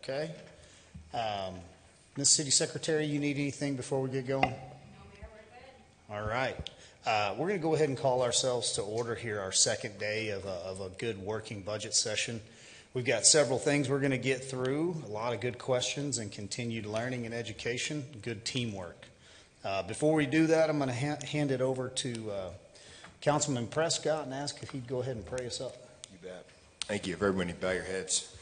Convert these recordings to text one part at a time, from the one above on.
Okay. Ms. City Secretary, you need anything before we get going? No, Mayor, we're good. All right. We're going to go ahead and call ourselves to order here, our second day of a good working budget session. We've got several things we're going to get through, a lot of good questions and continued learning and education, good teamwork. Before we do that, I'm going to hand it over to Councilman Prescott and ask if he'd go ahead and pray us up. You bet. Thank you. Everybody bow your heads.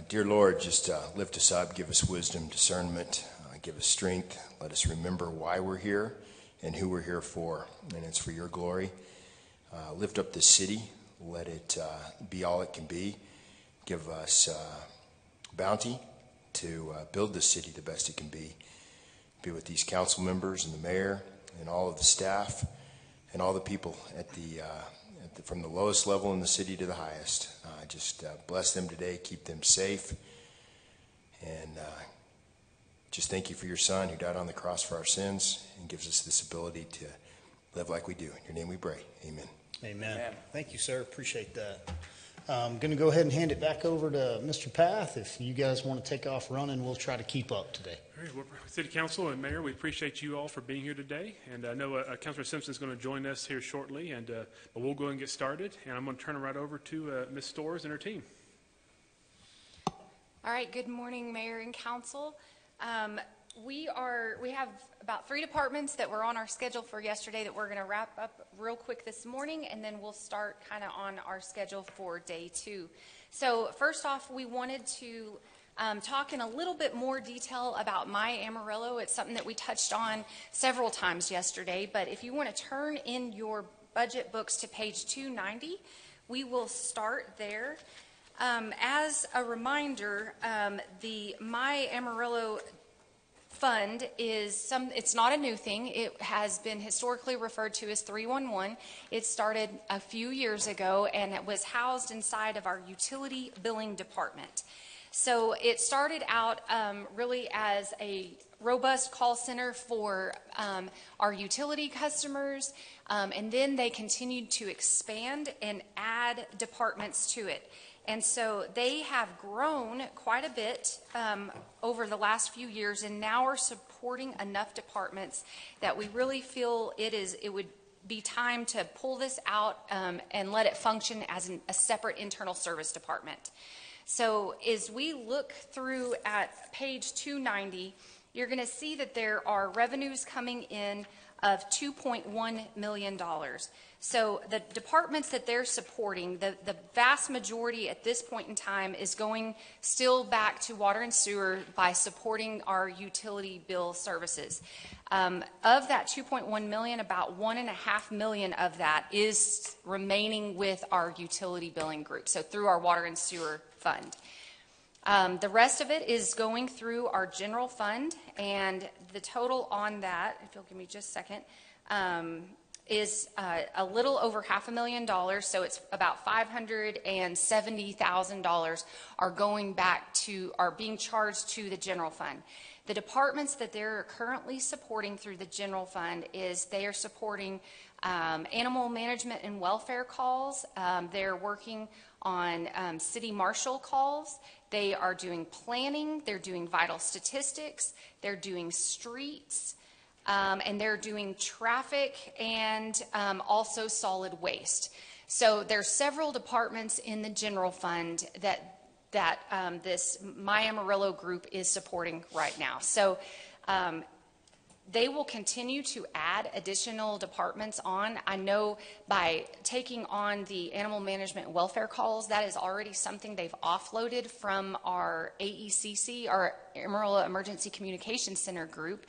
Dear Lord, just lift us up, give us wisdom, discernment, give us strength. Let us remember why we're here and who we're here for, and it's for your glory. Lift up this city. Let it be all it can be. Give us bounty to build this city the best it can be. Be with these council members and the mayor and all of the staff and all the people from the lowest level in the city to the highest. Just bless them today, keep them safe, and just thank you for your son who died on the cross for our sins and gives us this ability to live like we do. In your name we pray. Amen. Amen. Amen. Thank you, sir. Appreciate that. I'm going to go ahead and hand it back over to Mr. Path. If you guys want to take off running, we'll try to keep up today. All right, well, City Council and Mayor, we appreciate you all for being here today. And I know Councilor Simpson is going to join us here shortly, and but we'll go ahead and get started. And I'm going to turn it right over to Ms. Storrs and her team. All right, good morning, Mayor and Council. We have about 3 departments that were on our schedule for yesterday that we're going to wrap up real quick this morning, and then we'll start kind of on our schedule for day 2. So first off, we wanted to talk in a little bit more detail about My Amarillo. It's something that we touched on several times yesterday, but if you want to turn in your budget books to page 290, we will start there. As a reminder, the My Amarillo fund it's not a new thing. It has been historically referred to as 311. It started a few years ago, and it was housed inside of our utility billing department. So it started out really as a robust call center for our utility customers, and then they continued to expand and add departments to it. And so they have grown quite a bit over the last few years, and now are supporting enough departments that we really feel it would be time to pull this out and let it function as a separate internal service department. So as we look through at page 290, you're going to see that there are revenues coming in of $2.1 million. So the departments that they're supporting, the vast majority at this point in time is going still back to water and sewer by supporting our utility bill services. Of that $2.1 million, about $1.5 million of that is remaining with our utility billing group, so through our water and sewer fund. The rest of it is going through our general fund, and the total on that, if you'll give me just a second, is a little over $500,000. So it's about $570,000 are being charged to the general fund. The departments that they're currently supporting through the general fund is they are supporting animal management and welfare calls. They're working on city marshal calls. They are doing planning. They're doing vital statistics. They're doing streets. And they're doing traffic and also solid waste. So there's several departments in the general fund that this My Amarillo group is supporting right now. So they will continue to add additional departments on. I know by taking on the animal management and welfare calls, that is already something they've offloaded from our AECC, our Amarillo Emergency Communication Center group.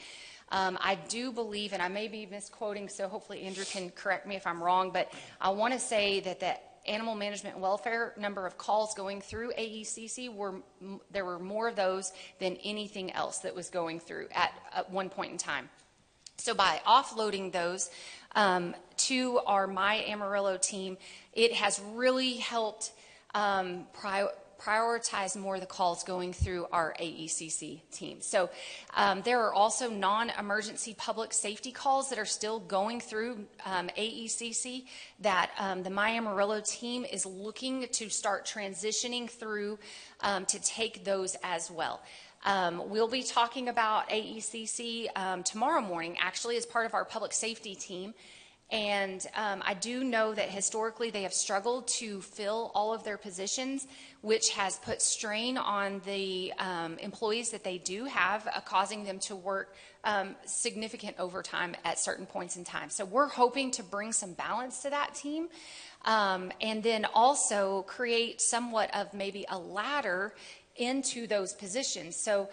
I do believe, and I may be misquoting, so hopefully Andrew can correct me if I'm wrong, but I want to say that the animal management and welfare number of calls going through AECC there were more of those than anything else that was going through at one point in time. So by offloading those to our My Amarillo team, it has really helped prioritize more of the calls going through our AECC team. So there are also non-emergency public safety calls that are still going through AECC that the My Amarillo team is looking to start transitioning through to take those as well. We'll be talking about AECC tomorrow morning, actually, as part of our public safety team. And I do know that historically they have struggled to fill all of their positions, which has put strain on the employees that they do have, causing them to work significant overtime at certain points in time. So we're hoping to bring some balance to that team, and then also create somewhat of maybe a ladder into those positions. So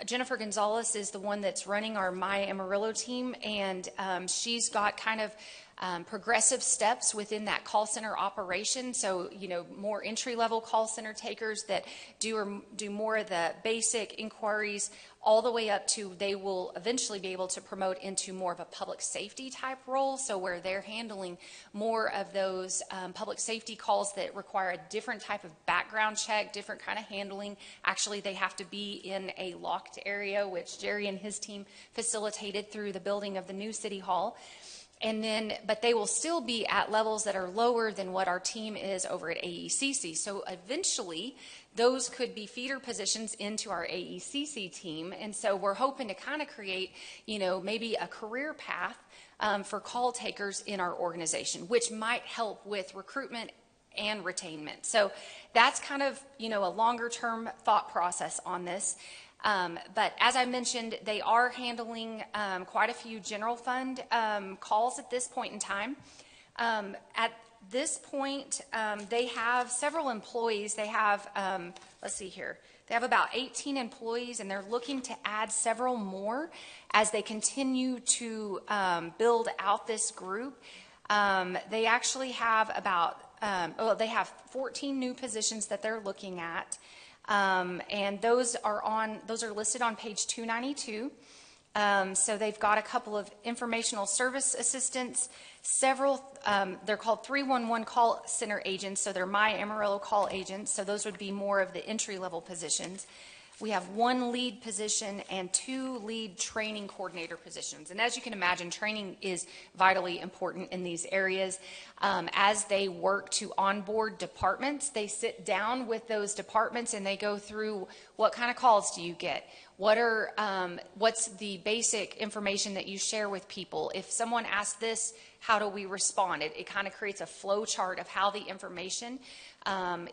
Jennifer Gonzalez is the one that's running our My Amarillo team, and she's got kind of progressive steps within that call center operation. So, you know, more entry-level call center takers that do more of the basic inquiries, all the way up to they will eventually be able to promote into more of a public safety type role. So where they're handling more of those public safety calls that require a different type of background check, different kind of handling. Actually, they have to be in a locked area, which Jerry and his team facilitated through the building of the new city hall. And then, but they will still be at levels that are lower than what our team is over at AECC. So eventually, those could be feeder positions into our AECC team. And so we're hoping to kind of create, you know, maybe a career path for call takers in our organization, which might help with recruitment and retainment. So that's kind of, you know, a longer term thought process on this. But as I mentioned, they are handling quite a few general fund calls at this point in time. At this point, they have several employees. They have, let's see here, they have about 18 employees, and they're looking to add several more as they continue to build out this group. They actually have about, they have 14 new positions that they're looking at. And those are listed on page 292. So they've got a couple of informational service assistants, several, they're called 311 call center agents, so they're My Amarillo call agents, so those would be more of the entry-level positions. We have 1 lead position and 2 lead training coordinator positions. And as you can imagine, training is vitally important in these areas. As they work to onboard departments, they sit down with those departments and they go through what kind of calls do you get? What's the basic information that you share with people? If someone asks this, how do we respond? It kind of creates a flow chart of how the information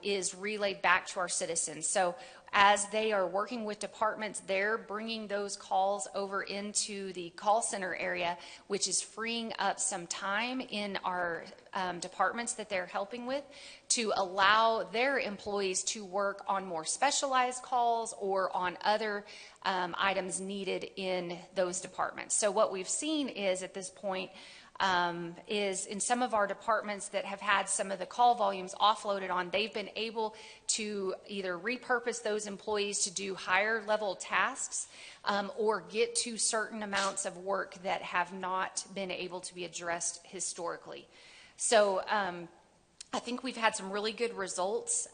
is relayed back to our citizens. So as they are working with departments, they're bringing those calls over into the call center area, which is freeing up some time in our departments that they're helping with to allow their employees to work on more specialized calls or on other items needed in those departments. So what we've seen is at this point is in some of our departments that have had some of the call volumes offloaded on, they've been able to either repurpose those employees to do higher level tasks or get to certain amounts of work that have not been able to be addressed historically. So I think we've had some really good results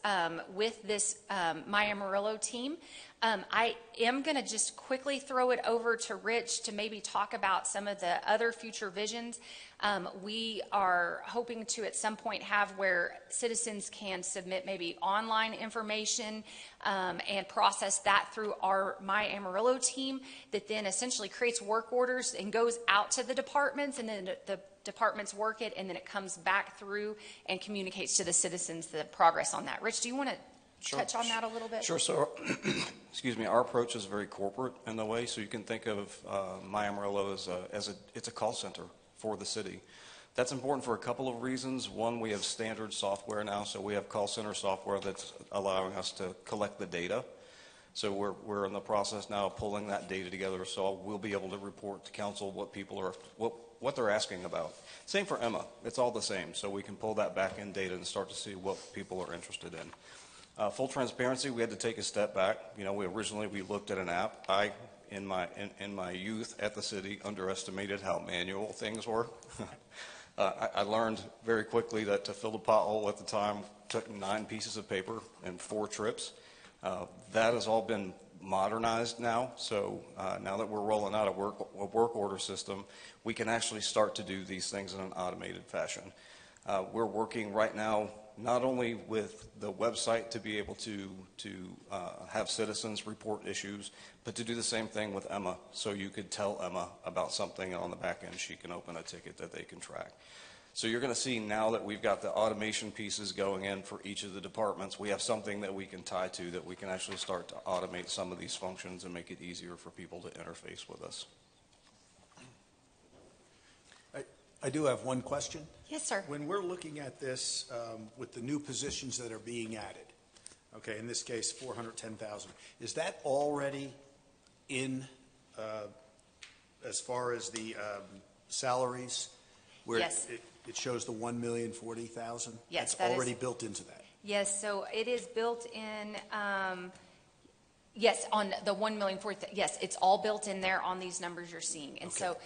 with this My Amarillo team. I am going to just quickly throw it over to Rich to maybe talk about some of the other future visions. We are hoping to at some point have where citizens can submit maybe online information and process that through our My Amarillo team that then essentially creates work orders and goes out to the departments, and then the departments work it, and then it comes back through and communicates to the citizens the progress on that. Rich, do you want to touch on that a little bit? Sure. So, excuse me, our approach is very corporate in the way. So you can think of My Amarillo as it's a call center for the city. That's important for a couple of reasons. One, we have standard software now, so we have call center software that's allowing us to collect the data. So we're in the process now of pulling that data together, so we'll be able to report to council what people are what they're asking about. Same for Emma. It's all the same, so we can pull that back in data and start to see what people are interested in. Full transparency, we had to take a step back. You know, we looked at an app. I, in my youth at the city, underestimated how manual things were. I learned very quickly that to fill the pothole at the time took 9 pieces of paper and 4 trips. That has all been modernized now, so now that we're rolling out a work order system, we can actually start to do these things in an automated fashion. We're working right now not only with the website to be able to have citizens report issues, but to do the same thing with Emma, so you could tell Emma about something, and on the back end she can open a ticket that they can track. So you're going to see now that we've got the automation pieces going in for each of the departments, we have something that we can tie to, that we can actually start to automate some of these functions and make it easier for people to interface with us. I do have one question. Yes, sir. When we're looking at this with the new positions that are being added, okay, in this case, 410,000, is that already in as far as the salaries? Where Yes. it shows the 1,040,000? Yes, That's that is- already built into that. Yes, so it is built in, yes, on the 1,040,000, yes, it's all built in there on these numbers you're seeing. And so Okay.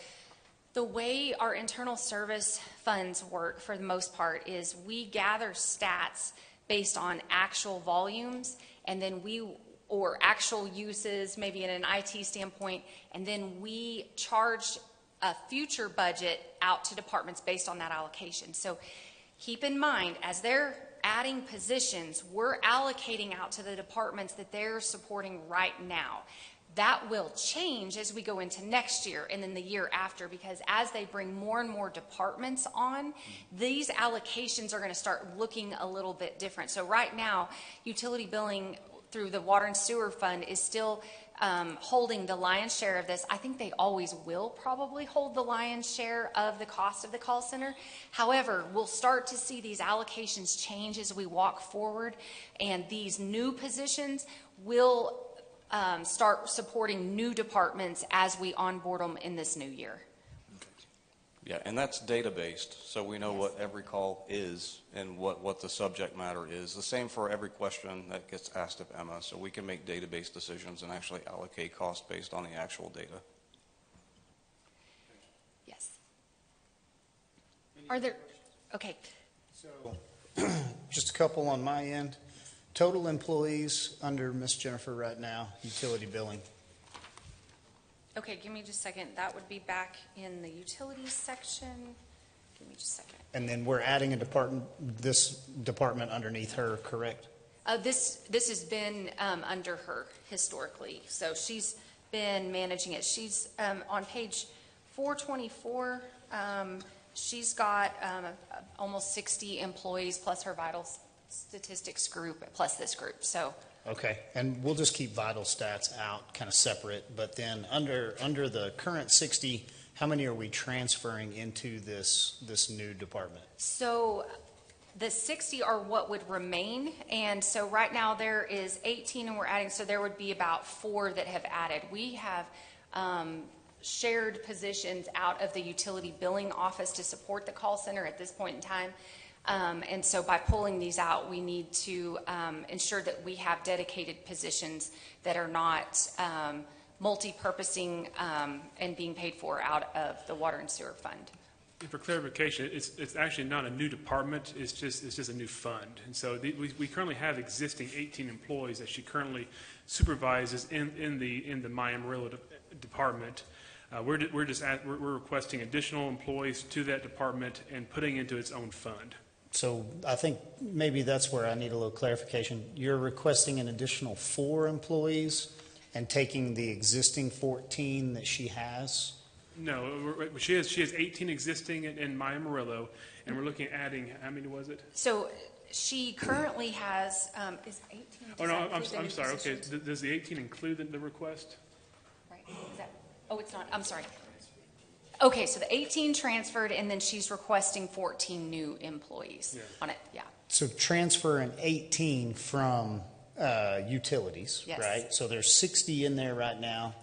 the way our internal service funds work for the most part is we gather stats based on actual volumes, and then or actual uses, maybe in an IT standpoint, and then we charge a future budget out to departments based on that allocation. So keep in mind, as they're adding positions, we're allocating out to the departments that they're supporting right now. That will change as we go into next year and then the year after, because as they bring more and more departments on, these allocations are going to start looking a little bit different. So right now, utility billing through the water and sewer fund is still holding the lion's share of this. I think they always will probably hold the lion's share of the cost of the call center. However, we'll start to see these allocations change as we walk forward, and these new positions will start supporting new departments as we onboard them in this new year. Yeah, and that's data-based, so we know Yes. what every call is and what the subject matter is. The same for every question that gets asked of Emma, so we can make data-based decisions and actually allocate cost based on the actual data. Yes. Are there, okay, So, just a couple on my end. Total employees under Miss Jennifer right now, utility billing. okay, give me just a second. That would be back in the utilities section. Give me just a second. And then we're adding this department underneath her, correct? This has been under her historically, so she's been managing it. She's on page 424. She's got almost 60 employees plus her vital statistics group plus this group. So Okay, and we'll just keep vital stats out, kind of separate, but then under the current 60, how many are we transferring into this new department? So the 60 are what would remain, and so right now there is 18 and we're adding, so there would be about 4 that have added. We have shared positions out of the utility billing office to support the call center at this point in time. And so by pulling these out, we need to ensure that we have dedicated positions that are not multi-purposing and being paid for out of the water and sewer fund. And for clarification, it's actually not a new department, it's just a new fund. And so we currently have existing 18 employees that she currently supervises in the My Amarillo department. We're requesting additional employees to that department and putting into its own fund. So I think maybe that's where I need a little clarification. You're requesting an additional 4 employees and taking the existing 14 that she has? No, she has 18 existing in My Amarillo, and we're looking at adding, how many was it? So she currently has, is 18? Oh, does no, that include the I'm new sorry, okay, positions? does the 18 include the request? Right, is that, oh, it's not, I'm sorry. Okay, so the 18 transferred, and then she's requesting 14 new employees on it, yeah. So transfer an 18 from utilities, Yes. right? So there's 60 in there right now.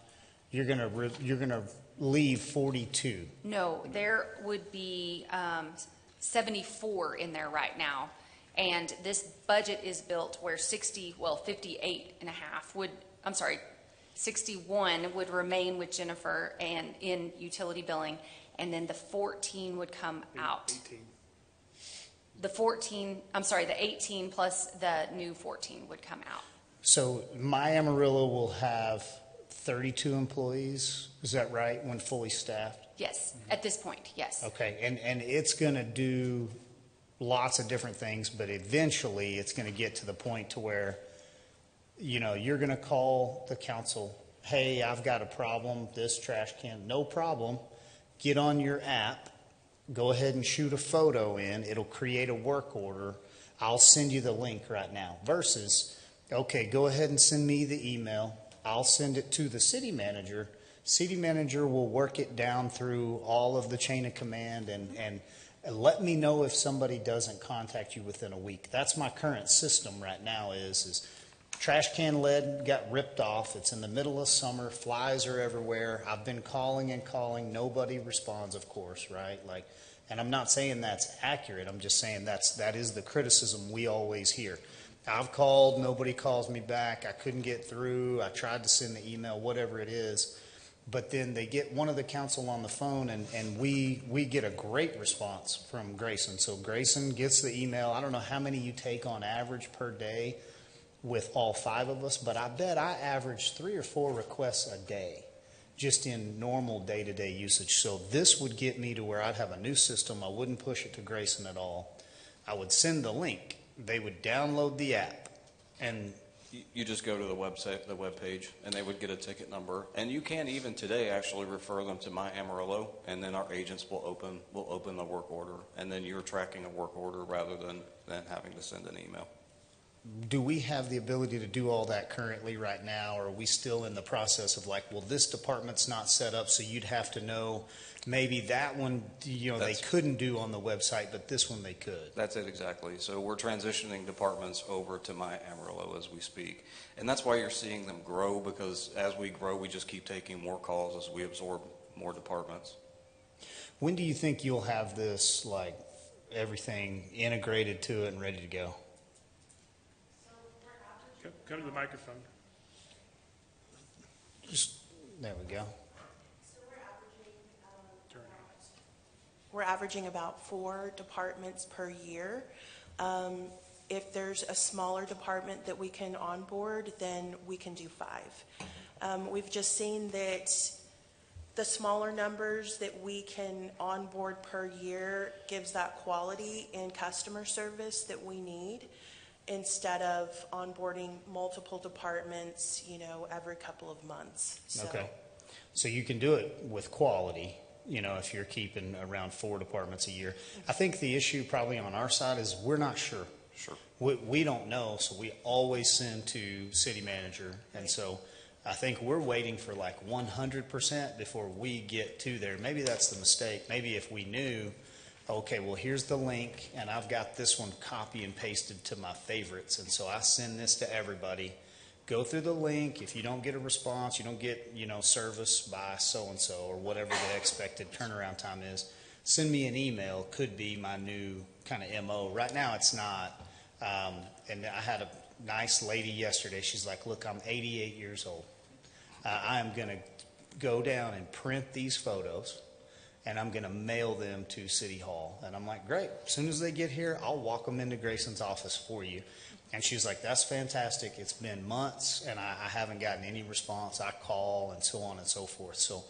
You're gonna leave 42. No, there would be 74 in there right now. And this budget is built where 58 and a half would, I'm sorry, 61 would remain with Jennifer and in utility billing, and then the 14 would come out. 18. The 18 plus the new 14 would come out. So my Amarillo will have 32 employees, is that right, when fully staffed? Yes, at this point, yes. Okay, and it's going to do lots of different things, but eventually it's going to get to the point to where, you know, you're going to call the council, hey, I've got a problem, this trash can, no problem. Get on your app, go ahead and shoot a photo in, it'll create a work order. I'll send you the link right now. Versus, okay, go ahead and send me the email. I'll send it to the city manager. City manager will work it down through all of the chain of command and let me know if somebody doesn't contact you within a week. That's my current system right now is trash can lid got ripped off. It's in the middle of summer. Flies are everywhere. I've been calling and calling. Nobody responds, of course, right? Like, and I'm not saying that's accurate. I'm just saying that is the criticism we always hear. I've called, nobody calls me back. I couldn't get through. I tried to send the email, whatever it is. But then they get one of the council on the phone, and we get a great response from Grayson. So Grayson gets the email. I don't know how many you take on average per day with all 5 of us, but I bet I average 3 or 4 requests a day just in normal day-to-day usage. So this would get me to where I'd have a new system. I wouldn't push it to Grayson at all. I would send the link. They would download the app, and You just go to the website, the web page, and they would get a ticket number. And you can even today actually refer them to My Amarillo, and then our agents will open the work order, and then you're tracking a work order rather than having to send an email. do we have the ability to do all that currently right now, or are we still in the process of like, well, this department's not set up, so you'd have to know maybe that one, you know, they couldn't do on the website, but this one they could? That's it exactly. So we're transitioning departments over to My Amarillo as we speak. And that's why you're seeing them grow, because as we grow, we just keep taking more calls as we absorb more departments. When do you think you'll have this, like, everything integrated to it and ready to go? Come to the microphone. Just, there we go. We're averaging about 4 departments per year. If there's a smaller department that we can onboard, then we can do 5. We've just seen that the smaller numbers that we can onboard per year gives that quality in customer service that we need, instead of onboarding multiple departments, you know, every couple of months. So. Okay. So you can do it with quality, you know, if you're keeping around 4 departments a year. I think the issue probably on our side is we're not sure. Sure. We don't know, so we always send to city manager. And so I think we're waiting for like 100% before we get to there. Maybe that's the mistake. Maybe if we knew, okay, well, here's the link, and I've got this one copy and pasted to my favorites, and so I send this to everybody. Go through the link. If you don't get a response, you don't get, you know, service by so-and-so or whatever the expected turnaround time is, send me an email. Could be my new kind of MO. Right now it's not. And I had a nice lady yesterday. She's like, look, I'm 88 years old. I am going to go down and print these photos, and I'm going to mail them to City Hall. And I'm like, great. As soon as they get here, I'll walk them into Grayson's office for you. And she's like, that's fantastic. It's been months, and I haven't gotten any response. I call and so on and so forth. So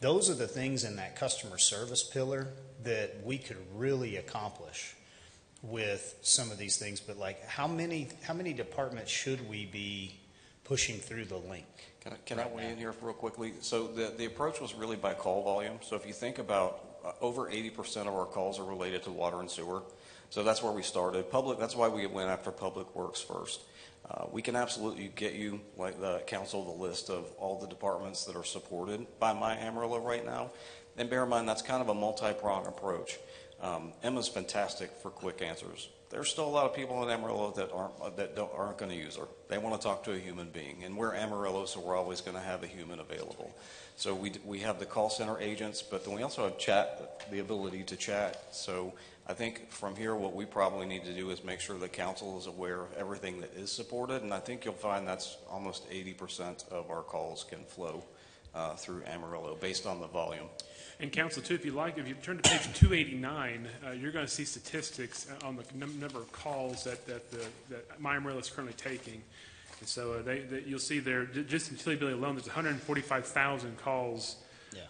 those are the things in that customer service pillar that we could really accomplish with some of these things. But like, how many departments should we be pushing through the link? Can I weigh in here real quickly? So the approach was really by call volume. So if you think about over 80% of our calls are related to water and sewer. So that's where we started. That's why we went after Public Works first. We can absolutely get you, like the council, the list of all the departments that are supported by My Amarillo right now. And bear in mind, that's kind of a multi-pronged approach. Emma's fantastic for quick answers. There's still a lot of people in Amarillo that aren't going to use her. They want to talk to a human being, and we're Amarillo, so we're always going to have a human available. So we have the call center agents, but then we also have the ability to chat. So I think from here, what we probably need to do is make sure the council is aware of everything that is supported, and I think you'll find that's almost 80% of our calls can flow through Amarillo based on the volume. And council too, if you like, if you turn to page 289, you're going to see statistics on the number of calls that My Amarillo is currently taking. And so you'll see there, just in utility billing alone, there's 145,000 calls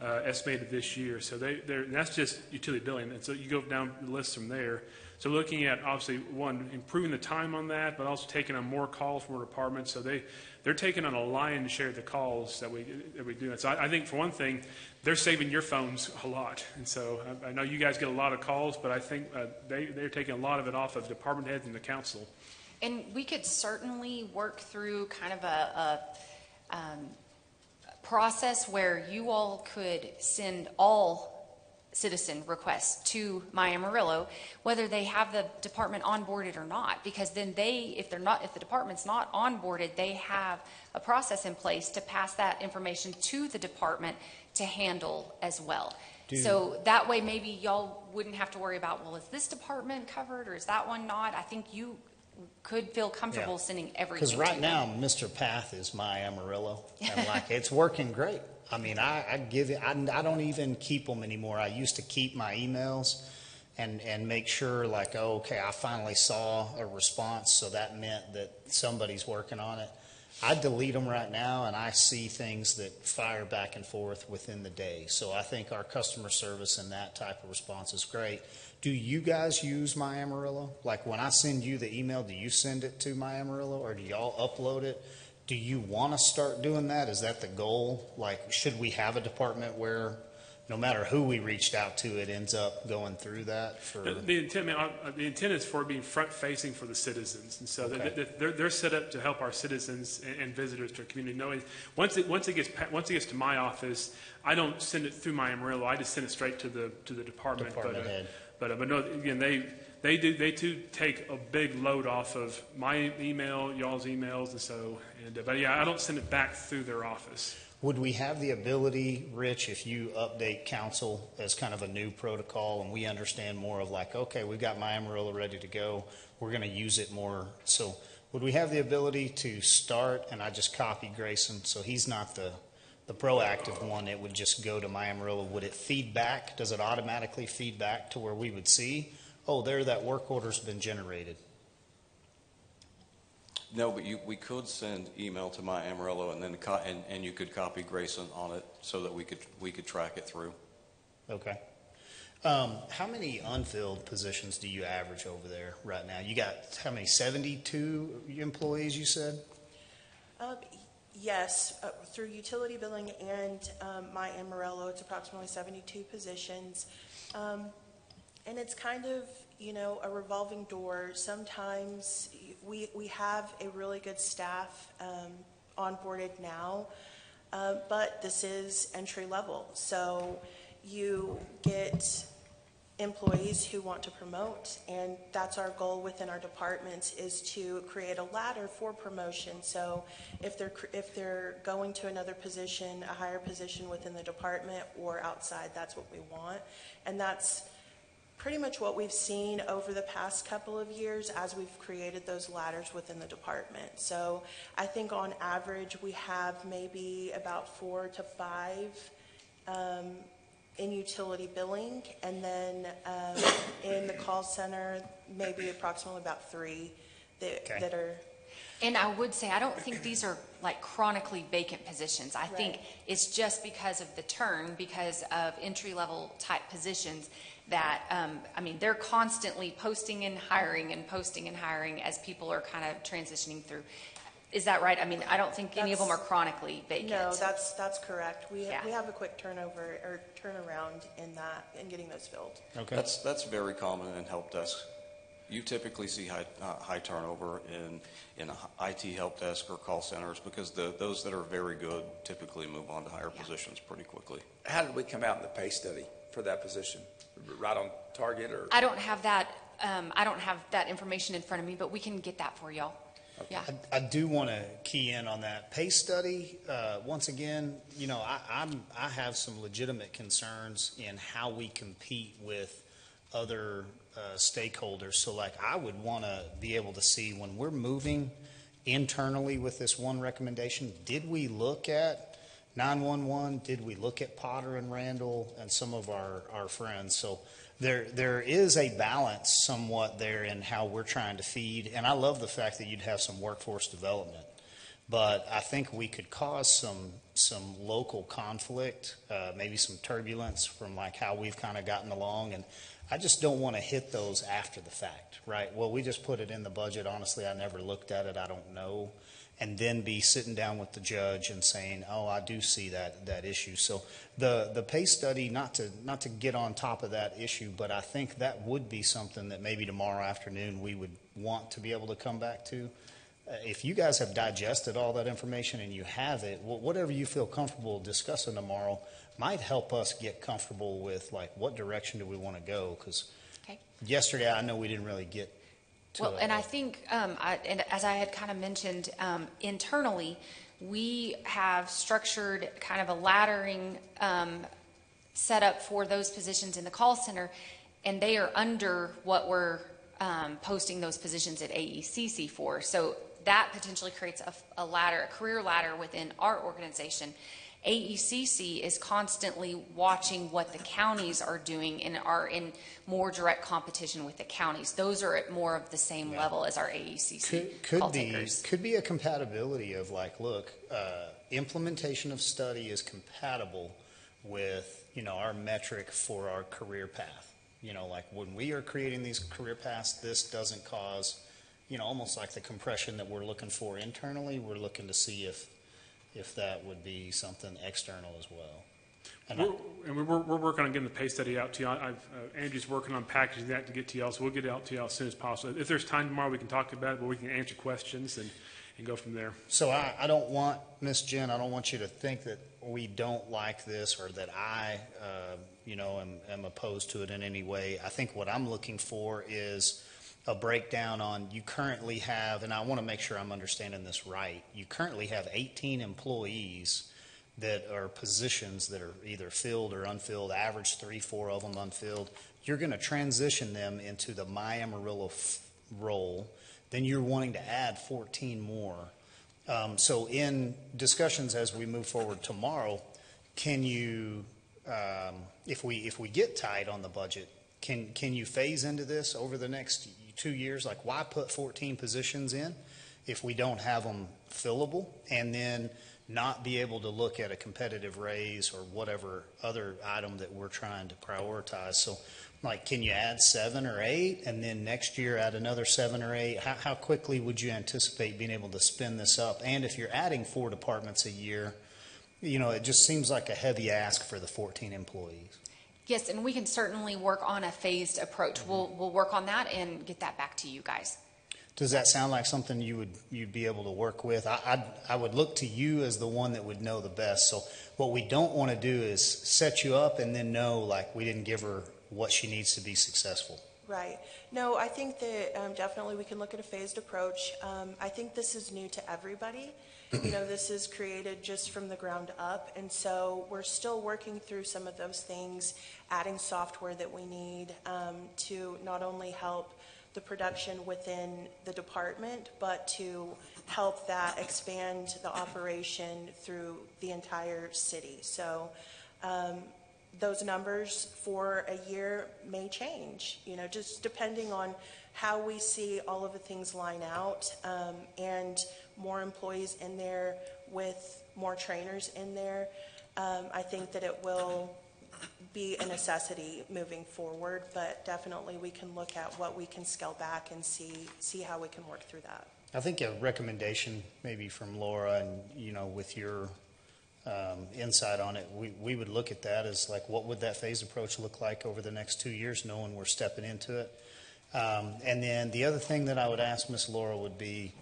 estimated this year. So that's just utility billing. And so you go down the list from there. So looking at, obviously, one, improving the time on that, but also taking on more calls from our departments. So they're taking on a lion's share of the calls that we do. And so I think, for one thing, they're saving your phones a lot. And so I know you guys get a lot of calls, but I think they're taking a lot of it off of department heads and the council. And we could certainly work through kind of a process where you all could send all citizen requests to My Amarillo, whether they have the department onboarded or not, because then if the department's not onboarded, they have a process in place to pass that information to the department to handle as well. So that way maybe y'all wouldn't have to worry about, well, is this department covered or is that one not? I think you could feel comfortable sending everything to Because right them. now, Mr. Path is My Amarillo, and it's working great. I mean, I give it. I don't even keep them anymore. I used to keep my emails and make sure, like, oh, okay, I finally saw a response, so that meant that somebody's working on it. I delete them right now, and I see things that fire back and forth within the day. So I think our customer service and that type of response is great. Do you guys use My Amarillo? Like, when I send you the email, do you send it to My Amarillo, or do y'all upload it? Do you want to start doing that? Is that the goal? Like, should we have a department where no matter who we reached out to, it ends up going through that? The intent is for it being front-facing for the citizens, and so they're set up to help our citizens and visitors to our community. Knowing once it gets to my office, I don't send it through My Amarillo. I just send it straight to the department. Department head. But no, again, they too take a big load off of my email, y'all's emails, and so. But yeah, I don't send it back through their office. Would we have the ability, Rich, if you update council as kind of a new protocol and we understand more of like, okay, we've got My Amarillo ready to go, we're going to use it more. So would we have the ability to start, and I just copy Grayson, so he's not the proactive one, it would just go to My Amarillo. Would it feed back? Does it automatically feed back to where we would see, oh, there, that work order's been generated? No, but we could send email to My Amarillo, and then and you could copy Grayson on it so that we could track it through. Okay. How many unfilled positions do you average over there right now? You got how many? 72 employees, you said? Yes, through utility billing and My Amarillo, it's approximately 72 positions. And it's kind of, a revolving door. Sometimes we have a really good staff onboarded now, but this is entry level. So you get employees who want to promote, and that's our goal within our departments, is to create a ladder for promotion. So if they're going to another position, a higher position within the department or outside, that's what we want. And that's pretty much what we've seen over the past couple of years as we've created those ladders within the department. So I think on average we have maybe about 4 to 5 in utility billing, and then in the call center maybe approximately about 3 that are. And I would say, I don't think these are like chronically vacant positions. I think it's just because of the turn, because of entry-level type positions that, they're constantly posting and hiring as people are kind of transitioning through. Is that right? I don't think any of them are chronically vacant. No, that's correct. We have a quick turnover or turnaround in that, in getting those filled. Okay. That's very common in help desk. You typically see high turnover in IT help desk or call centers because those that are very good typically move on to higher positions pretty quickly. How did we come out in the pay study? for that position? Right on target, or? I don't have that information in front of me, but we can get that for y'all. Yeah. I do want to key in on that pay study. Once again, you know, I have some legitimate concerns in how we compete with other stakeholders. So like I would want to be able to see when we're moving internally with this one recommendation, did we look at 911? Did we look at Potter and Randall and some of our friends? So there is a balance somewhat there in how we're trying to feed. And I love the fact that you'd have some workforce development. But I think we could cause some local conflict, maybe some turbulence from like how we've kind of gotten along. And I just don't want to hit those after the fact, right? Well, we just put it in the budget. Honestly, I never looked at it. I don't know. And then be sitting down with the judge and saying, oh, I do see that issue. So the pay study, not to get on top of that issue, but I think that would be something that maybe tomorrow afternoon we would want to be able to come back to. If you guys have digested all that information and you have it, whatever you feel comfortable discussing tomorrow might help us get comfortable with like what direction do we want to go, because yesterday I know we didn't really get to well, and I think, and as I had kind of mentioned, internally, we have structured kind of a laddering setup for those positions in the call center, and they are under what we're posting those positions at AECC for. So that potentially creates a ladder, a career ladder within our organization. AECC is constantly watching what the counties are doing and are in more direct competition with the counties. Those are at more of the same level as our AECC call takers. Could be a compatibility of like, look, implementation of study is compatible with, you know, our metric for our career path. You know, like when we are creating these career paths, this doesn't cause, you know, almost like the compression that we're looking for internally. We're looking to see if that would be something external as well. And we're working on getting the pay study out to y'all. Andrew's working on packaging that to get to y'all, so we'll get it out to y'all as soon as possible. If there's time tomorrow, we can talk about it, but we can answer questions and go from there. So I don't want, Miss Jen, I don't want you to think that we don't like this or that I, you know, am opposed to it in any way. I think what I'm looking for is a breakdown on you currently have, and I want to make sure I'm understanding this right, you currently have 18 employees that are positions that are either filled or unfilled, average 3-4 of them unfilled. You're going to transition them into the My Amarillo role. Then you're wanting to add 14 more. So in discussions as we move forward tomorrow, can you, if we get tight on the budget, can you phase into this over the next 2 years? Like, why put 14 positions in if we don't have them fillable, and then not be able to look at a competitive raise or whatever other item that we're trying to prioritize? So, like, can you add 7 or 8, and then next year add another 7 or 8? How quickly would you anticipate being able to spin this up? And if you're adding 4 departments a year, you know, it just seems like a heavy ask for the 14 employees. Yes, and we can certainly work on a phased approach. We'll work on that and get that back to you guys. Does that sound like something you'd be able to work with? I would look to you as the one that would know the best. So what we don't want to do is set you up and then know like we didn't give her what she needs to be successful. Right. No, I think that definitely we can look at a phased approach. I think this is new to everybody. You know, this is created just from the ground up, and so we're still working through some of those things, adding software that we need to not only help the production within the department, but to help that expand the operation through the entire city. So those numbers for a year may change, you know, just depending on how we see all of the things line out, and more employees in there with more trainers in there. I think that it will be a necessity moving forward, but definitely we can look at what we can scale back and see how we can work through that. I think a recommendation maybe from Laura, and you know, with your insight on it, we would look at that as like, what would that phased approach look like over the next 2 years, knowing we're stepping into it. And then the other thing that I would ask Ms. Laura would be,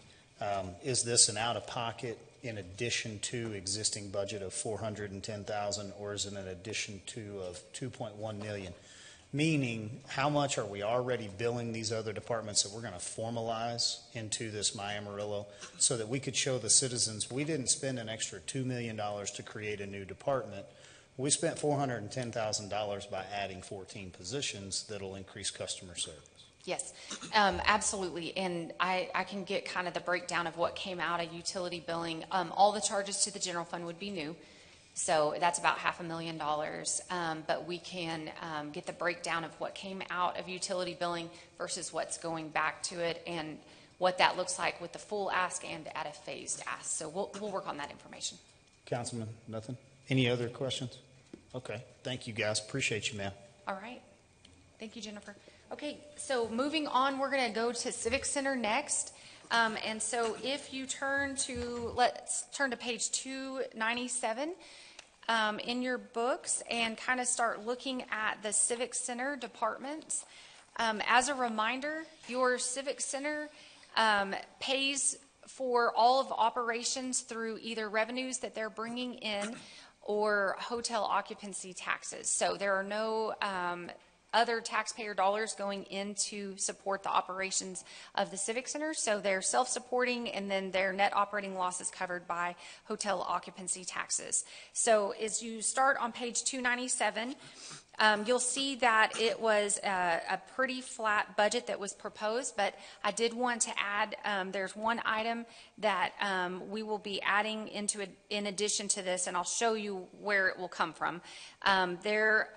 is this an out-of-pocket in addition to existing budget of 410,000, or is it in addition to of 2.1 million? Meaning, how much are we already billing these other departments that we're going to formalize into this My Amarillo, so that we could show the citizens we didn't spend an extra $2 million to create a new department. We spent $410,000 by adding 14 positions that'll increase customer service. Yes, absolutely. And I can get kind of the breakdown of what came out of utility billing. All the charges to the general fund would be new. So that's about $500,000. But we can get the breakdown of what came out of utility billing versus what's going back to it, and what that looks like with the full ask and at a phased ask. So we'll work on that information. Councilman, nothing? Any other questions? Okay, thank you guys. Appreciate you, ma'am. All right. Thank you, Jennifer. Okay, so moving on, we're going to go to Civic Center next. And so if you let's turn to page 297 in your books and kind of start looking at the Civic Center departments. As a reminder, your Civic Center pays for all of operations through either revenues that they're bringing in or hotel occupancy taxes. So there are no other taxpayer dollars going in to support the operations of the Civic Center. So they're self-supporting, and then their net operating loss is covered by hotel occupancy taxes. So as you start on page 297, you'll see that it was a pretty flat budget that was proposed, but I did want to add, there's one item that we will be adding into it in addition to this, and I'll show you where it will come from. There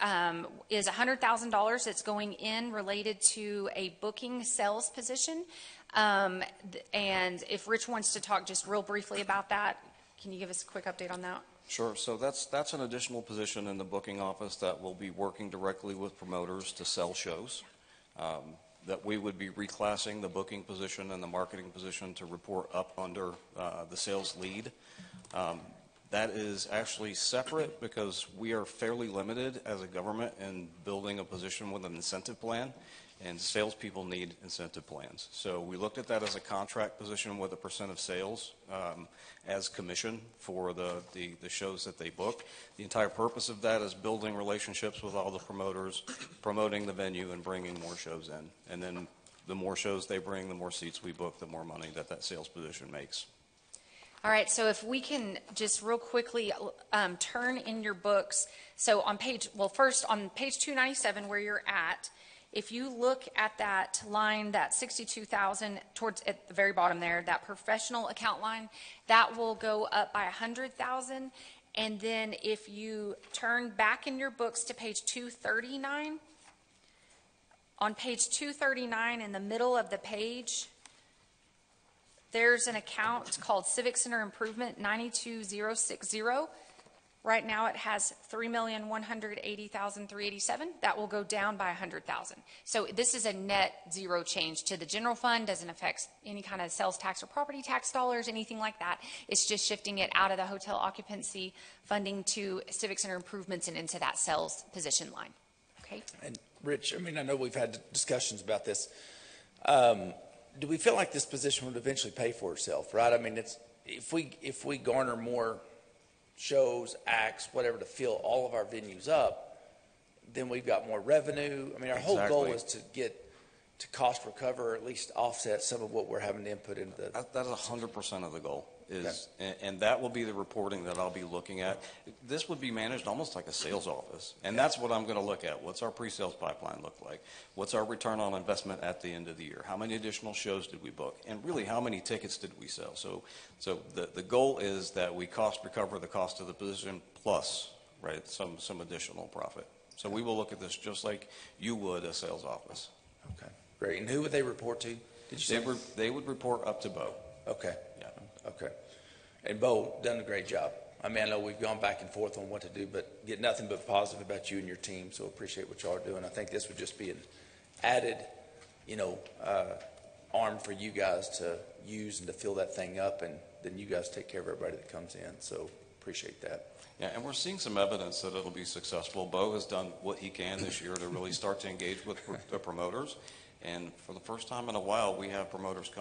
is $100,000 that's going in related to a booking sales position. And if Rich wants to talk just real briefly about that, can you give us a quick update on that? Sure. So that's an additional position in the booking office that will be working directly with promoters to sell shows. That we would be reclassing the booking position and the marketing position to report up under the sales lead. That is actually separate because we are fairly limited as a government in building a position with an incentive plan, and salespeople need incentive plans. So we looked at that as a contract position with a % of sales as commission for the shows that they book. The entire purpose of that is building relationships with all the promoters, promoting the venue, and bringing more shows in. And then the more shows they bring, the more seats we book, the more money that sales position makes. All right, so if we can just real quickly turn in your books. So on first on page 297 where you're at, if you look at that line, that 62,000 towards at the very bottom there, that professional account line, that will go up by 100,000. And then if you turn back in your books to page 239, on page 239 in the middle of the page, there's an account called Civic Center Improvement 92060. Right now it has $3,180,387. That will go down by 100,000. So this is a net zero change to the general fund. Doesn't affect any kind of sales tax or property tax dollars, anything like that. It's just shifting it out of the hotel occupancy funding to Civic Center Improvements and into that sales position line. Okay. And Rich, I mean, I know we've had discussions about this. Do we feel like this position would eventually pay for itself, right? I mean, if we garner more shows, acts, whatever, to fill all of our venues up, then we've got more revenue. I mean, our whole goal is to get to cost recover, or at least offset some of what we're having to input into the. That is 100% of the goal. And that will be the reporting that I'll be looking at. This would be managed almost like a sales office, and that's what I'm going to look at. What's our pre-sales pipeline look like? What's our return on investment at the end of the year? How many additional shows did we book? And really, how many tickets did we sell? So the goal is that we cost recover the cost of the position plus, right, some additional profit. So we will look at this just like you would a sales office. Okay, great. And who would they report to? Did you say? They would report up to Bo. Okay. Yeah. Okay. And Bo done a great job. I mean, I know we've gone back and forth on what to do, but get nothing but positive about you and your team. So appreciate what y'all are doing. I think this would just be an added, arm for you guys to use and to fill that thing up, and then you guys take care of everybody that comes in. So appreciate that. Yeah, and we're seeing some evidence that it'll be successful. Bo has done what he can this year to really start to engage with the promoters. And for the first time in a while, we have promoters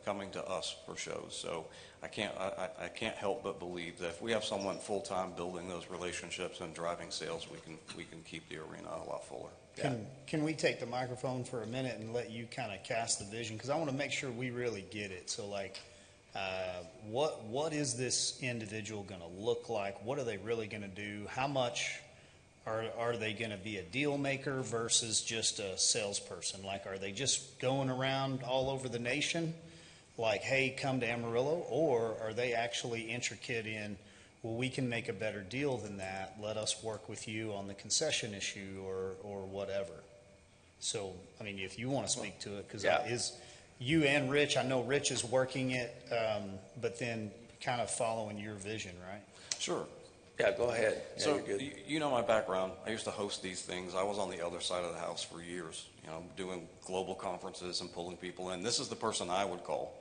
coming to us for shows. So I can't help but believe that if we have someone full-time building those relationships and driving sales, we can keep the arena a lot fuller. Can we take the microphone for a minute and let you kind of cast the vision? Because I want to make sure we really get it. So, like, what is this individual going to look like? What are they really going to do? How much are they going to be a deal maker versus just a salesperson? Like, are they just going around all over the nation, like, hey, come to Amarillo? Or are they actually intricate in, well, we can make a better deal than that. Let us work with you on the concession issue or whatever. So, I mean, if you want to speak to it, because is you and Rich, I know Rich is working it, but then kind of following your vision, right? Sure. Yeah, go ahead. Yeah, So, you're good. you know my background. I used to host these things. I was on the other side of the house for years, doing global conferences and pulling people in. This is the person I would call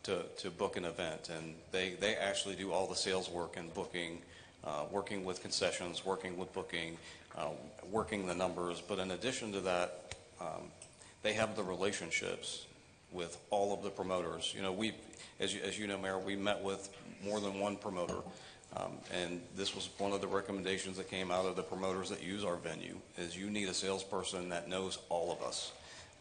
to book an event, and they actually do all the sales work and booking, working with concessions, working with booking, working the numbers. But in addition to that, they have the relationships with all of the promoters. As you know, Mayor, we met with more than one promoter. And this was one of the recommendations that came out of the promoters that use our venue, is you need a salesperson that knows all of us,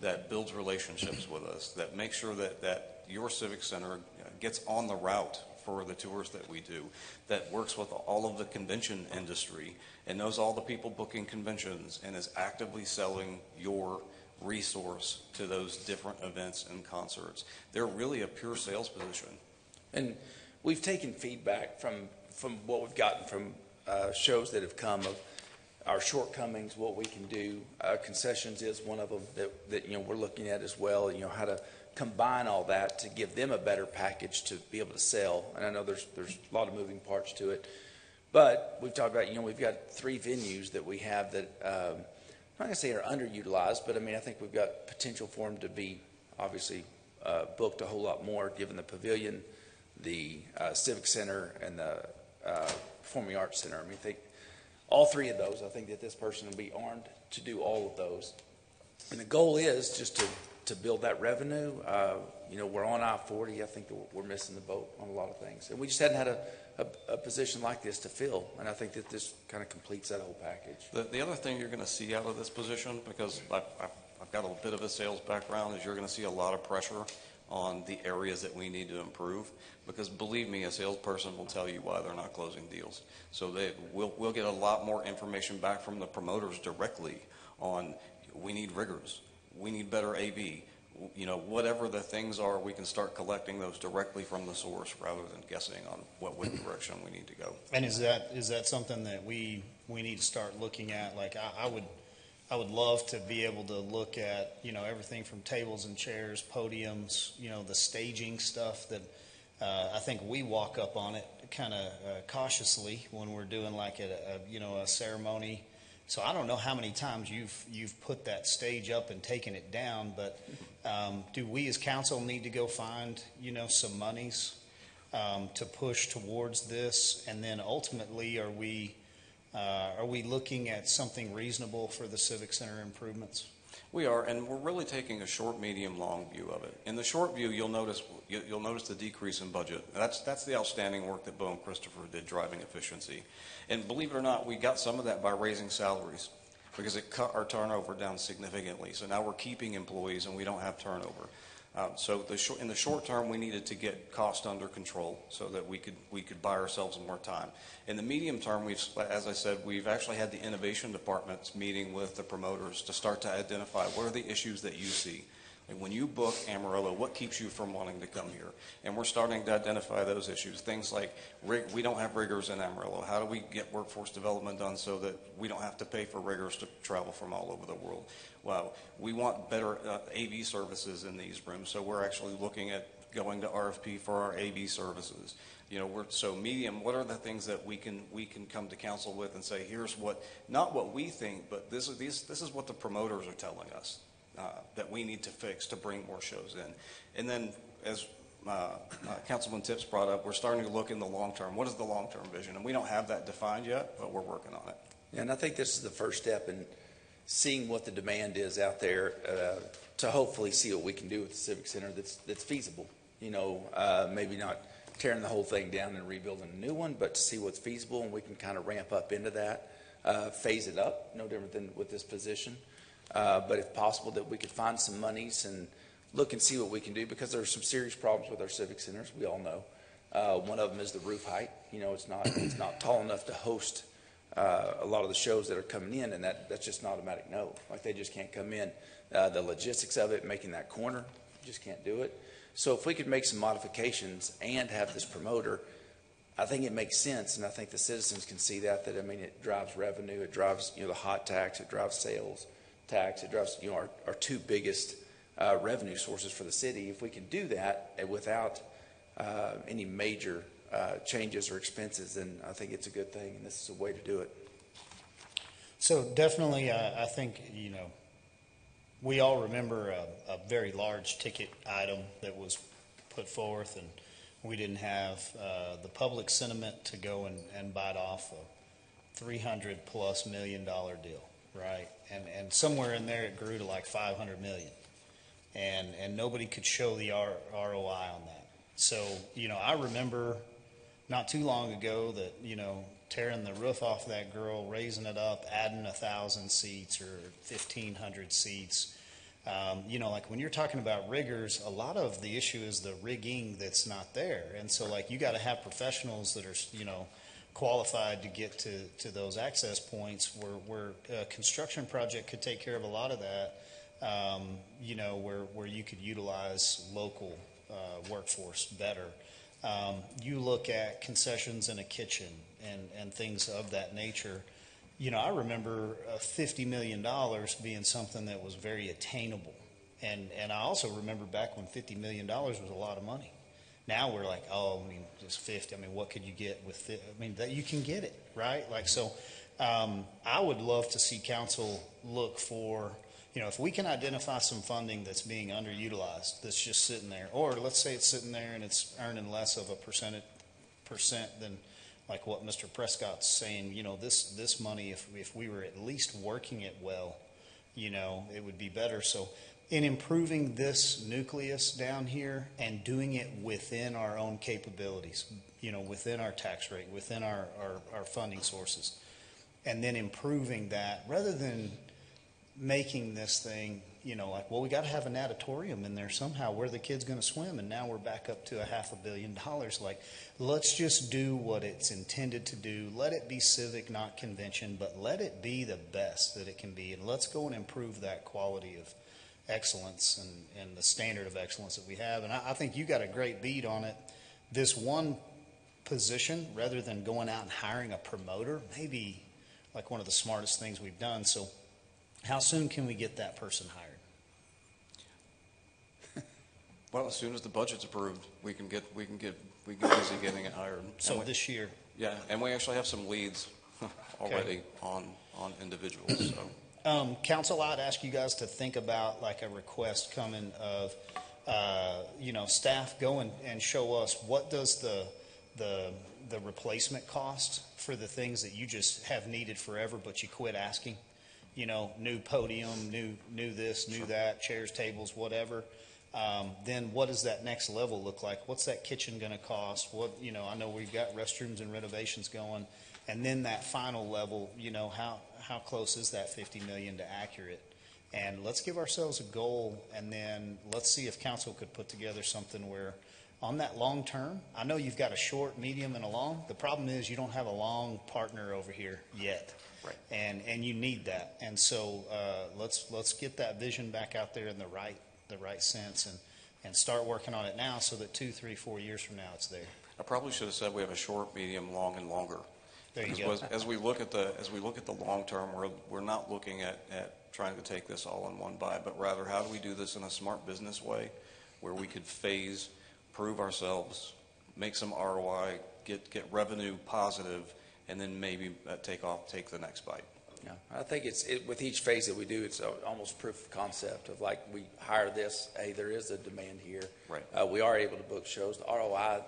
that builds relationships with us, that makes sure that your Civic Center gets on the route for the tours that we do, that works with all of the convention industry and knows all the people booking conventions and is actively selling your resource to those different events and concerts. They're really a pure sales position. And we've taken feedback from what we've gotten from shows that have come of our shortcomings, what we can do. Concessions is one of them that we're looking at as well. How to combine all that to give them a better package to be able to sell. And I know there's a lot of moving parts to it, but we've talked about we've got 3 venues that we have that I'm not going to say are underutilized, but I think we've got potential for them to be obviously booked a whole lot more, given the pavilion, the Civic Center, and the Performing Arts Center. I think all 3 of those, I think that this person will be armed to do all of those. And the goal is just to build that revenue. We're on I-40. I think that we're missing the boat on a lot of things. And we just hadn't had a position like this to fill. And I think that this kind of completes that whole package. The other thing you're going to see out of this position, because I've got a bit of a sales background, is you're going to see a lot of pressure on the areas that we need to improve, because believe me, a salesperson will tell you why they're not closing deals. So we'll get a lot more information back from the promoters directly on, we need riggers, we need better AV, whatever the things are, we can start collecting those directly from the source rather than guessing on what direction we need to go. And is that something that we need to start looking at? Like, I would love to be able to look at, everything from tables and chairs, podiums, the staging stuff that I think we walk up on it kind of cautiously when we're doing like a ceremony. So I don't know how many times you've put that stage up and taken it down, but do we as council need to go find, some monies to push towards this? And then ultimately, are we looking at something reasonable for the Civic Center improvements? We are, and we're really taking a short, medium, long view of it. In the short view, you'll notice the decrease in budget. That's the outstanding work that Bo and Christopher did driving efficiency. And believe it or not, we got some of that by raising salaries, because it cut our turnover down significantly. So now we're keeping employees and we don't have turnover. So in the short term, we needed to get cost under control so that we could buy ourselves more time. In the medium term, as I said, we've actually had the innovation departments meeting with the promoters to start to identify what are the issues that you see. Like when you book Amarillo, what keeps you from wanting to come here? And we're starting to identify those issues. Things like we don't have riggers in Amarillo. How do we get workforce development done so that we don't have to pay for riggers to travel from all over the world? Well, we want better AV services in these rooms, so we're actually looking at going to RFP for our AV services. So medium, what are the things that we can come to council with and say, here's not what we think, but this is what the promoters are telling us that we need to fix to bring more shows in. And then, as Councilman Tips brought up, we're starting to look in the long term. What is the long term vision? And we don't have that defined yet, but we're working on it. And I think this is the first step in seeing what the demand is out there to hopefully see what we can do with the Civic Center that's feasible. Maybe not tearing the whole thing down and rebuilding a new one, but to see what's feasible, and we can kind of ramp up into that, phase it up, no different than with this position. But if possible, that we could find some monies and look and see what we can do, because there are some serious problems with our civic centers. We all know. One of them is the roof height. It's not tall enough to host a lot of the shows that are coming in, and that's just an automatic no. Like, they just can't come in. The logistics of it, making that corner, just can't do it. So if we could make some modifications and have this promoter, I think it makes sense, and I think the citizens can see that it drives revenue, it drives, the hot tax, it drives sales tax, it drives, our two biggest revenue sources for the city. If we can do that without any major changes or expenses, then I think it's a good thing, and this is a way to do it. So definitely, I think, we all remember a very large ticket item that was put forth, and we didn't have the public sentiment to go and bite off a $300+ million deal, right? And somewhere in there it grew to like $500 million, and nobody could show the ROI on that. So, I remember not too long ago that, tearing the roof off that girl, raising it up, adding 1,000 seats or 1,500 seats. Like when you're talking about riggers, a lot of the issue is the rigging that's not there. And so, like, you got to have professionals that are, qualified to get to those access points where a construction project could take care of a lot of that, where you could utilize local workforce better. You look at concessions in a kitchen and things of that nature. I remember $50 million being something that was very attainable. And I also remember back when $50 million was a lot of money. Now we're like, just 50. What could you get with it? That you can get it, right? Like, so I would love to see council look for, if we can identify some funding that's being underutilized, that's just sitting there, or let's say it's sitting there and it's earning less of a percent than like what Mr. Prescott's saying, this money, if we were at least working it well, it would be better. So in improving this nucleus down here and doing it within our own capabilities, within our tax rate, within our funding sources, and then improving that rather than making this thing, we got to have an auditorium in there somehow. Where the kid's going to swim? And now we're back up to $500 million. Like, let's just do what it's intended to do. Let it be civic, not convention, but let it be the best that it can be. And let's go and improve that quality of excellence and the standard of excellence that we have. And I think you got a great beat on it. This one position, rather than going out and hiring a promoter, maybe like one of the smartest things we've done. So how soon can we get that person hired? Well, as soon as the budget's approved, we can get busy getting it hired. So this year. Yeah, and we actually have some leads already on individuals. So. Council, I'd ask you guys to think about like a request coming of, staff go and show us what does the replacement cost for the things that you just have needed forever, but you quit asking. New podium, new this, new that, chairs, tables, whatever. Then what does that next level look like? What's that kitchen going to cost? I know we've got restrooms and renovations going. And then that final level, how close is that 50 million to accurate? And let's give ourselves a goal, and then let's see if council could put together something where on that long term, I know you've got a short, medium, and a long. The problem is you don't have a long partner over here yet. Right. And you need that. And so let's get that vision back out there in the right sense and start working on it now so that 2, 3, 4 years from now it's there. I probably should have said we have a short, medium, long, and longer. There you go. As we look at the long term, we're not looking at trying to take this all in one bite, but rather how do we do this in a smart business way where we could phase, prove ourselves, make some ROI, get revenue positive, and then maybe take the next bite. Yeah, I think with each phase that we do, it's almost proof of concept of like we hire this. Hey, there is a demand here. Right. We are able to book shows. The ROI,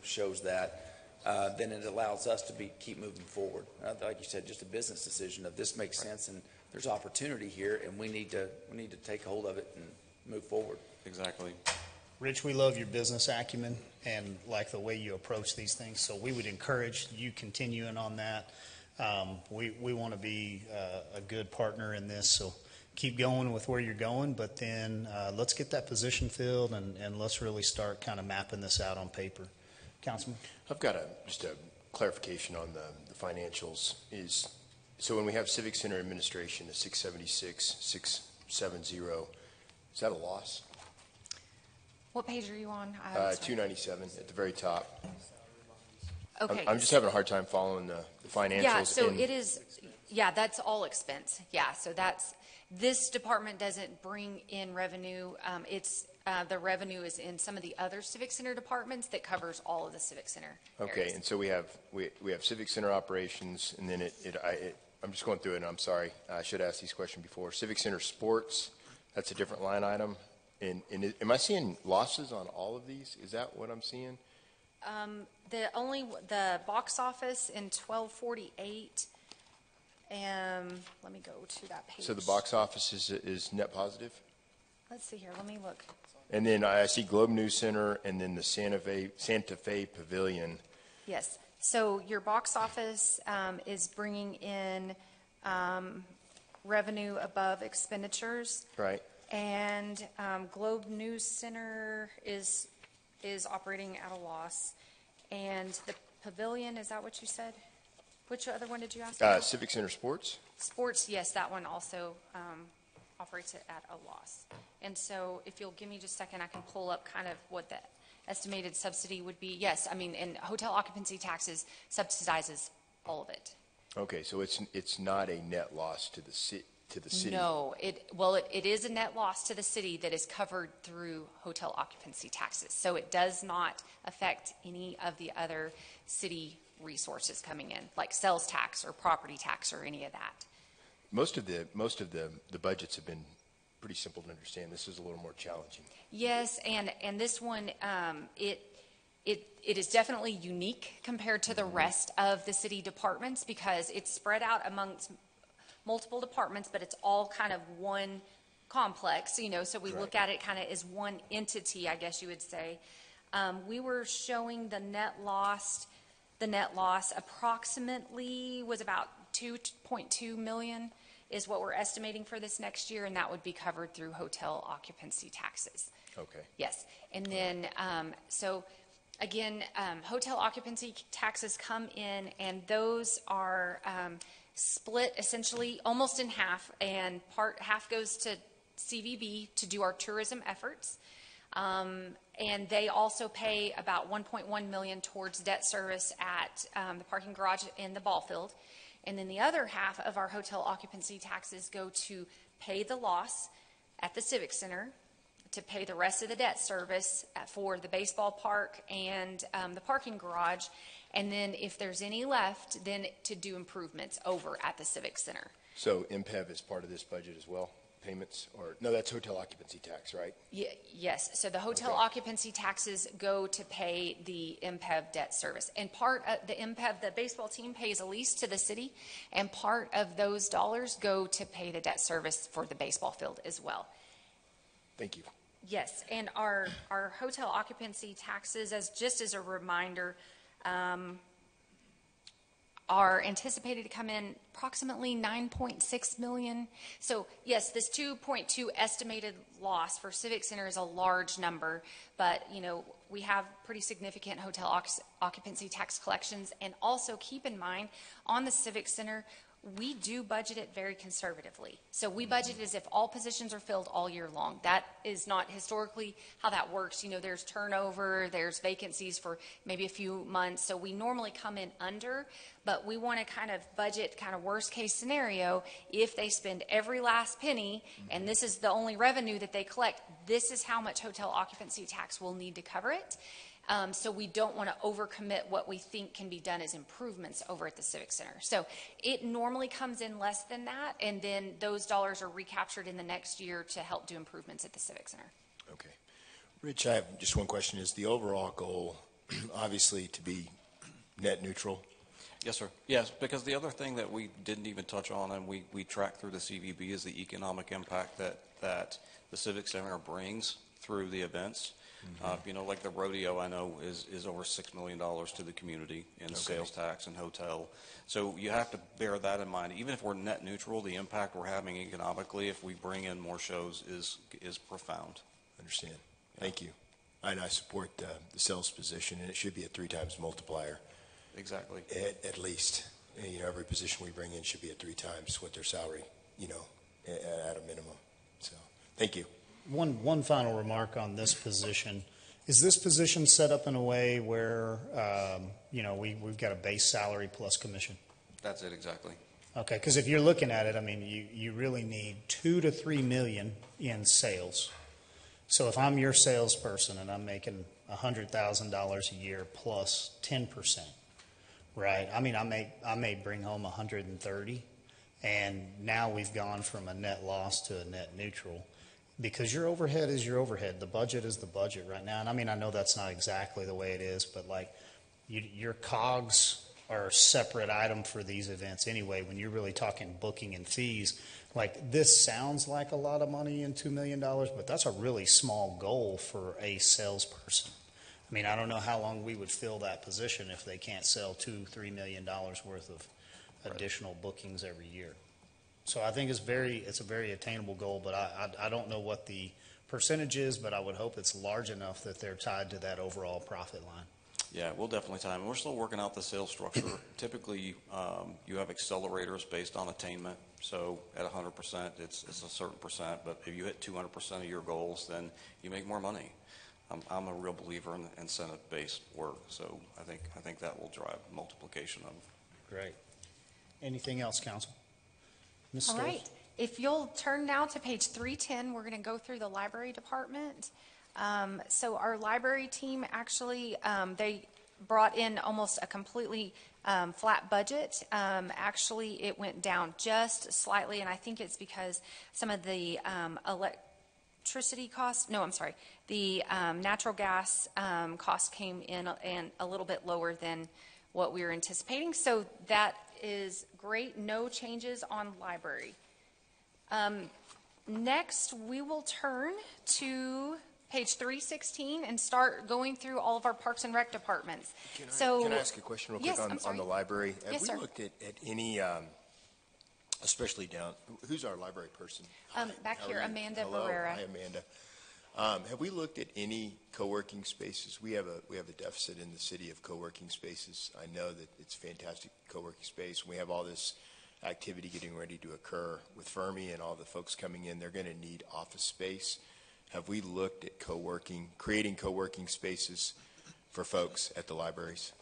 shows that. Then it allows us to keep moving forward. Like you said, just a business decision of this makes sense, and there's opportunity here, and we need to take hold of it and move forward. Exactly. Rich, we love your business acumen and like the way you approach these things, so we would encourage you continuing on that. We want to be a good partner in this, so keep going with where you're going, but then let's get that position filled and let's really start kind of mapping this out on paper. Councilman? I've got just a clarification on the financials. So when we have Civic Center Administration, the 676, 670, is that a loss? What page are you on? 297 at the very top. Okay. I'm just having a hard time following the financials. Yeah, so it is, yeah, that's all expense. Yeah, so this department doesn't bring in revenue. The revenue is in some of the other Civic Center departments that covers all of the Civic Center Okay, areas. and so we have Civic Center operations, and then I'm just going through it, and I'm sorry, I should ask these questions before. Civic Center sports, that's a different line item. And am I seeing losses on all of these? Is that what I'm seeing? The box office in 1248, let me go to that page. So the box office is net positive? Let's see here, let me look. And then I see Globe News Center and then the Santa Fe Pavilion. Yes, so your box office is bringing in revenue above expenditures. Right. And Globe News Center is operating at a loss. And the pavilion, is that what you said? Which other one did you ask about? Civic Center Sports? Sports, yes, that one also operates at a loss. And so if you'll give me just a second, I can pull up kind of what the estimated subsidy would be. Yes, I mean, and hotel occupancy taxes subsidizes all of it. Okay, so it's not a net loss to the city. No, it is a net loss to the city that is covered through hotel occupancy taxes. So it does not affect any of the other city resources coming in, like sales tax or property tax or any of that. Most of the budgets have been pretty simple to understand. This is a little more challenging. Yes, and this one, it is definitely unique compared to the rest of the city departments because it's spread out amongst multiple departments, but it's all kind of one complex, so we look at it kind of as one entity, I guess you would say. We were showing the net loss approximately was about 2.2 million is what we're estimating for this next year, and that would be covered through hotel occupancy taxes. Okay. Yes, and then, so again, hotel occupancy taxes come in, and those are split essentially almost in half, and half goes to CVB to do our tourism efforts, and they also pay about 1.1 million towards debt service at the parking garage in the ball field, and then the other half of our hotel occupancy taxes go to pay the loss at the Civic Center, to pay the rest of the debt service for the baseball park and the parking garage. And then if there's any left, then to do improvements over at the Civic Center. So MPEV is part of this budget as well, payments? Or no, that's hotel occupancy tax, right? Yes, so the hotel occupancy taxes go to pay the MPEV debt service. And part of the MPEV, the baseball team pays a lease to the city, and part of those dollars go to pay the debt service for the baseball field as well. Thank you. Yes, and our hotel occupancy taxes, just as a reminder, are anticipated to come in approximately 9.6 million. So yes, this 2.2 estimated loss for Civic Center is a large number, but we have pretty significant hotel occupancy tax collections. And also keep in mind, on the Civic Center, we do budget it very conservatively. So we budget as if all positions are filled all year long. That is not historically how that works. There's turnover, there's vacancies for maybe a few months. So we normally come in under, but we want to kind of budget kind of worst case scenario. If they spend every last penny and this is the only revenue that they collect, this is how much hotel occupancy tax will need to cover it. So we don't want to overcommit what we think can be done as improvements over at the Civic Center. So it normally comes in less than that, and then those dollars are recaptured in the next year to help do improvements at the Civic Center. Okay. Rich, I have just one question. Is the overall goal obviously to be net neutral? Yes, sir. Yes, because the other thing that we didn't even touch on, and we track through the CVB, is the economic impact that the Civic Center brings through the events. Like the rodeo, I know is over $6 million to the community in sales tax and hotel. So you have to bear that in mind. Even if we're net neutral, the impact we're having economically, if we bring in more shows, is profound. Understand. Thank you. And I support the sales position, and it should be a 3 times multiplier. Exactly. At least. Every position we bring in should be at 3 times what their salary, at a minimum. So, thank you. One final remark on this position. Is this position set up in a way where, we've got a base salary plus commission? That's it, exactly. Okay, because if you're looking at it, I mean, you really need 2 to 3 million in sales. So if I'm your salesperson and I'm making $100,000 a year plus 10%, right? I mean, I may bring home 130, and now we've gone from a net loss to a net neutral. Because your overhead is your overhead. The budget is the budget right now. And I mean, I know that's not exactly the way it is, but like your COGS are a separate item for these events anyway. When you're really talking booking and fees, like this sounds like a lot of money in $2 million, but that's a really small goal for a salesperson. I mean, I don't know how long we would fill that position if they can't sell $2-3 million worth of additional bookings every year. So I think it's a very attainable goal, but I don't know what the percentage is, but I would hope it's large enough that they're tied to that overall profit line. Yeah, we'll definitely time. We're still working out the sales structure. Typically, you have accelerators based on attainment. So at 100%, it's a certain percent. But if you hit 200% of your goals, then you make more money. I'm a real believer in incentive-based work. So I think that will drive multiplication of. Great. Anything else, Council? Ms. All Stoles? right. If you'll turn now to page 310, we're going to go through the library department. So our library team actually, they brought in almost a completely flat budget. Actually, it went down just slightly, and I think it's because some of the electricity costs, no, I'm sorry, the natural gas costs came in and a little bit lower than what we were anticipating. So that is great. No changes on library. Next, we will turn to page 316 and start going through all of our Parks and Rec departments. Can I ask a question real quick Yes, on the library? Have Yes, we sir. looked at any, especially down, who's our library person? Back How here, are you? Amanda Hello. Barrera. Hi, Amanda. Have we looked at any co-working spaces? We have a deficit in the city of co-working spaces. I know that it's fantastic co-working space. We have all this activity getting ready to occur with Fermi and all the folks coming in. They're going to need office space. Have we looked at creating co-working spaces for folks at the libraries?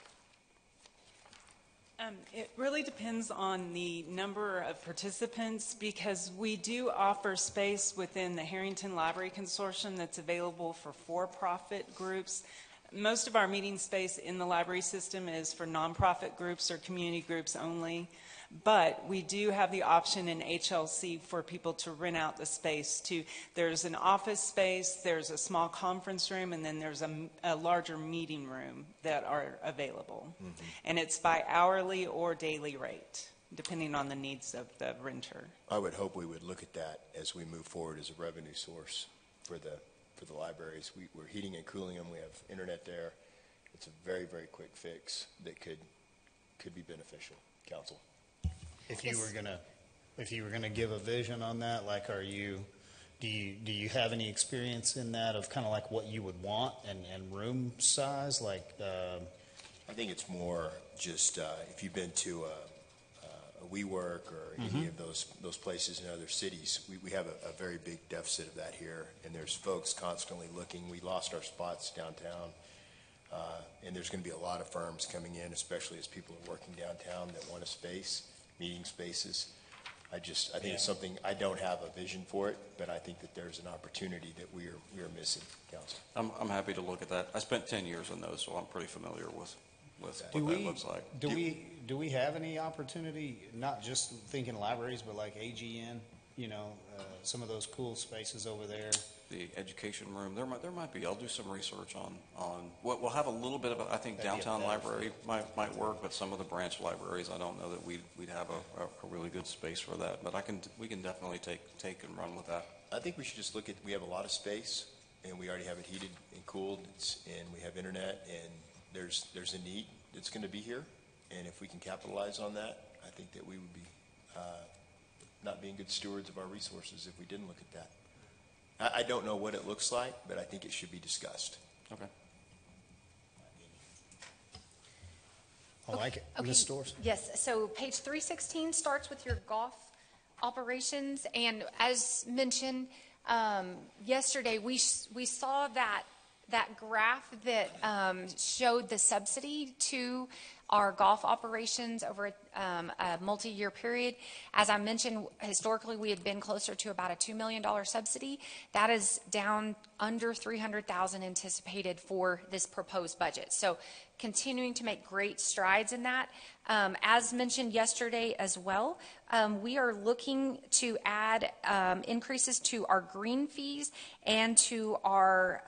It really depends on the number of participants, because we do offer space within the Harrington Library Consortium that's available for for-profit groups. Most of our meeting space in the library system is for nonprofit groups or community groups only. But we do have the option in HLC for people to rent out the space to. There's an office space, there's a small conference room, and then there's a larger meeting room that are available. Mm-hmm. And it's by hourly or daily rate, depending on the needs of the renter. I would hope we would look at that as we move forward as a revenue source for the libraries. We're heating and cooling them. We have internet there. It's a very, very quick fix that could be beneficial. Council. If you were gonna give a vision on that, like, do you have any experience in that of kind of like what you would want and room size? Like, I think it's more just if you've been to a WeWork or any of those places in other cities, we have a very big deficit of that here, and there's folks constantly looking. We lost our spots downtown, and there's going to be a lot of firms coming in, especially as people are working downtown that want a space. Meeting spaces. I think it's something, I don't have a vision for it, but I think that there's an opportunity that we are missing, Council. I'm happy to look at that. I spent 10 years in those, so I'm pretty familiar with what that looks like. Do we have any opportunity, not just thinking libraries, but like AGN, some of those cool spaces over there. The education room, there might be. I'll do some research on. We'll have a little bit of. I think That'd be a downtown better library might work, but some of the branch libraries, I don't know that we'd have a really good space for that. But we can definitely take and run with that. I think we should just look at, we have a lot of space, and we already have it heated and cooled, and we have internet, and there's a need that's going to be here, and if we can capitalize on that, I think that we would be not being good stewards of our resources if we didn't look at that. I don't know what it looks like, but I think it should be discussed. Okay. I like it. Okay. Ms. Storrs? Yes, so page 316 starts with your golf operations, and as mentioned yesterday, we saw that graph that showed the subsidy to our golf operations over a multi-year period. As I mentioned, historically, we had been closer to about a $2 million subsidy. That is down under $300,000 anticipated for this proposed budget. So continuing to make great strides in that. As mentioned yesterday as well, we are looking to add increases to our green fees and to our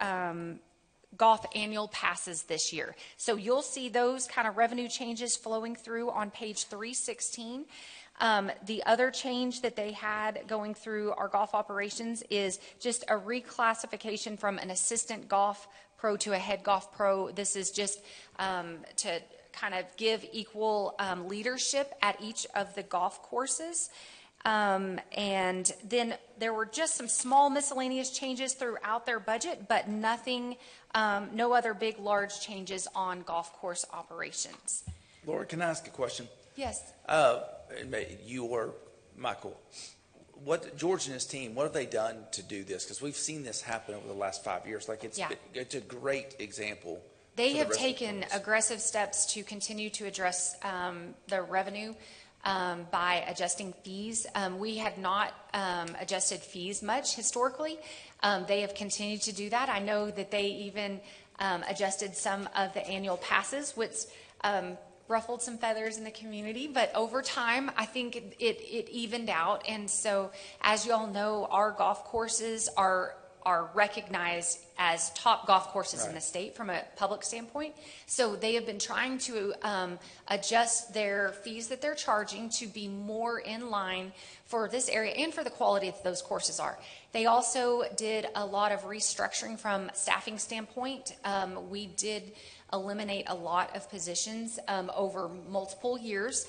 golf annual passes this year. So you'll see those kind of revenue changes flowing through on page 316. The other change that they had going through our golf operations is just a reclassification from an assistant golf pro to a head golf pro. This is just to kind of give equal leadership at each of the golf courses. And then there were just some small miscellaneous changes throughout their budget, but nothing, no other big, large changes on golf course operations. Laura, can I ask a question? Yes. You or Michael, George and his team, what have they done to do this? Because we've seen this happen over the last 5 years. Like it's a great example. They have taken aggressive steps to continue to address the revenue by adjusting fees. We had not adjusted fees much historically. They have continued to do that. I know that they even adjusted some of the annual passes, which ruffled some feathers in the community, but over time, I think it evened out. And so, as you all know, our golf courses are recognized as top golf courses in the state from a public standpoint. So they have been trying to adjust their fees that they're charging to be more in line for this area and for the quality that those courses are. They also did a lot of restructuring from staffing standpoint. We did eliminate a lot of positions over multiple years.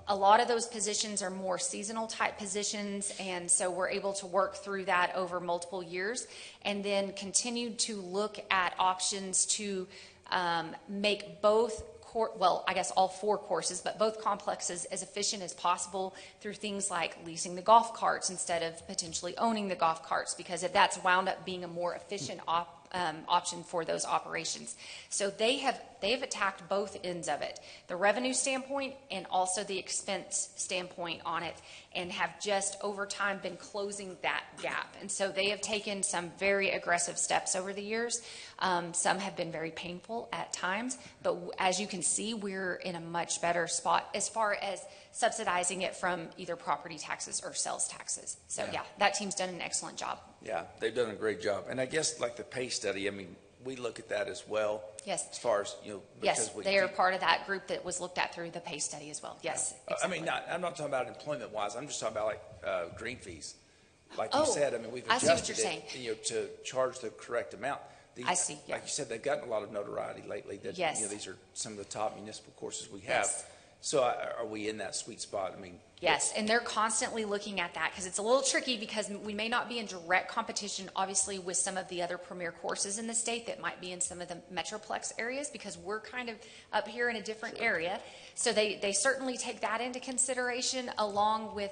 A lot of those positions are more seasonal type positions, and so we're able to work through that over multiple years, and then continued to look at options to make both I guess all 4 courses, but both complexes as efficient as possible through things like leasing the golf carts instead of potentially owning the golf carts, because that's wound up being a more efficient option for those operations. So they have attacked both ends of it, the revenue standpoint and also the expense standpoint on it, and have just over time been closing that gap. And so they have taken some very aggressive steps over the years. Some have been very painful at times, but as you can see, we're in a much better spot as far as subsidizing it from either property taxes or sales taxes. So yeah, that team's done an excellent job. Yeah, they've done a great job. And I guess like the pay study, I mean, we look at that as well. Yes. As far as, Yes, they are part of that group that was looked at through the pay study as well. Yes. Yeah. Exactly. I mean, I'm not talking about employment wise. I'm just talking about like green fees. Like you said, I mean, we've I see what adjusted you're it, to charge the correct amount. I see. Yeah. Like you said, they've gotten a lot of notoriety lately. That, yes. These are some of the top municipal courses we have. Yes. So are we in that sweet spot? I mean, yes, and they're constantly looking at that because it's a little tricky because we may not be in direct competition, obviously, with some of the other premier courses in the state that might be in some of the Metroplex areas because we're kind of up here in a different area. So they certainly take that into consideration, along with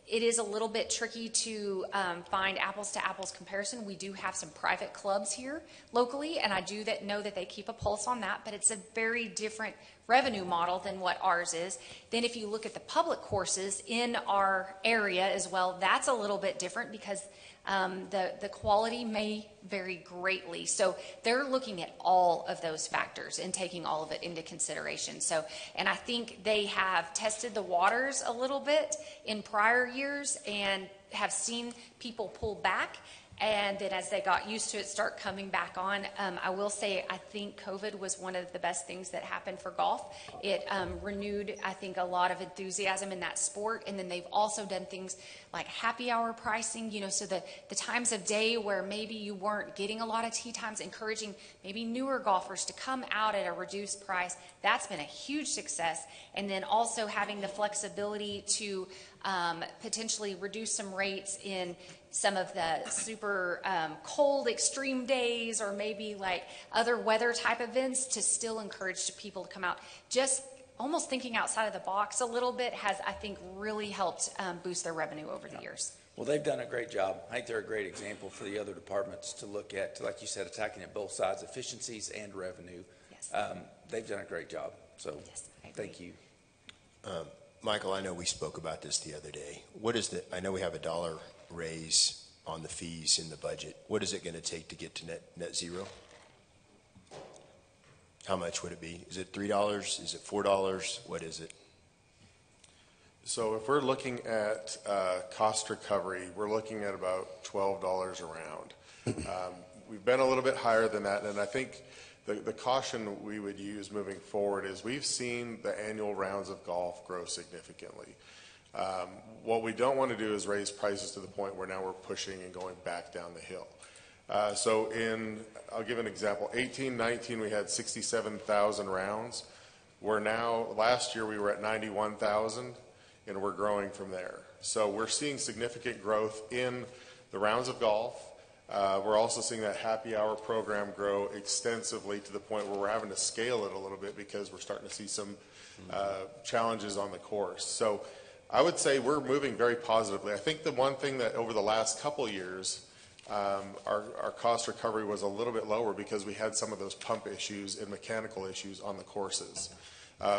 it is a little bit tricky to find apples to apples comparison. We do have some private clubs here locally, and I do know that they keep a pulse on that, but it's a very different revenue model than what ours is. Then if you look at the public courses in our area as well, that's a little bit different because the quality may vary greatly. So they're looking at all of those factors and taking all of it into consideration. So, and I think they have tested the waters a little bit in prior years and have seen people pull back. And then as they got used to it, start coming back on. I will say, I think COVID was one of the best things that happened for golf. It renewed, I think, a lot of enthusiasm in that sport. And then they've also done things like happy hour pricing, you know, so the times of day where maybe you weren't getting a lot of tee times, encouraging maybe newer golfers to come out at a reduced price. That's been a huge success. And then also having the flexibility to potentially reduce some rates in some of the super cold extreme days, or maybe like other weather type events, to still encourage people to come out. Just almost thinking outside of the box a little bit has, I think, really helped boost their revenue over the years. Well, they've done a great job. I think they're a great example for the other departments to look at, like you said, attacking at both sides, efficiencies and revenue. Yes. They've done a great job. So Yes, I agree. thank you. Michael, I know we spoke about this the other day. I know we have $1 raise on the fees in the budget. What is it going to take to get to net zero? How much would it be? Is it $3? Is it $4? What is it? So if we're looking at cost recovery, we're looking at about $12 a round. We've been a little bit higher than that, and I think the caution we would use moving forward is we've seen the annual rounds of golf grow significantly. What we don't want to do is raise prices to the point where now we're pushing and going back down the hill. So I'll give an example, 18-19 we had 67,000 rounds. Last year we were at 91,000, and we're growing from there. So we're seeing significant growth in the rounds of golf. We're also seeing that happy hour program grow extensively to the point where we're having to scale it a little bit because we're starting to see some challenges on the course. So I would say we're moving very positively. I think the one thing that over the last couple years, our cost recovery was a little bit lower because we had some of those pump issues and mechanical issues on the courses.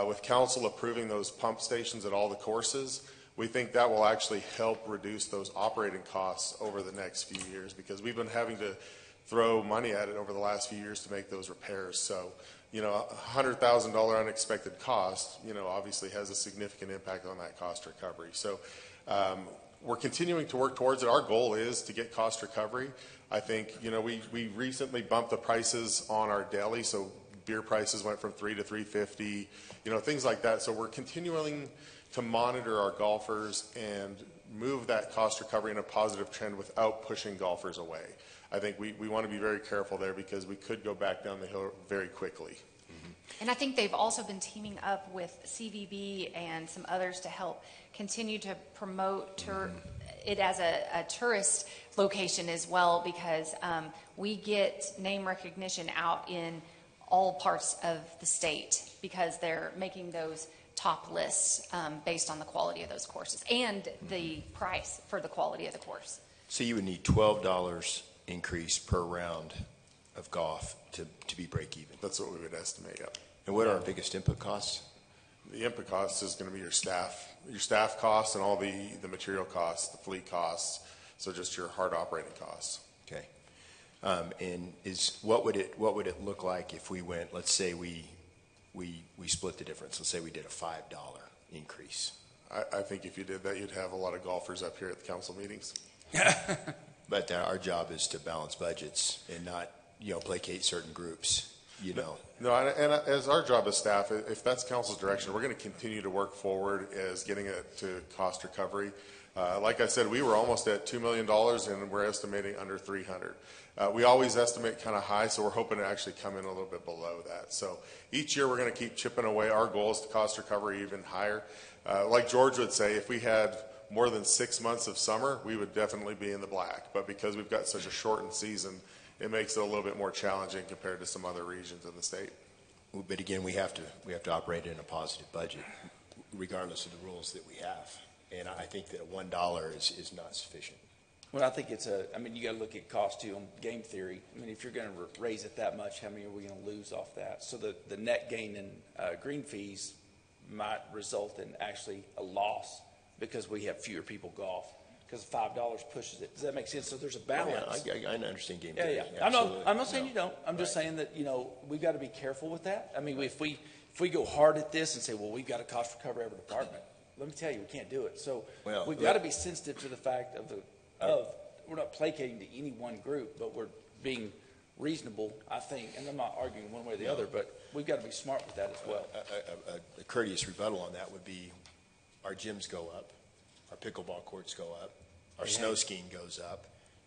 With council approving those pump stations at all the courses, we think that will actually help reduce those operating costs over the next few years, because we've been having to throw money at it over the last few years to make those repairs. So, you know, a $100,000 unexpected cost, you know, obviously has a significant impact on that cost recovery. So we're continuing to work towards it. Our goal is to get cost recovery. I think, you know, we recently bumped the prices on our deli, so beer prices went from $3 to $3.50, you know, things like that. So we're continuing to monitor our golfers and move that cost recovery in a positive trend without pushing golfers away. I think we want to be very careful there because we could go back down the hill very quickly. Mm-hmm. And I think they've also been teaming up with CVB and some others to help continue to promote it as a tourist location as well, because we get name recognition out in all parts of the state because they're making those top lists based on the quality of those courses and the price for the quality of the course. So you would need $12 increase per round of golf to be break even. That's what we would estimate, yep. And what are our biggest input costs? The input cost is going to be your staff costs and all the material costs, the fleet costs, so just your hard operating costs. Okay. And what would it look like if we went, let's say we split the difference. Let's say we did a $5 increase. I think if you did that, you'd have a lot of golfers up here at the council meetings. But our job is to balance budgets and not, you know, placate certain groups, you know. No, and as our job as staff, if that's council's direction, we're going to continue to work forward as getting it to cost recovery. Like I said, we were almost at $2 million, and we're estimating under 300. We always estimate kind of high, so we're hoping to actually come in a little bit below that. So each year we're going to keep chipping away. Our goal is to cost recovery even higher. Like George would say, if we had more than 6 months of summer, we would definitely be in the black. But because we've got such a shortened season, it makes it a little bit more challenging compared to some other regions in the state. But again, we have to operate in a positive budget, regardless of the rules that we have. And I think that $1 is not sufficient. Well, I think I mean, you got to look at cost too on game theory. I mean, if you're going to raise it that much, how many are we going to lose off that? So the net gain in green fees might result in actually a loss because we have fewer people golf because $5 pushes it. Does that make sense? So there's a balance. I understand game Yeah, theory. yeah. I'm not saying you don't. I'm just saying that, we've got to be careful with that. I mean, if we go hard at this and say, well, we've got to cost recover every department, let me tell you, we can't do it. So we've got to be sensitive to the fact of we're not placating to any one group, but we're being reasonable, I think, and I'm not arguing one way or the other, but we've got to be smart with that as well. A courteous rebuttal on that would be our gyms go up, our pickleball courts go up, our snow skiing goes up,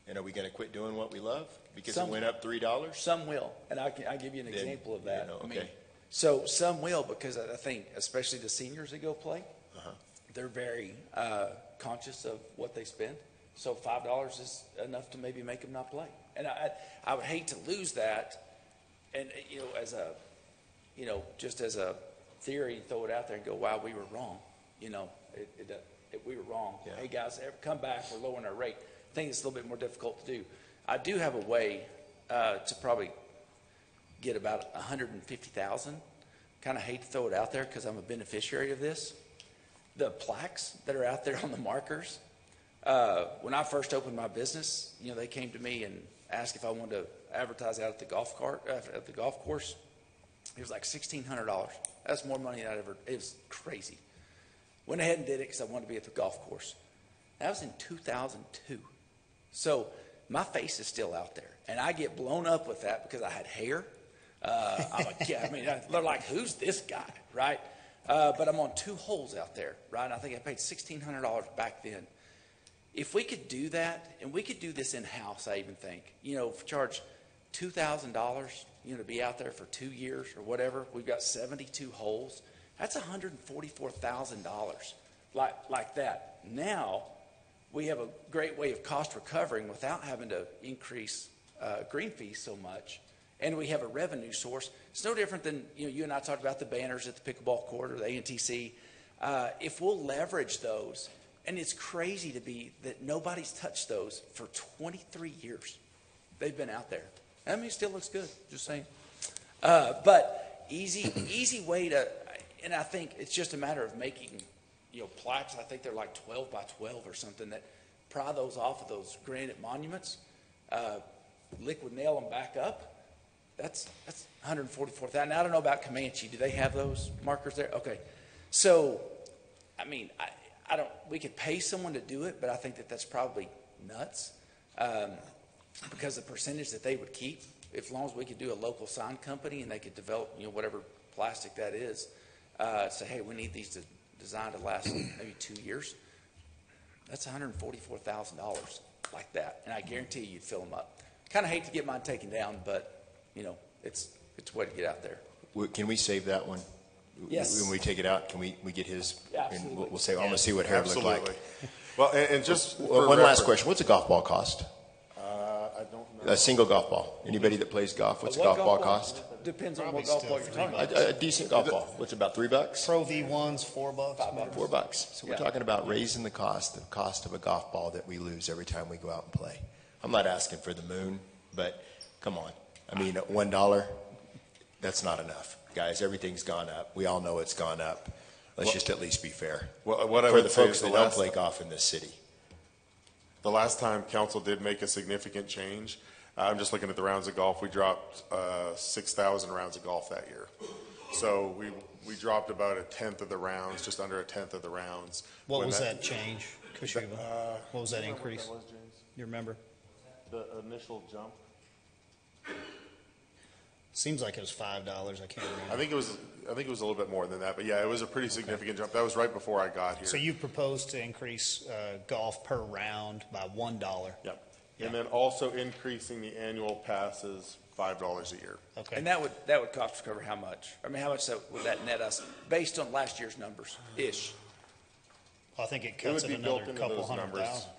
and are we going to quit doing what we love because it went up $3? Some will, and I'll give you an example of that. okay. I mean, so some will because I think, especially the seniors that go play, they're very conscious of what they spend. So $5 is enough to maybe make them not play. And I would hate to lose that. And, just as a theory, throw it out there and go, wow, we were wrong. We were wrong. Yeah. Hey, guys, come back. We're lowering our rate. I think it's a little bit more difficult to do. I do have a way to probably get about $150,000. Kind of hate to throw it out there because I'm a beneficiary of this. The plaques that are out there on the markers, when I first opened my business, they came to me and asked if I wanted to advertise out at the golf course. It was like $1,600. That's more money than it was crazy. Went ahead and did it because I wanted to be at the golf course. That was in 2002. So my face is still out there. And I get blown up with that because I had hair. They're like, who's this guy, right? But I'm on 2 holes out there, right? And I think I paid $1,600 back then. If we could do that, and we could do this in-house, I even think, charge $2,000, to be out there for 2 years or whatever. We've got 72 holes. That's $144,000 like that. Now we have a great way of cost recovering without having to increase green fees so much. And we have a revenue source. It's no different than, you and I talked about the banners at the pickleball court or the ANTC. If we'll leverage those, and it's crazy that nobody's touched those for 23 years. They've been out there. I mean, it still looks good, just saying. But easy way to, and I think it's just a matter of making, plaques. I think they're like 12 by 12 or something that pry those off of those granite monuments, liquid nail them back up. That's $144,000. Now, I don't know about Comanche. Do they have those markers there? Okay. So, I mean, we could pay someone to do it, but I think that's probably nuts because the percentage that they would keep, as long as we could do a local sign company and they could develop, whatever plastic that is, say, hey, we need these designed to last maybe 2 years. That's $144,000 like that, and I guarantee you'd fill them up. Kind of hate to get mine taken down, but it's a way to get out there. Can we save that one? Yes. When we take it out, can we get his? Yeah, absolutely. And we'll say, I want to see what hair looked like. Well, and just for One last question. What's a golf ball cost? I don't know. A single golf ball. Anybody that plays golf, what's a golf ball cost? Depends on Probably what golf still ball you're talking about. A decent golf ball. What's about $3? Pro V1's $4. $4. So we're Yeah. talking about raising the cost of a golf ball that we lose every time we go out and play. I'm not asking for the moon, but come on. I mean, at $1, that's not enough. Guys, everything's gone up. We all know it's gone up. Let's just at least be fair. Well, what I For would the say folks is that don't play golf in this city. the last time council did make a significant change, I'm just looking at the rounds of golf, we dropped 6,000 rounds of golf that year. So we dropped about a tenth of the rounds, just under a tenth of the rounds. What When was that change, Kashuba? What was that increase? You remember? The initial jump? Seems like it was $5. I can't remember. I think it was a little bit more than that, but yeah, it was a pretty significant jump. That was right before I got here. So you proposed to increase golf per round by $1. Yep. And then also increasing the annual passes $5 a year. Okay. And that would cost recover how much? I mean, how much would that net us based on last year's numbers ish? I think it It would cuts be it built another into couple those hundred numbers. thousand.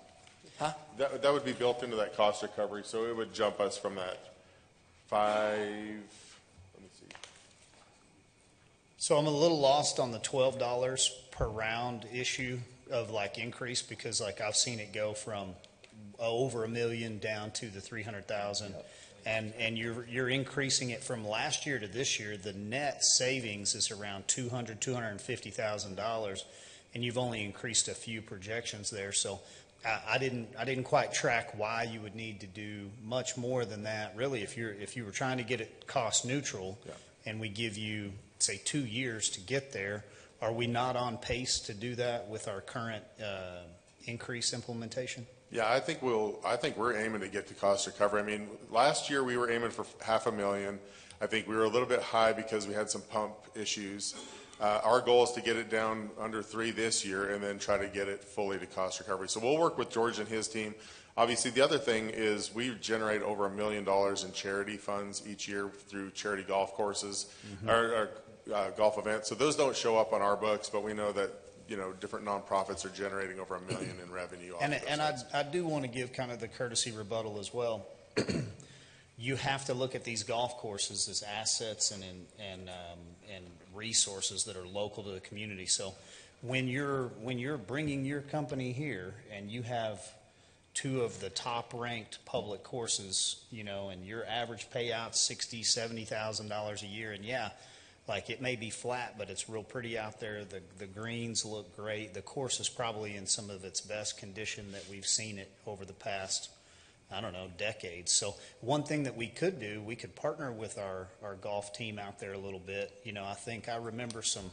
Huh? That would be built into that cost recovery, so it would jump us from that let me see. So I'm a little lost on the $12 per round issue of like increase because like I've seen it go from over $1 million down to the 300,000. And you're increasing it from last year to this year. The net savings is around $250,000, and you've only increased a few projections there. So I didn't quite track why you would need to do much more than that. Really, if you were trying to get it cost neutral, and we give you, say, 2 years to get there, are we not on pace to do that with our current increase implementation? Yeah, I think we're aiming to get to cost recovery. I mean, last year we were aiming for $500,000. I think we were a little bit high because we had some pump issues. Our goal is to get it down under 3 this year and then try to get it fully to cost recovery. So we'll work with George and his team. Obviously, the other thing is we generate over $1 million in charity funds each year through charity golf courses or golf events. So those don't show up on our books, but we know that different nonprofits are generating over $1 million in revenue. And I do want to give kind of the courtesy rebuttal as well. You have to look at these golf courses as assets and resources that are local to the community. So when you're bringing your company here and you have 2 of the top ranked public courses, and your average payout $60,000-$70,000 a year, and like it may be flat, but it's real pretty out there. The greens look great. The course is probably in some of its best condition that we've seen it over the past, decades. So one thing that we could do, we could partner with our golf team out there a little bit. I remember some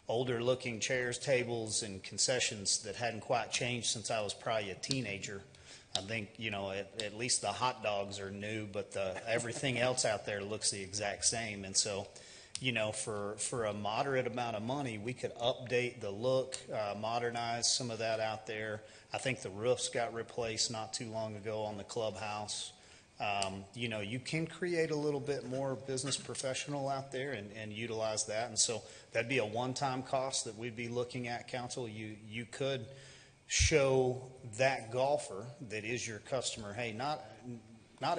older looking chairs, tables, and concessions that hadn't quite changed since I was probably a teenager. I think, at least the hot dogs are new, but everything else out there looks the exact same. And so, for a moderate amount of money, we could update the look, modernize some of that out there. I think the roofs got replaced not too long ago on the clubhouse. You can create a little bit more business professional out there and utilize that. And so that'd be a one-time cost that we'd be looking at, council. You could show that golfer that is your customer, hey, not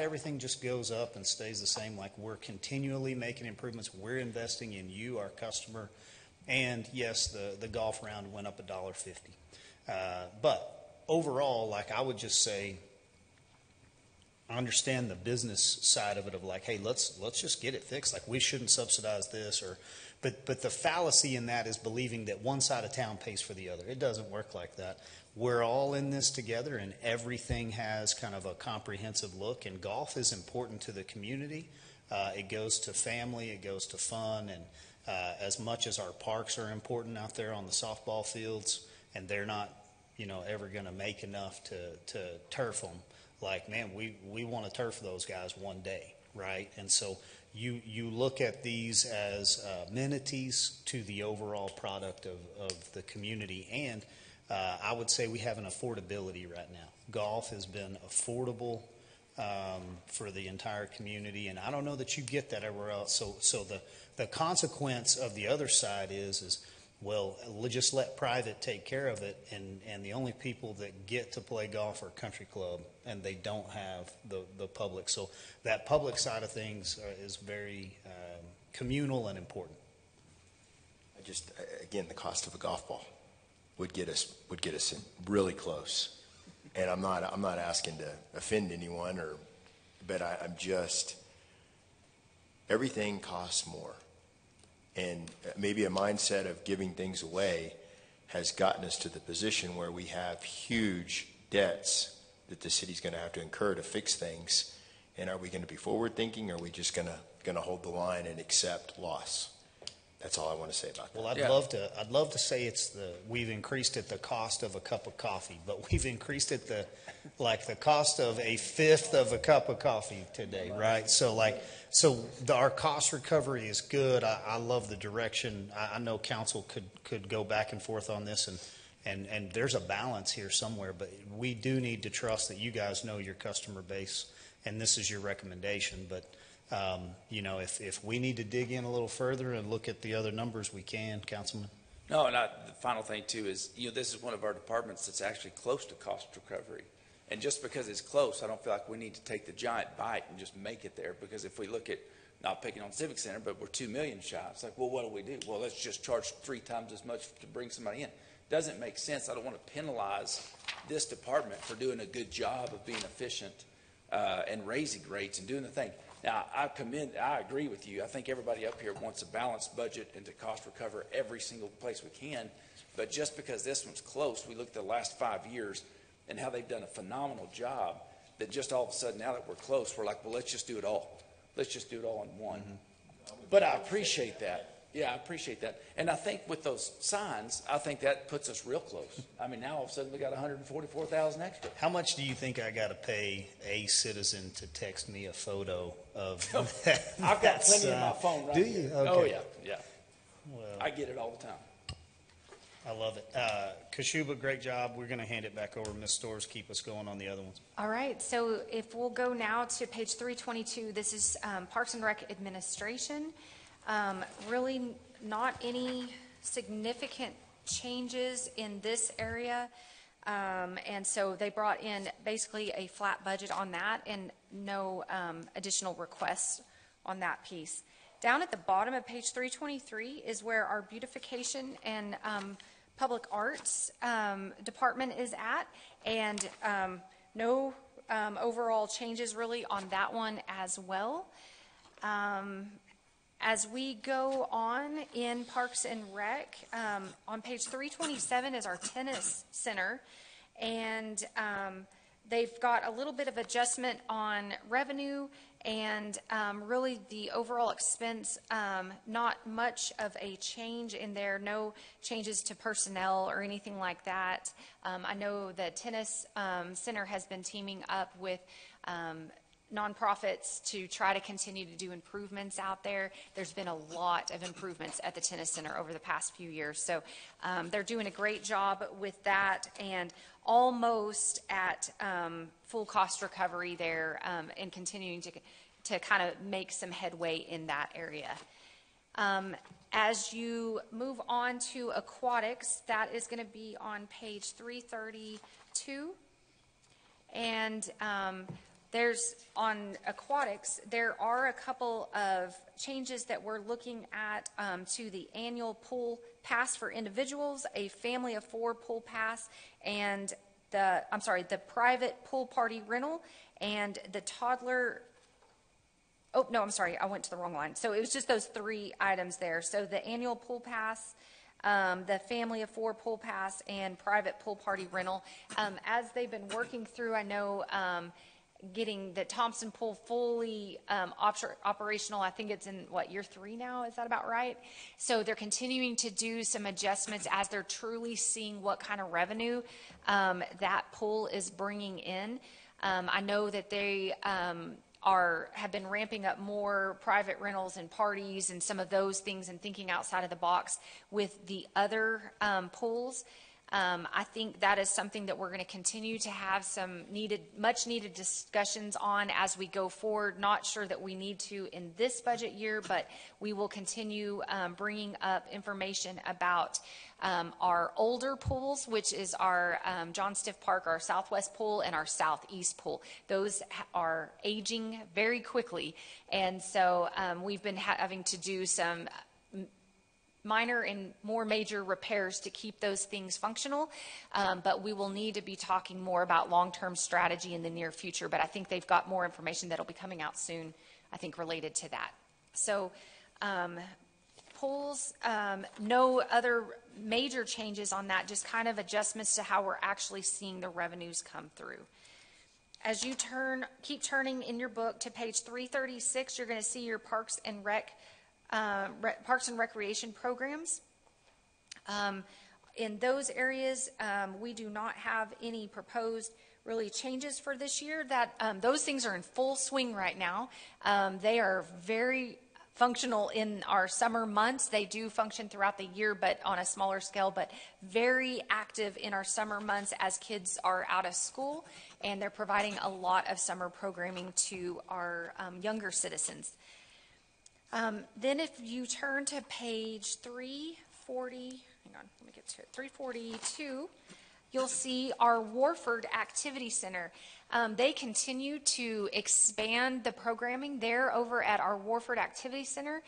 everything just goes up and stays the same. Like, we're continually making improvements. We're investing in you, our customer. And yes, the golf round went up $1.50. But overall, like, I would just say, I understand the business side of it of like, hey, let's just get it fixed. Like, we shouldn't subsidize this but the fallacy in that is believing that one side of town pays for the other. It doesn't work like that. We're all in this together, and everything has kind of a comprehensive look, and golf is important to the community. It goes to family, it goes to fun, and as much as our parks are important out there on the softball fields, and they're not, ever going to make enough to turf them. Like, man, we want to turf those guys one day, right? And so you look at these as amenities to the overall product of the community. And I would say we have an affordability right now. Golf has been affordable for the entire community, and I don't know that you get that everywhere else. So the consequence of the other side is well, we'll just let private take care of it, and the only people that get to play golf are country club, and they don't have the public. So that public side of things is very communal and important. Again, the cost of a golf ball would get us really close. And I'm not asking to offend anyone, but I'm just, everything costs more. And maybe a mindset of giving things away has gotten us to the position where we have huge debts that the city's going to have to incur to fix things. And are we going to be forward thinking, or are we just going to hold the line and accept loss? That's all I want to say about that. Well, I'd love to say we've increased it the cost of a cup of coffee, but we've increased it the cost of a fifth of a cup of coffee today, right? So our cost recovery is good. I love the direction. I know council could go back and forth on this, and there's a balance here somewhere, but we do need to trust that you guys know your customer base, and this is your recommendation. But if we need to dig in a little further and look at the other numbers, we can, Councilman. No, and the final thing too is, this is one of our departments that's actually close to cost recovery. And just because it's close, I don't feel like we need to take the giant bite and just make it there. Because if we look at, not picking on Civic Center, but we're $2 million shy. It's like, well, what do we do? Well, let's just charge 3 times as much to bring somebody in. Doesn't make sense. I don't want to penalize this department for doing a good job of being efficient and raising rates and doing the thing. Now, I agree with you. I think everybody up here wants a balanced budget and to cost recover every single place we can. But just because this one's close, we look at the last 5 years and how they've done a phenomenal job, that just all of a sudden, now that we're close, we're like, well, let's just do it all. Let's just do it all in one. But I appreciate that. Yeah, I appreciate that. And I think with those signs, I think that puts us real close. I mean, now all of a sudden we got 144,000 extra. How much do you think I got to pay a citizen to text me a photo of that? I've got plenty in my phone right Do here. you? Oh, Okay. yeah, yeah. Well, I get it all the time. I love it. Kashuba, great job. We're going to hand it back over to Ms. Storrs. Keep us going on the other ones. All right, so if we'll go now to page 322, this is Parks and Rec Administration. Really not any significant changes in this area. And so they brought in basically a flat budget on that and no additional requests on that piece. Down at the bottom of page 323 is where our beautification and public arts department is at, and no overall changes really on that one as well. As we go on in Parks and Rec, on page 327 is our tennis center, and they've got a little bit of adjustment on revenue, and really the overall expense, not much of a change in there, no changes to personnel or anything like that. I know the tennis center has been teaming up with nonprofits to try to continue to do improvements out there. There's been a lot of improvements at the tennis center over the past few years. So they're doing a great job with that and almost at full cost recovery there and continuing to kind of make some headway in that area. As you move on to aquatics, that is going to be on page 332. And there's on aquatics, there are a couple of changes that we're looking at to the annual pool pass for individuals, a family of 4 pool pass, and the private pool party rental, and the toddler. Oh, no, I'm sorry, I went to the wrong line. So it was just those 3 items there. So the annual pool pass, the family of 4 pool pass, and private pool party rental. As they've been working through, I know getting the Thompson pool fully operational. I think it's in, year 3 now? Is that about right? So they're continuing to do some adjustments as they're truly seeing what kind of revenue that pool is bringing in. I know that they have been ramping up more private rentals and parties and some of those things and thinking outside of the box with the other pools. I think that is something that we're going to continue to have some much needed discussions on as we go forward. Not sure that we need to in this budget year, but we will continue bringing up information about our older pools, which is our John Stiff Park, our southwest pool, and our southeast pool. Those are aging very quickly, and so we've been having to do some minor and more major repairs to keep those things functional, but we will need to be talking more about long-term strategy in the near future. But I think they've got more information that'll be coming out soon, I think, related to that. So pools, no other major changes on that, just kind of adjustments to how we're actually seeing the revenues come through. As you keep turning in your book to page 336, you're going to see your Parks and Recreation programs. In those areas, we do not have any proposed really changes for this year. Those things are in full swing right now. They are very functional in our summer months. They do function throughout the year, but on a smaller scale, but very active in our summer months as kids are out of school, and they're providing a lot of summer programming to our younger citizens. Then if you turn to page 340, hang on, let me get to it, 342, you'll see our Warford Activity Center. They continue to expand the programming there over at our Warford Activity Center.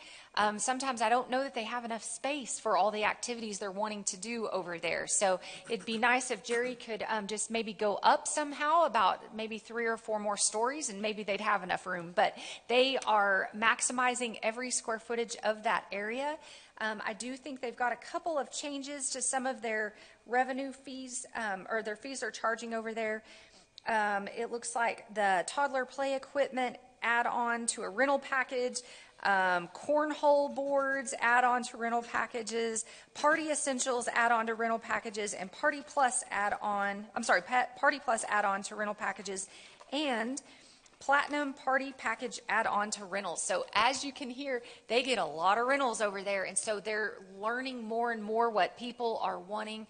Sometimes I don't know that they have enough space for all the activities they're wanting to do over there. So it'd be nice if Jerry could just maybe go up somehow about maybe 3 or 4 more stories, and maybe they'd have enough room. But they are maximizing every square footage of that area. I do think they've got a couple of changes to some of their revenue fees, or their fees they're charging over there. It looks like the toddler play equipment add-on to a rental package, cornhole boards add-on to rental packages, party essentials add-on to rental packages, and Party Plus add-on to rental packages, and Platinum Party Package add-on to rentals. So as you can hear, they get a lot of rentals over there, and so they're learning more and more what people are wanting,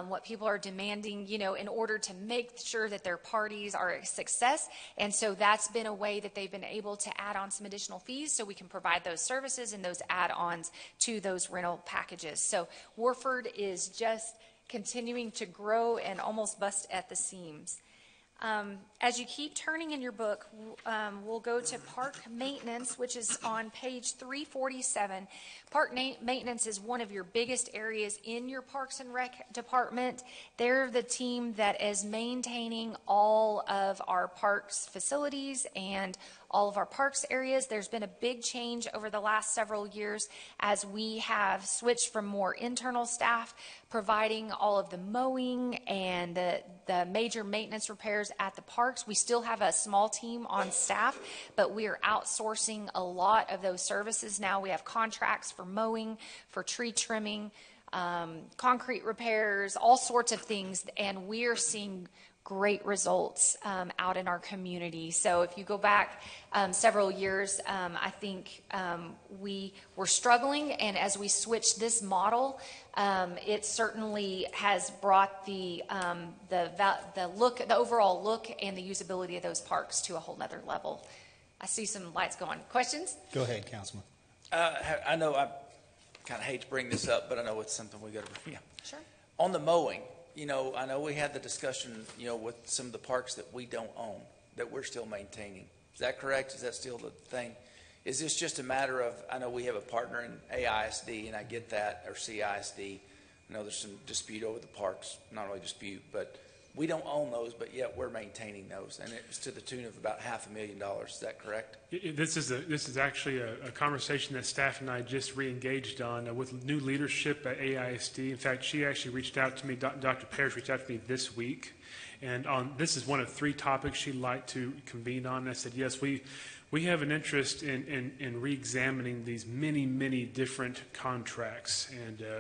what people are demanding, in order to make sure that their parties are a success. And so that's been a way that they've been able to add on some additional fees so we can provide those services and those add-ons to those rental packages. So Warford is just continuing to grow and almost bust at the seams. As you keep turning in your book, we'll go to park maintenance, which is on page 347. Park maintenance is one of your biggest areas in your Parks and Rec department. They're the team that is maintaining all of our parks facilities and all of our parks areas. There's been a big change over the last several years as we have switched from more internal staff providing all of the mowing and the major maintenance repairs at the parks. We still have a small team on staff, but we are outsourcing a lot of those services now. We have contracts for mowing, for tree trimming, concrete repairs, all sorts of things, and we are seeing great results out in our community. So if you go back several years, I think we were struggling, and as we switched this model, it certainly has brought the overall look and the usability of those parks to a whole nother level. I see some lights going. Questions? Go ahead, Councilman. I know I kind of hate to bring this up, but I know it's something we got to bring up. Sure. On the mowing, I know we had the discussion, with some of the parks that we don't own, that we're still maintaining. Is that correct? Is that still the thing? Is this just a matter of, I know we have a partner in AISD, and I get that, or CISD. I know there's some dispute over the parks, not really dispute, but we don't own those, but yet we're maintaining those, and it's to the tune of about $500,000. Is that correct? This is actually a conversation that staff and I just re-engaged on with new leadership at AISD. In fact, she actually reached out to me, Dr. Parrish reached out to me this week, and this is one of 3 topics she'd like to convene on. And I said, yes, we have an interest in re-examining these many different contracts,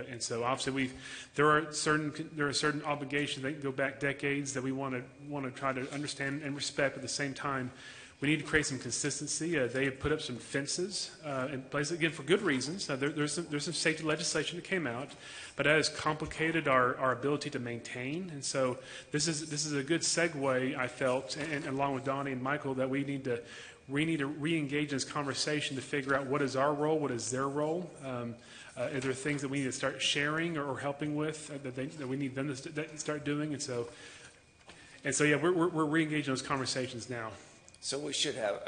and so obviously there are certain obligations that go back decades that we want to try to understand and respect. But at the same time, we need to create some consistency. They have put up some fences in place, again, for good reasons. There's some safety legislation that came out, but that has complicated our ability to maintain. And so this is a good segue, I felt, and along with Donnie and Michael, that we need to re-engage in this conversation to figure out what is our role, what is their role. Are there things that we need to start sharing or helping with that we need them to start doing? And so yeah, we're re-engaging those conversations now. So we should have,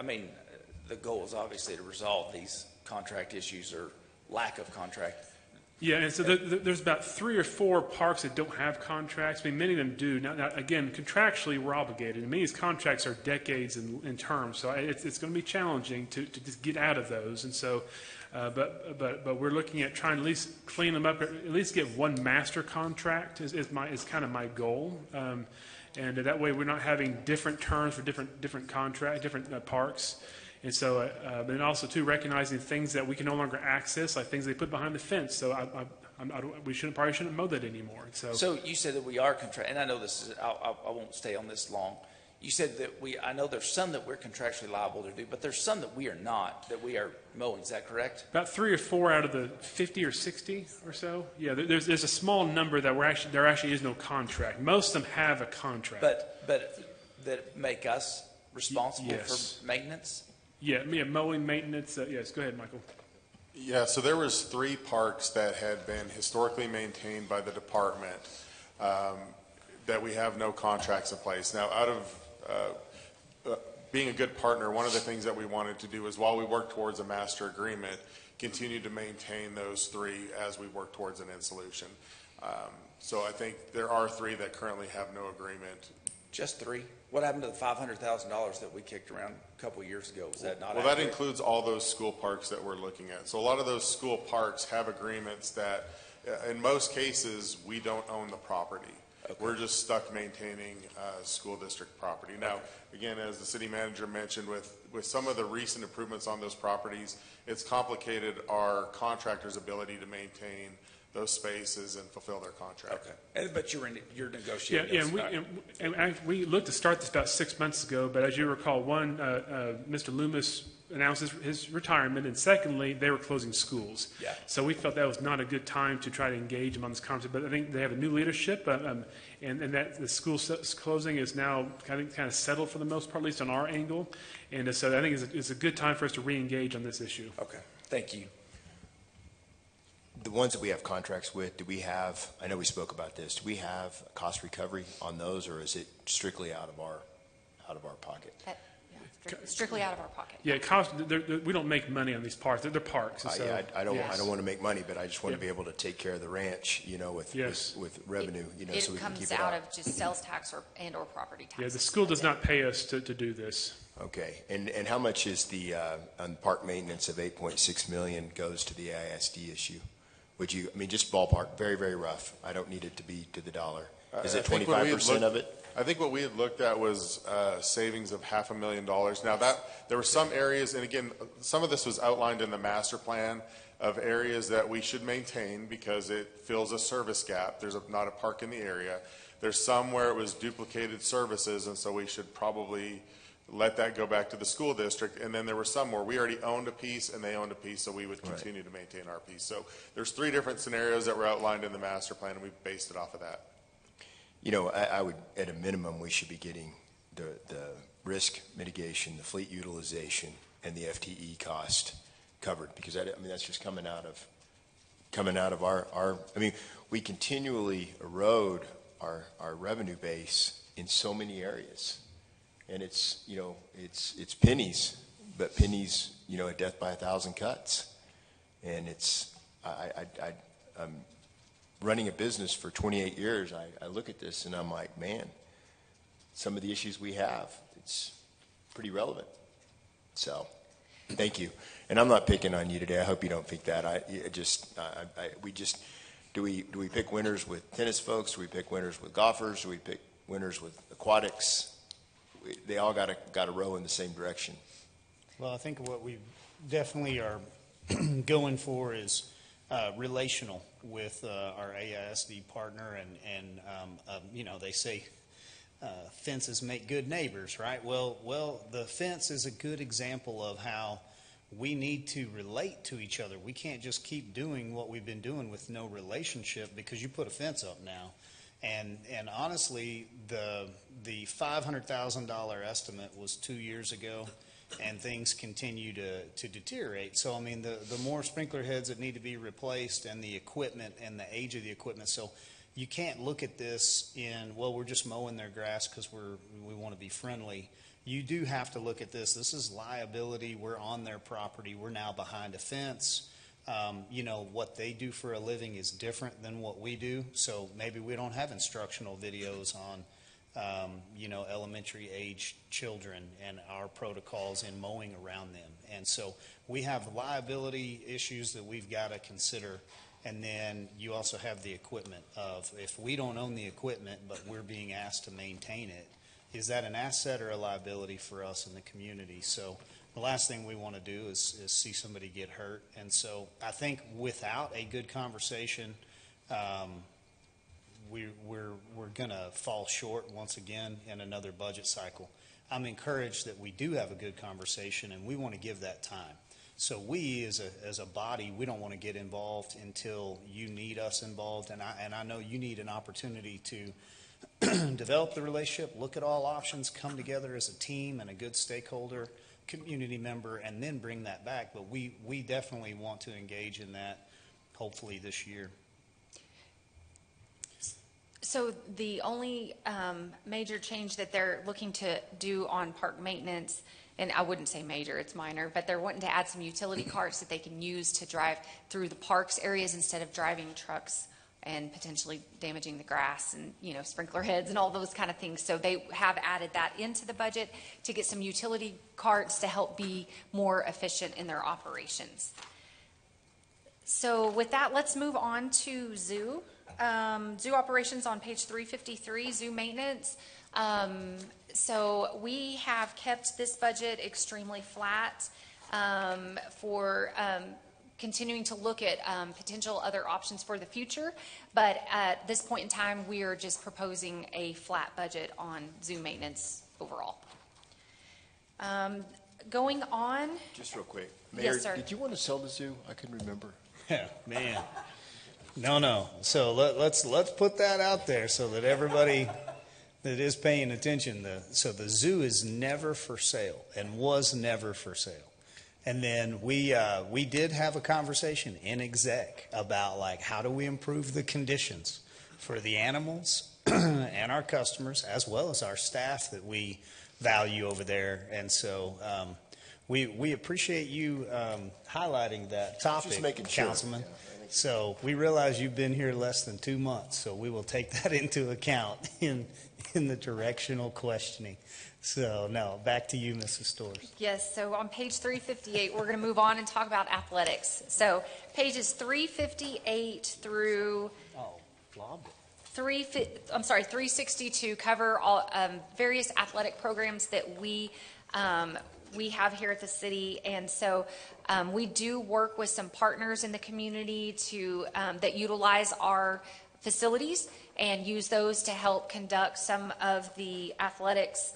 the goal is obviously to resolve these contract issues or lack of contract. Yeah, and so there's about 3 or 4 parks that don't have contracts. Many of them do. Now again, contractually, we're obligated. And many of these contracts are decades in term, so it's going to be challenging to just get out of those. And so, but we're looking at trying to at least clean them up, at least get one master contract is kind of my goal. And that way, we're not having different terms for different parks. And so, but then also too recognizing things that we can no longer access, like things they put behind the fence. So we probably shouldn't mow that anymore. So you said that we are and I know this is. I won't stay on this long. You said that I know there's some that we're contractually liable to do, but there's some that we are not, that we are mowing. Is that correct? About 3 or 4 out of the 50 or 60 or so. Yeah, there's a small number that there actually is no contract. Most of them have a contract. But that make us responsible for maintenance? Yeah, mowing, maintenance. Yes, go ahead, Michael. Yeah, so there was 3 parks that had been historically maintained by the department. that we have no contracts in place. Now, out of being a good partner, one of the things that we wanted to do is, while we work towards a master agreement, continue to maintain those three as we work towards an end solution. So I think there are three that currently have no agreement. Just three? What happened to the $500,000 that we kicked around a couple of years ago? Was that not Well, that accurate? includes all those school parks that we're looking at. So a lot of those school parks have agreements that, in most cases, we don't own the property. Okay. We're just stuck maintaining school district property. Now, again, as the city manager mentioned, with some of the recent improvements on those properties, it's complicated our contractors' ability to maintain those spaces and fulfill their contract. Okay. But you're Yeah, negotiating. yeah, those, and we looked to start this about 6 months ago, but as you recall, one, Mr. Loomis announced his retirement, and secondly, they were closing schools. Yeah. So we felt that was not a good time to try to engage them on this conversation. But I think they have a new leadership, and that the school closing is now kind of settled for the most part, at least on our angle. And so I think it's a good time for us to re-engage on this issue. Okay. Thank you. The ones that we have contracts with, do we have, I know we spoke about this, do we have cost recovery on those, or is it strictly out of our pocket? Strictly out of our pocket. Yeah, we don't make money on these parks. They're parks. and so, Yeah, I don't yes. want to make money, but I just want to Yeah. be able to take care of the ranch, Yes. with revenue, so we can keep It comes it out up. of just sales tax and/or property taxes. Yeah, the school does not pay us to do this. Okay, and how much is the, on park maintenance of 8.6 million goes to the AISD issue? Would you, just ballpark, very, very rough. I don't need it to be to the dollar. Is it I think what we had 25% of looked- it? I think what we had looked at was savings of $500,000. Now there were some areas, and again, some of this was outlined in the master plan, of areas that we should maintain because it fills a service gap. There's not a park in the area. There's some where it was duplicated services, and so we should probably let that go back to the school district. And then there were some where we already owned a piece and they owned a piece, so we would continue to maintain our piece. So there's three different scenarios that were outlined in the master plan, and we based it off of that. I would, at a minimum, we should be getting the risk mitigation, the fleet utilization, and the FTE cost covered, because that's just coming out of our, we continually erode our revenue base in so many areas. And it's pennies, but pennies, a death by 1,000 cuts. And I'm running a business for 28 years. I look at this and I'm like, man, some of the issues we have, it's pretty relevant. So, thank you. And I'm not picking on you today. I hope you don't think that. Do we pick winners with tennis folks? Do we pick winners with golfers? Do we pick winners with aquatics? They all got to row in the same direction. Well, I think what we definitely are going for is relational with our AISD partner, and they say fences make good neighbors, right? Well, the fence is a good example of how we need to relate to each other. We can't just keep doing what we've been doing with no relationship because you put a fence up now. And honestly, the $500,000 estimate was 2 years ago, and things continue to deteriorate. So, the more sprinkler heads that need to be replaced, and the equipment and the age of the equipment. So you can't look at this we're just mowing their grass because we want to be friendly. You do have to look at this. This is liability. We're on their property. We're now behind a fence. What they do for a living is different than what we do. So maybe we don't have instructional videos on, elementary age children and our protocols in mowing around them. And so we have liability issues that we've got to consider. And then you also have the equipment of, if we don't own the equipment, but we're being asked to maintain it, is that an asset or a liability for us in the community? So the last thing we want to do is see somebody get hurt. And so I think without a good conversation, we're going to fall short once again in another budget cycle. I'm encouraged that we do have a good conversation, and we want to give that time. So we, as a body, we don't want to get involved until you need us involved. And I know you need an opportunity to develop the relationship, look at all options, come together as a team and a good stakeholder, community member, and then bring that back. But we definitely want to engage in that, hopefully this year. So the only major change that they're looking to do on park maintenance, and I wouldn't say major, it's minor, but they're wanting to add some utility carts that they can use to drive through the parks areas instead of driving trucks and potentially damaging the grass and, sprinkler heads and all those kind of things. So they have added that into the budget to get some utility carts to help be more efficient in their operations. So with that, let's move on to zoo. Zoo operations on page 353, zoo maintenance. So we have kept this budget extremely flat for continuing to look at potential other options for the future. But at this point in time, we are just proposing a flat budget on zoo maintenance overall. Going on. Just real quick. Mayor, Yes, sir. did you want to sell the zoo? I couldn't remember. Man. No. So let's put that out there so that everybody that is paying attention. So the zoo is never for sale and was never for sale. And then we did have a conversation in exec about like how do we improve the conditions for the animals and our customers as well as our staff that we value over there. And so we appreciate you highlighting that topic, Just making sure. Councilman. Yeah, I think So we realize you've been here less than 2 months, so we will take that into account in the directional questioning. So no, back to you, Mrs. Storrs. Yes, so on page 358, we're going to move on and talk about athletics. So pages 358 through Oh, flobbed it. 362 cover all various athletic programs that we have here at the city. And so we do work with some partners in the community that utilize our facilities and use those to help conduct some of the athletics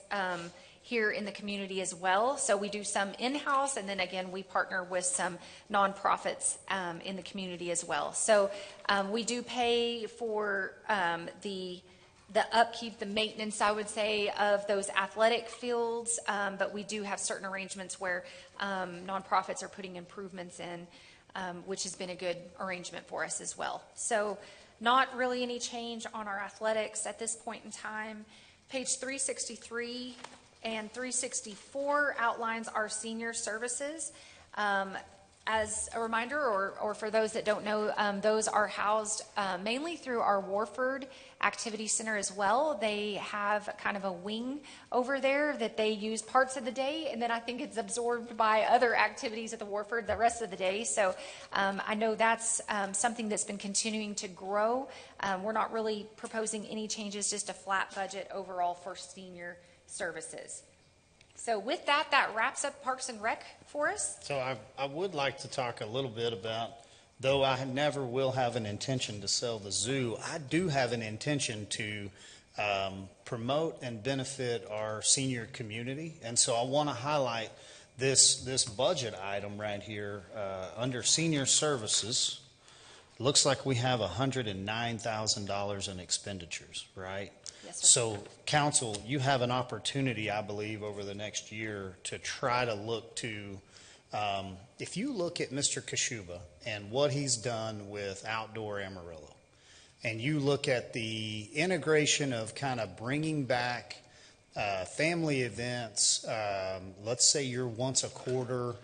here in the community as well. So we do some in-house, and then again, we partner with some nonprofits in the community as well. So we do pay for the upkeep, the maintenance, I would say, of those athletic fields, but we do have certain arrangements where nonprofits are putting improvements in, which has been a good arrangement for us as well. So not really any change on our athletics at this point in time. Page 363 and 364 outlines our senior services. As a reminder, or for those that don't know, those are housed mainly through our Warford Activity Center as well. They have kind of a wing over there that they use parts of the day, and then I think it's absorbed by other activities at the Warford the rest of the day. So I know that's something that's been continuing to grow. We're not really proposing any changes, just a flat budget overall for senior services. So with that, that wraps up Parks and Rec for us. So I would like to talk a little bit about, though I never will have an intention to sell the zoo, I do have an intention to promote and benefit our senior community. And so I want to highlight this budget item right here under senior services. Looks like we have $109,000 in expenditures, right? Yes, sir. So, council, you have an opportunity, I believe, over the next year to try to look to, if you look at Mr. Kashuba and what he's done with Outdoor Amarillo, and you look at the integration of kind of bringing back family events, let's say you're once a quarter,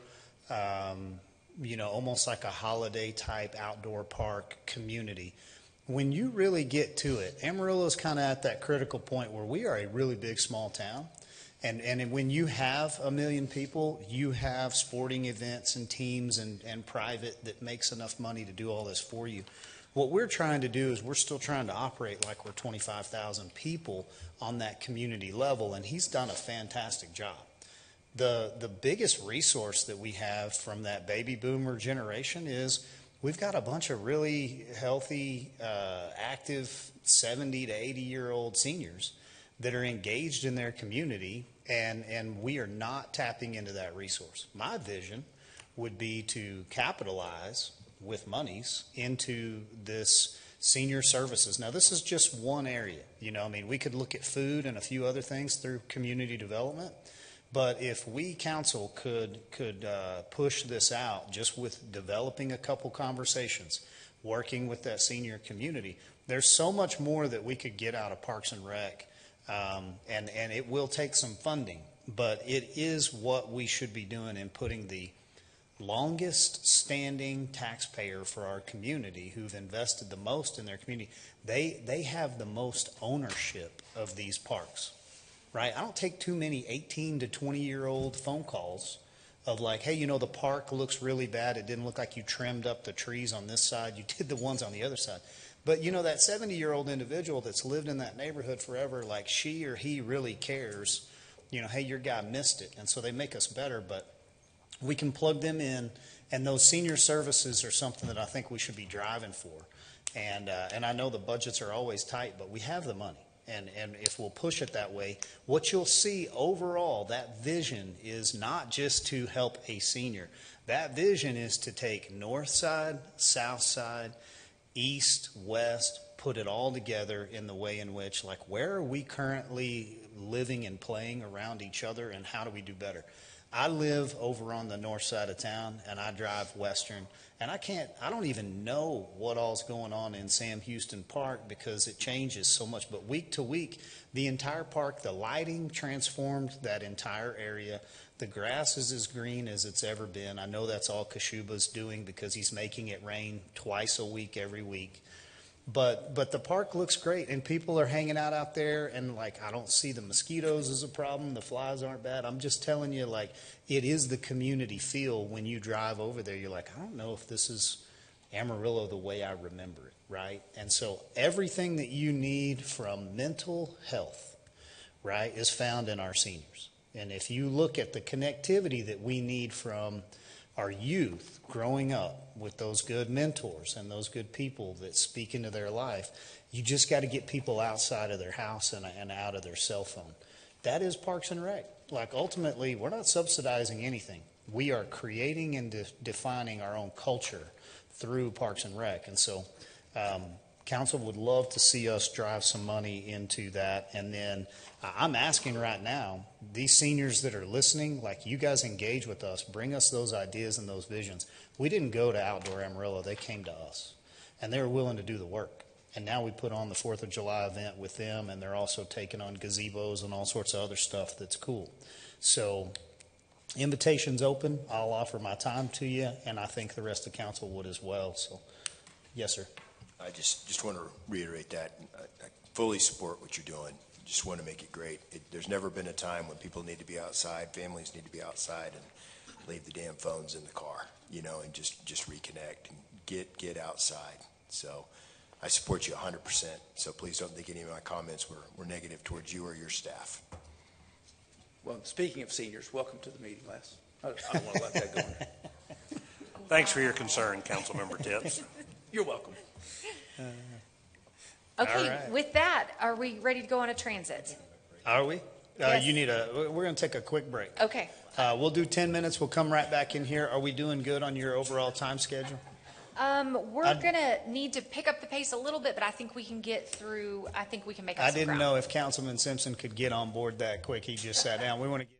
almost like a holiday type outdoor park community. When you really get to it, Amarillo is kind of at that critical point where we are a really big small town. And when you have 1 million people, you have sporting events and teams and private that makes enough money to do all this for you. What we're trying to do is we're still trying to operate like we're 25,000 people on that community level, and he's done a fantastic job. The biggest resource that we have from that baby boomer generation is we've got a bunch of really healthy, active 70 to 80-year-old seniors that are engaged in their community, and we are not tapping into that resource. My vision would be to capitalize with monies into this senior services. Now, this is just one area. We could look at food and a few other things through community development. But if we, council, could push this out just with developing a couple conversations, working with that senior community, There's so much more that we could get out of Parks and Rec, and it will take some funding, but it is what we should be doing in putting the longest standing taxpayer for our community who've invested the most in their community. They have the most ownership of these parks, right? I don't take too many 18 to 20-year-old phone calls of like, hey, the park looks really bad. It didn't look like you trimmed up the trees on this side. You did the ones on the other side. But that 70-year-old individual that's lived in that neighborhood forever, like she or he really cares, hey, your guy missed it. And so they make us better, but we can plug them in, and those senior services are something that I think we should be driving for. And I know the budgets are always tight, but we have the money. And if we'll push it that way, what you'll see overall, that vision is not just to help a senior. That vision is to take north side, south side, east, west, put it all together in the way in which, like, where are we currently living and playing around each other, and how do we do better? I live over on the north side of town, and I drive western, and I don't even know what all's going on in Sam Houston Park because it changes so much. But week to week, the entire park, the lighting transformed that entire area. The grass is as green as it's ever been. I know that's all Kashuba's doing because he's making it rain twice a week every week. But the park looks great, and people are hanging out there, and like, I don't see the mosquitoes as a problem. The flies aren't bad. I'm just telling you, like, it is the community feel when you drive over there. You're like, I don't know if this is Amarillo the way I remember it, right? And so everything that you need from mental health, right, is found in our seniors. And if you look at the connectivity that we need from our youth growing up with those good mentors and those good people that speak into their life, you just got to get people outside of their house and out of their cell phone. That is Parks and Rec. Like, ultimately, we're not subsidizing anything. We are creating and defining our own culture through Parks and Rec. And so council would love to see us drive some money into that. And then I'm asking right now, these seniors that are listening, like, you guys engage with us, bring us those ideas and those visions. We didn't go to Outdoor Amarillo, they came to us, and they were willing to do the work. And now we put on the 4th of July event with them, and they're also taking on gazebos and all sorts of other stuff that's cool. So invitation's open. I'll offer my time to you, and I think the rest of council would as well. So, yes, sir. I just want to reiterate that. I fully support what you're doing. Just want to make it great. There's never been a time when people need to be outside, families need to be outside, and leave the damn phones in the car, and just reconnect and get outside. So I support you 100%. So please don't think any of my comments were negative towards you or your staff. Well, speaking of seniors, welcome to the meeting, Les. I don't want to let that go in there. Thanks for your concern, Councilmember Tips. You're welcome. Okay, right. with that, are we ready to go on a transit? Are we? Yes. We're going to take a quick break. Okay. We'll do 10 minutes. We'll come right back in here. Are we doing good on your overall time schedule? We're going to need to pick up the pace a little bit, but I think we can get through, I think we can make up I some didn't ground. know if Councilman Simpson could get on board that quick. He just sat down. We want to get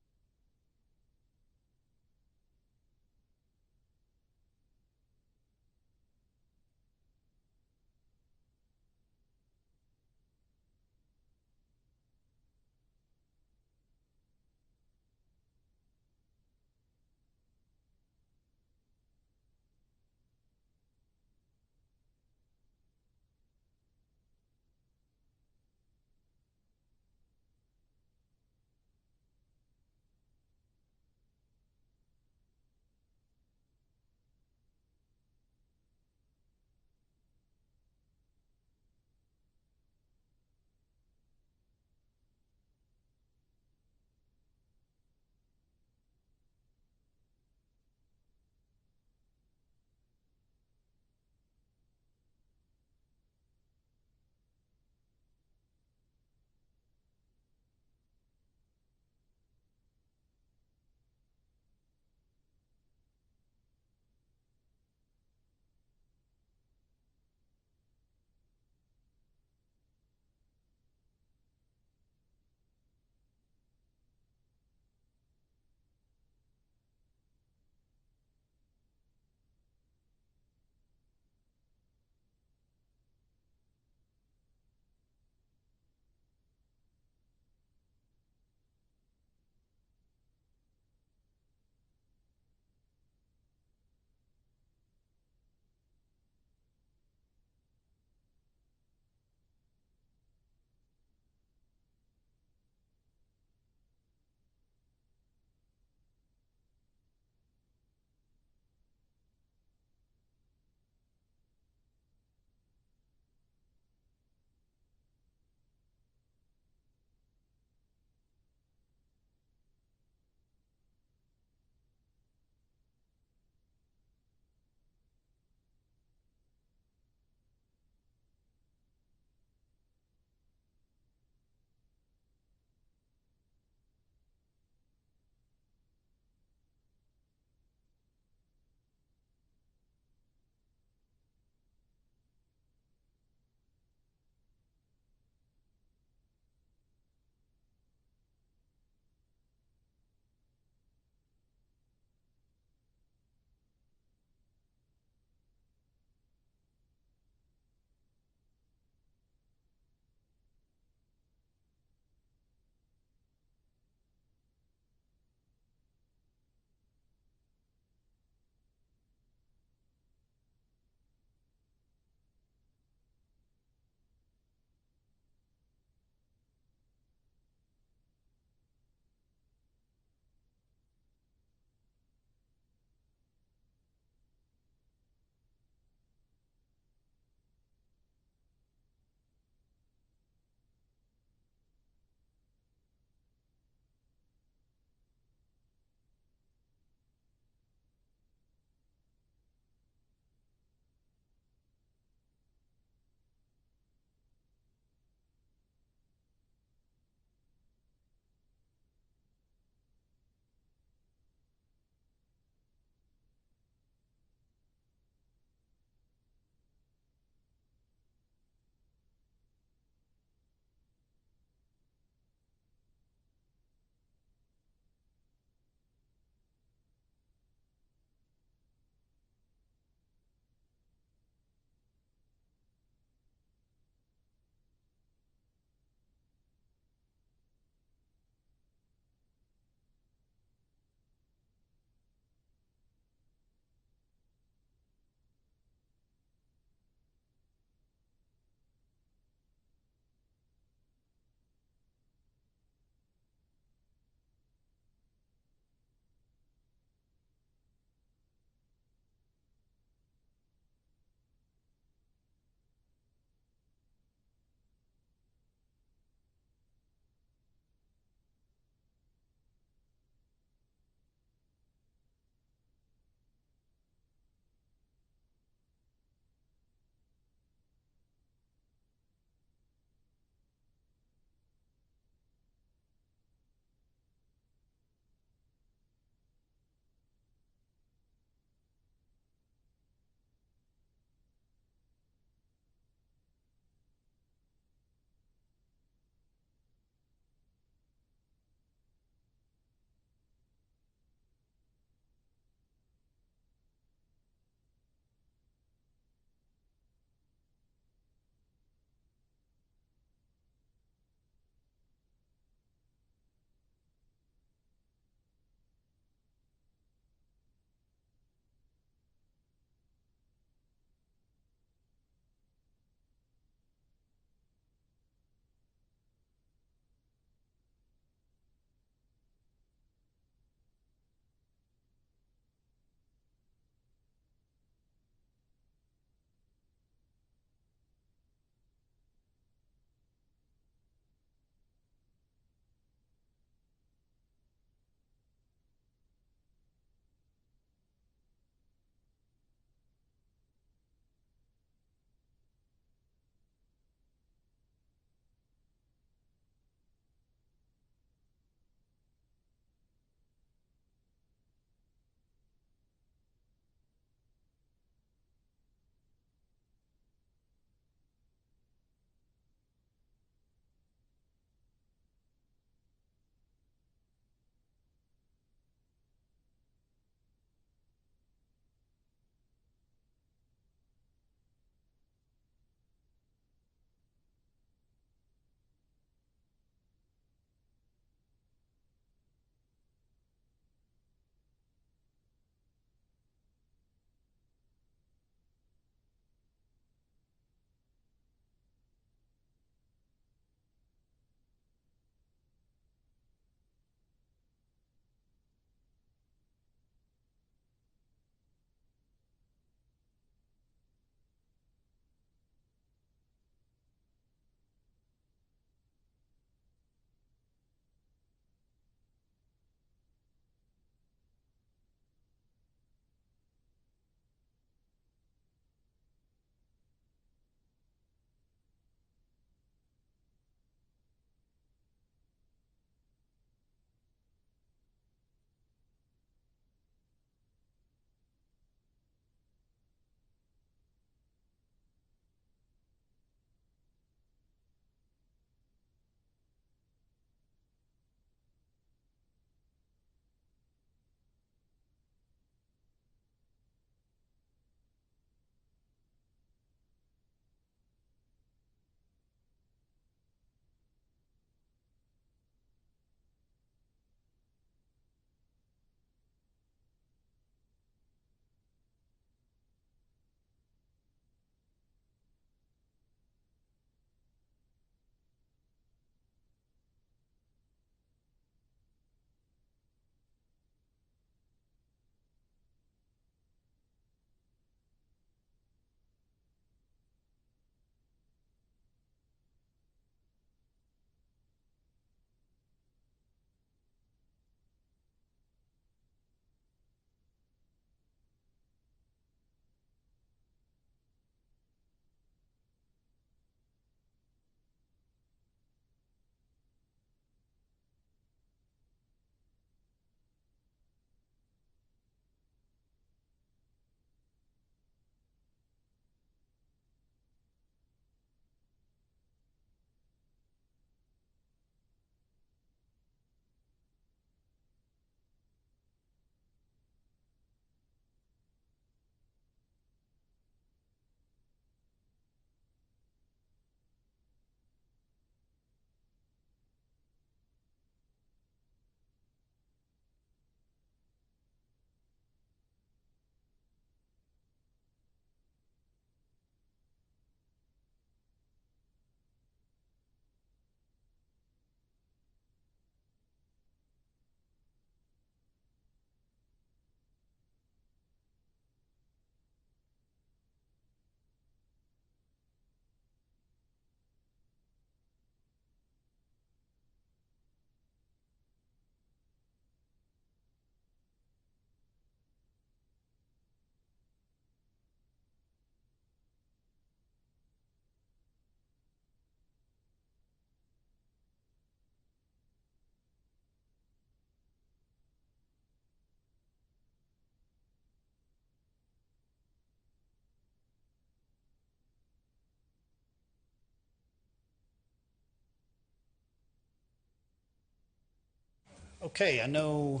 Okay, I know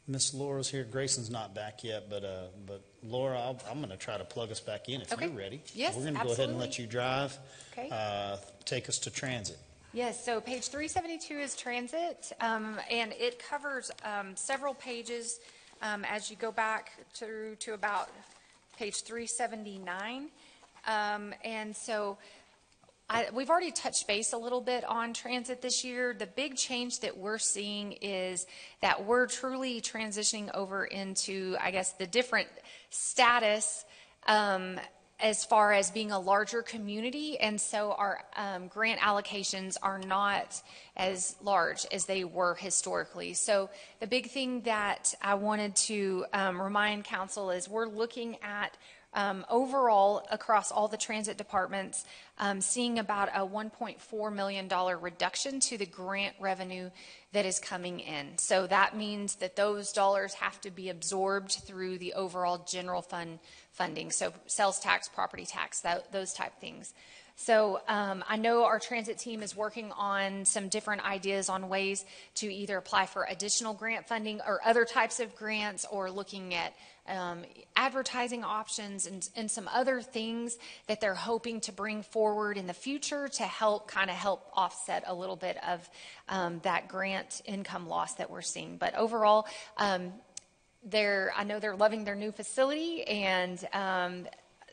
Miss Laura's here. Grayson's not back yet, but Laura, I'm going to try to plug us back in if Okay. you're ready. Yes, We're going to go ahead and let absolutely. you drive. Okay. Take us to transit. Yes, so page 372 is transit, and it covers several pages as you go back through to about page 379. And so we've already touched base a little bit on transit this year. The big change that we're seeing is that we're truly transitioning over into, I guess, the different status as far as being a larger community, and so our grant allocations are not as large as they were historically. So the big thing that I wanted to remind council is we're looking at overall across all the transit departments, seeing about a $1.4 million reduction to the grant revenue that is coming in. So that means that those dollars have to be absorbed through the overall general fund funding, so sales tax, property tax, those type things. So I know our transit team is working on some different ideas on ways to either apply for additional grant funding or other types of grants, or looking at advertising options and some other things that they're hoping to bring forward in the future to help offset a little bit of that grant income loss that we're seeing. But overall, I know they're loving their new facility, and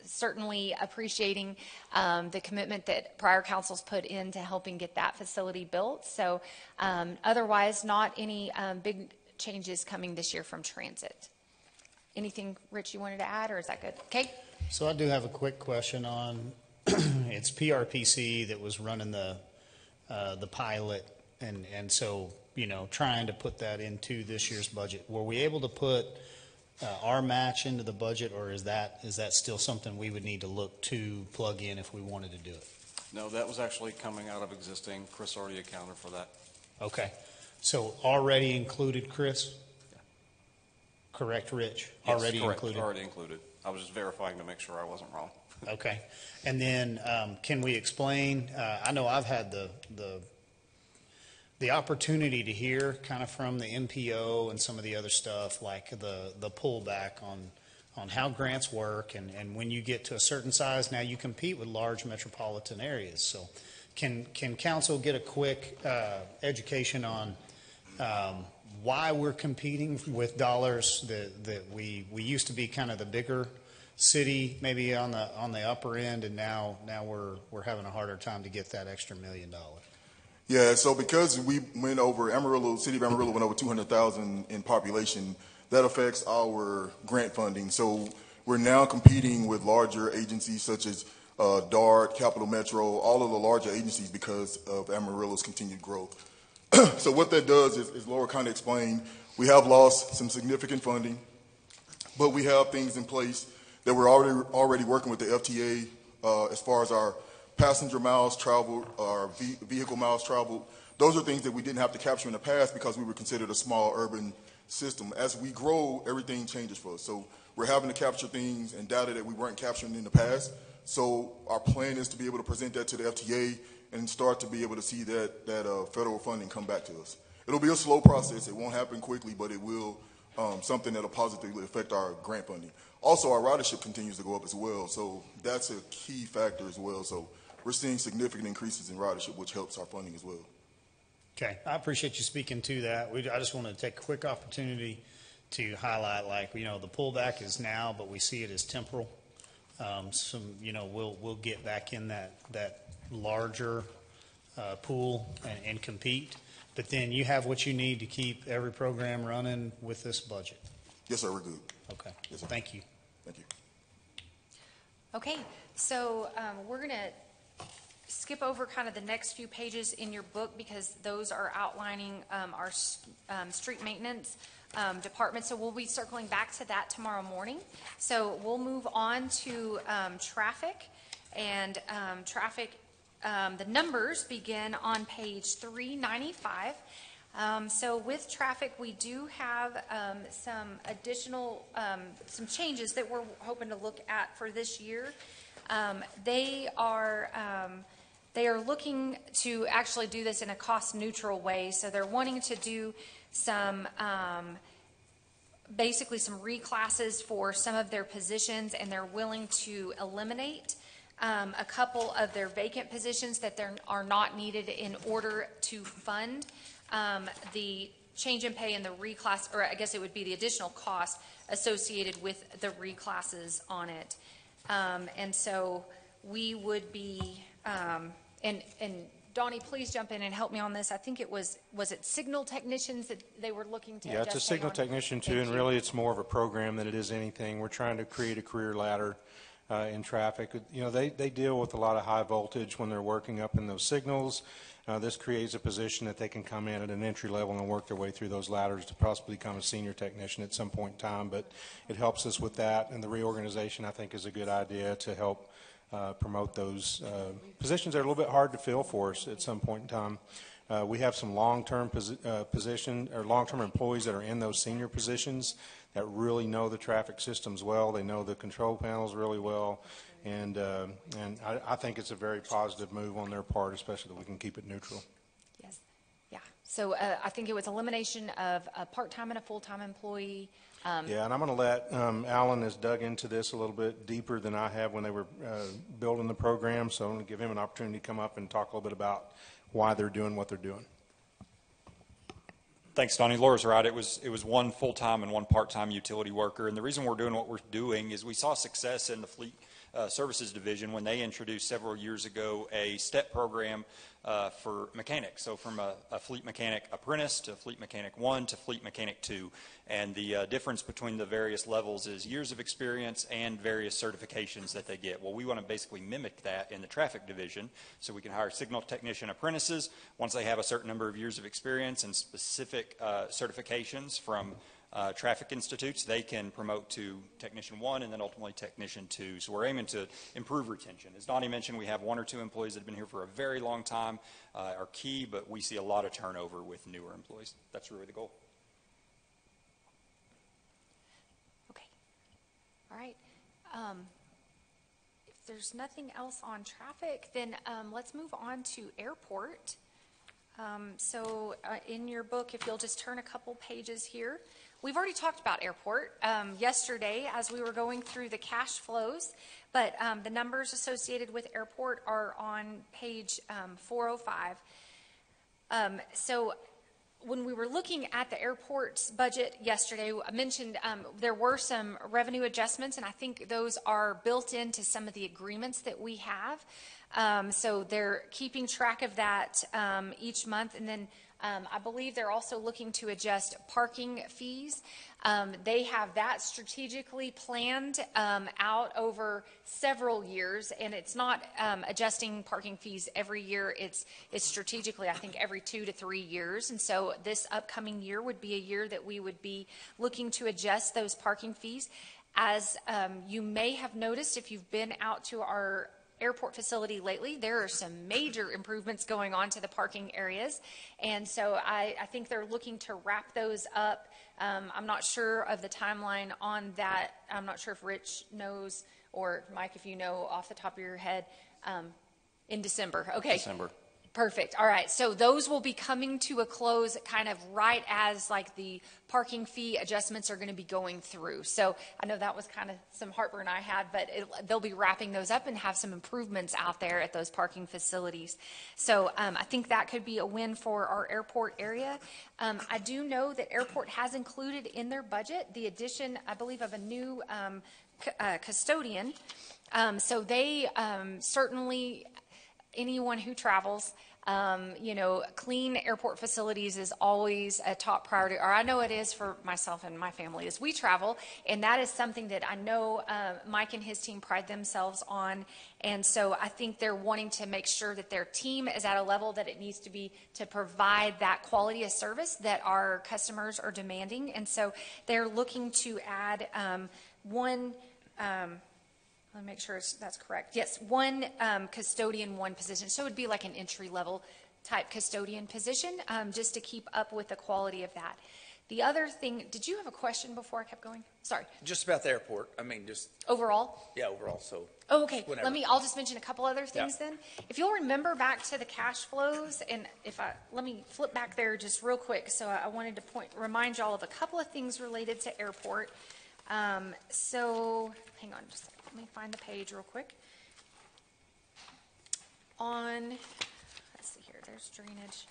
certainly appreciating the commitment that prior councils put into helping get that facility built. So otherwise, not any big changes coming this year from transit. Anything, Rich, you wanted to add, or is that good? Okay. So I do have a quick question on, it's PRPC that was running the pilot, and so, trying to put that into this year's budget. Were we able to put our match into the budget, or is that still something we would need to look to plug in if we wanted to do it? No, that was actually coming out of existing. Chris already accounted for that. Okay. So already included, Chris? Correct, Rich? Yes, Already correct. included? Already included. I was just verifying to make sure I wasn't wrong. Okay. And then can we explain, I know I've had the opportunity to hear kind of from the MPO and some of the other stuff, like the pullback on how grants work, and when you get to a certain size, now you compete with large metropolitan areas. So can council get a quick education on why we're competing with dollars that we used to be kind of the bigger city, maybe on the upper end, and now we're having a harder time to get that extra $1 million? Yeah, so because we went over, City of Amarillo went over 200,000 in population, that affects our grant funding. So we're now competing with larger agencies such as DART, Capital Metro, all of the larger agencies because of Amarillo's continued growth. So what that does is, as Laura kind of explained, we have lost some significant funding, but we have things in place that we're already working with the FTA as far as our passenger miles traveled, our vehicle miles traveled. Those are things that we didn't have to capture in the past because we were considered a small urban system. As we grow, everything changes for us. So we're having to capture things and data that we weren't capturing in the past. So our plan is to be able to present that to the FTA and start to be able to see that federal funding come back to us. It'll be a slow process. It won't happen quickly, but it will something that'll positively affect our grant funding. Also, our ridership continues to go up as well. So that's a key factor as well. So we're seeing significant increases in ridership, which helps our funding as well. Okay, I appreciate you speaking to that. I just want to take a quick opportunity to highlight, the pullback is now, but we see it as temporal. We'll get back in that larger pool and compete. But then you have what you need to keep every program running with this budget. Yes, sir, we're good. Okay. Yes, sir. Thank you. Thank you. Okay, so we're going to skip over kind of the next few pages in your book because those are outlining our street maintenance department. So we'll be circling back to that tomorrow morning. So we'll move on to traffic. And traffic, the numbers begin on page 395. So with traffic, we do have some additional, some changes that we're hoping to look at for this year. They are They are looking to actually do this in a cost-neutral way, so they're wanting to do some, basically some reclasses for some of their positions, and they're willing to eliminate a couple of their vacant positions that are not needed in order to fund the change in pay and the reclass, or I guess it would be the additional cost associated with the reclasses on it. And so we would be, and Donnie, please jump in and help me on this. I think it was it signal technicians that they were looking to Yeah, it's a adjust pay signal on? technician too, Thank and you. really it's more of a program than it is anything. We're trying to create a career ladder in traffic. You know, they deal with a lot of high voltage when they're working up in those signals. This creates a position that they can come in at an entry level and work their way through those ladders to possibly become a senior technician at some point in time. But it helps us with that, and the reorganization I think is a good idea to help promote those positions that are a little bit hard to fill for us at some point in time. We have some long-term position or long-term employees that are in those senior positions that really know the traffic systems well. They know the control panels really well, and I think it's a very positive move on their part, especially that we can keep it neutral. Yes. Yeah. So I think it was elimination of a part-time and a full-time employee. Yeah, and I'm going to let Alan has dug into this a little bit deeper than I have when they were building the program, so I'm going to give him an opportunity to come up and talk a little bit about why they're doing what they're doing. Thanks, Donnie. Laura's right. It was one full-time and one part-time utility worker, and the reason we're doing what we're doing is we saw success in the fleet services division when they introduced several years ago a STEP program for mechanics. So from a fleet mechanic apprentice to fleet mechanic 1 to fleet mechanic 2. And the difference between the various levels is years of experience and various certifications that they get. Well, we want to basically mimic that in the traffic division, so we can hire signal technician apprentices. Once they have a certain number of years of experience and specific certifications from traffic institutes, they can promote to technician 1 and then ultimately technician 2. So we're aiming to improve retention. As Donnie mentioned, we have 1 or 2 employees that have been here for a very long time, are key, but we see a lot of turnover with newer employees. That's really the goal. Okay. All right. If there's nothing else on traffic, then let's move on to airport. So in your book, if you'll just turn a couple pages here. We've already talked about airport yesterday as we were going through the cash flows, but the numbers associated with airport are on page 405. So when we were looking at the airport's budget yesterday, I mentioned there were some revenue adjustments, and I think those are built into some of the agreements that we have. So they're keeping track of that each month, and then I believe they're also looking to adjust parking fees. They have that strategically planned out over several years, and it's not adjusting parking fees every year. It's strategically, I think, every 2 to 3 years. And so this upcoming year would be a year that we would be looking to adjust those parking fees. As you may have noticed if you've been out to our airport facility lately, there are some major improvements going on to the parking areas, and so I think they're looking to wrap those up. I'm not sure of the timeline on that. I'm not sure if Rich knows, or Mike, if you know off the top of your head. In December. Okay. December. Perfect. All right. So those will be coming to a close kind of right as like the parking fee adjustments are going to be going through. So I know that was kind of some heartburn I had, but they'll be wrapping those up and have some improvements out there at those parking facilities. So I think that could be a win for our airport area. I do know that airport has included in their budget the addition, I believe, of a new custodian. So they certainly, anyone who travels, clean airport facilities is always a top priority, or I know it is for myself and my family as we travel, and that is something that I know Mike and his team pride themselves on, and so I think they're wanting to make sure that their team is at a level that it needs to be to provide that quality of service that our customers are demanding, and so they're looking to add one let me make sure that's correct. Yes, one custodian, one position. So it would be like an entry-level type custodian position, just to keep up with the quality of that. The other thing, did you have a question before I kept going? Sorry. Just about the airport. I mean, just, Overall? yeah, overall, so. Oh, okay. Whatever. I'll just mention a couple other things Yeah. then. If you'll remember back to the cash flows, and let me flip back there just real quick. So I wanted to remind y'all of a couple of things related to airport. So hang on just a second. Let me find the page real quick. Let's see here, there's drainage.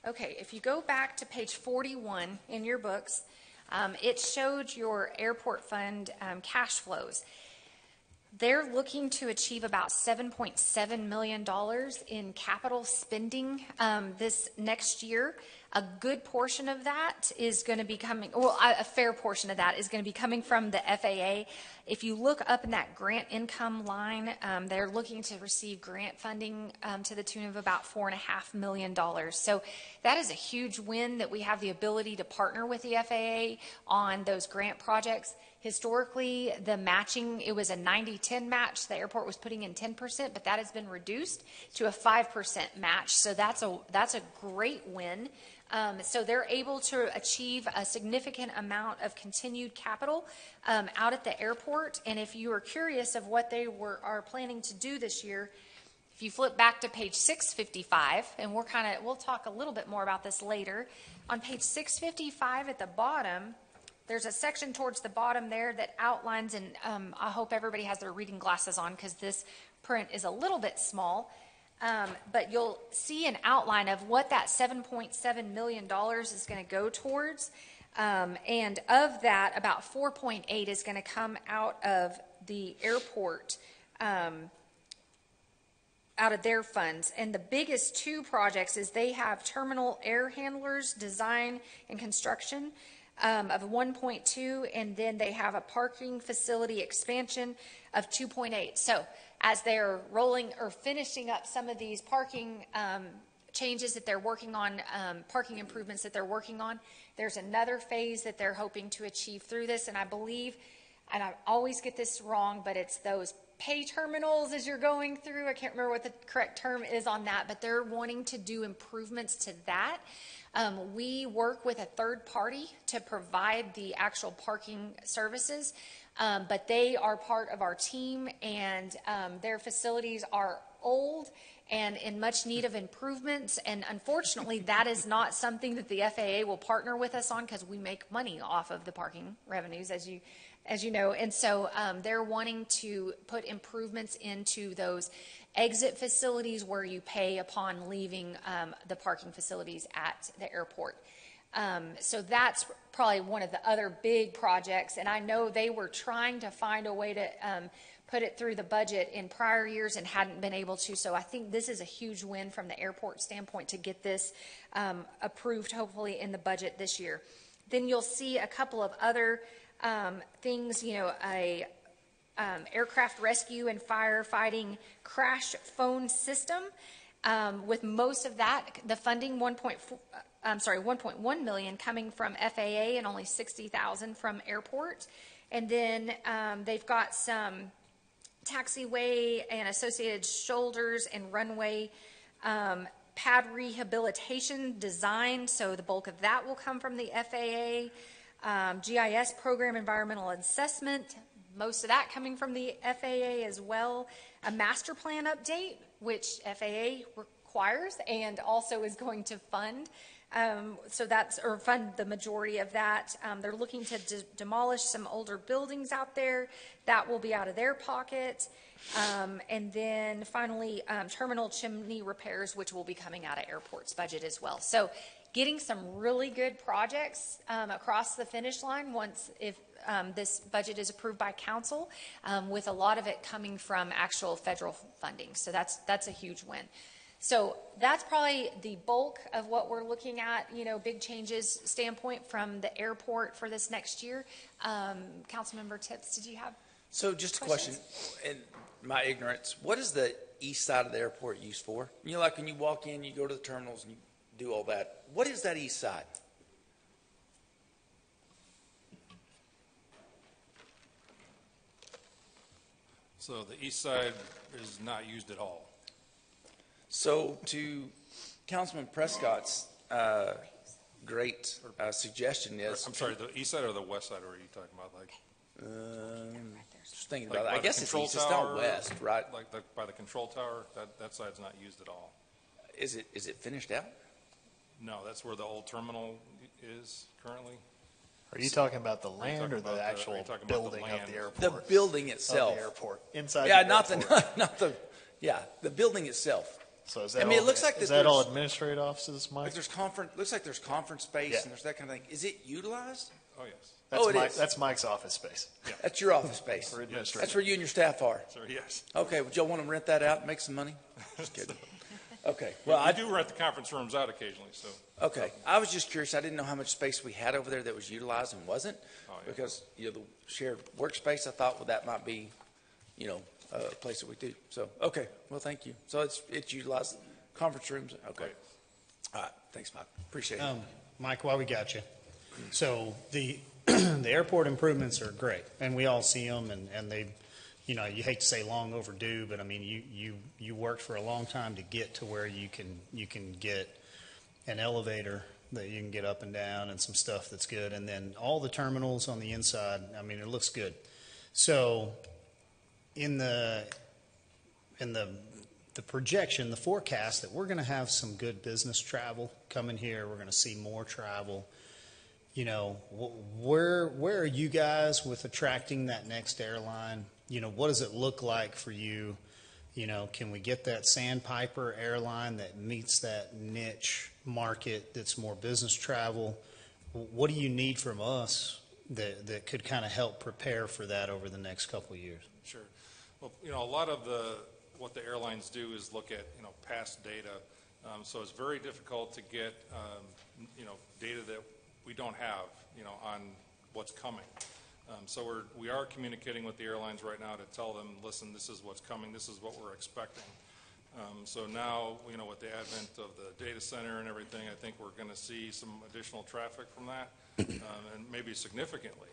Okay, if you go back to page 41 in your books, it showed your airport fund cash flows. They're looking to achieve about $7.7 million in capital spending this next year. A good portion of that is going to be coming, a fair portion of that is going to be coming from the FAA. If you look up in that grant income line, they're looking to receive grant funding to the tune of about $4.5 million. So that is a huge win that we have the ability to partner with the FAA on those grant projects. Historically, the matching, it was a 90-10 match. The airport was putting in 10%, but that has been reduced to a 5% match. So that's a great win. So they're able to achieve a significant amount of continued capital out at the airport. And if you are curious of what they are planning to do this year, if you flip back to page 655, and we'll talk a little bit more about this later. On page 655 at the bottom, there's a section towards the bottom there that outlines, and I hope everybody has their reading glasses on because this print is a little bit small. But you'll see an outline of what that $7.7 million is going to go towards. And of that, about 4.8 is going to come out of the airport, out of their funds. And the biggest two projects is they have terminal air handlers design and construction of 1.2, and then they have a parking facility expansion of 2.8. So as they're rolling or finishing up some of these parking changes that they're working on, parking improvements that they're working on, there's another phase that they're hoping to achieve through this. And I believe, and I always get this wrong, but it's those pay terminals as you're going through. I can't remember what the correct term is on that, but they're wanting to do improvements to that. We work with a third party to provide the actual parking services, but they are part of our team, and their facilities are old and in much need of improvements. And unfortunately, that is not something that the FAA will partner with us on because we make money off of the parking revenues, as you know. And so they're wanting to put improvements into those exit facilities where you pay upon leaving the parking facilities at the airport. So that's probably one of the other big projects. And I know they were trying to find a way to put it through the budget in prior years and hadn't been able to. So I think this is a huge win from the airport standpoint to get this approved, hopefully, in the budget this year. Then you'll see a couple of other things, aircraft rescue and firefighting crash phone system. With most of that, the funding 1.1 million coming from FAA and only 60,000 from airport. And then they've got some taxiway and associated shoulders and runway pad rehabilitation design. So the bulk of that will come from the FAA. GIS program environmental assessment, most of that coming from the FAA as well. A master plan update, which FAA requires and also is going to fund. Fund the majority of that. They're looking to demolish some older buildings out there. That will be out of their pocket. And then finally, terminal chimney repairs, which will be coming out of airport's budget as well. So getting some really good projects across the finish line if this budget is approved by council, with a lot of it coming from actual federal funding. So that's a huge win. So that's probably the bulk of what we're looking at, big changes standpoint from the airport for this next year. Councilmember Tips, did you have So just a question, in my ignorance, what is the east side of the airport used for? Like when you walk in, you go to the terminals and you do all that. What is that east side? So So the east side is not used at all. So to Councilman Prescott's great suggestion is. I'm sorry, the east side or the west side are you talking about? Like, just thinking like about it. by I the guess it's control east, it's tower, not west, right? Like by the control tower, that side's not used at all. Is it finished out? No, that's where the old terminal is currently. Are you talking about the Are you land talking or about the are you actual talking about building land? of the airport? The building Of itself. the airport, inside Yeah, the not airport. not the, yeah, the building itself. So is that I mean, it all- looks like is that that all there's- administrative offices, Mike? Like there's looks like there's conference space Yeah. and there's that kind of thing. Is it utilized? Oh, yes. That's it is. That's Mike's office space. That's your office space. For administration. That's where you and your staff are. Sir, yes. Okay, would y'all want to rent that out and make some money? Just kidding. Okay, Well, well, I do rent the conference rooms out occasionally, so. okay. I was just curious. I didn't know how much space we had over there that was utilized and wasn't. Oh, yeah. Because, the shared workspace, I thought, well, that might be, a place that we do. So, okay, well, thank you. So it's utilized, conference rooms, okay. Right. All right, thanks, Mike. Appreciate it. Mike, while we got you, so the the airport improvements are great, and we all see them, and they, you hate to say long overdue, but I mean, you worked for a long time to get to where you can get an elevator that you can get up and down, and some stuff that's good, and then all the terminals on the inside. I mean, it looks good. So, in the projection, the forecast that we're going to have some good business travel coming here. We're going to see more travel. Where are you guys with attracting that next airline? What does it look like for you? Can we get that Sandpiper airline that meets that niche market that's more business travel? What do you need from us that could kind of help prepare for that over the next couple of years? Sure. Well, a lot of what the airlines do is look at, past data. So it's very difficult to get, data that we don't have, on what's coming. So we are communicating with the airlines right now to tell them, listen, this is what's coming, this is what we're expecting. So now, with the advent of the data center and everything, I think we're going to see some additional traffic from that, and maybe significantly.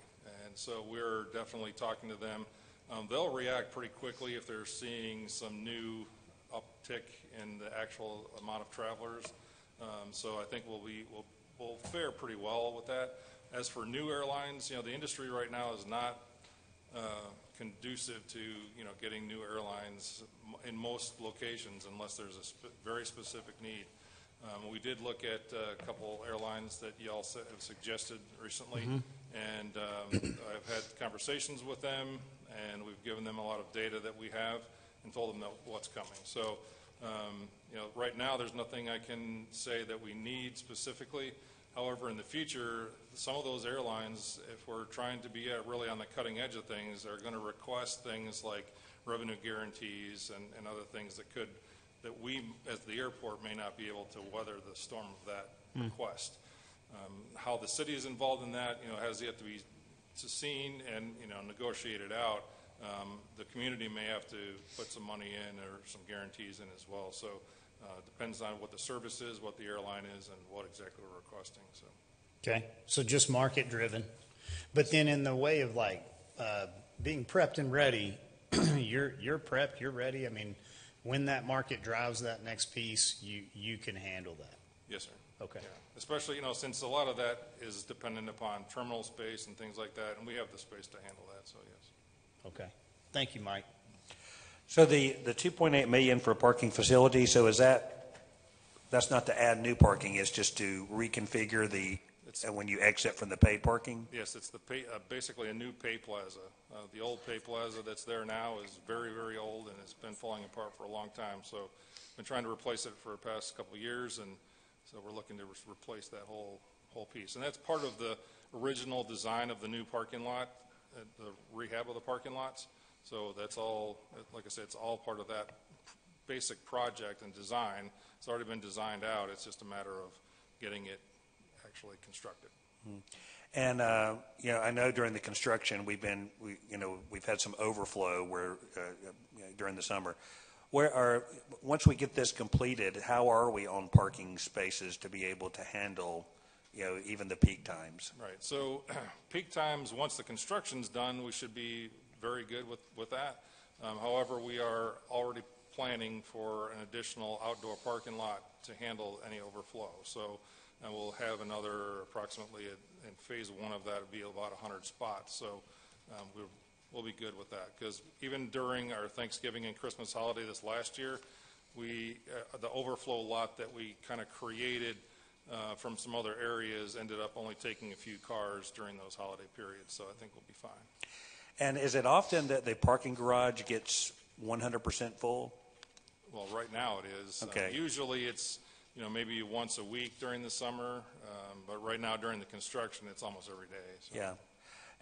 And so we're definitely talking to them. They'll react pretty quickly if they're seeing some new uptick in the actual amount of travelers. So I think we'll fare pretty well with that. As for new airlines, the industry right now is not conducive to getting new airlines in most locations unless there's a very specific need. We did look at a couple airlines that y'all have suggested recently, and I've had conversations with them, and we've given them a lot of data that we have and told them what's coming. So, right now there's nothing I can say that we need specifically. However, in the future, some of those airlines, if we're trying to be really on the cutting edge of things, are going to request things like revenue guarantees and other things that we, as the airport, may not be able to weather the storm of that request. How the city is involved in that, has yet to be seen and, negotiated out. The community may have to put some money in or some guarantees in as well. So depends on what the service is, what the airline is, and what exactly we're requesting. So. Okay, so just market driven. But then in the way of being prepped and ready, you're prepped, you're ready. I mean, when that market drives that next piece, you can handle that. Yes, sir. Okay. Yeah. Especially, since a lot of that is dependent upon terminal space and things like that, and we have the space to handle that, so yes. Okay. Thank you, Mike. So the 2.8 million for a parking facility, so that's not to add new parking, it's just to reconfigure when you exit from the paid parking? Yes, it's basically a new pay plaza. The old pay plaza that's there now is very, very old, and it's been falling apart for a long time. So been trying to replace it for the past couple of years, and so we're looking to replace that whole piece. And that's part of the original design of the new parking lot, the rehab of the parking lots. So that's all, like I said, it's all part of that basic project and design. It's already been designed out. It's just a matter of getting it actually constructed. And I know during the construction we've had some overflow during the summer. Once we get this completed, how are we on parking spaces to be able to handle even the peak times? Right. So peak times, once the construction's done, we should be very good with that. However, we are already planning for an additional outdoor parking lot to handle any overflow. So, and we'll have another approximately, in phase one of that, it'll be about 100 spots. So we'll be good with that, because even during our Thanksgiving and Christmas holiday this last year, the overflow lot that we kind of created from some other areas ended up only taking a few cars during those holiday periods. So I think we'll be fine. And is it often that the parking garage gets 100% full? Well, right now it is. Okay. Usually it's, maybe once a week during the summer, but right now during the construction, it's almost every day. So. Yeah.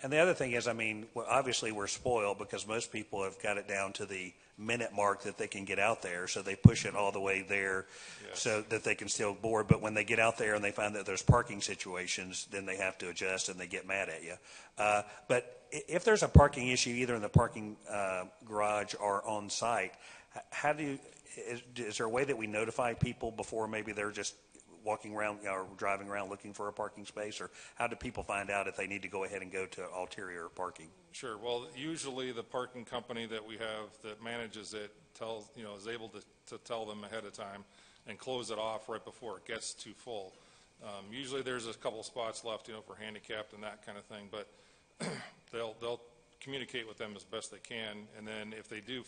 And the other thing is, obviously we're spoiled because most people have got it down to the minute mark that they can get out there, so they push it all the way there so that they can still board. But when they get out there and they find that there's parking situations, then they have to adjust and they get mad at you. But if there's a parking issue either in the parking garage or on site, is there a way that we notify people before maybe they're just walking around or driving around looking for a parking space, or how do people find out if they need to go ahead and go to ulterior parking? Sure. Well, usually the parking company that we have that manages it is able to tell them ahead of time and close it off right before it gets too full. Usually there's a couple spots left, for handicapped and that kind of thing, but they'll communicate with them as best they can, and then if they do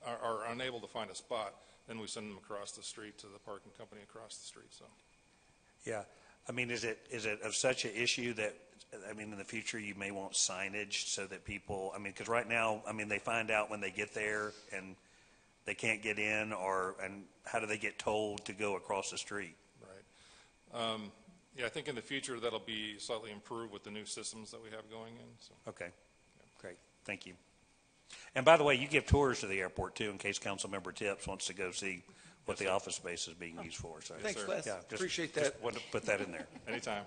are unable to find a spot, then we send them across the street to the parking company across the street. So, yeah, is it of such an issue that in the future you may want signage so that people, because right now, they find out when they get there and they can't get in, and how do they get told to go across the street? Right. Yeah, I think in the future that'll be slightly improved with the new systems that we have going in. So. Okay, great, thank you. And by the way, you give tours to the airport too, in case Councilmember Tips wants to go see what the office space is being used for. So, Thanks, Les. Yeah, Appreciate that. Just wanted to put that in there. Anytime.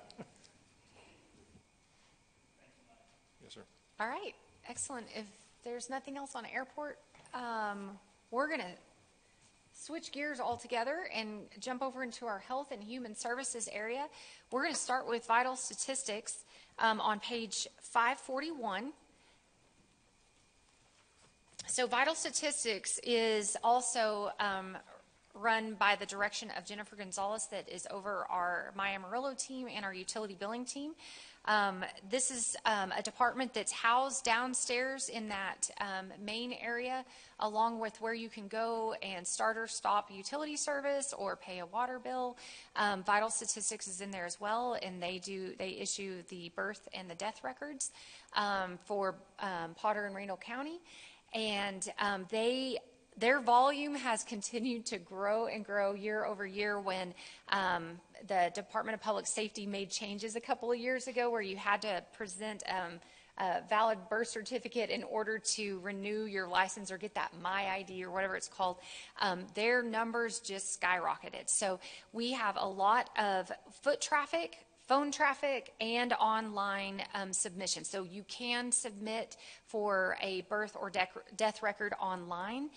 Yes, sir. All right, excellent. If there's nothing else on airport, we're going to switch gears altogether and jump over into our health and human services area. We're going to start with vital statistics on page 541. So vital statistics is also run by the direction of Jennifer Gonzalez, that is over our My Amarillo team and our utility billing team. This is a department that's housed downstairs in that main area, along with where you can go and start or stop utility service or pay a water bill. Vital statistics is in there as well, and they issue the birth and the death records for Potter and Randall County. And their volume has continued to grow and grow year over year. When the Department of Public Safety made changes a couple of years ago where you had to present a valid birth certificate in order to renew your license or get that My ID or whatever it's called, their numbers just skyrocketed. So we have a lot of foot traffic, phone traffic, and online submission. So you can submit for a birth or death record online.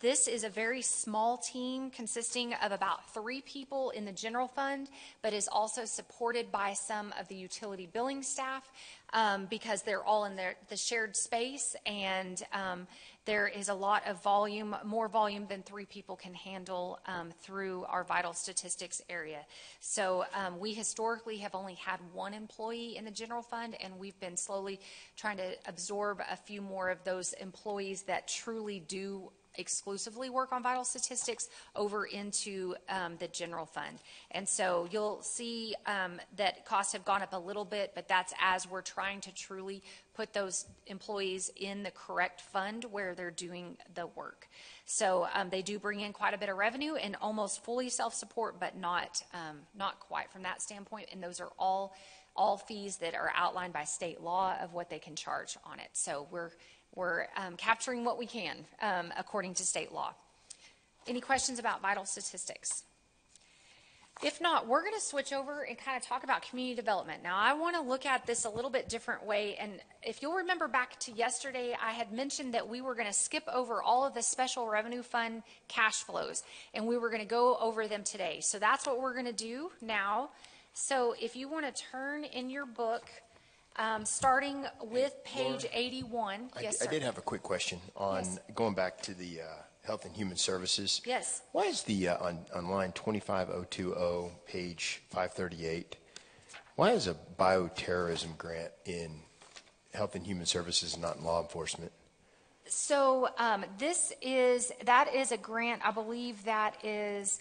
This is a very small team consisting of about 3 people in the general fund, but is also supported by some of the utility billing staff because they're all in the shared space, and there is a lot of volume, more volume than 3 people can handle through our vital statistics area. So we historically have only had 1 employee in the general fund, and we've been slowly trying to absorb a few more of those employees that truly do exclusively work on vital statistics over into the general fund. And so you'll see that costs have gone up a little bit, but that's as we're trying to truly put those employees in the correct fund where they're doing the work. So they do bring in quite a bit of revenue and almost fully self-support, but not quite from that standpoint. And those are all fees that are outlined by state law of what they can charge on it. So we're capturing what we can according to state law. Any questions about vital statistics? If not, we're going to switch over and kind of talk about community development. Now, I want to look at this a little bit different way. And if you'll remember back to yesterday, I had mentioned that we were going to skip over all of the special revenue fund cash flows, and we were going to go over them today. So that's what we're going to do now. So if you want to turn in your book Starting with page 81. Yes, sir. I did have a quick question on Yes. going back to the Health and Human Services. Yes. Why is the on line 25020, page 538? Why is a bioterrorism grant in Health and Human Services and not in law enforcement? So that is a grant, I believe that is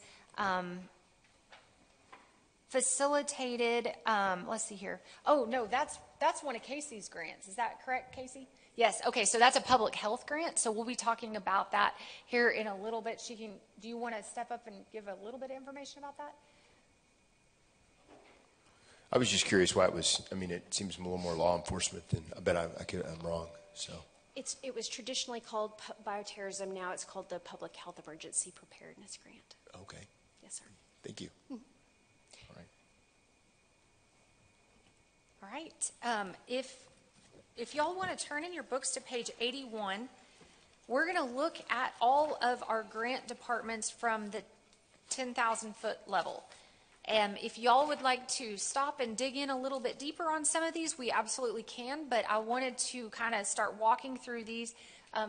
facilitated, let's see here. Oh, no, that's one of Casey's grants. Is that correct, Casey? Yes, okay, so that's a public health grant, so we'll be talking about that here in a little bit. Do you want to step up and give a little bit of information about that? I was just curious why it was. I mean, it seems a little more law enforcement than. I bet I'm wrong. So. It was traditionally called bioterrorism. Now it's called the Public Health Emergency Preparedness Grant. Okay. Yes, sir. Thank you. Mm-hmm. All right. If y'all want to turn in your books to page 81, we're going to look at all of our grant departments from the 10,000 foot level. And if y'all would like to stop and dig in a little bit deeper on some of these, we absolutely can, but I wanted to kind of start walking through these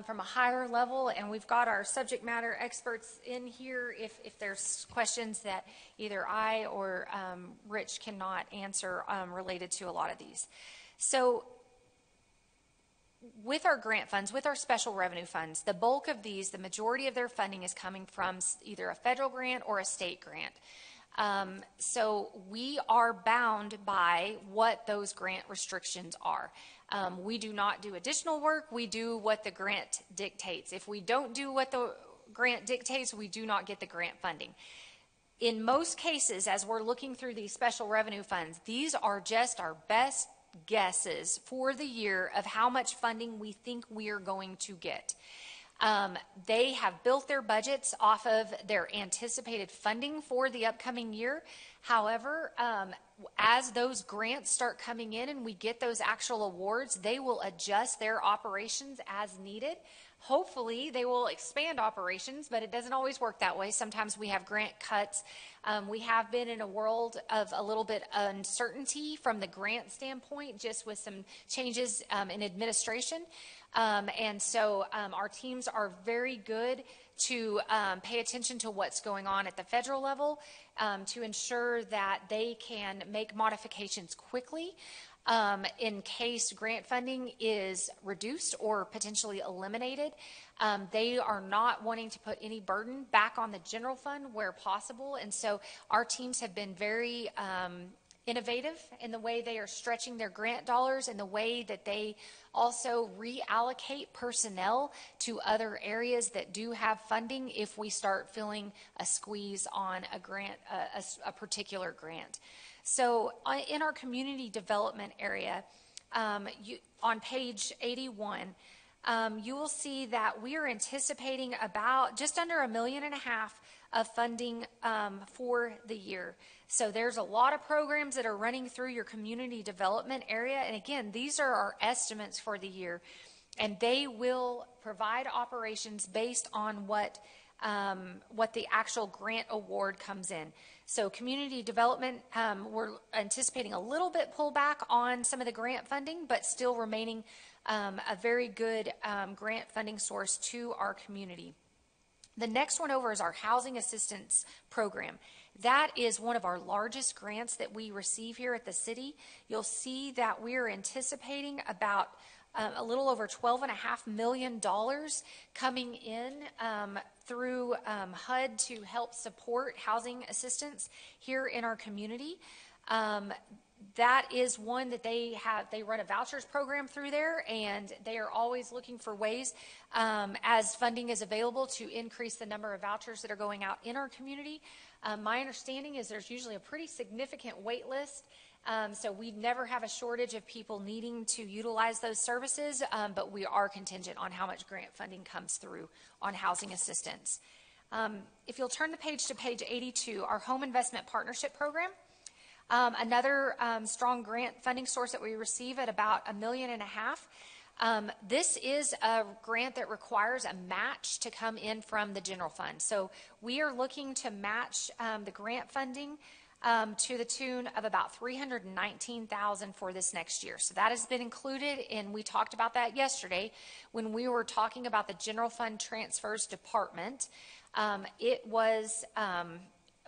from a higher level, and we've got our subject matter experts in here if there's questions that either I or Rich cannot answer related to a lot of these. So with our grant funds, with our special revenue funds, the bulk of these, the majority of their funding is coming from either a federal grant or a state grant. So we are bound by what those grant restrictions are. We do not do additional work. We do what the grant dictates. If we don't do what the grant dictates, we do not get the grant funding. In most cases, as we're looking through these special revenue funds, these are just our best guesses for the year of how much funding we think we are going to get. They have built their budgets off of their anticipated funding for the upcoming year. However, as those grants start coming in and we get those actual awards, they will adjust their operations as needed. Hopefully, they will expand operations, but it doesn't always work that way. Sometimes we have grant cuts. We have been in a world of a little bit uncertainty from the grant standpoint, just with some changes in administration. And so our teams are very good to pay attention to what's going on at the federal level to ensure that they can make modifications quickly in case grant funding is reduced or potentially eliminated. They are not wanting to put any burden back on the general fund where possible. And so our teams have been very innovative in the way they are stretching their grant dollars and the way that they also reallocate personnel to other areas that do have funding if we start feeling a squeeze on a grant, a particular grant. So in our community development area, on page 81, you will see that we are anticipating about just under $1.5 million of funding for the year. So there's a lot of programs that are running through your community development area. And again, these are our estimates for the year. And they will provide operations based on what the actual grant award comes in. So community development, we're anticipating a little bit pullback on some of the grant funding, but still remaining a very good grant funding source to our community. The next one over is our housing assistance program. That is one of our largest grants that we receive here at the city. You'll see that we're anticipating about a little over $12.5 million coming in through HUD to help support housing assistance here in our community. That is one that they run a vouchers program through there, and they are always looking for ways as funding is available to increase the number of vouchers that are going out in our community. My understanding is there's usually a pretty significant wait list, so we never have a shortage of people needing to utilize those services, but we are contingent on how much grant funding comes through on housing assistance. If you'll turn the page to page 82, our Home Investment Partnership Program. Another strong grant funding source that we receive at about $1.5 million. This is a grant that requires a match to come in from the general fund. So we are looking to match the grant funding to the tune of about $319,000 for this next year. So that has been included, and we talked about that yesterday when we were talking about the general fund transfers department.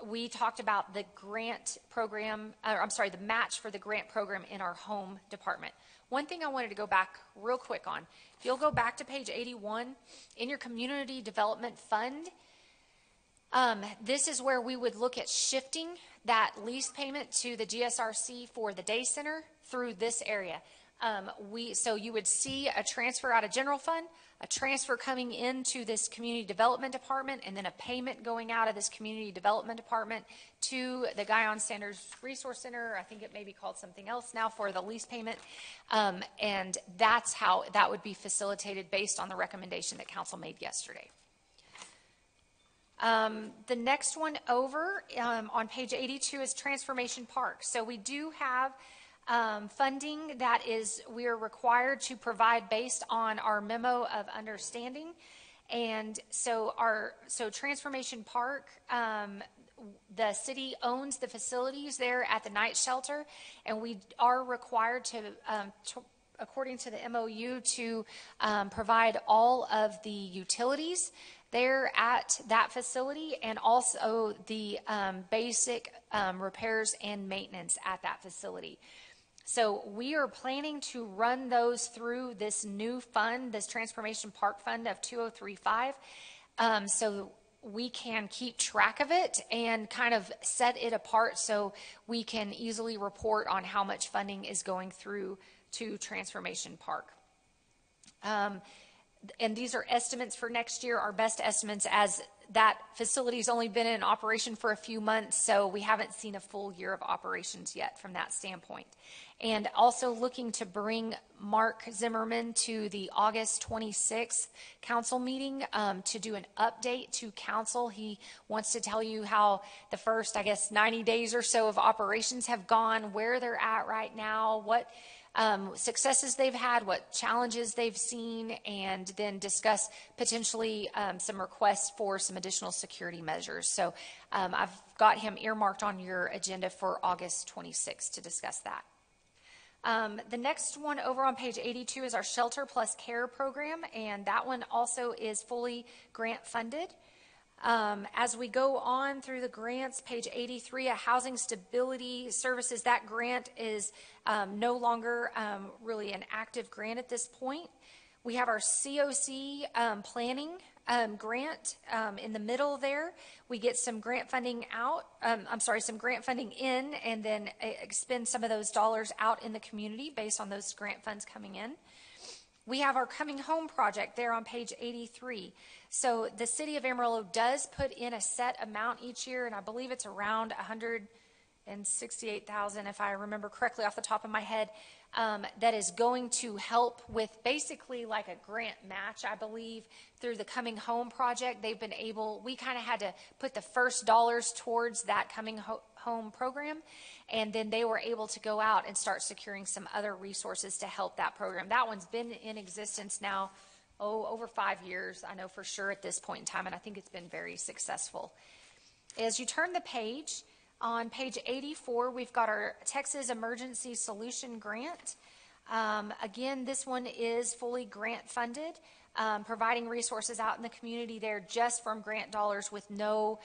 We talked about the grant program, the match for the grant program in our home department. One thing I wanted to go back real quick on, if you'll go back to page 81, in your community development fund, this is where we would look at shifting that lease payment to the GSRC for the day center through this area. So you would see a transfer out of general fund, a transfer coming into this community development department, and then a payment going out of this community development department to the Guyon Sanders Resource Center. I think it may be called something else now for the lease payment. And that's how that would be facilitated based on the recommendation that council made yesterday. The next one over on page 82 is Transformation Park. So we do have funding that we are required to provide based on our memo of understanding. And so Transformation Park, the city owns the facilities there at the night shelter, and we are required to according to the MOU, to provide all of the utilities there at that facility, and also the basic repairs and maintenance at that facility. So we are planning to run those through this new fund, this Transformation Park Fund of 2035, so we can keep track of it and kind of set it apart so we can easily report on how much funding is going through to Transformation Park. And these are estimates for next year, our best estimates, as that facility's only been in operation for a few months, so we haven't seen a full year of operations yet from that standpoint. And also looking to bring Mark Zimmerman to the August 26th council meeting to do an update to council. He wants to tell you how the first, 90 days or so of operations have gone, where they're at right now, what successes they've had, what challenges they've seen, and then discuss potentially some requests for some additional security measures. So I've got him earmarked on your agenda for August 26th to discuss that. The next one over on page 82 is our Shelter Plus Care program, and that one also is fully grant funded. As we go on through the grants, page 83, a housing stability services, that grant is no longer really an active grant at this point. We have our COC planning grant in the middle there. We get some grant funding some grant funding in, and then expend some of those dollars out in the community based on those grant funds coming in. We have our Coming Home project there on page 83. So the city of Amarillo does put in a set amount each year, and I believe it's around $168,000, if I remember correctly off the top of my head, that is going to help with basically like a grant match, I believe, through the Coming Home project. We kind of had to put the first dollars towards that Coming Home program, and then they were able to go out and start securing some other resources to help that program. That one's been in existence now, over 5 years, I know for sure at this point in time, and I think it's been very successful. As you turn the page, on page 84, we've got our Texas Emergency Solution Grant. Again, this one is fully grant funded, providing resources out in the community there just from grant dollars with no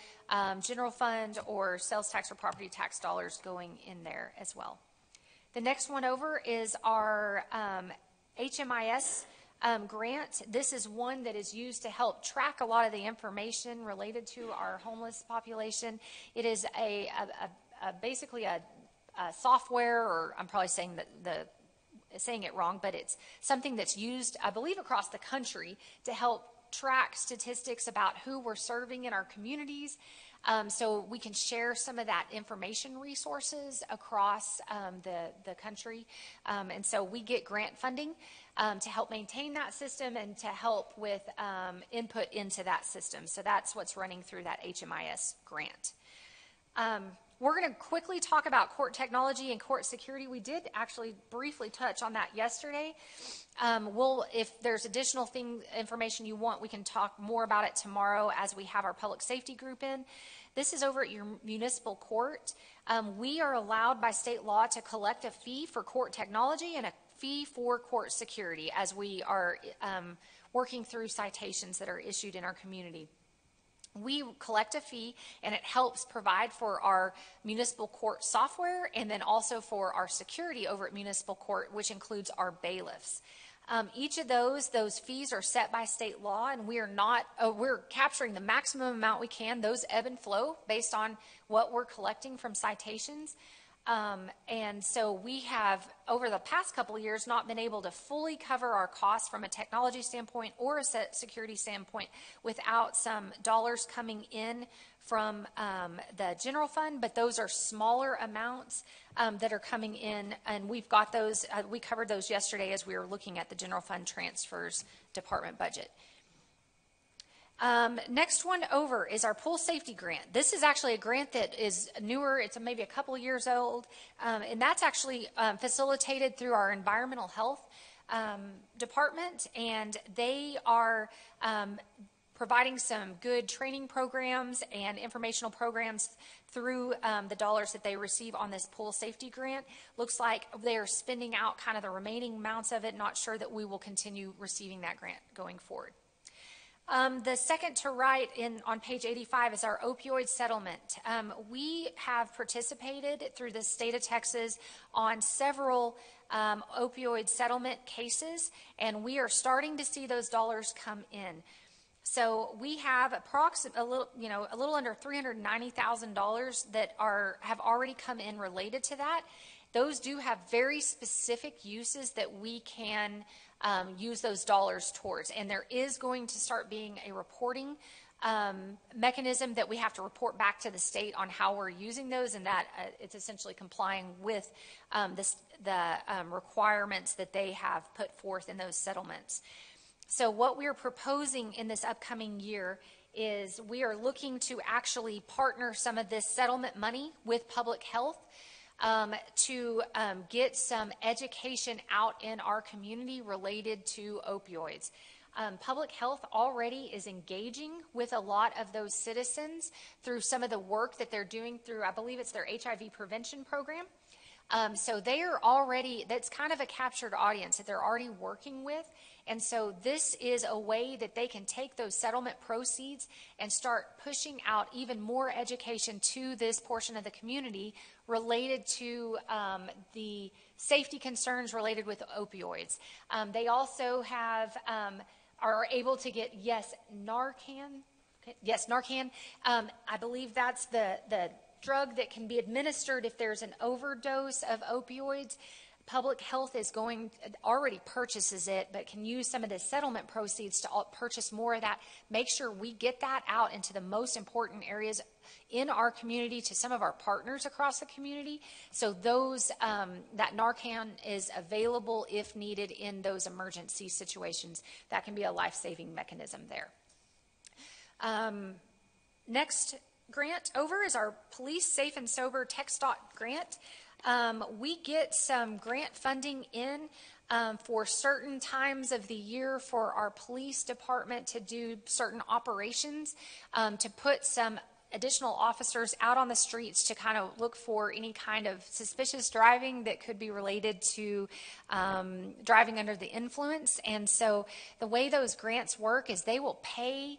general fund or sales tax or property tax dollars going in there as well. The next one over is our HMIS grant. This is one that is used to help track a lot of the information related to our homeless population. It is basically a software, or I'm probably saying it wrong, but it's something that's used, I believe, across the country to help track statistics about who we're serving in our communities, so we can share some of that information resources across the country. And so we get grant funding to help maintain that system and to help with input into that system. So that's what's running through that HMIS grant. We're going to quickly talk about court technology and court security. We did actually briefly touch on that yesterday. If there's additional information you want, we can talk more about it tomorrow as we have our public safety group in. This is over at your municipal court. We are allowed by state law to collect a fee for court technology and a fee for court security as we are working through citations that are issued in our community. We collect a fee, and it helps provide for our municipal court software and then also for our security over at municipal court, which includes our bailiffs. Each of those fees are set by state law, and we're capturing the maximum amount we can. Those ebb and flow based on what we're collecting from citations. And so we have, over the past couple of years, not been able to fully cover our costs from a technology standpoint or a security standpoint without some dollars coming in from the general fund, but those are smaller amounts that are coming in, and we've got those, we covered those yesterday as we were looking at the general fund transfers department budget. Next one over is our pool safety grant. This is actually a grant that is newer. It's maybe a couple years old, and that's actually facilitated through our environmental health department, and they are providing some good training programs and informational programs through the dollars that they receive on this pool safety grant. Looks like they're spending out kind of the remaining amounts of it. Not sure that we will continue receiving that grant going forward. The second to right on page 85 is our opioid settlement. We have participated through the state of Texas on several opioid settlement cases, and we are starting to see those dollars come in. So we have a little under $390,000 that have already come in related to that. Those do have very specific uses that we can use those dollars towards. And there is going to start being a reporting mechanism that we have to report back to the state on how we're using those, and that it's essentially complying with the requirements that they have put forth in those settlements. So what we're proposing in this upcoming year is we are looking to actually partner some of this settlement money with public health to get some education out in our community related to opioids. Public health already is engaging with a lot of those citizens through some of the work that they're doing through, I believe it's their HIV prevention program. So they are already, that's kind of a captured audience that they're already working with. And so this is a way that they can take those settlement proceeds and start pushing out even more education to this portion of the community related to the safety concerns related with opioids. They also are able to get, Narcan. Yes, Narcan. I believe that's the drug that can be administered if there's an overdose of opioids. Public health already purchases it, but can use some of the settlement proceeds to purchase more of that. Make sure we get that out into the most important areas in our community to some of our partners across the community. So that Narcan is available if needed in those emergency situations. That can be a life-saving mechanism there. Next grant over is our Police Safe and Sober TxDOT grant. We get some grant funding in for certain times of the year for our police department to do certain operations, to put some additional officers out on the streets to kind of look for any kind of suspicious driving that could be related to driving under the influence. And so the way those grants work is they will pay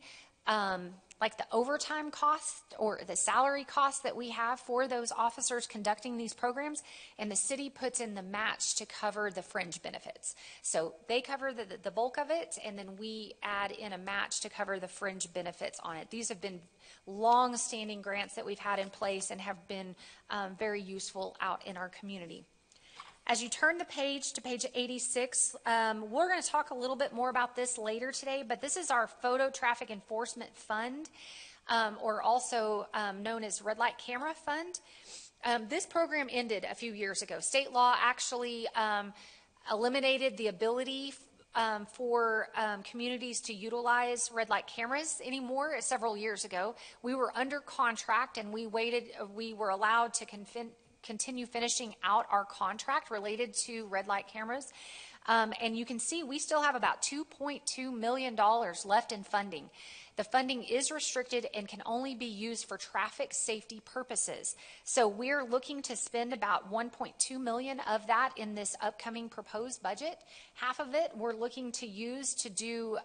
like the overtime cost or the salary cost that we have for those officers conducting these programs, and the city puts in the match to cover the fringe benefits. So they cover the bulk of it, and then we add in a match to cover the fringe benefits on it. These have been long-standing grants that we've had in place and have been very useful out in our community. As you turn the page to page 86, we're going to talk a little bit more about this later today, but this is our Photo Traffic Enforcement Fund, or also known as Red Light Camera Fund. This program ended a few years ago. State law actually eliminated the ability for communities to utilize red light cameras anymore. Several years ago, we were under contract and we were allowed to continue finishing out our contract related to red light cameras. And you can see we still have about $2.2 million left in funding. The funding is restricted and can only be used for traffic safety purposes. So we're looking to spend about $1.2 million of that in this upcoming proposed budget. Half of it we're looking to use to do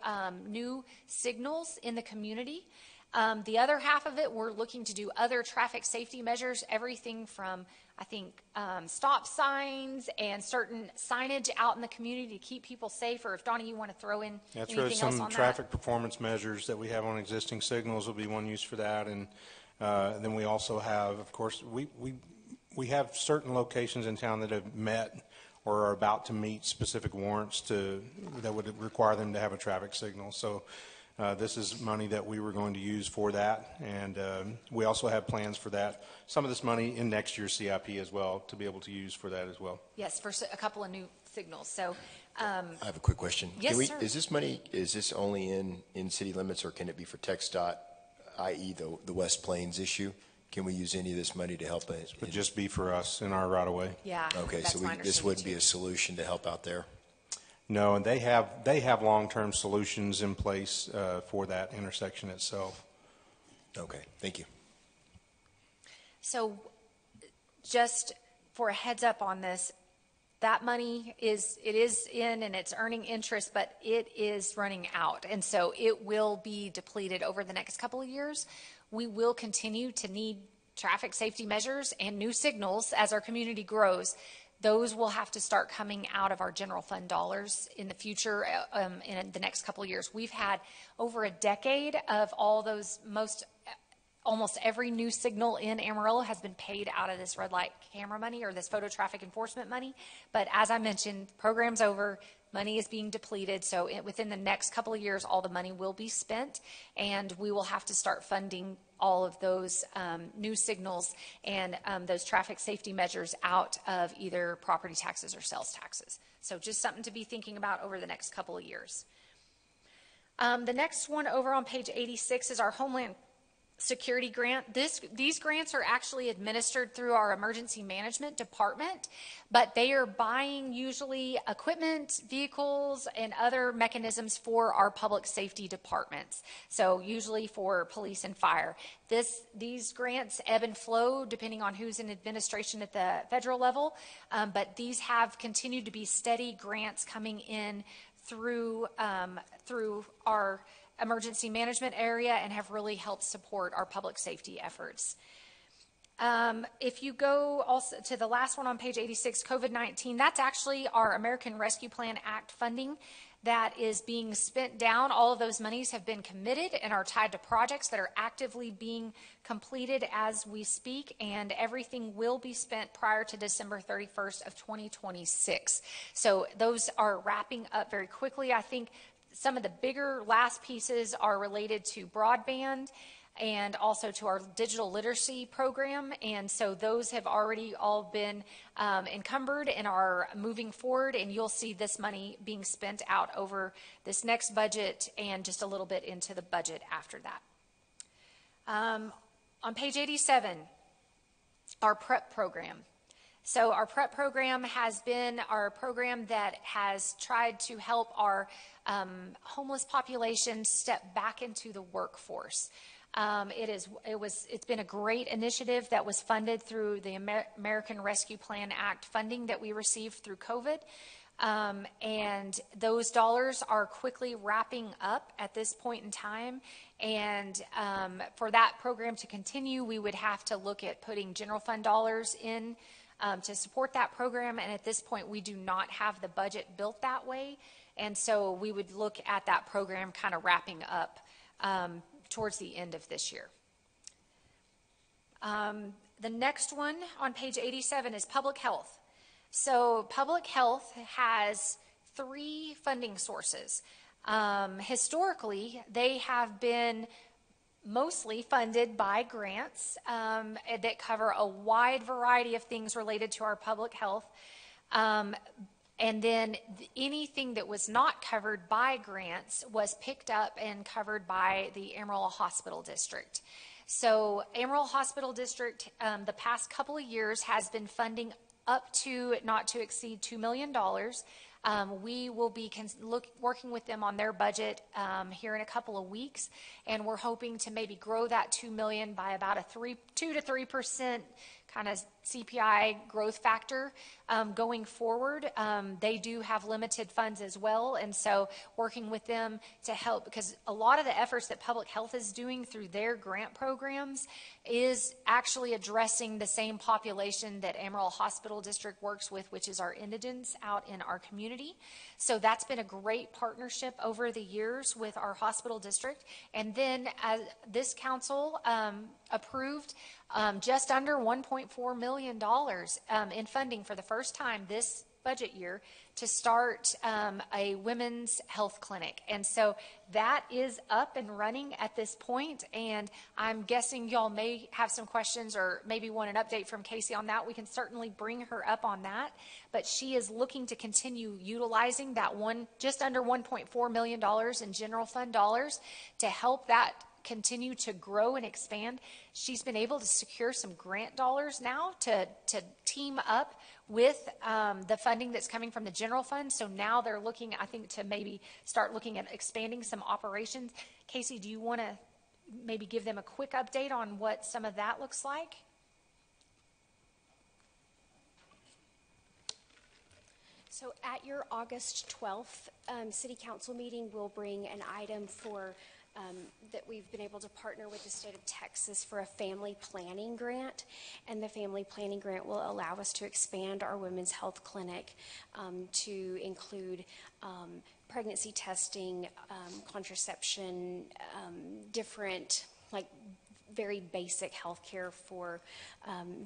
new signals in the community. The other half of it, we're looking to do other traffic safety measures, everything from, I think, stop signs and certain signage out in the community to keep people safe. Or if, Donnie, you want to throw in anything else on that? Some traffic performance measures that we have on existing signals will be one use for that. And then we also have, of course, we have certain locations in town that have met or are about to meet specific warrants that would require them to have a traffic signal. So this is money that we were going to use for that, and we also have plans for that. Some of this money in next year's CIP as well to be able to use for that as well. Yes, for a couple of new signals. So, I have a quick question. Yes, sir. Is this money, is this only in city limits, or can it be for TxDOT, i.e. the West Plains issue? Can we use any of this money to help it? It would just be for us in our right of way. Yeah. Okay, that's so my this wouldn't be understanding, a solution to help out there? No, and they have long-term solutions in place for that intersection itself. Okay, thank you. So just for a heads up on this, that money is in and it's earning interest, but it is running out. And so it will be depleted over the next couple of years. We will continue to need traffic safety measures and new signals as our community grows. Those will have to start coming out of our general fund dollars in the future, in the next couple of years. We've had over a decade of all those almost every new signal in Amarillo has been paid out of this red light camera money or this photo traffic enforcement money. But as I mentioned, program's over, money is being depleted. So within the next couple of years, all the money will be spent, and we will have to start funding all of those new signals and those traffic safety measures out of either property taxes or sales taxes. So just something to be thinking about over the next couple of years. The next one over on page 86 is our Homeland Security grant. These grants are actually administered through our emergency management department, but they are buying usually equipment, vehicles, and other mechanisms for our public safety departments. So usually for police and fire. These grants ebb and flow depending on who's in administration at the federal level, but these have continued to be steady grants coming in through our emergency management area and have really helped support our public safety efforts. If you go also to the last one on page 86, COVID-19, that's actually our American Rescue Plan Act funding that is being spent down. All of those monies have been committed and are tied to projects that are actively being completed as we speak, and everything will be spent prior to December 31st of 2026. So those are wrapping up very quickly. I think some of the bigger last pieces are related to broadband and also to our digital literacy program. And so those have already all been encumbered and are moving forward. And you'll see this money being spent out over this next budget and just a little bit into the budget after that. On page 87, our PREP program. So our PREP program has been our program that has tried to help our homeless population step back into the workforce. It's been a great initiative that was funded through the American Rescue Plan Act funding that we received through COVID. And those dollars are quickly wrapping up at this point in time. And for that program to continue, we would have to look at putting general fund dollars in to support that program. And at this point, we do not have the budget built that way. And so we would look at that program kind of wrapping up towards the end of this year. The next one on page 87 is public health. So public health has 3 funding sources. Historically, they have been mostly funded by grants that cover a wide variety of things related to our public health. And then anything that was not covered by grants was picked up and covered by the Amarillo Hospital District. So Amarillo Hospital District, the past couple of years, has been funding up to not to exceed $2 million. We will be working with them on their budget here in a couple of weeks, and we're hoping to maybe grow that $2 million by about a 2 to 3% kind of CPI growth factor going forward. They do have limited funds as well, and so working with them to help, because a lot of the efforts that public health is doing through their grant programs is actually addressing the same population that Amarillo Hospital District works with, which is our indigents out in our community. So that's been a great partnership over the years with our hospital district. And then this council approved just under $1.4 million in funding for the first time this budget year to start a women's health clinic. And so that is up and running at this point, and I'm guessing y'all may have some questions or maybe want an update from Casey on that. We can certainly bring her up on that, but she is looking to continue utilizing that just under $1.4 million in general fund dollars to help that continue to grow and expand. She's been able to secure some grant dollars now to team up with the funding that's coming from the general fund. So now they're looking, I think, to maybe start looking at expanding some operations. Casey, do you want to maybe give them a quick update on what some of that looks like? So at your August 12th City Council meeting, we'll bring an item for that we've been able to partner with the state of Texas for a family planning grant, and the family planning grant will allow us to expand our women's health clinic to include pregnancy testing, contraception, different very basic health care for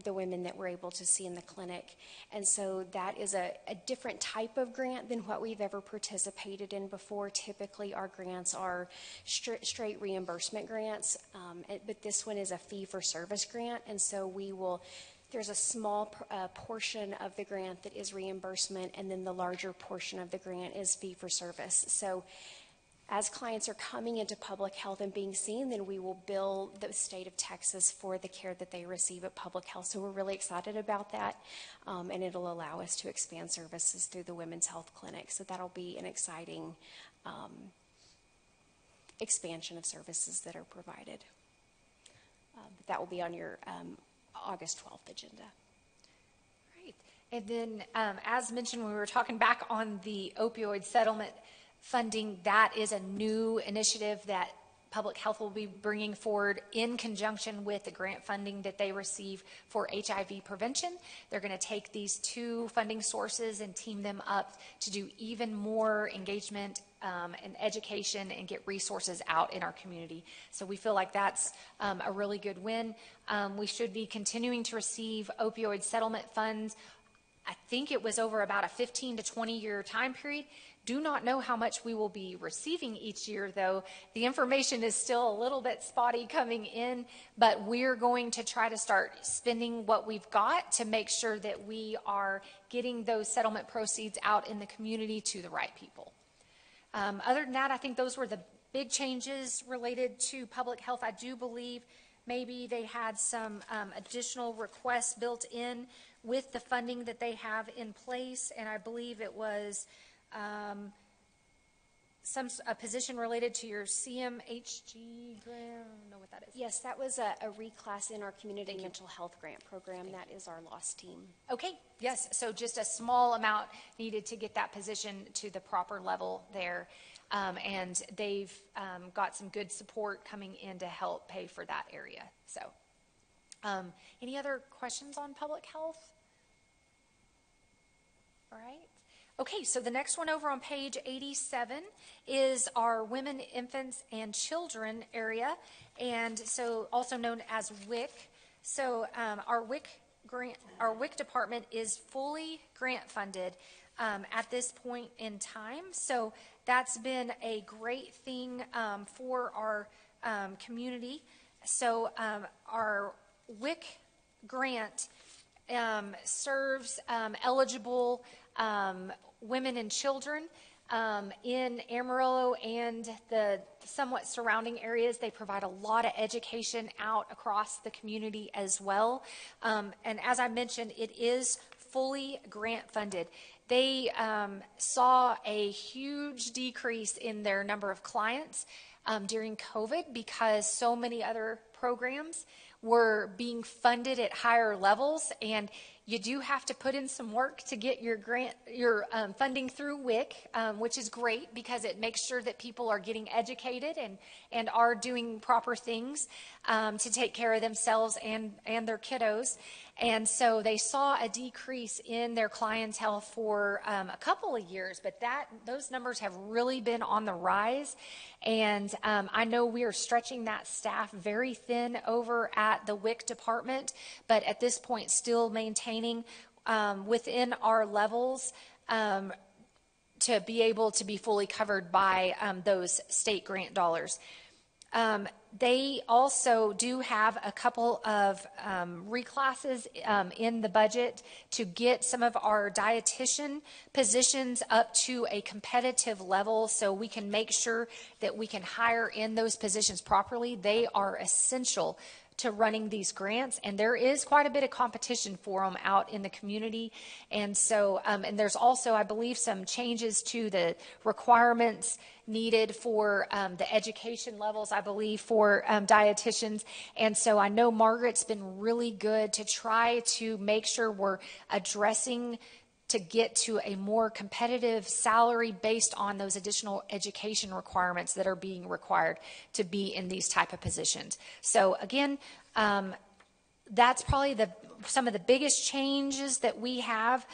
the women that we're able to see in the clinic. And so that is a different type of grant than what we've ever participated in before. Typically our grants are straight reimbursement grants, but this one is a fee-for-service grant, and so there's a small portion of the grant that is reimbursement, and then the larger portion of the grant is fee-for-service. So as clients are coming into public health and being seen, then we will bill the state of Texas for the care that they receive at public health. So we're really excited about that, and it'll allow us to expand services through the women's health clinic. So that'll be an exciting expansion of services that are provided. But that will be on your August 12th agenda. Great. And then, as mentioned, when we were talking back on the opioid settlement funding, that is a new initiative that public health will be bringing forward in conjunction with the grant funding that they receive for HIV prevention. They're going to take these two funding sources and team them up to do even more engagement and education and get resources out in our community. So we feel like that's a really good win. We should be continuing to receive opioid settlement funds. I think it was over about a 15 to 20 year time period. Do not know how much we will be receiving each year, though. The information is still a little bit spotty coming in, but we're going to try to start spending what we've got to make sure that we are getting those settlement proceeds out in the community to the right people. Other than that, I think those were the big changes related to public health. I do believe maybe they had some additional requests built in with the funding that they have in place, and I believe it was a position related to your CMHG grant. I don't know what that is. Yes, that was a reclass in our community mental health grant program. That is our lost team. Okay, yes, so just a small amount needed to get that position to the proper level there. And they've got some good support coming in to help pay for that area. So any other questions on public health? All right. Okay, so the next one over on page 87 is our Women, Infants, and Children area, and so also known as WIC. So our WIC department is fully grant funded at this point in time. So that's been a great thing for our community. So our WIC grant serves eligible women and children in Amarillo and the somewhat surrounding areas. They provide a lot of education out across the community as well. And as I mentioned, it is fully grant funded. They saw a huge decrease in their number of clients during COVID because so many other programs were being funded at higher levels, and you do have to put in some work to get your grant, your funding through WIC, which is great because it makes sure that people are getting educated and are doing proper things to take care of themselves and their kiddos. And so they saw a decrease in their clientele for a couple of years, but those numbers have really been on the rise. And I know we are stretching that staff very thin over at the WIC department, but at this point still maintaining within our levels to be able to be fully covered by those state grant dollars. They also do have a couple of reclasses in the budget to get some of our dietitian positions up to a competitive level so we can make sure that we can hire in those positions properly. They are essential to running these grants, and there is quite a bit of competition for them out in the community. And so, and there's also, I believe, some changes to the requirements needed for the education levels, I believe, for dietitians. And so I know Margaret's been really good to try to make sure we're addressing to get to a more competitive salary based on those additional education requirements that are being required to be in these type of positions. So again, that's probably some of the biggest changes that we have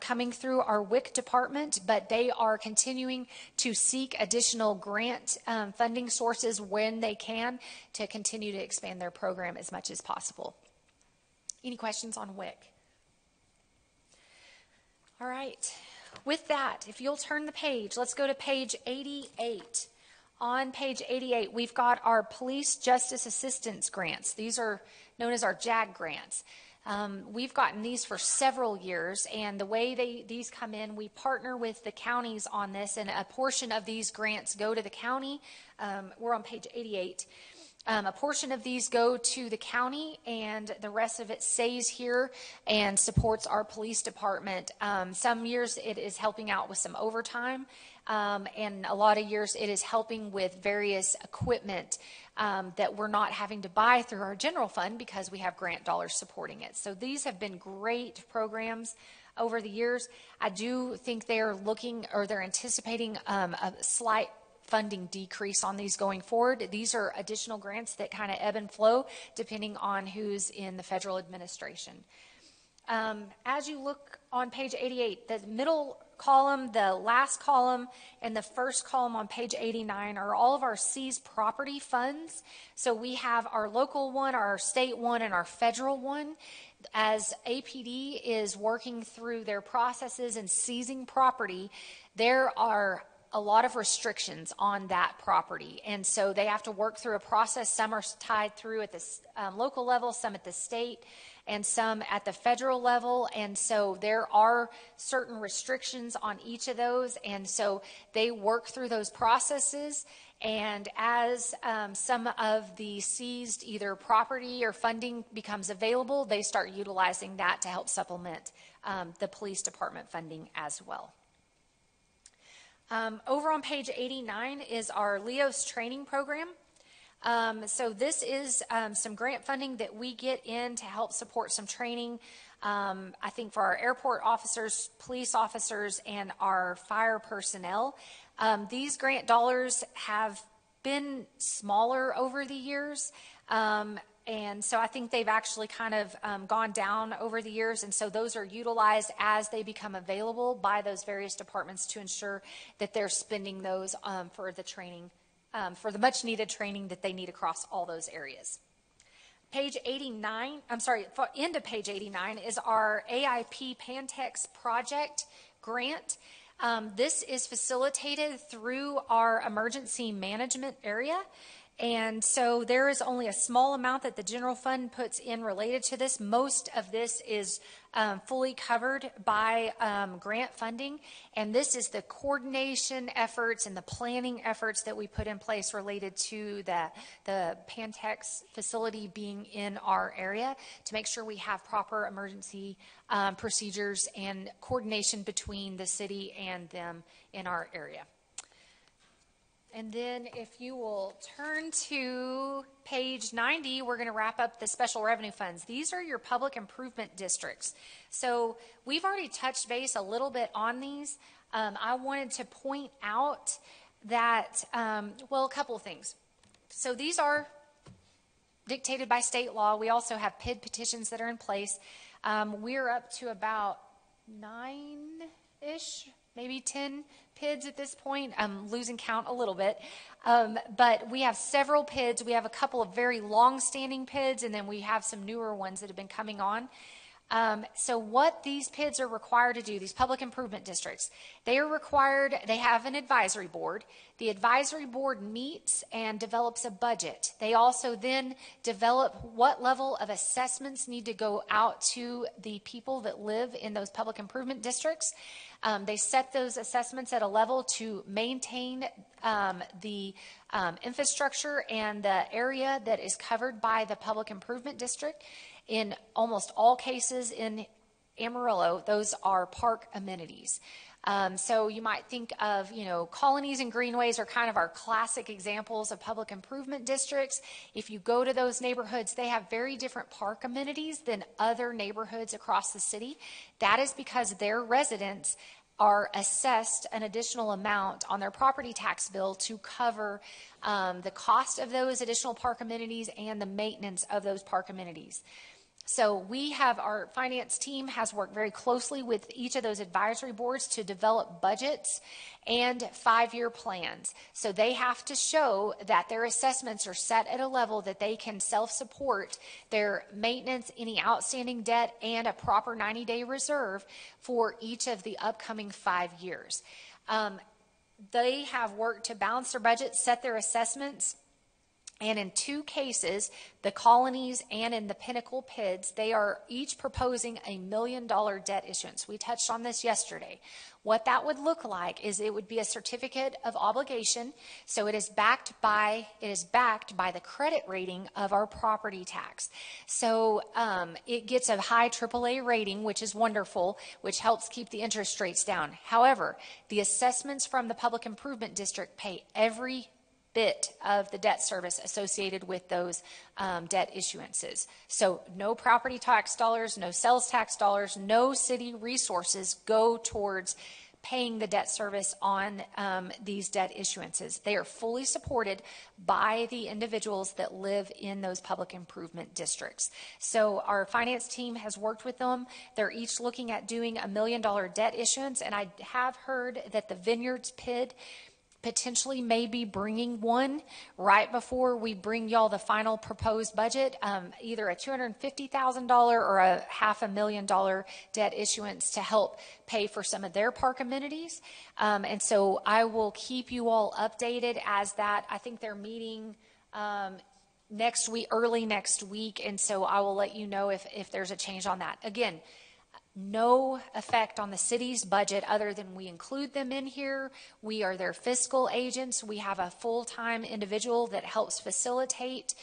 coming through our WIC department, but they are continuing to seek additional grant funding sources when they can to continue to expand their program as much as possible. Any questions on WIC? All right. With that, if you'll turn the page, let's go to page 88. On page 88, we've got our Police Justice Assistance Grants. These are known as our JAG grants. We've gotten these for several years, and the way these come in, we partner with the counties on this, and a portion of these grants go to the county. We're on page 88. A portion of these go to the county, and the rest of it stays here and supports our police department. Some years it is helping out with some overtime, and a lot of years it is helping with various equipment that we're not having to buy through our general fund because we have grant dollars supporting it. So these have been great programs over the years. I do think they're anticipating a slight funding decrease on these going forward. These are additional grants that kind of ebb and flow depending on who's in the federal administration. As you look on page 88, the middle column, the last column, and the first column on page 89 are all of our seized property funds. So we have our local one, our state one, and our federal one. As APD is working through their processes and seizing property, there are a lot of restrictions on that property. And so they have to work through a process. Some are tied through at the local level, some at the state, and some at the federal level. And so there are certain restrictions on each of those. And so they work through those processes. And as some of the seized either property or funding becomes available, they start utilizing that to help supplement the police department funding as well. Over on page 89 is our LEOS training program. So this is some grant funding that we get in to help support some training, I think for our airport officers, police officers, and our fire personnel. These grant dollars have been smaller over the years. And so I think they've actually kind of gone down over the years. And so those are utilized as they become available by those various departments to ensure that they're spending those for the training, for the much needed training that they need across all those areas. Page 89, into page 89 is our AIP Pantex project grant. This is facilitated through our emergency management area. And so there is only a small amount that the general fund puts in related to this. Most of this is fully covered by grant funding, and this is the coordination efforts and the planning efforts that we put in place related to the Pantex facility being in our area to make sure we have proper emergency procedures and coordination between the city and them in our area. And then if you will turn to page 90, we're going to wrap up the special revenue funds. These are your public improvement districts. So we've already touched base a little bit on these. I wanted to point out that, well, a couple of things. So these are dictated by state law. We also have PID petitions that are in place. We're up to about 9-ish, maybe 10 PIDs at this point. I'm losing count a little bit. But we have several PIDs. We have a couple of very long-standing PIDs, and then we have some newer ones that have been coming on. So what these PIDs are required to do, these public improvement districts, they are required, they have an advisory board. The advisory board meets and develops a budget. They also then develop what level of assessments need to go out to the people that live in those public improvement districts. They set those assessments at a level to maintain the infrastructure and the area that is covered by the public improvement district. In almost all cases in Amarillo, those are park amenities. So you might think of, colonies and greenways are kind of our classic examples of public improvement districts. If you go to those neighborhoods, they have very different park amenities than other neighborhoods across the city. That is because their residents are assessed an additional amount on their property tax bill to cover the cost of those additional park amenities and the maintenance of those park amenities. So we have, our finance team has worked very closely with each of those advisory boards to develop budgets and 5-year plans. So they have to show that their assessments are set at a level that they can self-support their maintenance, any outstanding debt, and a proper 90-day reserve for each of the upcoming 5 years. They have worked to balance their budget, set their assessments. And in 2 cases, the colonies and in the Pinnacle PIDs, they are each proposing $1 million debt issuance. We touched on this yesterday. What that would look like is it would be a certificate of obligation. So it is backed by the credit rating of our property tax. So it gets a high AAA rating, which is wonderful, which helps keep the interest rates down. However, the assessments from the Public Improvement District pay every bit of the debt service associated with those debt issuances. So no property tax dollars, no sales tax dollars, no city resources go towards paying the debt service on these debt issuances. They are fully supported by the individuals that live in those public improvement districts. So our finance team has worked with them. They're each looking at doing $1 million debt issuance, and I have heard that the Vineyards PID potentially may be bringing one right before we bring y'all the final proposed budget, either a $250,000 or a $500,000 debt issuance to help pay for some of their park amenities. And so I will keep you all updated as that. I think they're meeting next week, early next week, and so I will let you know if there's a change on that. Again, no effect on the city's budget other than we include them in here. We are their fiscal agents. We have a full-time individual that helps facilitate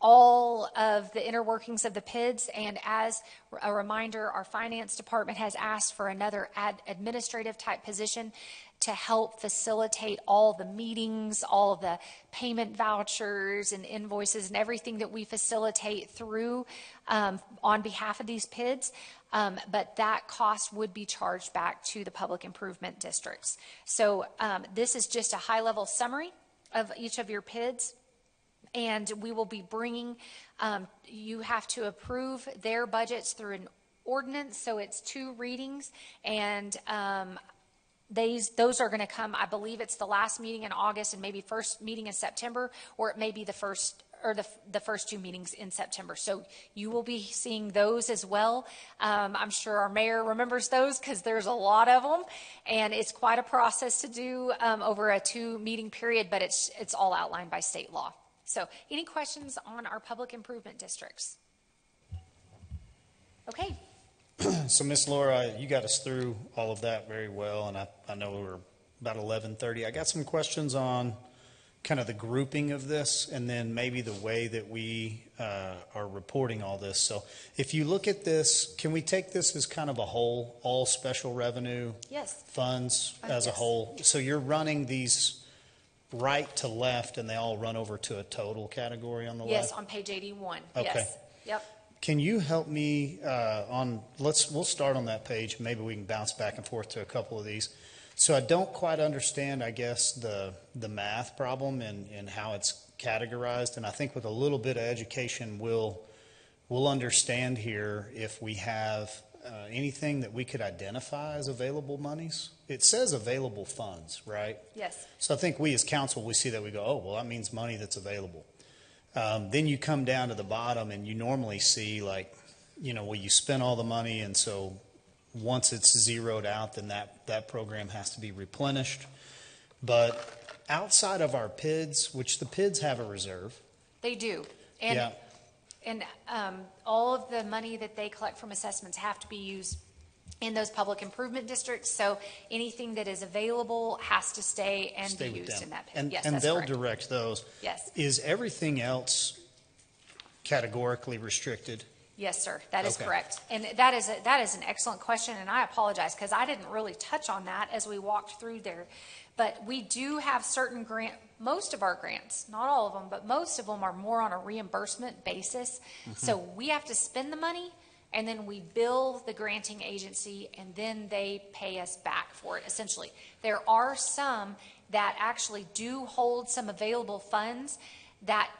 all of the inner workings of the PIDs. And as a reminder, our finance department has asked for another administrative type position to help facilitate all the meetings, all the payment vouchers and invoices and everything that we facilitate through on behalf of these PIDs. But that cost would be charged back to the public improvement districts. So this is just a high-level summary of each of your PIDs. And we will be bringing, you have to approve their budgets through an ordinance, so it's 2 readings. And those are going to come, I believe it's the last meeting in August and maybe first meeting in September, or it may be the first or the first 2 meetings in September. So you will be seeing those as well. I'm sure our mayor remembers those because there's a lot of them, and it's quite a process to do over a 2-meeting period, but it's all outlined by state law. So any questions on our public improvement districts? Okay. So, Miss Laura, you got us through all of that very well, and I know we're about 11:30. I got some questions on kind of the grouping of this, and then maybe the way that we are reporting all this. So, if you look at this, can we take this as kind of a whole, all special revenue Yes. funds as a Yes. whole? So you're running these right to left, and they all run over to a total category on the left? Yes, on page 81. Okay. Yes. Yep. Can you help me we'll start on that page. Maybe we can bounce back and forth to a couple of these. So I don't quite understand, I guess, the math problem and how it's categorized. And I think with a little bit of education, we'll understand here if we have anything that we could identify as available monies. It says available funds, right? Yes. So I think we as council, we see that, we go, oh, well, that means money that's available. Then you come down to the bottom and you normally see well, you spent all the money, and so once it's zeroed out, then that program has to be replenished. But outside of our PIDs, which the PIDs have a reserve. They do. And, Yeah. and all of the money that they collect from assessments have to be used in those public improvement districts. So anything that is available has to stay and Stay be with used them. in that PID. And, Yes, and that's they'll correct. direct those. Yes. Is everything else categorically restricted? Yes, sir. That is Okay. correct. And that is an excellent question, and I apologize because I didn't really touch on that as we walked through there. But we do have certain most of our grants, not all of them, but most of them are more on a reimbursement basis. So we have to spend the money, and then we bill the granting agency, and then they pay us back for it, essentially. There are some that actually do hold some available funds that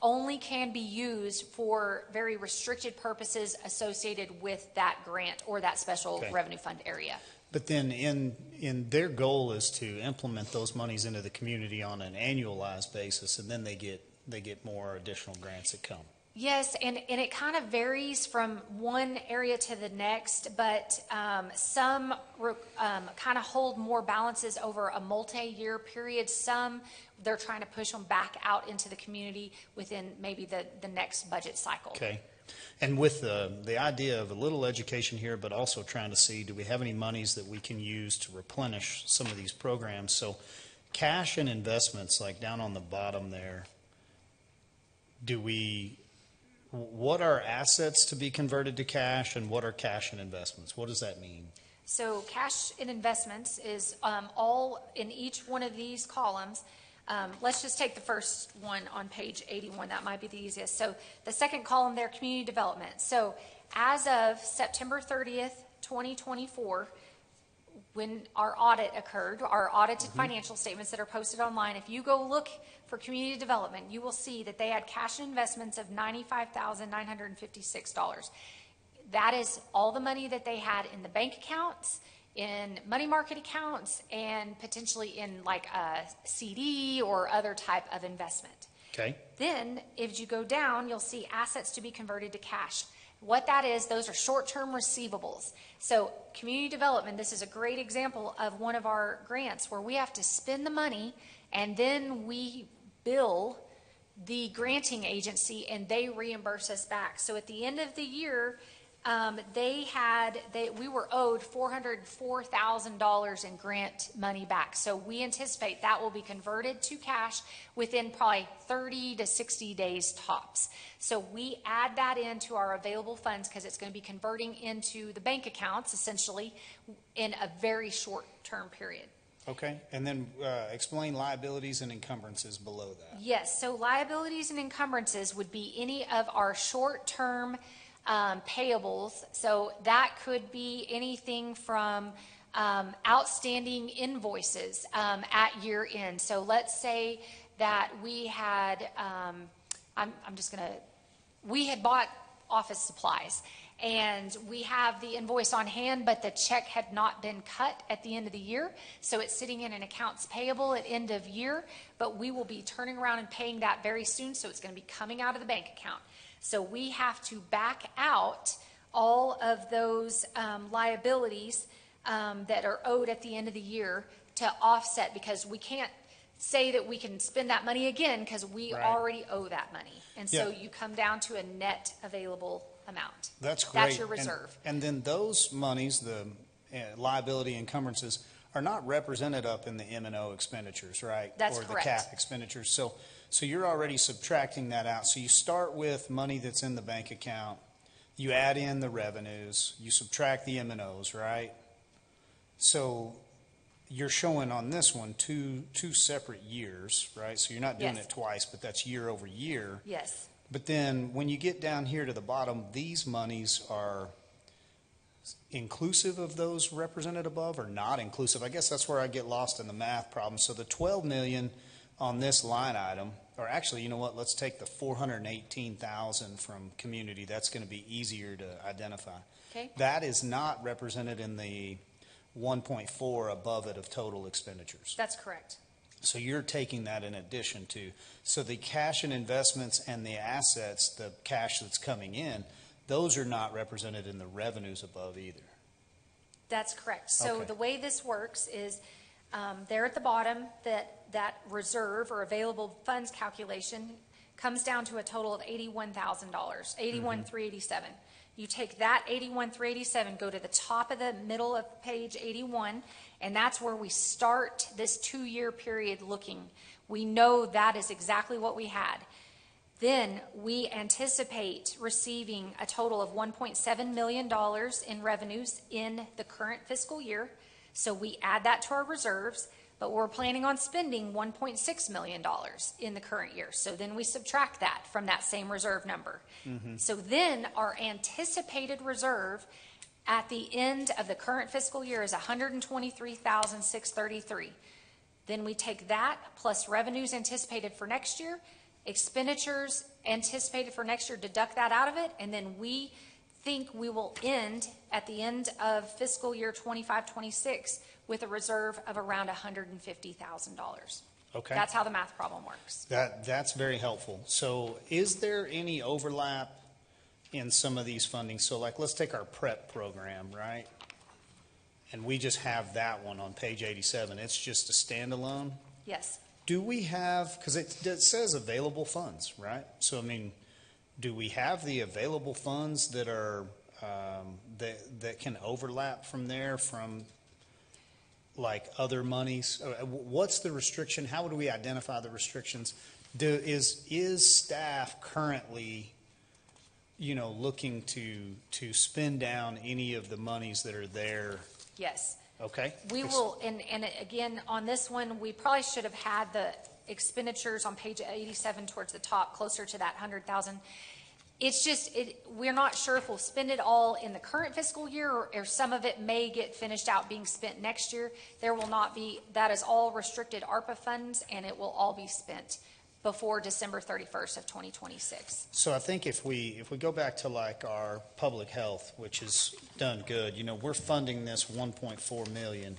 only can be used for very restricted purposes associated with that grant or that special Okay. revenue fund area. But then in their goal is to implement those monies into the community on an annualized basis, and then they get more additional grants that come. Yes, and it kind of varies from one area to the next, but some kind of hold more balances over a multi-year period. Some, they're trying to push them back out into the community within maybe the next budget cycle. Okay. And with the idea of a little education here, but also trying to see, do we have any monies that we can use to replenish some of these programs? So cash and investments, like down on the bottom there, what are assets to be converted to cash, and what are cash and investments? What does that mean? So cash and investments is all in each one of these columns. Let's just take the first one on page 81. That might be the easiest. So the second column there, community development. So as of September 30th, 2024, when our audit occurred, our audited financial statements that are posted online, if you go look for community development, you will see that they had cash and investments of $95,956. That is all the money that they had in the bank accounts, in money market accounts, and potentially in like a CD or other type of investment. Okay. Then, if you go down, you'll see assets to be converted to cash. What that is, those are short-term receivables. So community development, this is a great example of one of our grants where we have to spend the money and then we bill the granting agency and they reimburse us back. So at the end of the year, we were owed $404,000 in grant money back. So we anticipate that will be converted to cash within probably 30 to 60 days tops. So we add that into our available funds because it's going to be converting into the bank accounts essentially in a very short term period. Okay. And then explain liabilities and encumbrances below that. Yes. So liabilities and encumbrances would be any of our short term payables. So that could be anything from outstanding invoices at year end. So let's say that we had, we had bought office supplies And we have the invoice on hand, but the check had not been cut at the end of the year. So it's sitting in an accounts payable at end of year, but we will be turning around and paying that very soon. So it's going to be coming out of the bank account. So we have to back out all of those liabilities that are owed at the end of the year to offset, because we can't say that we can spend that money again because we already owe that money. And so you come down to a net available amount. That's great. That's your reserve. And then those monies, the liability encumbrances, are not represented up in the M&O expenditures, right? That's or correct. the cap expenditures. So you're already subtracting that out. So you start with money that's in the bank account. You add in the revenues. You subtract the M&Os, right? So you're showing on this one two separate years, right? So you're not doing Yes. it twice, but that's year over year. Yes. But then when you get down here to the bottom, these monies are inclusive of those represented above or not inclusive? I guess that's where I get lost in the math problem. So the 12 million on this line item, or actually, you know what? Let's take the 418,000 from community. That's going to be easier to identify. Okay. That is not represented in the 1.4 above it of total expenditures. That's correct. So you're taking that in addition to, so the cash and investments and the assets, the cash that's coming in, those are not represented in the revenues above either. That's correct. So Okay. the way this works is there at the bottom, that reserve or available funds calculation comes down to a total of $81,000, $81,387. You take that $81,387, go to the top of the middle of page 81, and that's where we start this 2-year period looking. We know that is exactly what we had. Then we anticipate receiving a total of $1.7 million in revenues in the current fiscal year. So we add that to our reserves, but we're planning on spending $1.6 million in the current year. So then we subtract that from that same reserve number. So then our anticipated reserve at the end of the current fiscal year is $123,633. Then we take that plus revenues anticipated for next year, expenditures anticipated for next year, deduct that out of it, and then we think we will end at the end of fiscal year 25-26 with a reserve of around $150,000. Okay. That's how the math problem works. That's very helpful. So is there any overlap in some of these fundings? So like, let's take our PrEP program, right? And we just have that one on page 87. It's just a standalone. Yes. Do we have, because it says available funds, right? So, I mean, do we have the available funds that are, that can overlap from there from like other monies? What's the restriction? How would we identify the restrictions? Is staff currently, looking to spend down any of the monies that are there? Yes. Okay. We will, and again, on this one, we probably should have had the expenditures on page 87 towards the top, closer to that 100,000. It's just, we're not sure if we'll spend it all in the current fiscal year, or some of it may get finished out being spent next year. There will not be, that is all restricted ARPA funds, and it will all be spent before December 31st of 2026. So I think if we go back to like our public health, which has done good, we're funding this 1.4 million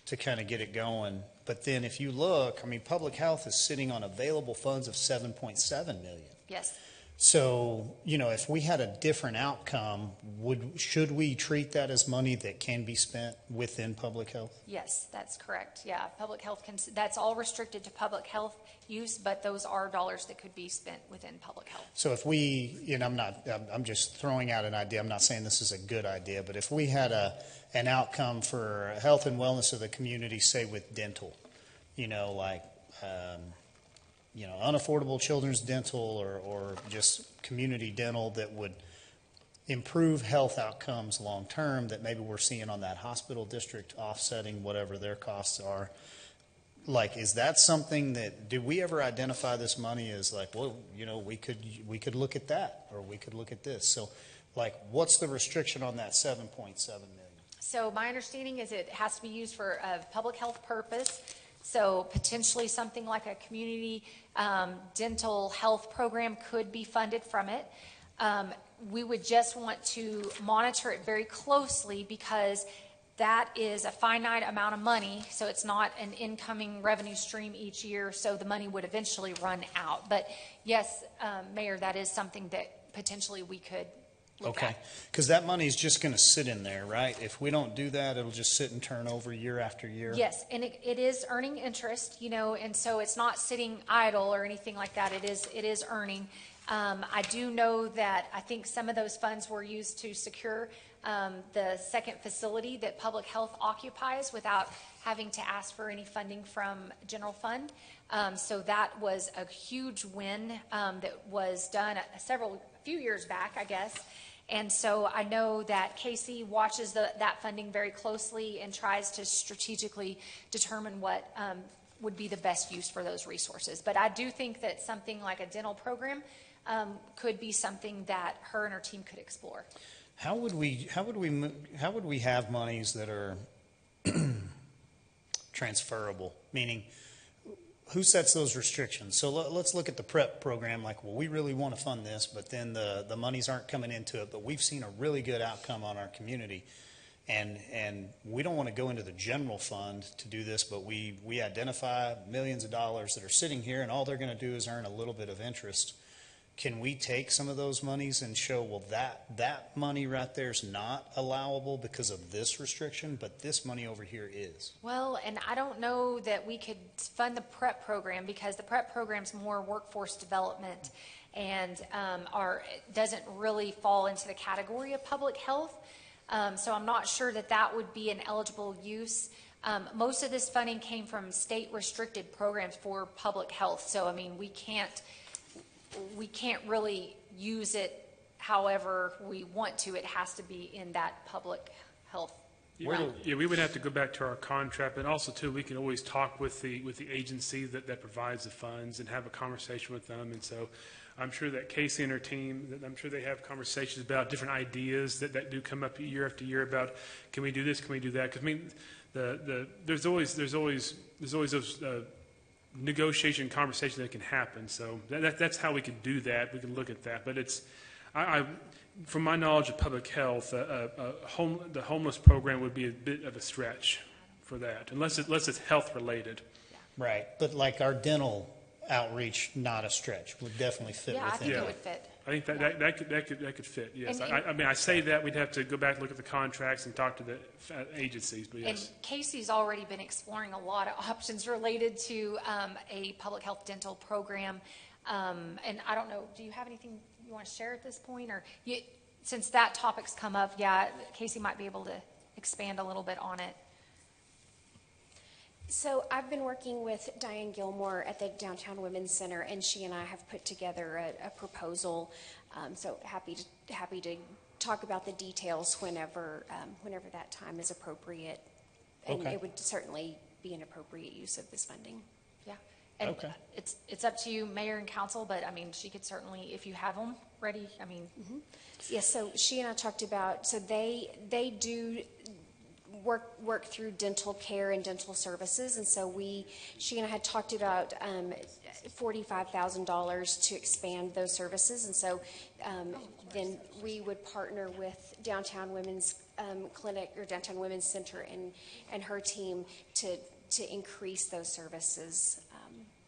to kind of get it going. But then if you look, public health is sitting on available funds of 7.7 million. Yes. So, if we had a different outcome, should we treat that as money that can be spent within public health? Yes, that's correct. Yeah, public health that's all restricted to public health use, but those are dollars that could be spent within public health. So if we, I'm just throwing out an idea. I'm not saying this is a good idea, but if we had an outcome for health and wellness of the community, say with dental, unaffordable children's dental or just community dental that would improve health outcomes long term, that maybe we're seeing on that hospital district offsetting whatever their costs are. Like, is that something that, do we ever identify this money as like, well, we could look at that, or we could look at this? So like, what's the restriction on that 7.7 million? So my understanding is it has to be used for a public health purpose. So potentially something like a community dental health program could be funded from it. We would just want to monitor it very closely because that is a finite amount of money, so it's not an incoming revenue stream each year, so the money would eventually run out. But yes, Mayor, that is something that potentially we could look Okay, at. because that money's just going to sit in there, right? If we don't do that, it'll just sit and turn over year after year? Yes, and it is earning interest, and so it's not sitting idle or anything like that. It is earning. I do know that I think some of those funds were used to secure the second facility that public health occupies without having to ask for any funding from general fund. So that was a huge win that was done a few years back, I guess. And so I know that Casey watches that funding very closely and tries to strategically determine what would be the best use for those resources. But I do think that something like a dental program could be something that her and her team could explore. How would we have monies that are transferable? Meaning, who sets those restrictions? So let's look at the PrEP program. Like, well, we really want to fund this, but then the monies aren't coming into it. But we've seen a really good outcome on our community, and we don't want to go into the general fund to do this. But we identify millions of dollars that are sitting here, and all they're going to do is earn a little bit of interest. Can we take some of those monies and show, well, that money right there is not allowable because of this restriction, but this money over here is? Well, and I don't know that we could fund the PrEP program because the PrEP program's more workforce development and doesn't really fall into the category of public health. So I'm not sure that would be an eligible use. Most of this funding came from state restricted programs for public health. So, I mean, we can't really use it however we want to. It has to be in that public health. Yeah, we would have to go back to our contract, but also too, we can always talk with the agency that provides the funds and have a conversation with them. And so I'm sure that Casey and her team, I'm sure they have conversations about different ideas that do come up year after year about, can we do this, can we do that? Because I mean, there's always those negotiation conversation that can happen. So that's how we can do that. We can look at that. But from my knowledge of public health, the homeless program would be a bit of a stretch for that, unless it's health related. Right, but like our dental outreach, not a stretch, would definitely fit within. Yeah, I think it would fit. I think that could fit. Yes, I mean, I say that we'd have to go back and look at the contracts and talk to the agencies. But yes, and Casey's already been exploring a lot of options related to a public health dental program. And I don't know, do you have anything you want to share at this point, or since that topic's come up? Yeah, Casey might be able to expand a little bit on it. So I've been working with Diane Gilmore at the Downtown Women's Center, and she and I have put together a proposal. So happy to talk about the details whenever that time is appropriate, and Okay. it would certainly be an appropriate use of this funding. Yeah, and Okay. it's up to you, Mayor and Council, but I mean, she could certainly, if you have them ready. I mean, Yes. So she and I talked about. So they do work through dental care and dental services, and so she and I had talked about $45,000 to expand those services, and so then we would partner with Downtown Women's Clinic or Downtown Women's Center and her team to increase those services.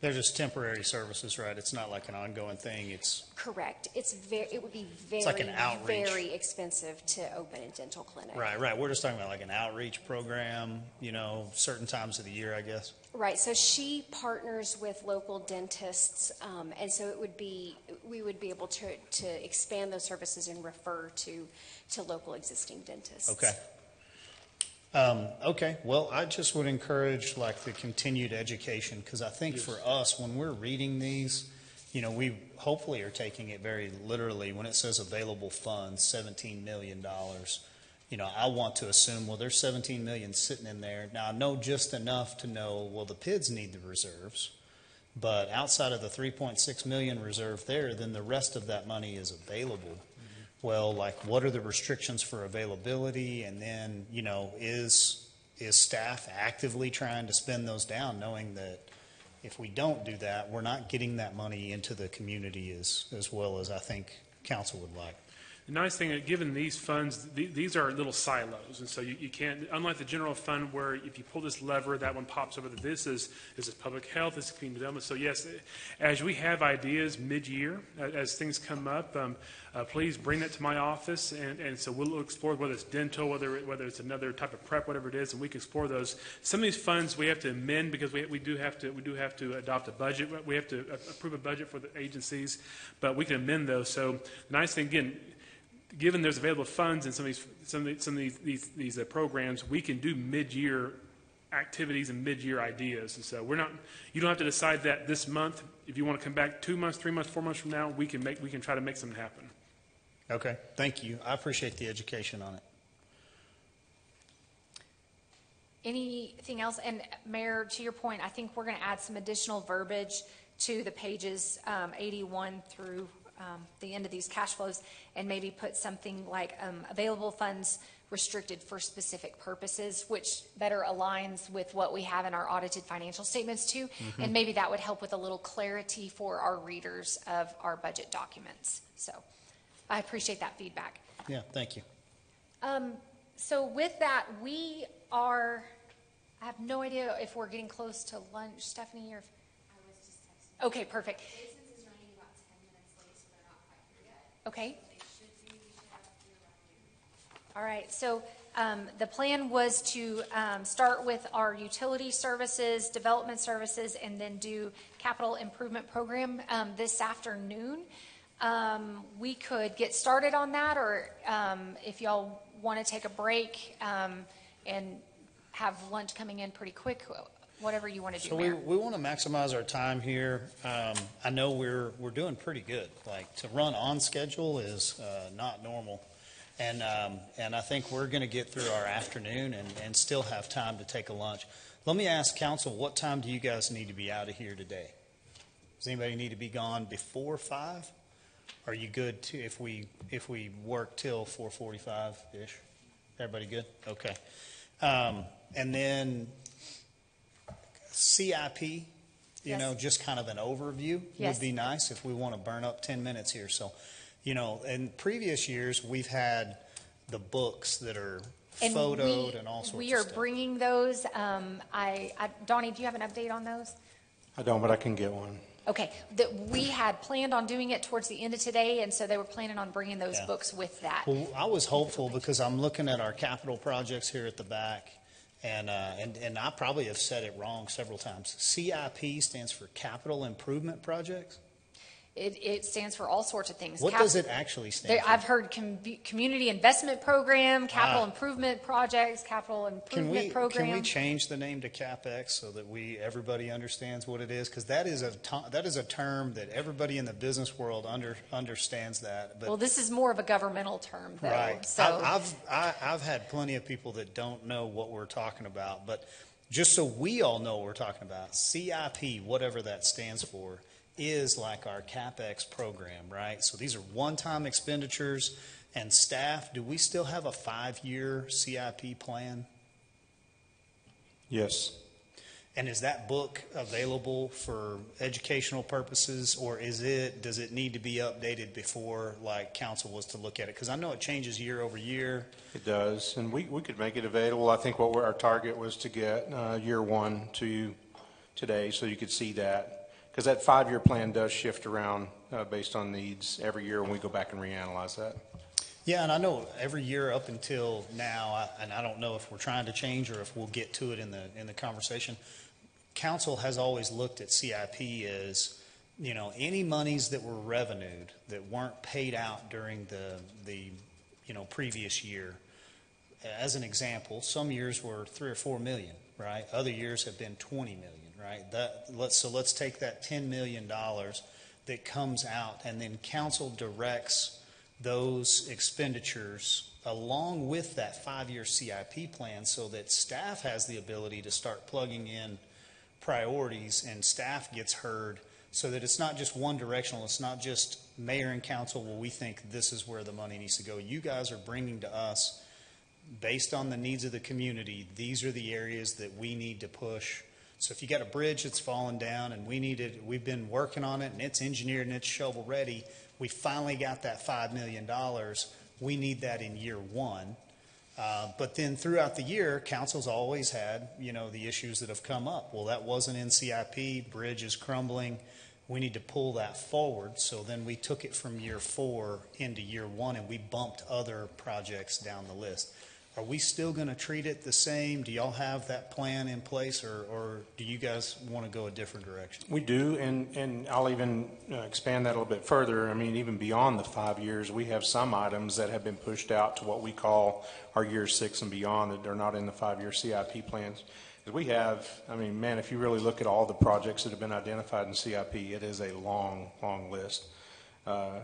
They're just temporary services, right? It's not like an ongoing thing. It's Correct. It would be like an outreach. very expensive to open a dental clinic. right. We're just talking about like an outreach program, certain times of the year, I guess. Right. So she partners with local dentists, and so we would be able to expand those services and refer to local existing dentists. Okay. Okay, well, I just would encourage like the continued education, because I think for us, when we're reading these, we hopefully are taking it very literally. When it says available funds, $17 million, I want to assume, well, there's $17 million sitting in there. Now, I know just enough to know, well, the PIDs need the reserves, but outside of the $3.6 million reserve there, then the rest of that money is available. Well, like, what are the restrictions for availability? And then, is staff actively trying to spend those down, knowing that if we don't do that, we're not getting that money into the community as well as I think council would like. The nice thing, given these funds, these are little silos, and so you can't, unlike the general fund where if you pull this lever, that one pops over. This is public health, this is community development. So yes, as we have ideas mid-year, as things come up, please bring that to my office, and so we'll explore whether it's dental, whether it's another type of prep, whatever it is, and we can explore those. Some of these funds we have to amend because we do have to adopt a budget. We have to approve a budget for the agencies, but we can amend those. So the nice thing, again, given there's available funds in some of these programs, we can do mid-year activities and mid-year ideas. And so you don't have to decide that this month. If you want to come back 2 months, 3 months, 4 months from now, we can try to make something happen. Okay, thank you. I appreciate the education on it. Anything else? And Mayor, to your point, I think we're going to add some additional verbiage to the pages 81 through the end of these cash flows, and maybe put something like available funds restricted for specific purposes, which better aligns with what we have in our audited financial statements too. Mm-hmm. And maybe that would help with a little clarity for our readers of our budget documents. So I appreciate that feedback. Yeah, thank you. So with that, I have no idea if we're getting close to lunch, Stephanie, or if, I was just texting. Okay, perfect. Jason's is running about 10 minutes late, so they're not quite here yet. Okay. So we should have to around noon. All right, so the plan was to start with our utility services, development services, and then do capital improvement program this afternoon. We could get started on that, or if y'all want to take a break and have lunch coming in pretty quick, whatever you want to do. So Mayor. we want to maximize our time here. I know we're doing pretty good. Like, to run on schedule is not normal. And I think we're going to get through our afternoon and still have time to take a lunch. Let me ask council, what time do you guys need to be out of here today? Does anybody need to be gone before 5? Are you good to, if we work till 4:45-ish? Everybody good? Okay. And then CIP, Yes. just kind of an overview Yes. would be nice if we want to burn up 10 minutes here. So, in previous years, we've had the books that are And photoed and all sorts we of are stuff. bringing those. Donnie, do you have an update on those? I don't, but I can get one. Okay, that we had planned on doing it towards the end of today, and so they were planning on bringing those Yeah. books with that. Well, I was hopeful because I'm looking at our capital projects here at the back, and I probably have said it wrong several times. CIP stands for Capital Improvement Projects. It stands for all sorts of things. What does it actually stand for? I've heard community investment program, capital improvement projects, capital improvement program. Can we change the name to CapEx so that everybody understands what it is? Because that is a term that everybody in the business world understands that. But Well, this is more of a governmental term, though. right. So I've had plenty of people that don't know what we're talking about, but just so we all know what we're talking about, CIP, whatever that stands for, is like our CapEx program, right? So these are one-time expenditures. And staff, do we still have a 5-year CIP plan? Yes. And is that book available for educational purposes, or does it need to be updated before, like, council was to look at it? Because I know it changes year over year. It does, and we could make it available. I think our target was to get year one to you today, so you could see that. Because that 5-year plan does shift around based on needs every year when we go back and reanalyze that. Yeah, and I know every year up until now, and I don't know if we're trying to change or if we'll get to it in the conversation, council has always looked at CIP as, any monies that were revenued that weren't paid out during the previous year. As an example, some years were $3 or $4 million, right? Other years have been $20 million, right? Let's take that $10 million that comes out, and then council directs those expenditures along with that 5-year CIP plan so that staff has the ability to start plugging in priorities, and staff gets heard so that it's not just one directional. It's not just mayor and council, well, we think this is where the money needs to go. You guys are bringing to us, based on the needs of the community, these are the areas that we need to push So if you got a bridge that's fallen down and we've been working on it and it's engineered and it's shovel ready, we finally got that $5 million. We need that in year one. But then throughout the year, council's always had, the issues that have come up. Well, that wasn't in CIP, bridge is crumbling. We need to pull that forward. So then we took it from year 4 into year 1 and we bumped other projects down the list. Are we still going to treat it the same? Do y'all have that plan in place, or do you guys want to go a different direction? We do, and I'll even expand that a little bit further. I mean, even beyond the 5 years, we have some items that have been pushed out to what we call our year 6 and beyond that are not in the 5-year CIP plans. Because we have, if you really look at all the projects that have been identified in CIP, it is a long, long list.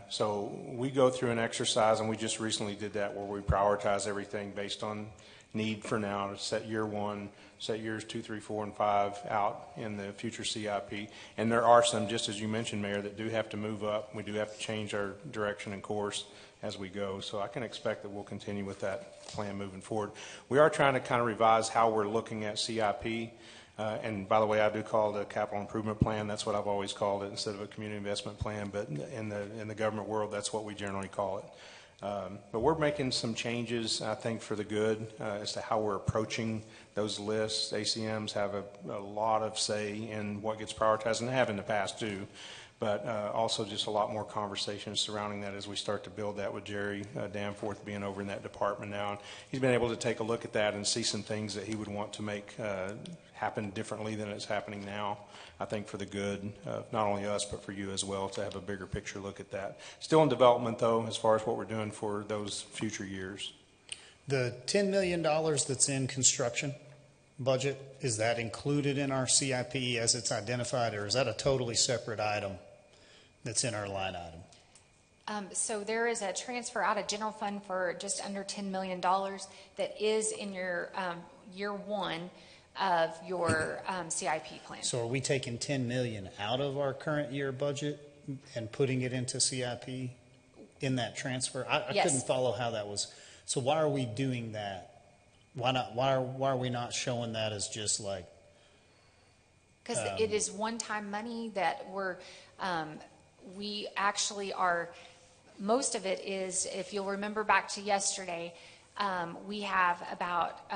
So we go through an exercise, and we just recently did that, where we prioritize everything based on need for now to set year 1, set years 2, 3, 4, and 5 out in the future CIP. And there are some, just as you mentioned, Mayor, that do have to move up. We do have to change our direction and course as we go. So I can expect that we'll continue with that plan moving forward. We are trying to kind of revise how we're looking at CIP. And by the way, I do call it a capital improvement plan. That's what I've always called it instead of a community investment plan. But in the government world, that's what we generally call it. But we're making some changes, I think, for the good as to how we're approaching those lists. ACMs have a lot of say in what gets prioritized, and they have in the past too. But also just a lot more conversations surrounding that as we start to build that with Jerry Danforth being over in that department now. And he's been able to take a look at that and see some things that he would want to make happen differently than it's happening now, I think, for the good of not only us but for you as well, to have a bigger picture look at that. Still in development, though, as far as what we're doing for those future years. The $10 million that's in construction budget, is that included in our CIP as it's identified, or is that a totally separate item that's in our line item? So there is a transfer out of general fund for just under $10 million that is in your year 1 of your CIP plan. So are we taking $10 million out of our current year budget and putting it into CIP in that transfer? I Yes. couldn't follow how that was. So why are we doing that? Why not? Why are we not showing that as just like? Because it is one-time money that we actually are, most of it is, if you'll remember back to yesterday, we have about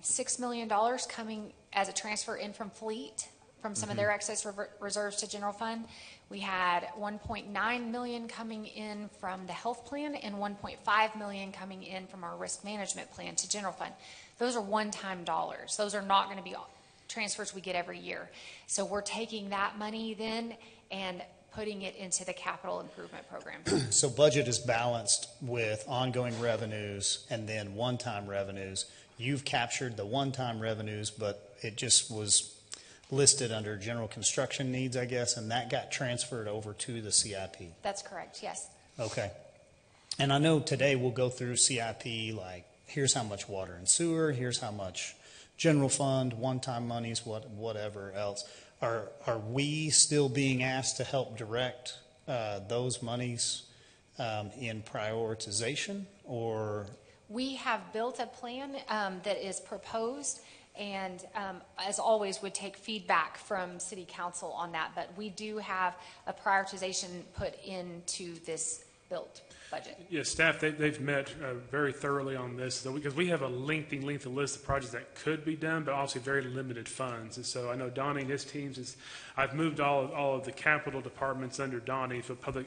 $6 million coming as a transfer in from fleet, from some of their excess reserves to general fund. We had $1.9 million coming in from the health plan and $1.5 million coming in from our risk management plan to general fund. Those are one-time dollars. Those are not going to be transfers we get every year. So we're taking that money then and putting it into the capital improvement program. So budget is balanced with ongoing revenues and then one-time revenues. You've captured the one-time revenues, but it just was listed under general construction needs, I guess, and that got transferred over to the CIP. That's correct, yes. Okay. And I know today we'll go through CIP, like, here's how much water and sewer, here's how much general fund, one-time monies, whatever else. Are we still being asked to help direct those monies in prioritization, or? We have built a plan that is proposed, and as always, would take feedback from City Council on that. But we do have a prioritization put into this built budget. Yes, staff, they've met very thoroughly on this, so because we have a lengthy list of projects that could be done, but also very limited funds. And so I know Donnie and his teams, I've moved all of the capital departments under Donnie for public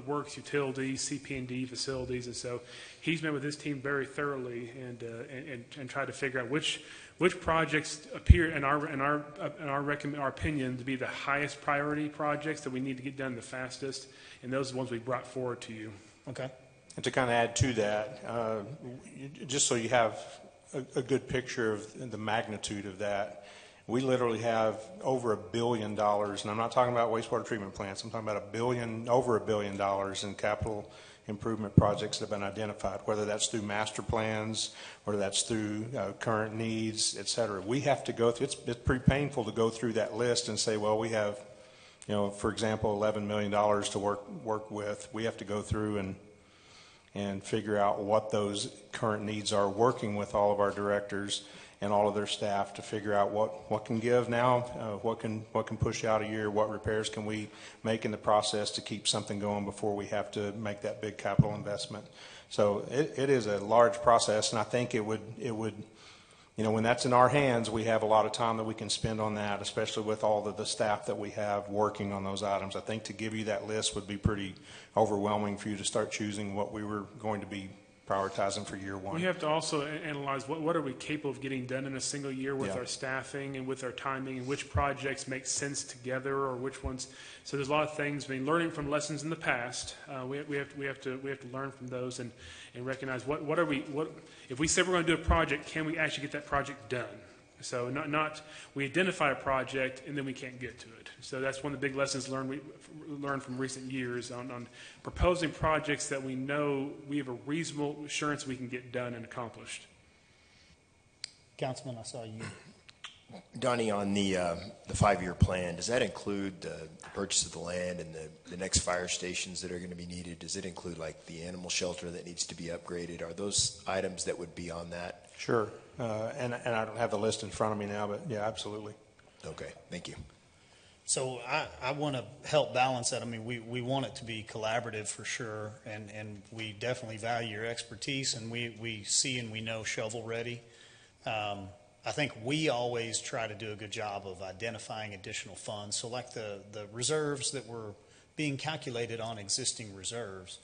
works, utilities, CP&D facilities, and so he's met with his team very thoroughly and tried to figure out which projects appear in our opinion to be the highest priority projects that we need to get done the fastest, and those are the ones we brought forward to you. Okay. And to kind of add to that, just so you have a good picture of the magnitude of that, we literally have over $1 billion, and I'm not talking about wastewater treatment plants, I'm talking about over $1 billion in capital improvement projects that have been identified, whether that's through master plans, whether that's through current needs, et cetera. We have to go through, it's pretty painful to go through that list and say, well, we have, for example, $11 million to work with. We have to go through and figure out what those current needs are, working with all of our directors and all of their staff to figure out what can give now, what can push out a year, what repairs can we make in the process to keep something going before we have to make that big capital investment. So it is a large process, and I think it would, when that's in our hands, we have a lot of time that we can spend on that, especially with all of the staff that we have working on those items. I think to give you that list would be pretty overwhelming for you to start choosing what we were going to be prioritizing for year one. We have to also analyze what are we capable of getting done in a single year with Yeah. our staffing and with our timing, and which projects make sense together or which ones. So there's a lot of things. I mean, learning from lessons in the past, we have to learn from those and recognize what if we say we're going to do a project, can we actually get that project done? So not we identify a project and then we can't get to it. So that's one of the big lessons learned from recent years on proposing projects that we know we have a reasonable assurance we can get done and accomplished. Councilman, I saw you. Donnie, on the 5-year plan, does that include the purchase of the land and the next fire stations that are going to be needed? Does it include like the animal shelter that needs to be upgraded? Are those items that would be on that? Sure. And I don't have the list in front of me now, but yeah, absolutely. Okay, thank you. So I want to help balance that. I mean, we want it to be collaborative for sure, and we definitely value your expertise, and we see and we know shovel ready. I think we always try to do a good job of identifying additional funds. So like the reserves that were being calculated on existing reserves,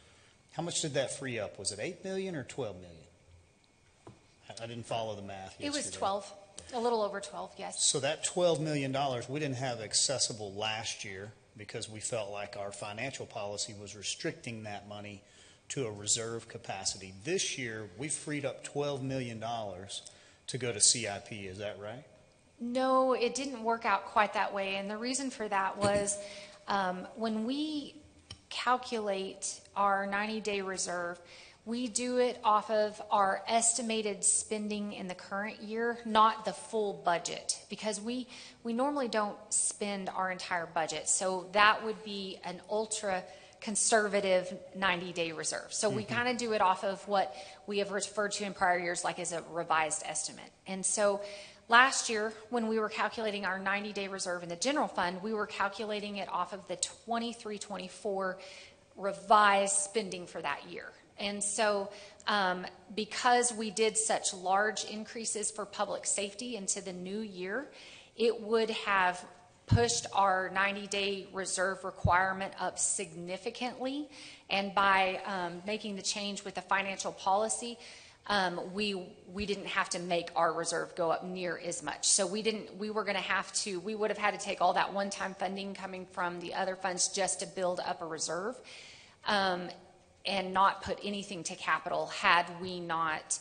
how much did that free up? Was it 8 million or 12 million? I didn't follow the math yesterday. It was 12, a little over 12, yes. So that $12 million, we didn't have accessible last year because we felt like our financial policy was restricting that money to a reserve capacity. This year, we freed up $12 million to go to CIP. Is that right? No, it didn't work out quite that way. And the reason for that was when we calculate our 90-day reserve, we do it off of our estimated spending in the current year, not the full budget, because we normally don't spend our entire budget. So that would be an ultra conservative 90-day reserve. So we kind of do it off of what we have referred to in prior years like as a revised estimate. And so last year, when we were calculating our 90-day reserve in the general fund, we were calculating it off of the 23-24 revised spending for that year. And so because we did such large increases for public safety into the new year, it would have pushed our 90-day reserve requirement up significantly. And by making the change with the financial policy, we didn't have to make our reserve go up near as much. So we would have had to take all that one-time funding coming from the other funds just to build up a reserve. And not put anything to capital had we not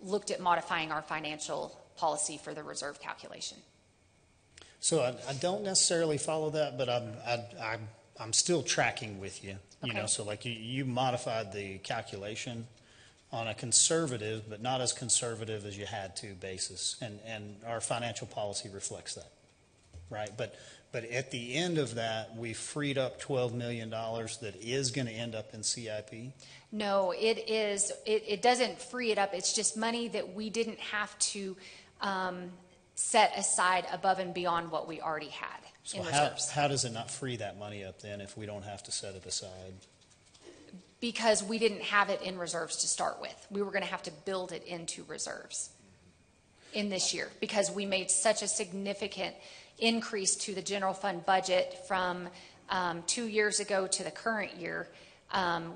looked at modifying our financial policy for the reserve calculation. So I don't necessarily follow that, but I'm still tracking with you. You know, so like you modified the calculation on a conservative, but not as conservative as you had to basis, and our financial policy reflects that, right? But at the end of that, we freed up $12 million that is going to end up in CIP? No, it doesn't free it up. It's just money that we didn't have to set aside above and beyond what we already had in reserves. How does it not free that money up then if we don't have to set it aside? Because we didn't have it in reserves to start with. We were going to have to build it into reserves in this year because we made such a significant increase to the general fund budget from 2 years ago to the current year.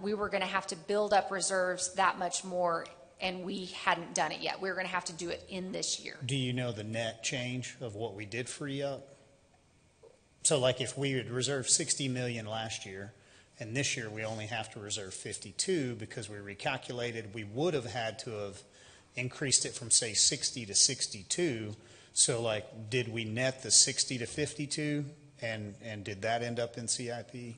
We were going to have to build up reserves that much more, and we hadn't done it yet. We were going to have to do it in this year. Do you know the net change of what we did free up? So like if we had reserved 60 million last year, and this year we only have to reserve 52 because we recalculated, we would have had to have increased it from say 60 to 62. So like, did we net the 60 to 52, and did that end up in CIP?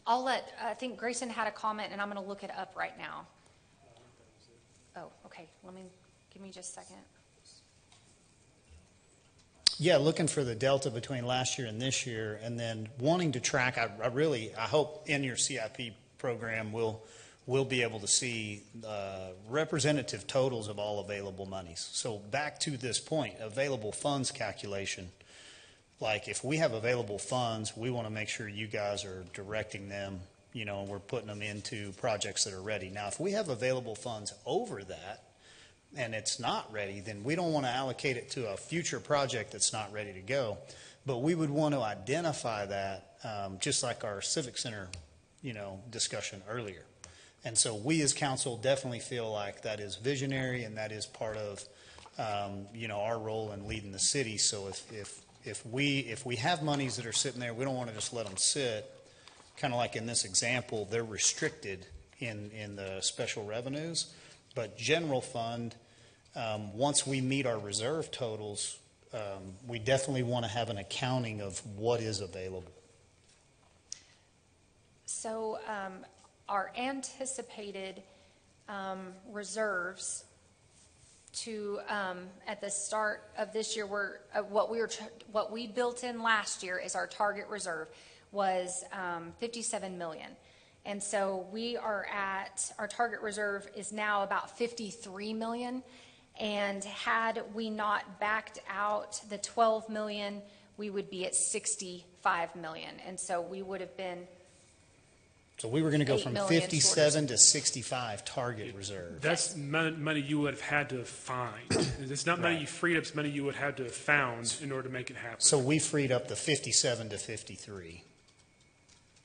I think Grayson had a comment, and I'm going to look it up right now. Oh, okay. Give me just a second. Yeah, looking for the delta between last year and this year, and then wanting to track. I hope in your CIP program we'll we'll be able to see representative totals of all available monies. So back to this point, available funds calculation. Like if we have available funds, we want to make sure you guys are directing them, and we're putting them into projects that are ready. Now, if we have available funds over that and it's not ready, then we don't want to allocate it to a future project that's not ready to go. But we would want to identify that, just like our Civic Center, discussion earlier. And so we as council definitely feel like that is visionary and that is part of, our role in leading the city. So if we have monies that are sitting there, we don't want to just let them sit. Kind of like in this example, they're restricted in the special revenues. But general fund, once we meet our reserve totals, we definitely want to have an accounting of what is available. So our anticipated reserves to at the start of this year, what we built in last year is our target reserve was 57 million. And so our target reserve is now about 53 million. And had we not backed out the 12 million, we would be at 65 million. And so we would have been. So we were going to go from 57 to 65 target reserve. That's money you would have had to find. It's not money you freed up, it's money you would have to have found in order to make it happen. So we freed up the 57 to 53.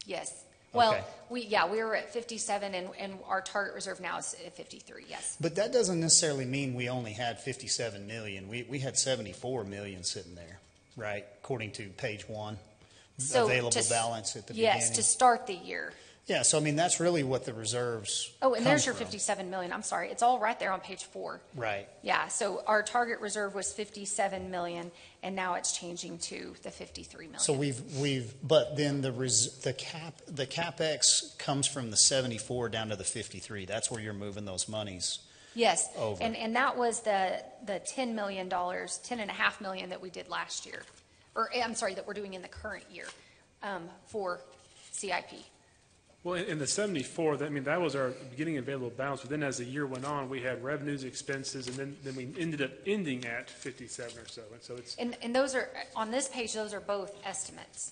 Yes. Well, Okay. we were at 57 and our target reserve now is at 53, yes. But that doesn't necessarily mean we only had 57 million. We had 74 million sitting there, right? According to page 1, So available balance at the beginning. Yes, to start the year. Yeah, so I mean, that's really what the reserves Oh, and there's come your from. 57 million. I'm sorry. It's all right there on page 4. Right. Yeah, so our target reserve was 57 million, and now it's changing to the 53 million. So but then the capex comes from the 74 down to the 53. That's where you're moving those monies. Yes, over. and that was the $10 million, $10.5 million that we did last year, or I'm sorry, that we're doing in the current year for CIP. Well, in the 74, that was our beginning available balance. But then as the year went on, we had revenues, expenses, and then we ended up ending at 57 or so. And so it's. And those are, on this page, those are both estimates.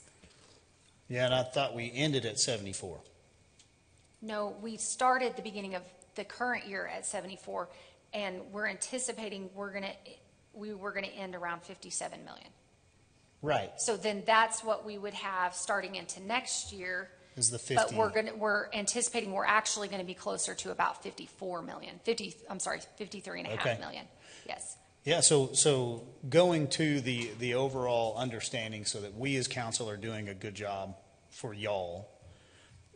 Yeah, and I thought we ended at 74. No, we started the beginning of the current year at 74, and we're anticipating we were gonna end around 57 million. Right. So then that's what we would have starting into next year. Is the 50. But we're anticipating we're actually going to be closer to about 54 million, 53.5 million. Yes. Yeah, so going to the overall understanding so that we as council are doing a good job for y'all,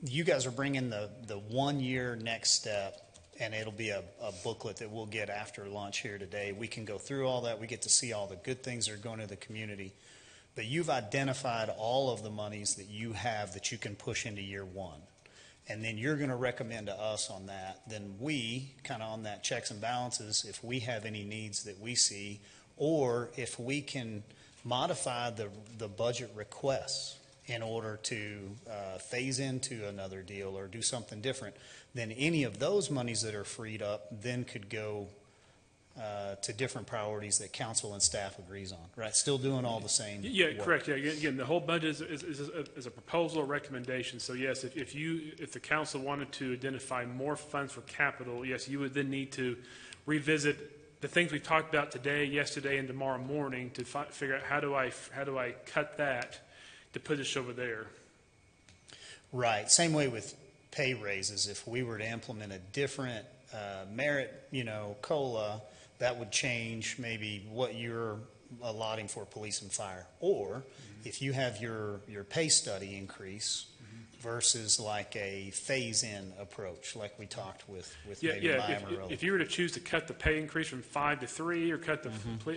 you guys are bringing the 1 year next step, and it'll be a booklet that we'll get after lunch here today. We can go through all that. We get to see all the good things that are going to the community. But you've identified all of the monies that you have that you can push into year 1. And then you're going to recommend to us on that. Then we, kind of on that checks and balances, if we have any needs that we see, or if we can modify the budget requests in order to phase into another deal or do something different, then any of those monies that are freed up then could go to different priorities that council and staff agrees on, right? Still doing all the same Yeah, work. correct. Yeah, again, the whole budget is a proposal or recommendation. So yes, if the council wanted to identify more funds for capital, yes, you would then need to revisit the things we talked about today, yesterday, and tomorrow morning to figure out how do I cut that to put this over there. Right. Same way with pay raises. If we were to implement a different merit, COLA, that would change maybe what you're allotting for police and fire. Or if you have your pay study increase versus like a phase-in approach, like we talked with maybe Amarillo. If you were to choose to cut the pay increase from 5 to 3, or cut the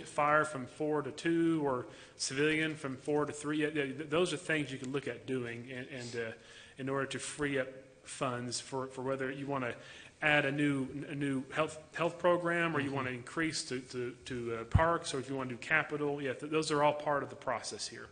fire from 4 to 2, or civilian from 4 to 3, those are things you can look at doing, and in order to free up funds for whether you want to add a new health program, or you want to increase to parks, or if you want to do capital. Yeah, those are all part of the process here.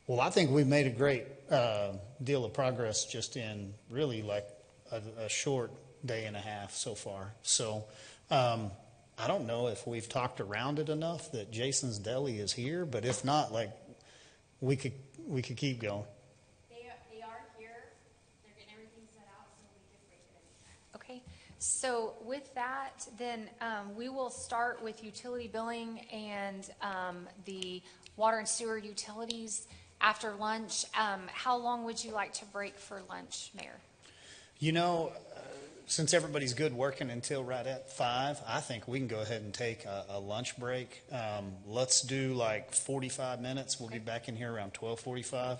Well, I think we've made a great deal of progress just in really like a short day and a half so far. So I don't know if we've talked around it enough that Jason's Deli is here, but if not, like, we could keep going. They are here. They're getting everything set out, so we could break it anytime. Okay, so with that, then we will start with utility billing and the water and sewer utilities after lunch. How long would you like to break for lunch, Mayor? You know, since everybody's good working until right at 5, I think we can go ahead and take a lunch break. Let's do like 45 minutes. We'll be back in here around 12:45.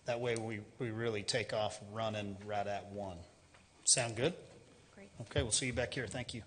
That way we really take off running right at 1. Sound good? Great. Okay, we'll see you back here. Thank you.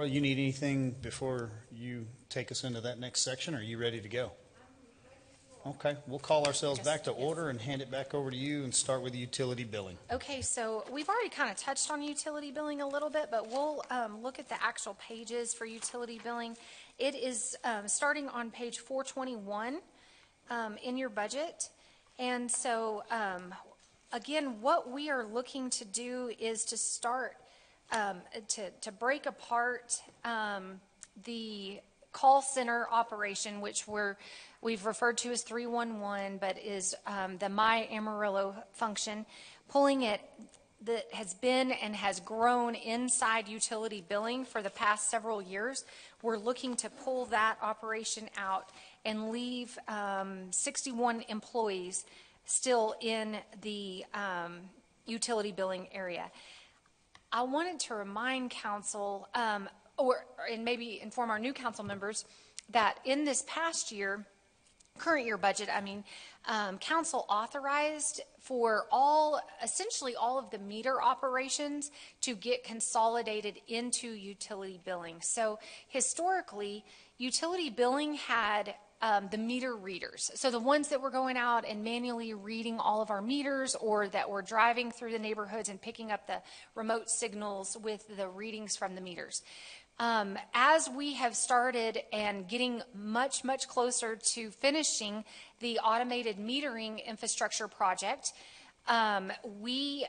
Well, you need anything before you take us into that next section? Or are you ready to go? Okay, we'll call ourselves back to order and hand it back over to you and start with the utility billing. Okay, so we've already kind of touched on utility billing a little bit, but we'll look at the actual pages for utility billing. It is starting on page 421 in your budget. And so, again, what we are looking to do is to start to break apart the call center operation, which we've referred to as 311, but is the My Amarillo function, pulling it that has been and has grown inside utility billing for the past several years. We're looking to pull that operation out and leave 61 employees still in the utility billing area. I wanted to remind council, and maybe inform our new council members, that in this past year, current year budget, council authorized for essentially all of the meter operations to get consolidated into utility billing. So historically, utility billing had the meter readers. So the ones that were going out and manually reading all of our meters, or that were driving through the neighborhoods and picking up the remote signals with the readings from the meters. As we have started and getting much, much closer to finishing the automated metering infrastructure project, we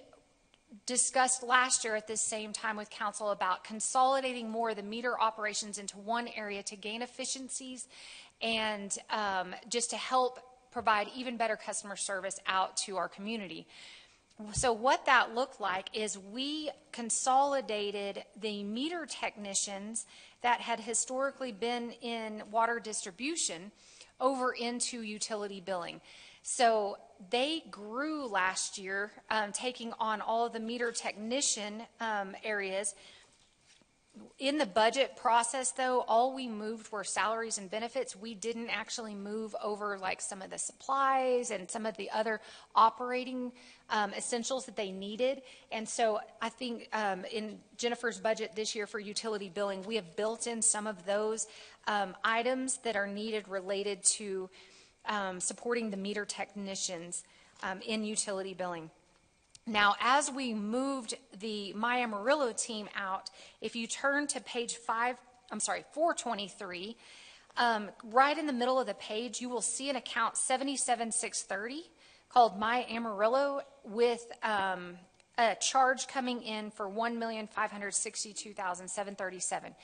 discussed last year at this same time with council about consolidating more of the meter operations into one area to gain efficiencies and just to help provide even better customer service out to our community. So what that looked like is we consolidated the meter technicians that had historically been in water distribution over into utility billing. So they grew last year, taking on all of the meter technician areas. In the budget process, though, all we moved were salaries and benefits. We didn't actually move over like some of the supplies and some of the other operating essentials that they needed. And so I think in Jennifer's budget this year for utility billing, we have built in some of those items that are needed related to supporting the meter technicians in utility billing. Now, as we moved the My Amarillo team out, if you turn to page 423, right in the middle of the page, you will see an account 77630 called My Amarillo with a charge coming in for $1,562,737.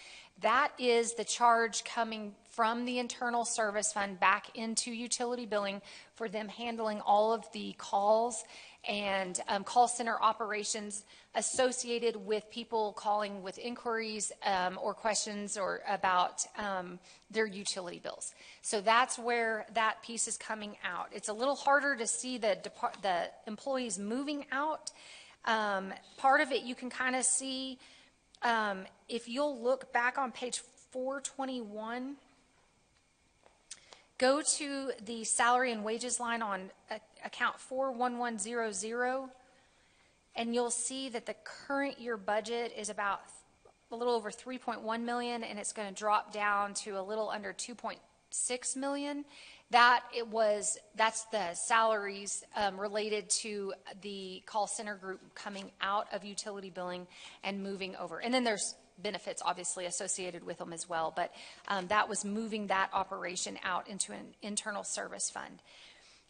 That is the charge coming from the internal service fund back into utility billing for them handling all of the calls and call center operations associated with people calling with inquiries or questions or about their utility bills. So that's where that piece is coming out. It's a little harder to see the employees moving out. Part of it you can kind of see if you'll look back on page 421. Go to the salary and wages line on account 41100, and you'll see that the current year budget is about a little over 3.1 million, and it's going to drop down to a little under 2.6 million. That's the salaries related to the call center group coming out of utility billing and moving over. And then there's benefits obviously associated with them as well, but that was moving that operation out into an internal service fund.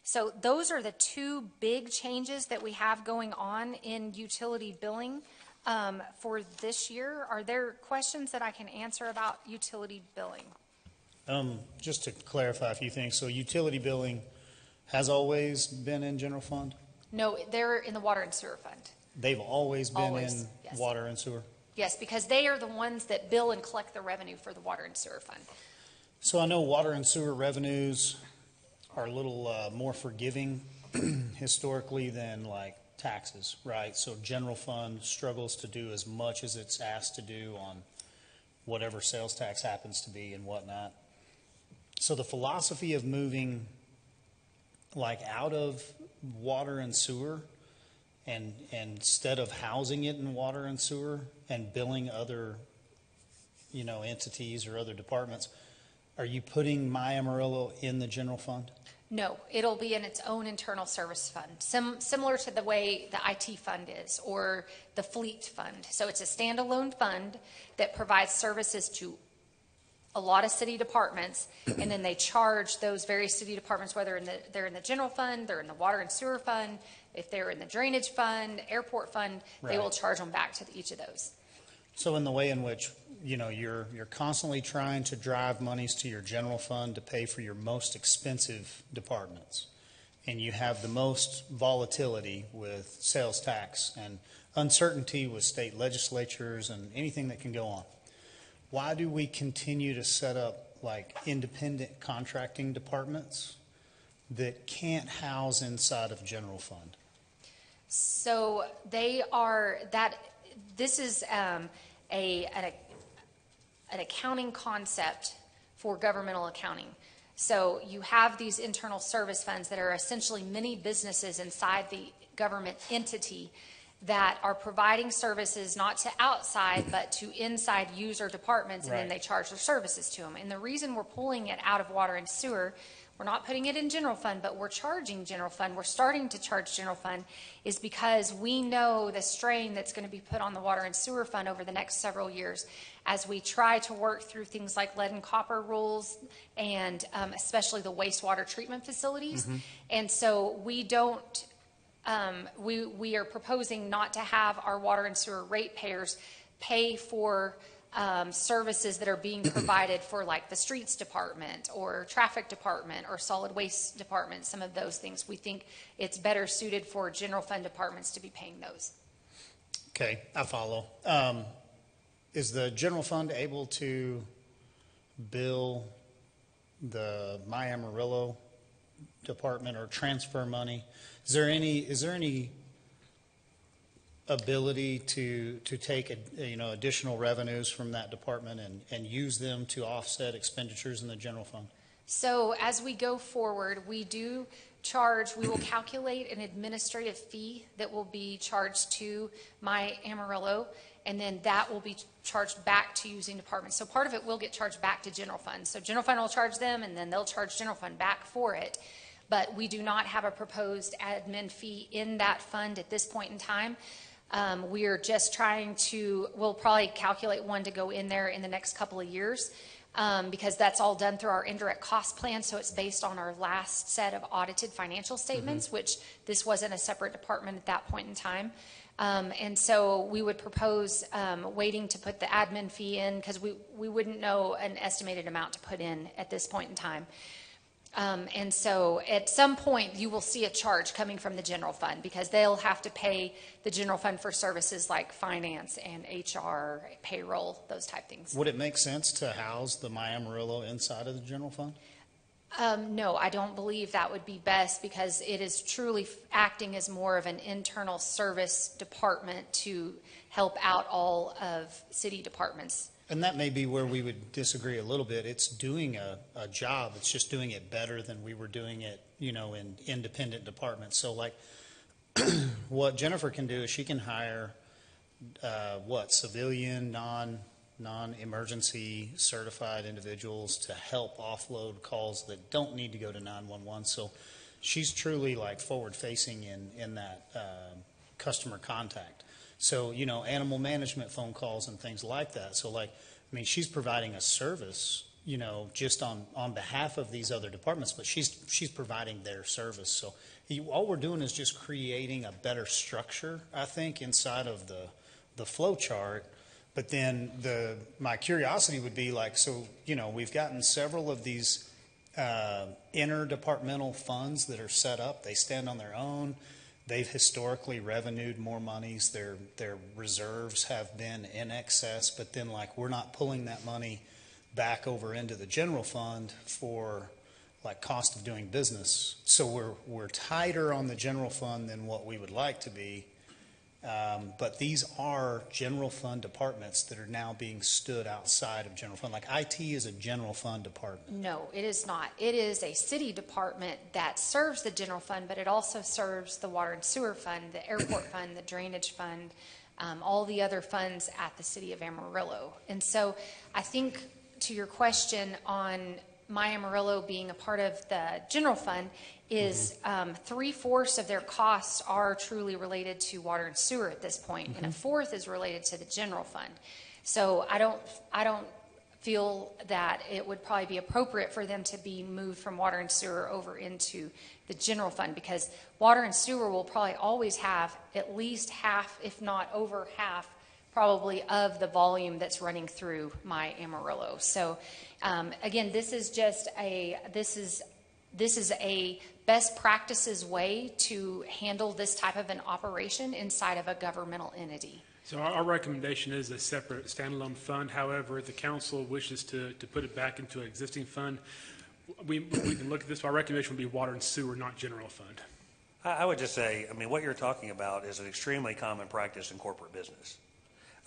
So those are the two big changes that we have going on in utility billing for this year. Are there questions that I can answer about utility billing? Just to clarify a few things, so utility billing has always been in general fund? No, they're in the water and sewer fund. They've always been Always, in yes. water and sewer? Yes, because they are the ones that bill and collect the revenue for the water and sewer fund. So I know water and sewer revenues are a little more forgiving historically than like taxes, right? So general fund struggles to do as much as it's asked to do on whatever sales tax happens to be and whatnot. So the philosophy of moving like out of water and sewer and instead of housing it in water and sewer and billing other entities or other departments, are you putting My Amarillo in the general fund? No, it'll be in its own internal service fund, similar to the way the IT fund is or the fleet fund. So it's a standalone fund that provides services to a lot of city departments, and then they charge those various city departments, whether they're in the general fund, they're in the water and sewer fund, if they're in the drainage fund, airport fund, they will charge them back to each of those. So in the way in which, you're constantly trying to drive monies to your general fund to pay for your most expensive departments, and you have the most volatility with sales tax and uncertainty with state legislatures and anything that can go on. Why do we continue to set up like independent contracting departments that can't house inside of general fund? So this is an accounting concept for governmental accounting. So you have these internal service funds that are essentially mini businesses inside the government entity that are providing services not to outside but to inside user departments, and then they charge their services to them. And the reason we're pulling it out of water and sewer, we're not putting it in general fund, but we're charging general fund, we're starting to charge general fund, is because we know the strain that's going to be put on the water and sewer fund over the next several years as we try to work through things like lead and copper rules and especially the wastewater treatment facilities. And so we don't we are proposing not to have our water and sewer ratepayers pay for services that are being provided for like the streets department or traffic department or solid waste department, some of those things. We think it's better suited for general fund departments to be paying those. Okay, I follow. Is the general fund able to bill the My Amarillo department or transfer money? Is there any ability to take additional revenues from that department and use them to offset expenditures in the general fund? So as we go forward, we will calculate an administrative fee that will be charged to My Amarillo, and then that will be charged back to using departments. So part of it will get charged back to general fund. So general fund will charge them, and then they'll charge general fund back for it. But we do not have a proposed admin fee in that fund at this point in time. We are just we'll probably calculate one to go in there in the next couple of years because that's all done through our indirect cost plan. So it's based on our last set of audited financial statements, which this wasn't a separate department at that point in time. And so we would propose waiting to put the admin fee in because we wouldn't know an estimated amount to put in at this point in time. And so at some point you will see a charge coming from the general fund because they'll have to pay the general fund for services like finance and HR, payroll, those type things. Would it make sense to house the My Amarillo inside of the general fund? No, I don't believe that would be best because it is truly acting as more of an internal service department to help out all of city departments. And that may be where we would disagree a little bit. It's doing a job. It's just doing it better than we were doing it, in independent departments. So like what Jennifer can do is she can hire civilian, non-emergency certified individuals to help offload calls that don't need to go to 911. So she's truly like forward facing in that customer contact. So, animal management phone calls and things like that. So she's providing a service, just on behalf of these other departments, but she's providing their service. So all we're doing is just creating a better structure, I think, inside of the flow chart. But then my curiosity would be we've gotten several of these interdepartmental funds that are set up. They stand on their own. They've historically revenued more monies. Their reserves have been in excess, but then we're not pulling that money back over into the general fund for cost of doing business. So we're tighter on the general fund than what we would like to be. But these are general fund departments that are now being stood outside of general fund. IT is a general fund department. No, it is not. It is a city department that serves the general fund, but it also serves the water and sewer fund, the airport fund, the drainage fund, all the other funds at the city of Amarillo. And so I think to your question on My Amarillo being a part of the general fund is 3/4 of their costs are truly related to water and sewer at this point, and 1/4 is related to the general fund. So I don't feel that it would probably be appropriate for them to be moved from water and sewer over into the general fund, because water and sewer will probably always have at least half, if not over half, probably of the volume that's running through My Amarillo. So again, this is a best practices way to handle this type of an operation inside of a governmental entity. So our recommendation is a separate standalone fund. However, if the council wishes to put it back into an existing fund, we can look at this. Our recommendation would be water and sewer, not general fund. I would just say, I mean, what you're talking about is an extremely common practice in corporate business.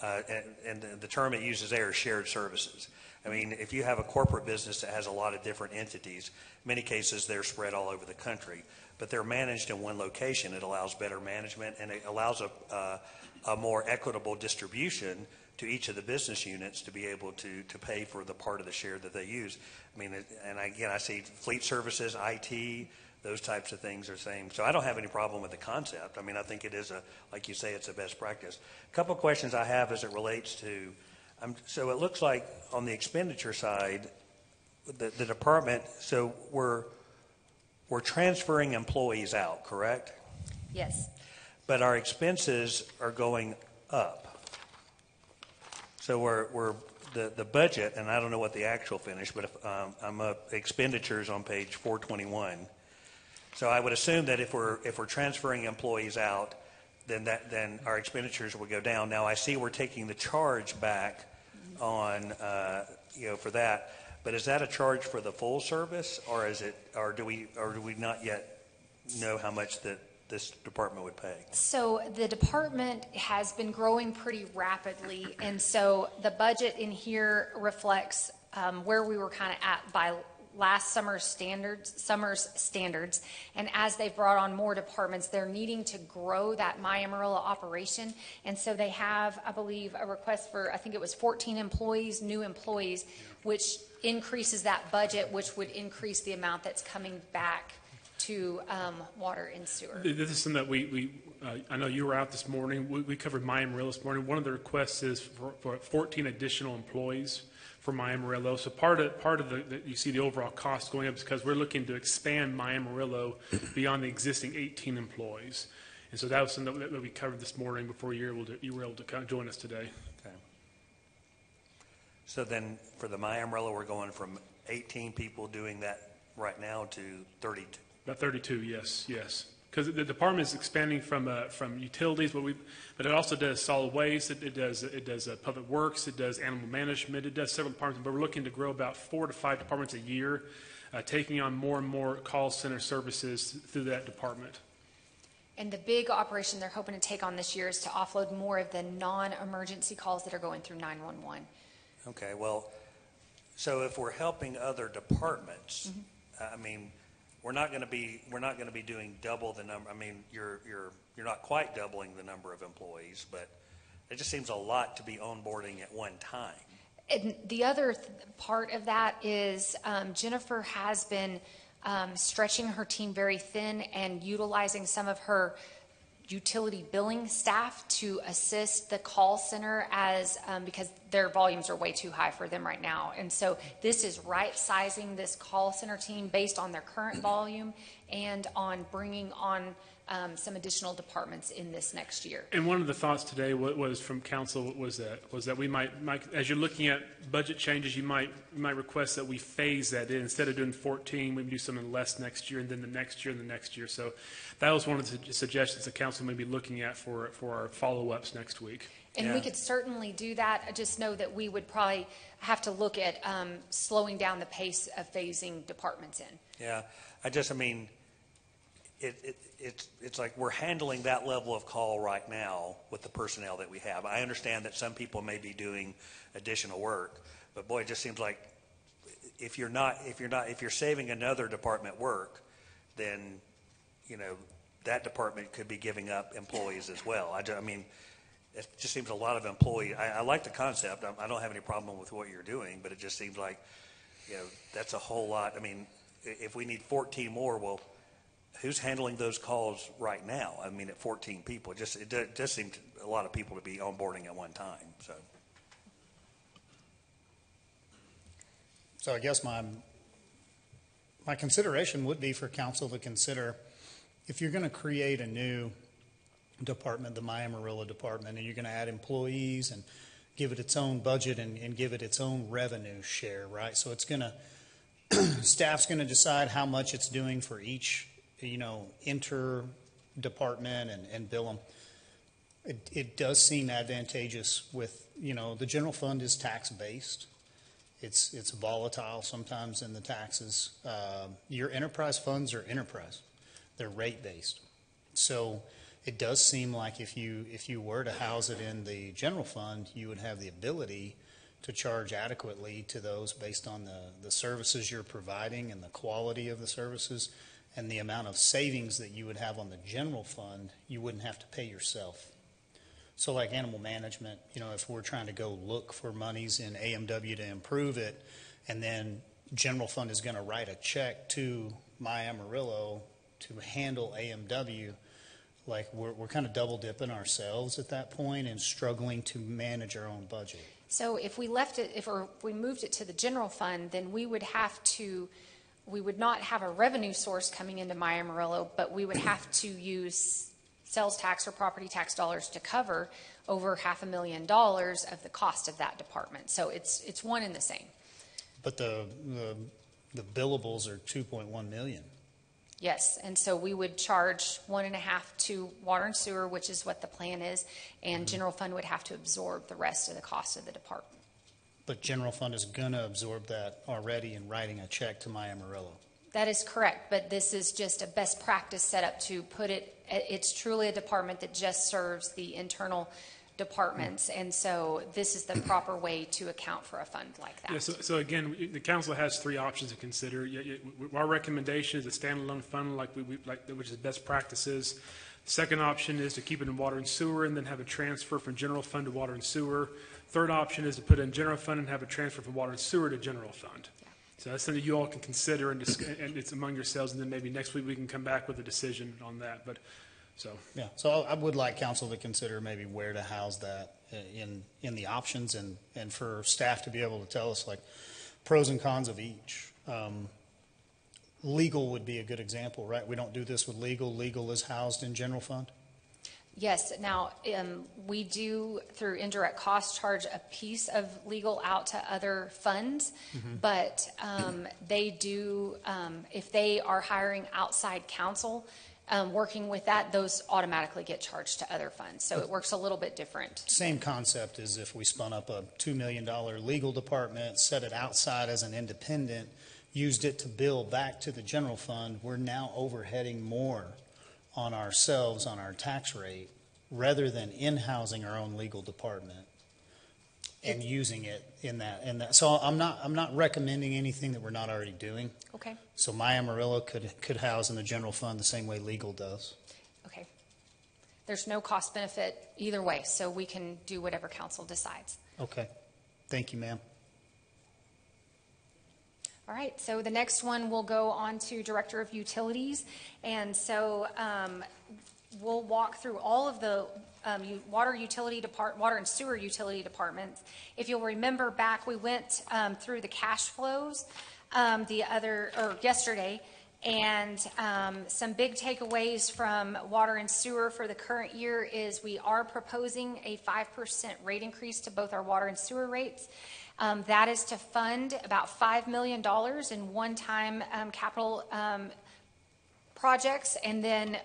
And the term it uses there is shared services. I mean, if you have a corporate business that has a lot of different entities, in many cases they're spread all over the country, but they're managed in one location. It allows better management, and it allows a more equitable distribution to each of the business units to be able to pay for the part of the share that they use. I mean, and again, I see fleet services, IT, those types of things are the same. So I don't have any problem with the concept. I mean, I think it is like you say, it's a best practice. A couple of questions I have as it relates to, so it looks like on the expenditure side, the department, so we're transferring employees out, correct? Yes. But our expenses are going up. So the budget, and I don't know what the actual finish, but if, I'm up expenditures on page 421. So I would assume that if we're transferring employees out, then our expenditures will go down. Now I see we're taking the charge back on for that, but is that a charge for the full service, or do we not yet know how much that this department would pay? So the department has been growing pretty rapidly, and so the budget in here reflects where we were kind of at by last summer's standards, and as they've brought on more departments, they're needing to grow that My Amarillo operation, and so they have, I believe, a request for, I think it was 14 employees, new employees, which increases that budget, which would increase the amount that's coming back to water and sewer. This is something that I know you were out this morning. We covered My Amarillo this morning. One of the requests is for 14 additional employees for My Amarillo. So part of you see the overall cost going up is because we're looking to expand My Amarillo beyond the existing 18 employees. And so that was something that we covered this morning before you were able to come join us today. Okay. So then for the My Amarillo, we're going from 18 people doing that right now to 32. About 32, yes. Because the department is expanding from utilities, but it also does solid waste. It does public works. It does animal management. It does several departments. But we're looking to grow about 4 to 5 departments a year, taking on more and more call center services through that department. And the big operation they're hoping to take on this year is to offload more of the non-emergency calls that are going through 911. Okay, well, so if we're helping other departments, I mean, we're not going to be doing double the number. I mean, you're not quite doubling the number of employees, but it just seems a lot to be onboarding at one time. And the other part of that is Jennifer has been stretching her team very thin and utilizing some of her utility billing staff to assist the call center because their volumes are way too high for them right now. And so this is right sizing this call center team based on their current volume and on bringing on some additional departments in this next year. And one of the thoughts today was from council was that we might, as you're looking at budget changes, you might request that we phase that in. Instead of doing 14, maybe do something less next year, and then the next year and the next year. So that was one of the suggestions the council may be looking at for our follow-ups next week. And we could certainly do that. I just know that we would probably have to look at slowing down the pace of phasing departments in. Yeah, I mean, it's like we're handling that level of call right now with the personnel that we have. I understand that some people may be doing additional work, but boy, it just seems like if you're saving another department work, then that department could be giving up employees as well. I mean, it just seems a lot of employee. I like the concept. I don't have any problem with what you're doing, but it just seems like, that's a whole lot. I mean, if we need 14 more, well, who's handling those calls right now? I mean, at 14 people, it just seems a lot of people to be onboarding at one time. So I guess my consideration would be for council to consider, if you're going to create a new department, the My Amarillo department, and you're going to add employees and give it its own budget and give it its own revenue share, right? So it's going to, staff's going to decide how much it's doing for each, inter-department and bill them. It does seem advantageous with, the general fund is tax-based. It's volatile sometimes in the taxes. Your enterprise funds are enterprise. They're rate-based. So it does seem like if you were to house it in the general fund, you would have the ability to charge adequately to those based on the services you're providing and the quality of the services and the amount of savings that you would have on the general fund, you wouldn't have to pay yourself. So like animal management, if we're trying to go look for monies in AMW to improve it, and then general fund is going to write a check to My Amarillo to handle AMW, like we're kind of double dipping ourselves at that point and struggling to manage our own budget. So if we left it, if we moved it to the general fund, then we would not have a revenue source coming into My Amarillo, but we would have to use sales tax or property tax dollars to cover over $500,000 of the cost of that department. So it's one and the same. But the billables are 2.1 million. Yes, and so we would charge 1.5 to water and sewer, which is what the plan is, and general fund would have to absorb the rest of the cost of the department. But general fund is going to absorb that already in writing a check to My Amarillo. That is correct, but this is just a best practice setup to put it, it's truly a department that just serves the internal departments, and so this is the proper way to account for a fund like that. Yeah, so again, the council has three options to consider. Our recommendation is a standalone fund which is best practices. Second option is to keep it in water and sewer and then have a transfer from general fund to water and sewer. Third option is to put it in general fund and have a transfer from water and sewer to general fund. Yeah. So that's something you all can consider and it's among yourselves, and then maybe next week we can come back with a decision on that. So I would like council to consider maybe where to house that in the options and for staff to be able to tell us like pros and cons of each. Legal would be a good example, right? We don't do this with legal. Legal is housed in general fund. Yes. Now, we do, through indirect cost, charge a piece of legal out to other funds, but they do, if they are hiring outside counsel, working with that, those automatically get charged to other funds. So it works a little bit different. Same concept as if we spun up a $2 million legal department, set it outside as an independent, used it to bill back to the general fund. We're now overheading more on ourselves on our tax rate rather than in-housing our own legal department and using it in that. So I'm not recommending anything that we're not already doing. Okay. So My Amarillo could house in the general fund the same way legal does. Okay. There's no cost benefit either way, so we can do whatever council decides. Okay. Thank you, ma'am. All right, so the next one will go on to Director of Utilities. And so we'll walk through all of the water and sewer utility departments. If you'll remember back, we went through the cash flows yesterday, and some big takeaways from water and sewer for the current year is we are proposing a 5% rate increase to both our water and sewer rates. That is to fund about $5 million in one-time capital projects, and then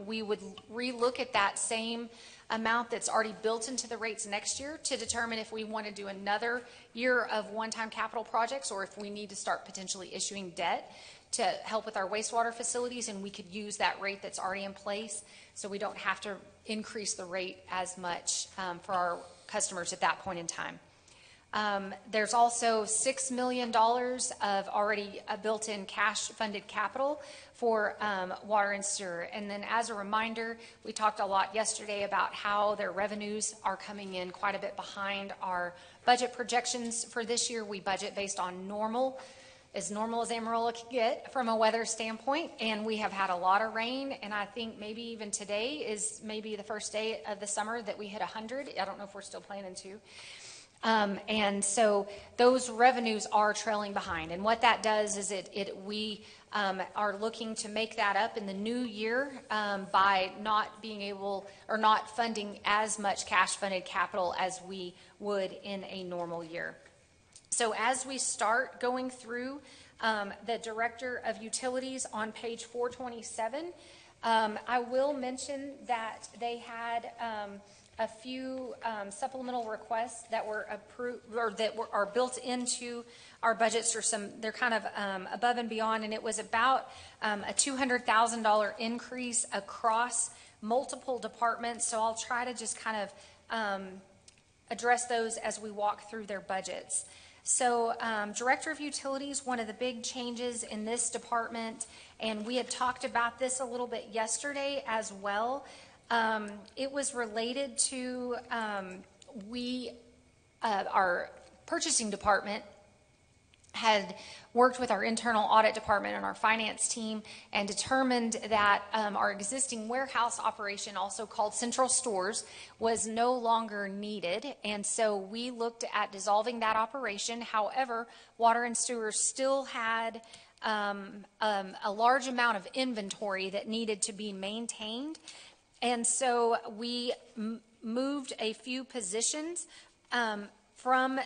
we would relook at that same amount that's already built into the rates next year to determine if we want to do another year of one-time capital projects or if we need to start potentially issuing debt to help with our wastewater facilities, and we could use that rate that's already in place so we don't have to increase the rate as much for our customers at that point in time. There's also $6 million of already built-in cash-funded capital for water and sewer. And then as a reminder, we talked a lot yesterday about how their revenues are coming in quite a bit behind our budget projections for this year. We budget based on normal as Amarillo can get from a weather standpoint, and we have had a lot of rain, and I think maybe even today is maybe the first day of the summer that we hit 100. I don't know if we're still planning to. And so those revenues are trailing behind, and what that does is we are looking to make that up in the new year by not being able or not funding as much cash-funded capital as we would in a normal year. So as we start going through the Director of Utilities on page 427, I will mention that they had a few supplemental requests that were approved or that are built into our budgets, or they're kind of above and beyond, and it was about a $200,000 increase across multiple departments. So I'll try to just kind of address those as we walk through their budgets. So Director of Utilities, one of the big changes in this department, and we had talked about this a little bit yesterday as well. It was related to our purchasing department had worked with our internal audit department and our finance team and determined that our existing warehouse operation, also called Central Stores, was no longer needed. And so we looked at dissolving that operation. However, Water and Sewer still had a large amount of inventory that needed to be maintained. And so we moved a few positions from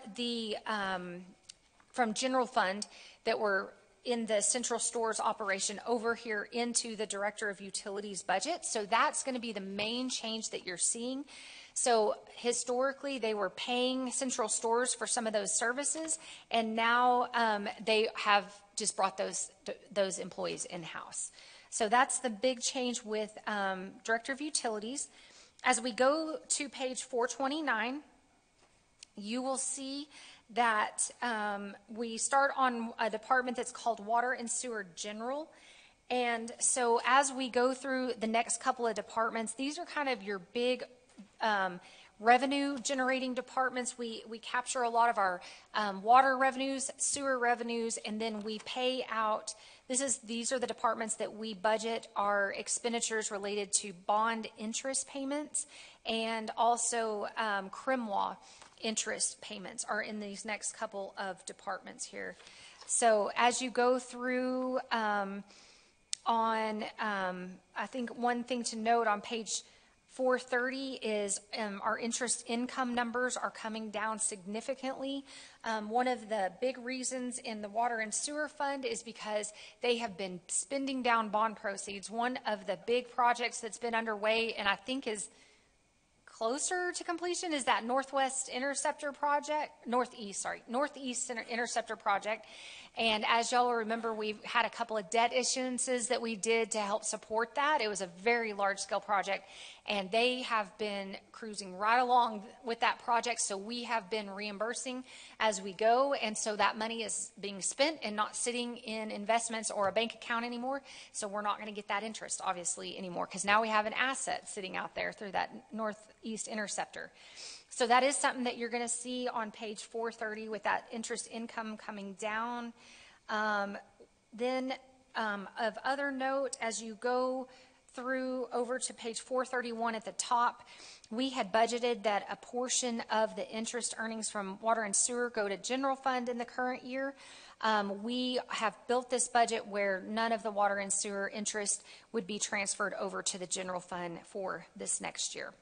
general fund that were in the Central Stores operation over here into the Director of Utilities budget. So that's going to be the main change that you're seeing. So historically, they were paying Central Stores for some of those services, and now they have just brought those employees in-house. So that's the big change with Director of Utilities. As we go to page 429, you will see that we start on a department that's called Water and Sewer General. And so as we go through the next couple of departments, these are kind of your big revenue generating departments. We capture a lot of our water revenues, sewer revenues, and then we pay out. These are the departments that we budget our expenditures related to bond interest payments, and also CRIMWA interest payments are in these next couple of departments here. So as you go through I think one thing to note on page 430 is our interest income numbers are coming down significantly. One of the big reasons in the Water and Sewer Fund is because they have been spending down bond proceeds. One of the big projects that's been underway, and I think is closer to completion, is that Northeast Interceptor project. And as y'all will remember, we've had a couple of debt issuances that we did to help support that. It was a very large-scale project, and they have been cruising right along with that project, so we have been reimbursing as we go, and so that money is being spent and not sitting in investments or a bank account anymore, so we're not going to get that interest, obviously, anymore, because now we have an asset sitting out there through that Northeast Interceptor. So that is something that you're going to see on page 430 with that interest income coming down. Then of other note, as you go through over to page 431 at the top, we had budgeted that a portion of the interest earnings from water and sewer go to general fund in the current year. We have built this budget where none of the water and sewer interest would be transferred over to the general fund for this next year.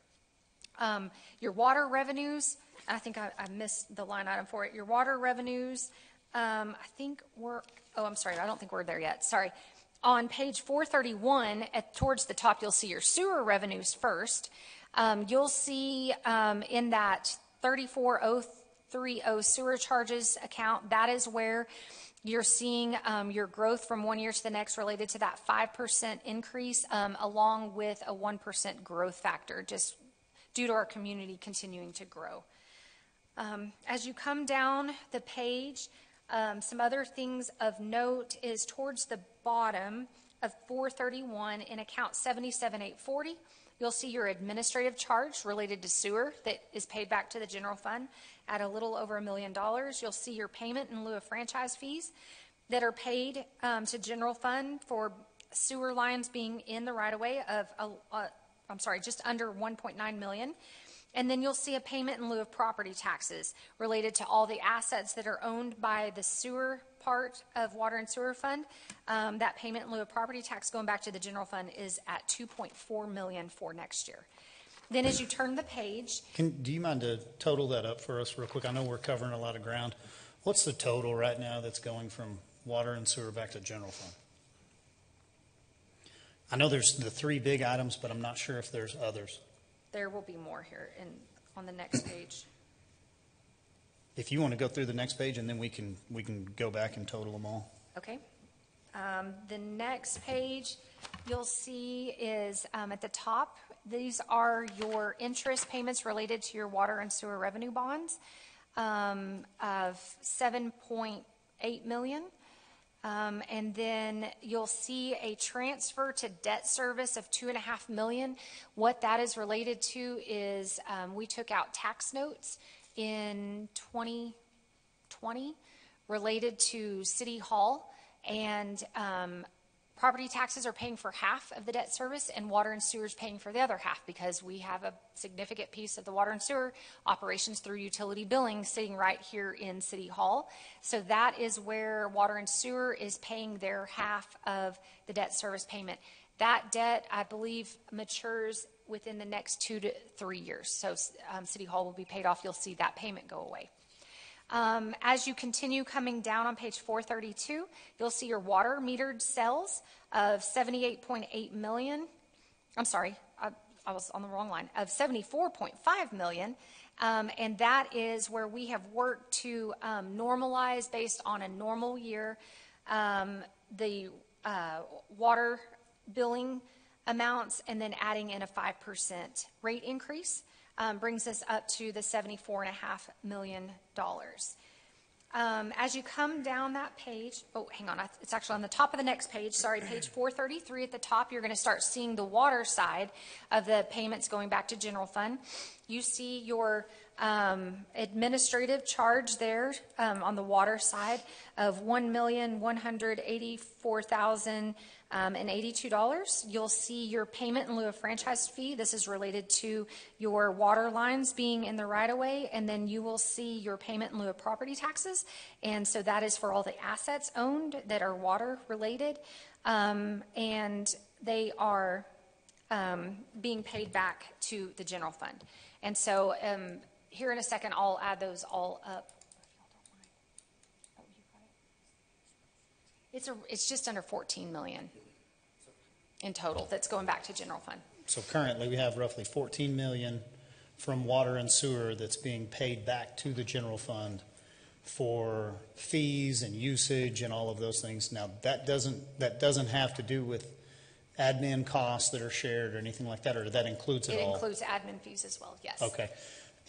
Your water revenues, I think I missed the line item for it. Your water revenues, I think I'm sorry, I don't think we're there yet. Sorry. On page 431, towards the top, you'll see your sewer revenues first. You'll see in that 34030 sewer charges account, that is where you're seeing your growth from one year to the next related to that 5% increase, along with a 1% growth factor, just due to our community continuing to grow. As you come down the page, some other things of note is towards the bottom of 431 in account 77,840, you'll see your administrative charge related to sewer that is paid back to the general fund at a little over $1 million. You'll see your payment in lieu of franchise fees that are paid to general fund for sewer lines being in the right of way of, just under 1.9 million. And then you'll see a payment in lieu of property taxes related to all the assets that are owned by the sewer part of water and sewer fund. That payment in lieu of property tax going back to the general fund is at 2.4 million for next year. Then as you turn the page. Do you mind to total that up for us real quick? I know we're covering a lot of ground. What's the total right now that's going from water and sewer back to general fund? I know there's the three big items, but I'm not sure if there's others. There will be more here on the next page. If you want to go through the next page, and then we can go back and total them all. Okay. The next page you'll see is at the top. These are your interest payments related to your water and sewer revenue bonds of $7.8 million. And then you'll see a transfer to debt service of $2.5 million. What that is related to is we took out tax notes in 2020 related to City Hall, and property taxes are paying for half of the debt service, and water and sewer is paying for the other half because we have a significant piece of the water and sewer operations through utility billing sitting right here in City Hall. So that is where water and sewer is paying their half of the debt service payment. That debt, I believe, matures within the next 2 to 3 years. So City Hall will be paid off. You'll see that payment go away. As you continue coming down on page 432, you'll see your water metered sales of 78.8 million. I'm sorry, I was on the wrong line, of 74.5 million. And that is where we have worked to normalize based on a normal year the water billing amounts, and then adding in a 5% rate increase. Brings us up to the $74.5 million. As you come down that page, oh, hang on, it's actually on the top of the next page, sorry, page 433 at the top, you're going to start seeing the water side of the payments going back to general fund. You see your administrative charge there on the water side of $1,184,082. You'll see your payment in lieu of franchise fee. This is related to your water lines being in the right of way, and then you will see your payment in lieu of property taxes. And so that is for all the assets owned that are water related, and they are being paid back to the general fund. And so here in a second, I'll add those all up. It's just under 14 million in total that's going back to general fund. So currently we have roughly 14 million from water and sewer that's being paid back to the general fund for fees and usage and all of those things. Now that doesn't have to do with admin costs that are shared or anything like that, or that includes it all? It includes admin fees as well, yes. Okay.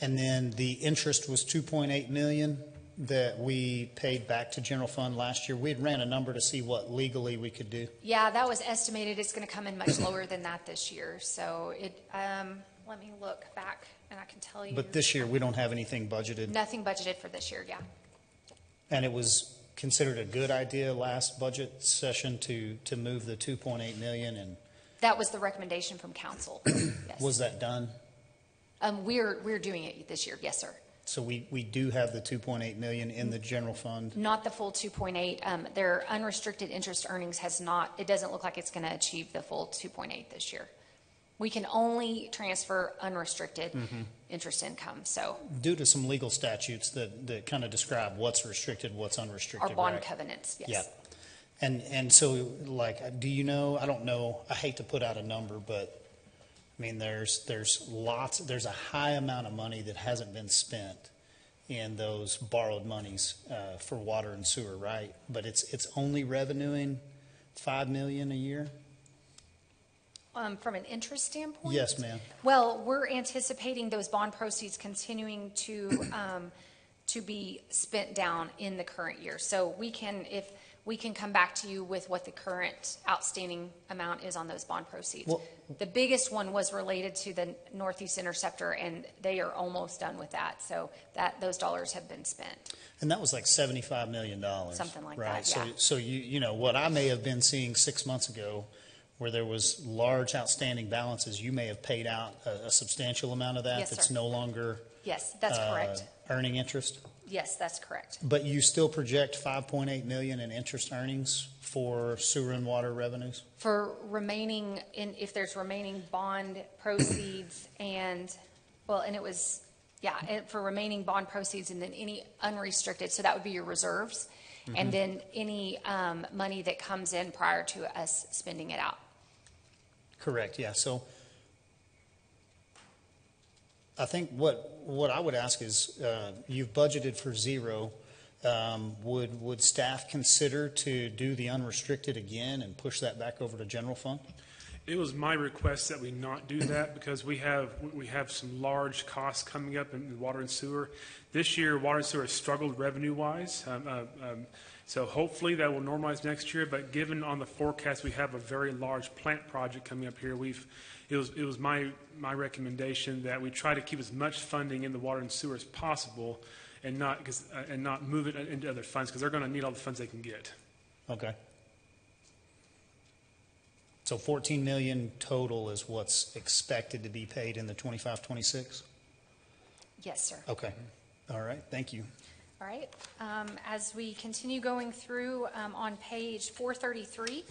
And then the interest was 2.8 million that we paid back to general fund last year. We had ran a number to see what legally we could do. Yeah, that was estimated. It's going to come in much lower than that this year. So let me look back and I can tell you. But this year we don't have anything budgeted. Nothing budgeted for this year, yeah. And it was considered a good idea last budget session to move the 2.8 million, and that was the recommendation from council. Yes. Was that done? We're doing it this year, yes, sir. So we do have the 2.8 million in the general fund? Not the full 2.8. Their unrestricted interest earnings it doesn't look like it's going to achieve the full 2.8 this year. We can only transfer unrestricted interest income. So due to some legal statutes that kind of describe what's restricted, what's unrestricted. Our bond right? covenants, yes. Yeah. And so, like, do you know, I don't know, I hate to put out a number, but I mean, there's a high amount of money that hasn't been spent in those borrowed monies for water and sewer, right? But it's only revenuing $5 million a year? From an interest standpoint? Yes, ma'am. Well, we're anticipating those bond proceeds continuing to be spent down in the current year. So we can come back to you with what the current outstanding amount is on those bond proceeds. Well- The biggest one was related to the Northeast Interceptor, and they are almost done with that. So those dollars have been spent. And that was like $75 million. Something like right? that, yeah. So you know, what I may have been seeing 6 months ago, where there was large outstanding balances, you may have paid out a substantial amount of that. Yes, that's sir. no longer Yes, that's correct. earning interest. Yes, that's correct. But you still project 5.8 million in interest earnings for sewer and water revenues? For remaining, if there's remaining bond proceeds and it was, for remaining bond proceeds and then any unrestricted, so that would be your reserves. Mm-hmm. And then any money that comes in prior to us spending it out. Correct, yeah. So I think what I would ask is, you've budgeted for zero. Would staff consider to do the unrestricted again and push that back over to general fund? It was my request that we not do that because we have some large costs coming up in water and sewer. This year, water and sewer has struggled revenue-wise. So hopefully that will normalize next year, but given on the forecast, we have a very large plant project coming up here. It was my recommendation that we try to keep as much funding in the water and sewer as possible and not move it into other funds because they're going to need all the funds they can get. Okay. So 14 million total is what's expected to be paid in the 25-26? Yes, sir. Okay. All right. Thank you. All right. As we continue going through on page 433,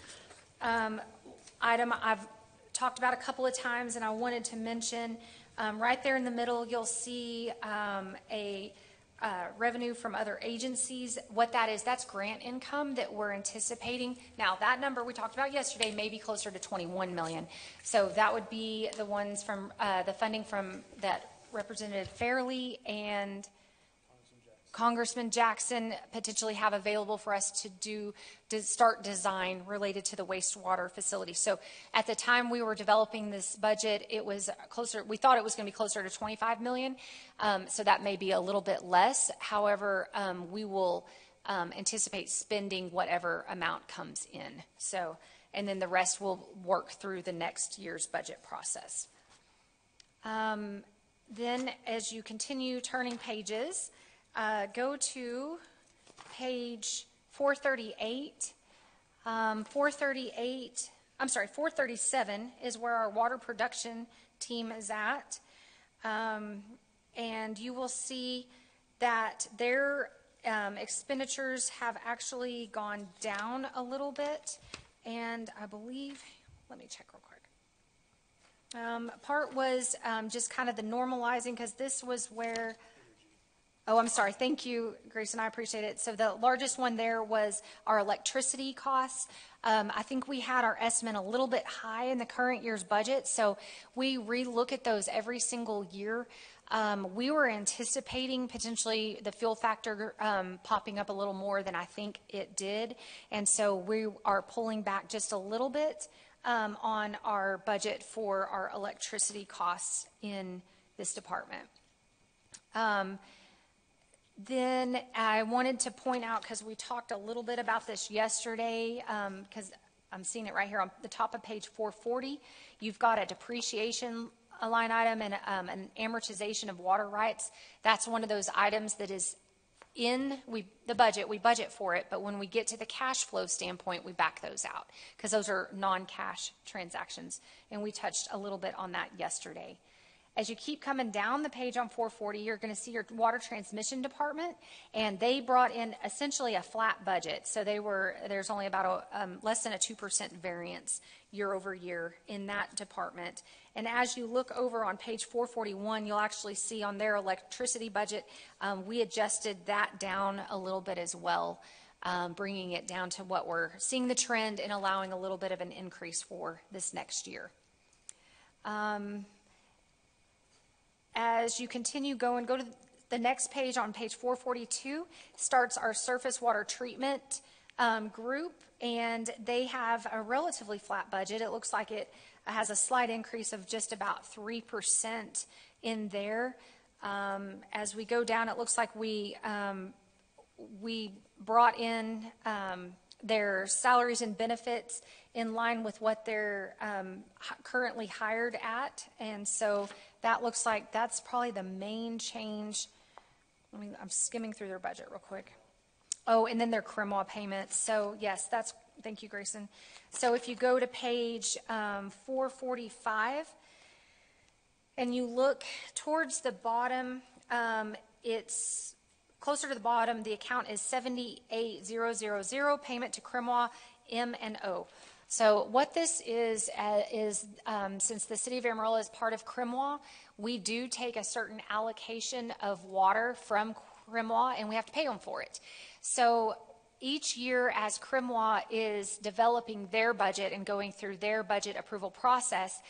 item I've talked about a couple of times and I wanted to mention, right there in the middle, you'll see a revenue from other agencies. What that is, that's grant income that we're anticipating. Now, that number we talked about yesterday may be closer to 21 million. So that would be the ones from the funding from that Representative Fairley and Congressman Jackson potentially have available for us to start design related to the wastewater facility. So at the time we were developing this budget, it was closer, we thought it was going to be closer to 25 million. So that may be a little bit less. However, we will anticipate spending whatever amount comes in. So, and then the rest will work through the next year's budget process. Then as you continue turning pages, go to page 438. 437 is where our water production team is at. And you will see that their expenditures have actually gone down a little bit. And I believe, let me check real quick. Part was just kind of the normalizing, because this was where, oh, I'm sorry. Thank you, Grayson. I appreciate it. So the largest one there was our electricity costs. I think we had our estimate a little bit high in the current year's budget, so we relook at those every single year. We were anticipating potentially the fuel factor popping up a little more than I think it did, and so we are pulling back just a little bit on our budget for our electricity costs in this department. Then I wanted to point out, because we talked a little bit about this yesterday, because I'm seeing it right here on the top of page 440. You've got a depreciation line item and an amortization of water rights. That's one of those items that is in the budget. We budget for it, but when we get to the cash flow standpoint, we back those out, because those are non-cash transactions, and we touched a little bit on that yesterday. As you keep coming down the page on 440, you're going to see your water transmission department, and they brought in essentially a flat budget. So there's only about less than a 2% variance year over year in that department. And as you look over on page 441, you'll actually see on their electricity budget, we adjusted that down a little bit as well, bringing it down to what we're seeing the trend and allowing a little bit of an increase for this next year. As you continue going, go to the next page on page 442, starts our surface water treatment group, and they have a relatively flat budget. It looks like it has a slight increase of just about 3% in there. As we go down, it looks like we brought in their salaries and benefits in line with what they're currently hired at. And so that looks like that's probably the main change. I'm skimming through their budget real quick. Oh, and then their CRMWA payments. So yes, thank you, Grayson. So if you go to page 445 and you look towards the bottom, it's closer to the bottom. The account is 78000, payment to CRMWA M&O. So what this is since the city of Amarillo is part of CRMWA, we do take a certain allocation of water from CRMWA and we have to pay them for it. So each year as CRMWA is developing their budget and going through their budget approval process,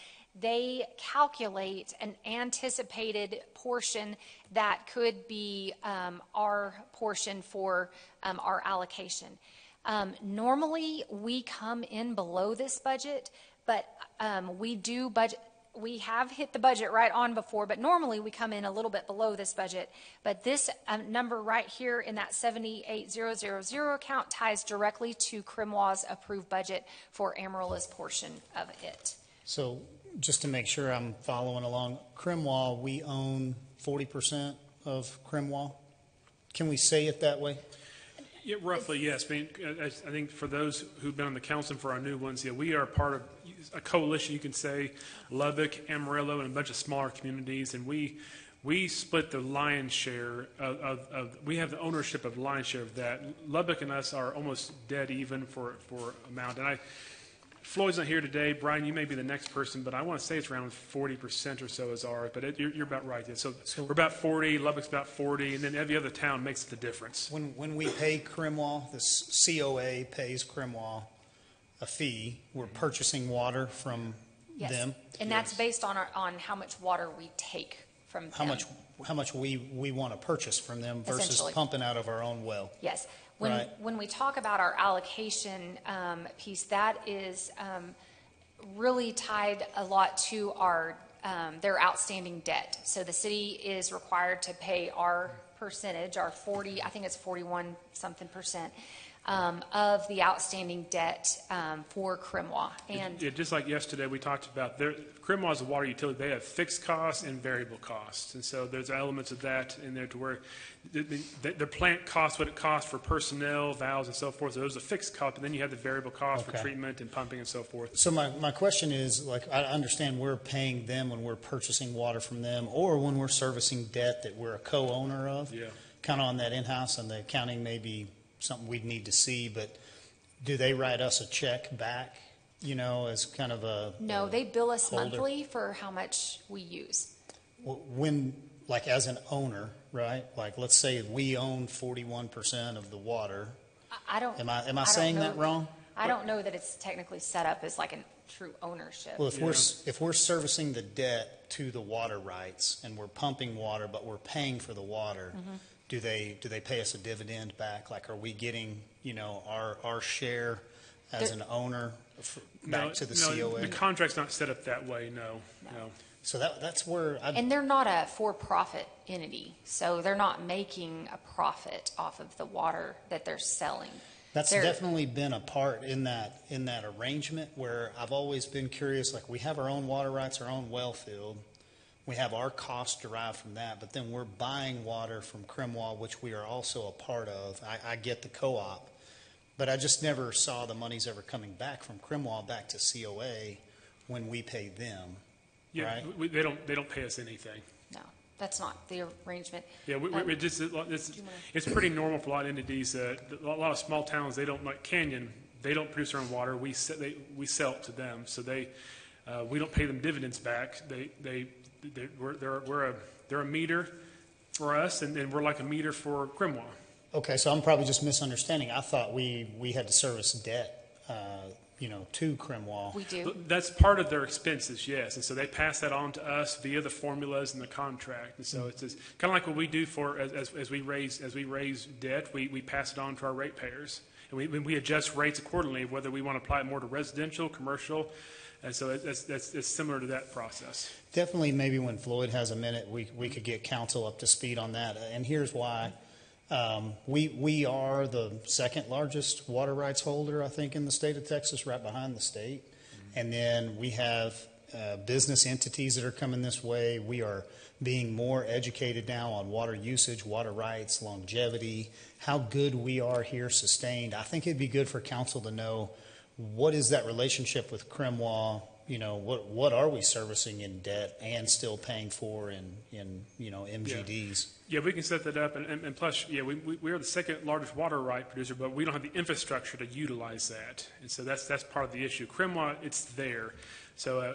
they calculate an anticipated portion that could be our portion for our allocation. Normally, we come in below this budget, but we do budget. We have hit the budget right on before, but normally we come in a little bit below this budget. But this number right here in that 78000 account ties directly to CRMWA's approved budget for Amarillo's portion of it. So just to make sure I'm following along, CRMWA, we own 40% of CRMWA. Can we say it that way? Yeah, roughly, yes. I mean, I think for those who've been on the council, for our new ones, yeah, we are part of a coalition, you can say, Lubbock, Amarillo, and a bunch of smaller communities, and we split the lion's share of we have the ownership of the lion's share of that. Lubbock and us are almost dead even for amount. And Floyd's not here today. Brian, you may be the next person, but I want to say it's around 40% or so is ours. But you're about right. Yeah. So we're about 40. Lubbock's about 40, and then every other town makes the difference. When we pay CRMWA, the COA pays CRMWA a fee. We're purchasing water from them. And that's based on how much water we take from them. How much we want to purchase from them versus pumping out of our own well. Yes. When we talk about our allocation piece, that is really tied a lot to their outstanding debt. So the city is required to pay our percentage, our 40, I think it's 41 something percent of the outstanding debt for CRMWA. And just like yesterday, we talked about CRMWA is a water utility. They have fixed costs and variable costs, and so there's elements of that in there to where the plant costs what it costs for personnel, valves, and so forth. So those are fixed costs, but then you have the variable costs for treatment and pumping and so forth. So my question is, like, I understand we're paying them when we're purchasing water from them, or when we're servicing debt that we're a co-owner of. Yeah. Kind of on that in-house, and the accounting may be something we'd need to see, but do they write us a check back, as kind of a No, they bill us monthly for how much we use. When, like, as an owner, right? Like, let's say we own 41% of the water. Am I saying that wrong? I don't know that it's technically set up as like a true ownership. Well, if we're servicing the debt to the water rights and we're pumping water, but we're paying for the water, do they pay us a dividend back? Like, are we getting, our share as an owner back to the COA? The contract's not set up that way, no. So that's where and they're not a for-profit entity, so they're not making a profit off of the water that they're selling. That's definitely been a part in that arrangement where I've always been curious. Like, we have our own water rights, our own well field. We have our costs derived from that, but then we're buying water from CRMWA, which we are also a part of. I get the co-op, but I just never saw the monies ever coming back from CRMWA back to COA when we pay them. Yeah, right? They don't pay us anything. No, that's not the arrangement. Yeah, it's pretty normal for a lot of entities. A lot of small towns, they don't, like Canyon, they don't produce their own water. We sell it to them, so we don't pay them dividends back. They're a meter for us, and we're like a meter for CRMWA. Okay, so I'm probably just misunderstanding. I thought we had to service debt to Cremwall. We do. That's part of their expenses, yes, and so they pass that on to us via the formulas and the contract, and so it's kind of like what we do for as we raise debt, we pass it on to our ratepayers, and we adjust rates accordingly, whether we want to apply it more to residential, commercial, and so it's similar to that process. Definitely, maybe when Floyd has a minute, we could get council up to speed on that, and here's why. We are the second largest water rights holder, I think, in the state of Texas, right behind the state. And then we have business entities that are coming this way. We are being more educated now on water usage, water rights, longevity, how good we are here sustained. I think it'd be good for council to know, what is that relationship with Cremwall? What are we servicing in debt and still paying for in MGDs? Yeah, we can set that up, and plus, we are the second largest water right producer, but we don't have the infrastructure to utilize that, and so that's part of the issue. Cremwall, it's there, so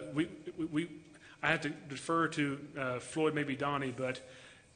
I have to defer to Floyd, maybe Donnie, but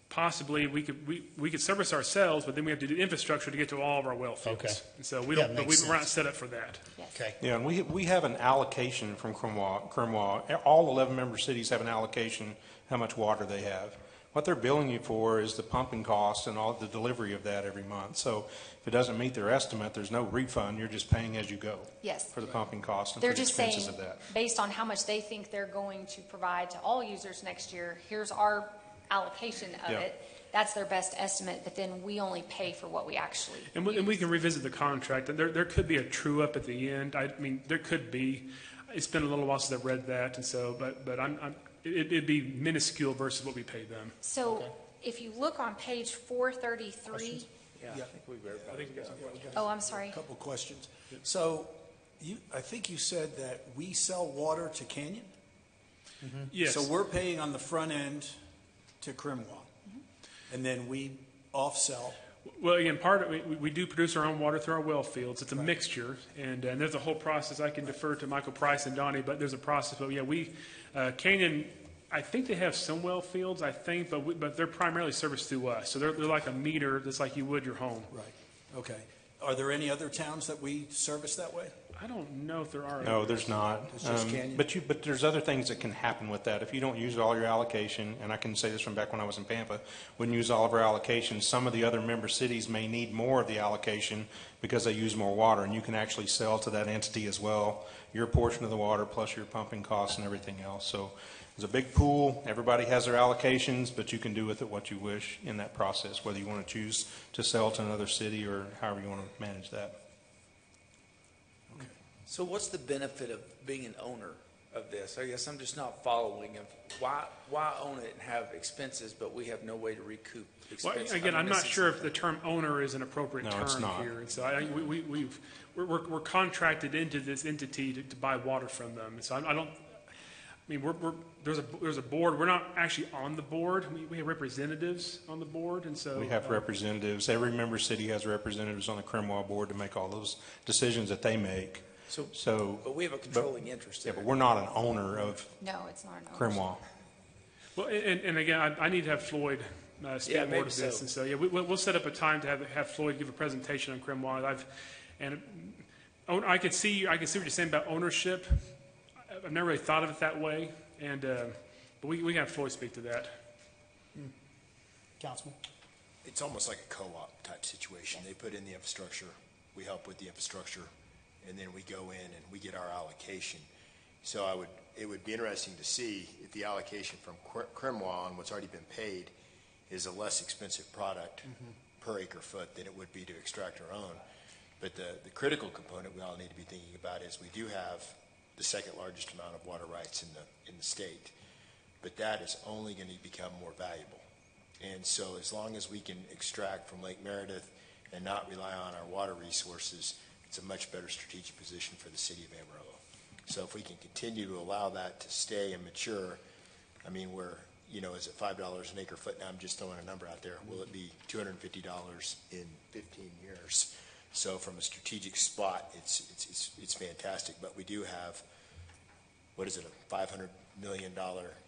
possibly we could service ourselves, but then we have to do infrastructure to get to all of our well fields. Okay. And so we're not set up for that. Okay. Yeah, and we have an allocation from Cremwall. All 11 member cities have an allocation how much water they have. What they're billing you for is the pumping costs and all the delivery of that every month. So if it doesn't meet their estimate, there's no refund. You're just paying as you go. Yes. For the pumping costs and They're for the just saying, expenses of that. based on how much they think they're going to provide to all users next year, here's our allocation of it. That's their best estimate, but then we only pay for what we actually And we can revisit the contract. And there could be a true up at the end. I mean, there could be. It's been a little while since I've read that, and so, but it'd be minuscule versus what we pay them. So if you look on page 433. Yeah, I think we've verified. Oh, I'm sorry. A couple questions. So I think you said that we sell water to Canyon? Yes. So we're paying on the front end to Cremwall, and then we off-sell. Well, again, part of it, we do produce our own water through our well fields. It's a mixture, and there's a whole process. I can defer to Michael Price and Donnie, but there's a process. But yeah, Canyon, I think they have some well fields, I think, but they're primarily serviced through us. So they're like a meter that's like you would your home. Right. Okay. Are there any other towns that we service that way? I don't know if there are. No, there's not. It's just Canyon? But there's other things that can happen with that. If you don't use all your allocation, and I can say this from back when I was in Pampa, wouldn't use all of our allocation, some of the other member cities may need more of the allocation because they use more water, and you can actually sell to that entity as well, your portion of the water plus your pumping costs and everything else. So it's a big pool. Everybody has their allocations, but you can do with it what you wish in that process, whether you want to choose to sell to another city or however you want to manage that. So what's the benefit of being an owner of this? I guess I'm just not following of why own it and have expenses, but we have no way to recoup expenses. Well, again, I'm not sure if the term owner is an appropriate No, it's term not. here. And so we're contracted into this entity to buy water from them. And so I don't. I mean, there's a board. We're not actually on the board. We have representatives on the board, and so We have representatives. Every member city has representatives on the Cremwall board to make all those decisions that they make. But we have a controlling interest in Yeah, but it. we're not an owner of No, it's not an Cremwall. Well, and again, I need to have Floyd speak Yeah, more maybe to this, so. and so we'll set up a time to have Floyd give a presentation on Cremwall. I can see what you're saying about ownership. I've never really thought of it that way, and but we can have Floyd speak to that. Councilman? It's almost like a co-op type situation. They put in the infrastructure, we help with the infrastructure, and then we go in and we get our allocation. So it would be interesting to see if the allocation from Cremwall on what's already been paid is a less expensive product per acre foot than it would be to extract our own. But the critical component we all need to be thinking about is we do have the second largest amount of water rights in the state, but that is only going to become more valuable. And so as long as we can extract from Lake Meredith and not rely on our water resources, it's a much better strategic position for the city of Amarillo. So if we can continue to allow that to stay and mature, I mean, is it $5 an acre foot? Now I'm just throwing a number out there. Will it be $250 in 15 years? So from a strategic spot, it's fantastic. But we do have, a $500 million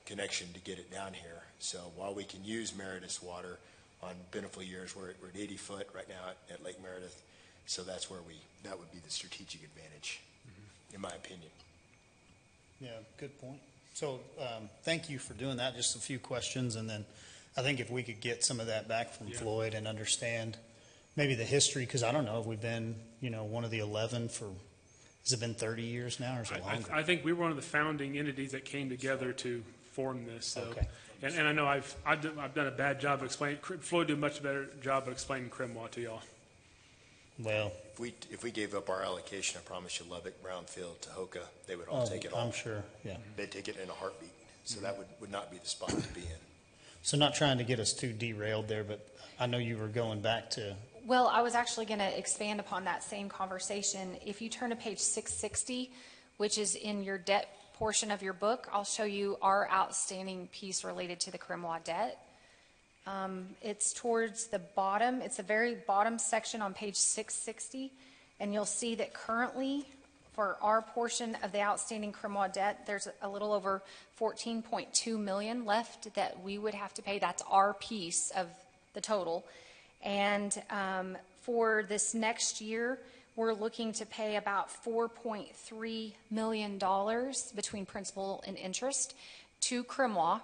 connection to get it down here. So while we can use Meredith's water on beneficial years, we're at 80 foot right now at Lake Meredith. So that's where that would be the strategic advantage. in my opinion. Yeah, good point. So, thank you for doing that. Just a few questions, and then I think if we could get some of that back from Floyd and understand maybe the history, because I don't know if we've been, one of the 11 for, has it been 30 years now, or is it longer? I think we were one of the founding entities that came together to form this. So. Okay. And I know I've done a bad job of explaining. Floyd did a much better job of explaining CRMWA to y'all. Well, If we gave up our allocation, I promise you, Lubbock, Brownfield, Tahoka, they would all take it all. I'm sure, yeah. They'd take it in a heartbeat. So that would not be the spot to be in. So not trying to get us too derailed there, but I know you were going back to, Well, I was actually going to expand upon that same conversation. If you turn to page 660, which is in your debt portion of your book, I'll show you our outstanding piece related to the CRMWA debt. It's towards the bottom. It's the very bottom section on page 660, and you'll see that currently, for our portion of the outstanding CRMWA debt, there's a little over $14.2 million left that we would have to pay. That's our piece of the total. And for this next year, we're looking to pay about $4.3 million between principal and interest to CRMWA.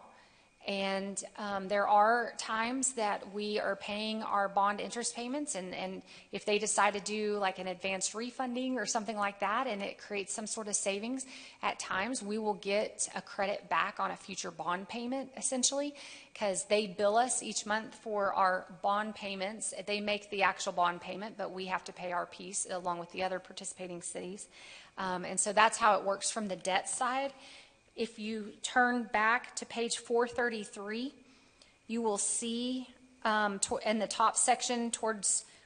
And there are times that we are paying our bond interest payments, and if they decide to do like an advanced refunding or something like that, and it creates some sort of savings, at times we will get a credit back on a future bond payment, essentially, because they bill us each month for our bond payments. They make the actual bond payment, but we have to pay our piece along with the other participating cities. And so that's how it works from the debt side. If you turn back to page 433, you will see in the top section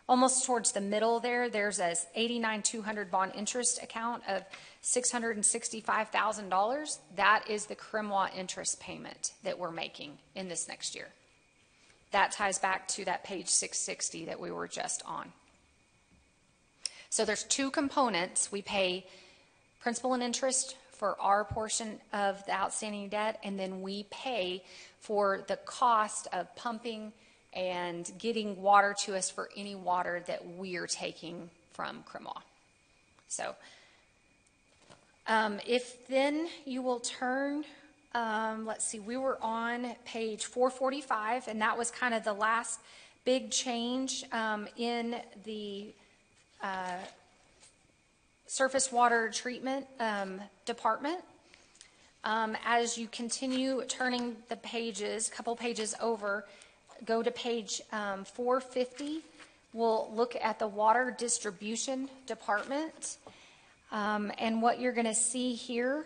almost towards the middle there's a 89,200 bond interest account of $665,000. That is the CRMWA interest payment that we're making in this next year. That ties back to that page 660 that we were just on. So there's two components. We pay principal and interest for our portion of the outstanding debt, and then we pay for the cost of pumping and getting water to us for any water that we are taking from CRMWA. So if then you will turn, let's see, we were on page 445, and that was kind of the last big change in the surface water treatment department. As you continue turning the pages, a couple pages over, go to page 450. We'll look at the water distribution department. And what you're going to see here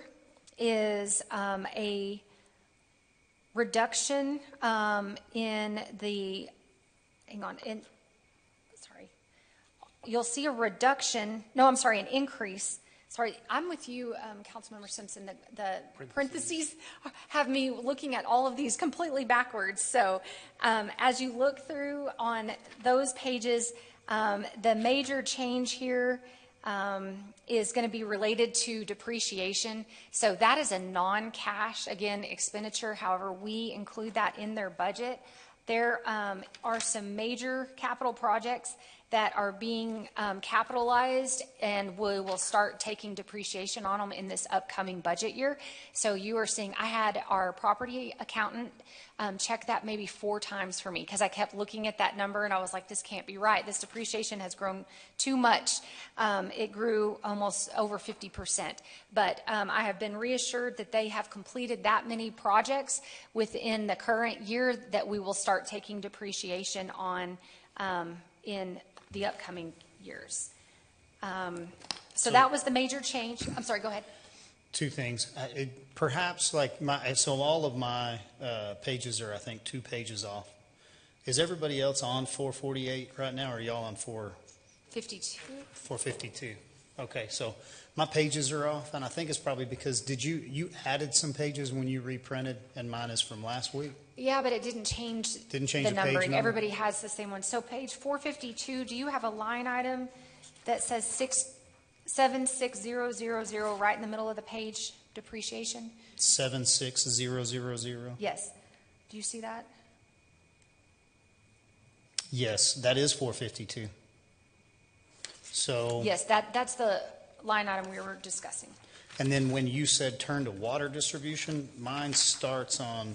is a reduction in the, you'll see a reduction, an increase. Sorry, I'm with you, Councilmember Simpson. The parentheses have me looking at all of these completely backwards. So as you look through on those pages, the major change here is going to be related to depreciation. So that is a non-cash, again, expenditure. However, we include that in their budget. There are some major capital projects that are being capitalized, and we will start taking depreciation on them in this upcoming budget year. So you are seeing, I had our property accountant check that maybe 4 times for me, because I kept looking at that number and I was like, this can't be right. This depreciation has grown too much. It grew almost over 50%. But I have been reassured that they have completed that many projects within the current year that we will start taking depreciation on in the upcoming years. So that was the major change. I'm sorry, go ahead. 2 things. Perhaps so all of my pages are, I think, 2 pages off. Is everybody else on 448 right now, or are y'all on 452? 452. Okay, so my pages are off, and I think it's probably because you added some pages when you reprinted, and mine is from last week? Yeah, but it didn't change the page numbering. number? Everybody has the same one. So page 452, do you have a line item that says 76000 right in the middle of the page, depreciation? 76000? Yes. Do you see that? Yes, that is 452. So Yes, that's the line item we were discussing. And then when you said turn to water distribution, mine starts on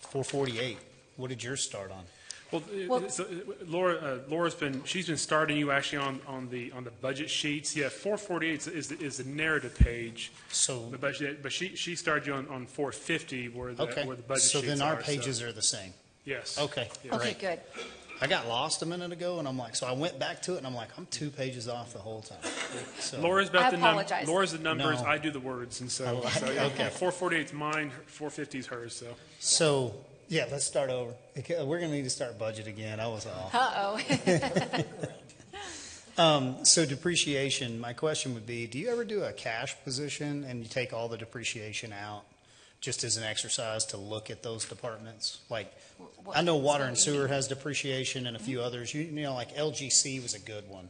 448. What did yours start on? Well, so, Laura's been starting you actually on the budget sheets. Yeah, 448 is the narrative page. So, the budget, but she started you on 450 where the okay. where the budget So sheets then our are, pages are the same. Yes. Okay. Yeah. Okay, Great. good. I got lost a minute ago, and I'm like, so I went back to it, and I'm like, I'm 2 pages off the whole time. So, Laura's about the apologize. Laura's the numbers. No. I do the words, and so, yeah, Okay. 448 is mine. 450 is hers. So yeah, let's start over. We're going to need to start budget again. I was off. Uh-oh. So depreciation, my question would be, do you ever do a cash position and you take all the depreciation out just as an exercise to look at those departments? Like, I know water and sewer has depreciation and a few others. You know, like LGC was a good one.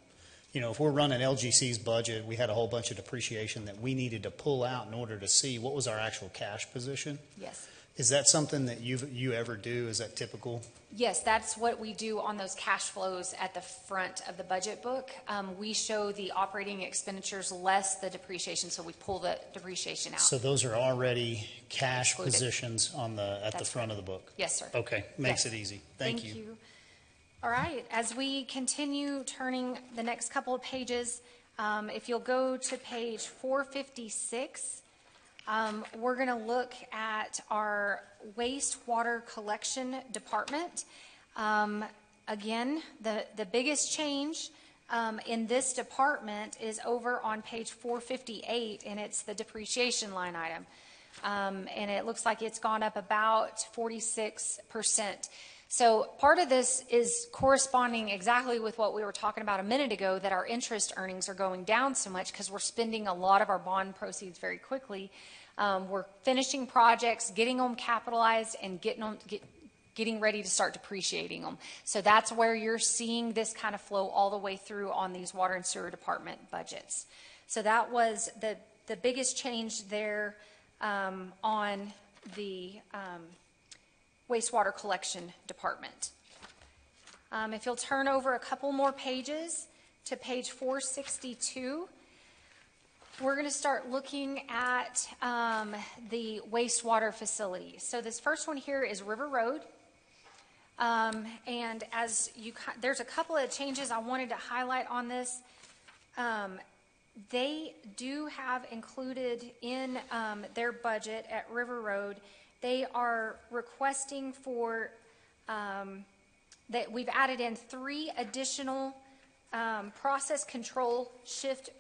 You know, if we're running LGC's budget, we had a whole bunch of depreciation that we needed to pull out in order to see what was our actual cash position. Yes. Is that something that you ever do? Is that typical? Yes, that's what we do on those cash flows at the front of the budget book. We show the operating expenditures less the depreciation, so we pull the depreciation out. So those are already cash Excluded. positions at the That's front right. of the book? Yes, sir. Okay, makes Yes. it easy. Thank you. All right, as we continue turning the next couple of pages, if you'll go to page 456, we're going to look at our wastewater collection department. Again, the biggest change in this department is over on page 458, and it's the depreciation line item. And it looks like it's gone up about 46%. So part of this is corresponding exactly with what we were talking about a minute ago, that our interest earnings are going down so much because we're spending a lot of our bond proceeds very quickly. We're finishing projects, getting them capitalized, and getting ready to start depreciating them. So that's where you're seeing this kind of flow all the way through on these water and sewer department budgets. So that was the biggest change there on the wastewater collection department. If you'll turn over a couple more pages to page 462, we're going to start looking at the wastewater facility. So this first one here is River Road. And as there's a couple of changes I wanted to highlight on this. They do have included in their budget at River Road, they are requesting for, that we've added in 3 additional process control shift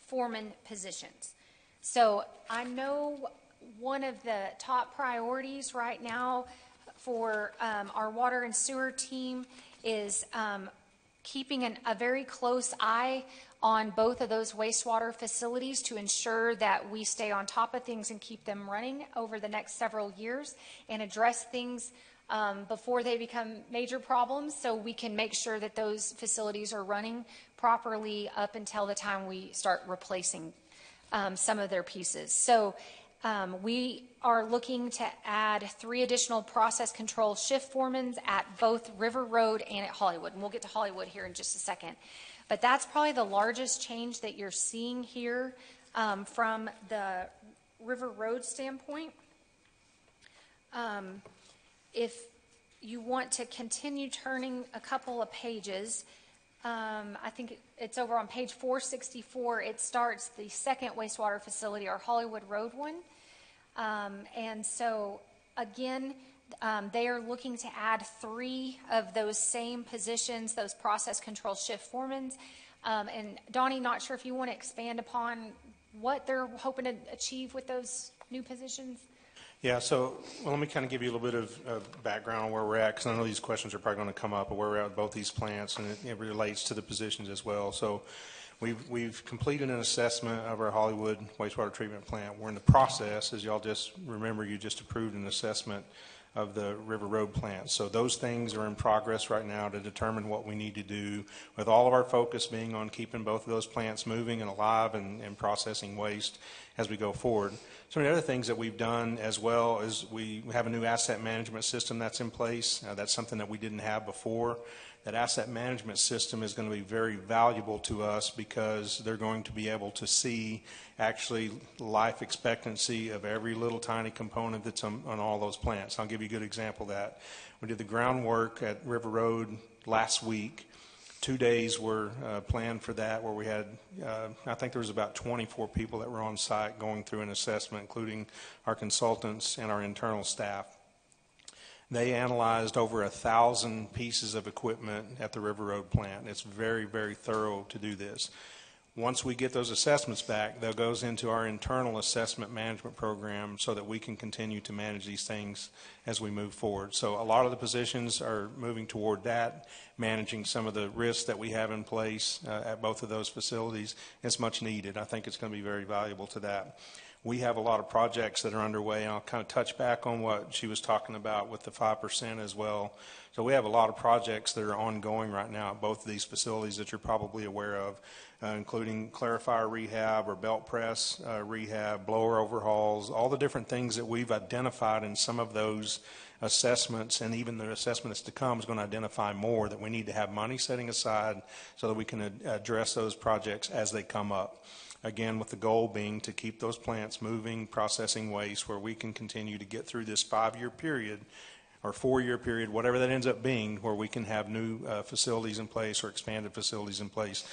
foreman positions. So I know one of the top priorities right now for our water and sewer team is keeping a very close eye on both of those wastewater facilities to ensure that we stay on top of things and keep them running over the next several years and address things before they become major problems, so we can make sure that those facilities are running properly up until the time we start replacing some of their pieces. So we are looking to add 3 additional process control shift foremans at both River Road and at Hollywood. And we'll get to Hollywood here in just a second. But that's probably the largest change that you're seeing here from the River Road standpoint. If you want to continue turning a couple of pages, I think it's over on page 464. It starts the second wastewater facility, our Hollywood Road one. And so, again, they are looking to add 3 of those same positions, those process control shift foremans. And Donnie, not sure if you want to expand upon what they're hoping to achieve with those new positions? Yeah, so let me kind of give you a little bit of background on where we're at, because I know these questions are probably going to come up, of where we're at with both these plants, and it relates to the positions as well. So we've completed an assessment of our Hollywood wastewater treatment plant. We're in the process, as y'all just remember, you just approved an assessment of the River Road plant. So those things are in progress right now to determine what we need to do, with all of our focus being on keeping both of those plants moving and alive and processing waste as we go forward. Some of the other things that we've done as well is we have a new asset management system that's in place. That's something that we didn't have before. that asset management system is going to be very valuable to us because they're going to be able to see actually life expectancy of every little tiny component that's on all those plants. I'll give you a good example of that. We did the groundwork at River Road last week. 2 days were planned for that, where we had, I think there was about 24 people that were on site going through an assessment, including our consultants and our internal staff. They analyzed over 1,000 pieces of equipment at the River Road plant. It's very, very thorough to do this. Once we get those assessments back, that goes into our internal assessment management program so that we can continue to manage these things as we move forward. So a lot of the positions are moving toward that, managing some of the risks that we have in place at both of those facilities. It's much needed. I think it's going to be very valuable to that. We have a lot of projects that are underway, and I'll kind of touch back on what she was talking about with the 5% as well. So we have a lot of projects that are ongoing right now at both of these facilities that you're probably aware of, including clarifier rehab or belt press rehab, blower overhauls, all the different things that we've identified in some of those assessments, and even the assessment that's to come is going to identify more that we need to have money setting aside so that we can address those projects as they come up. Again, with the goal being to keep those plants moving, processing waste, where we can continue to get through this 5-year period or 4-year period, whatever that ends up being, where we can have new facilities in place or expanded facilities in place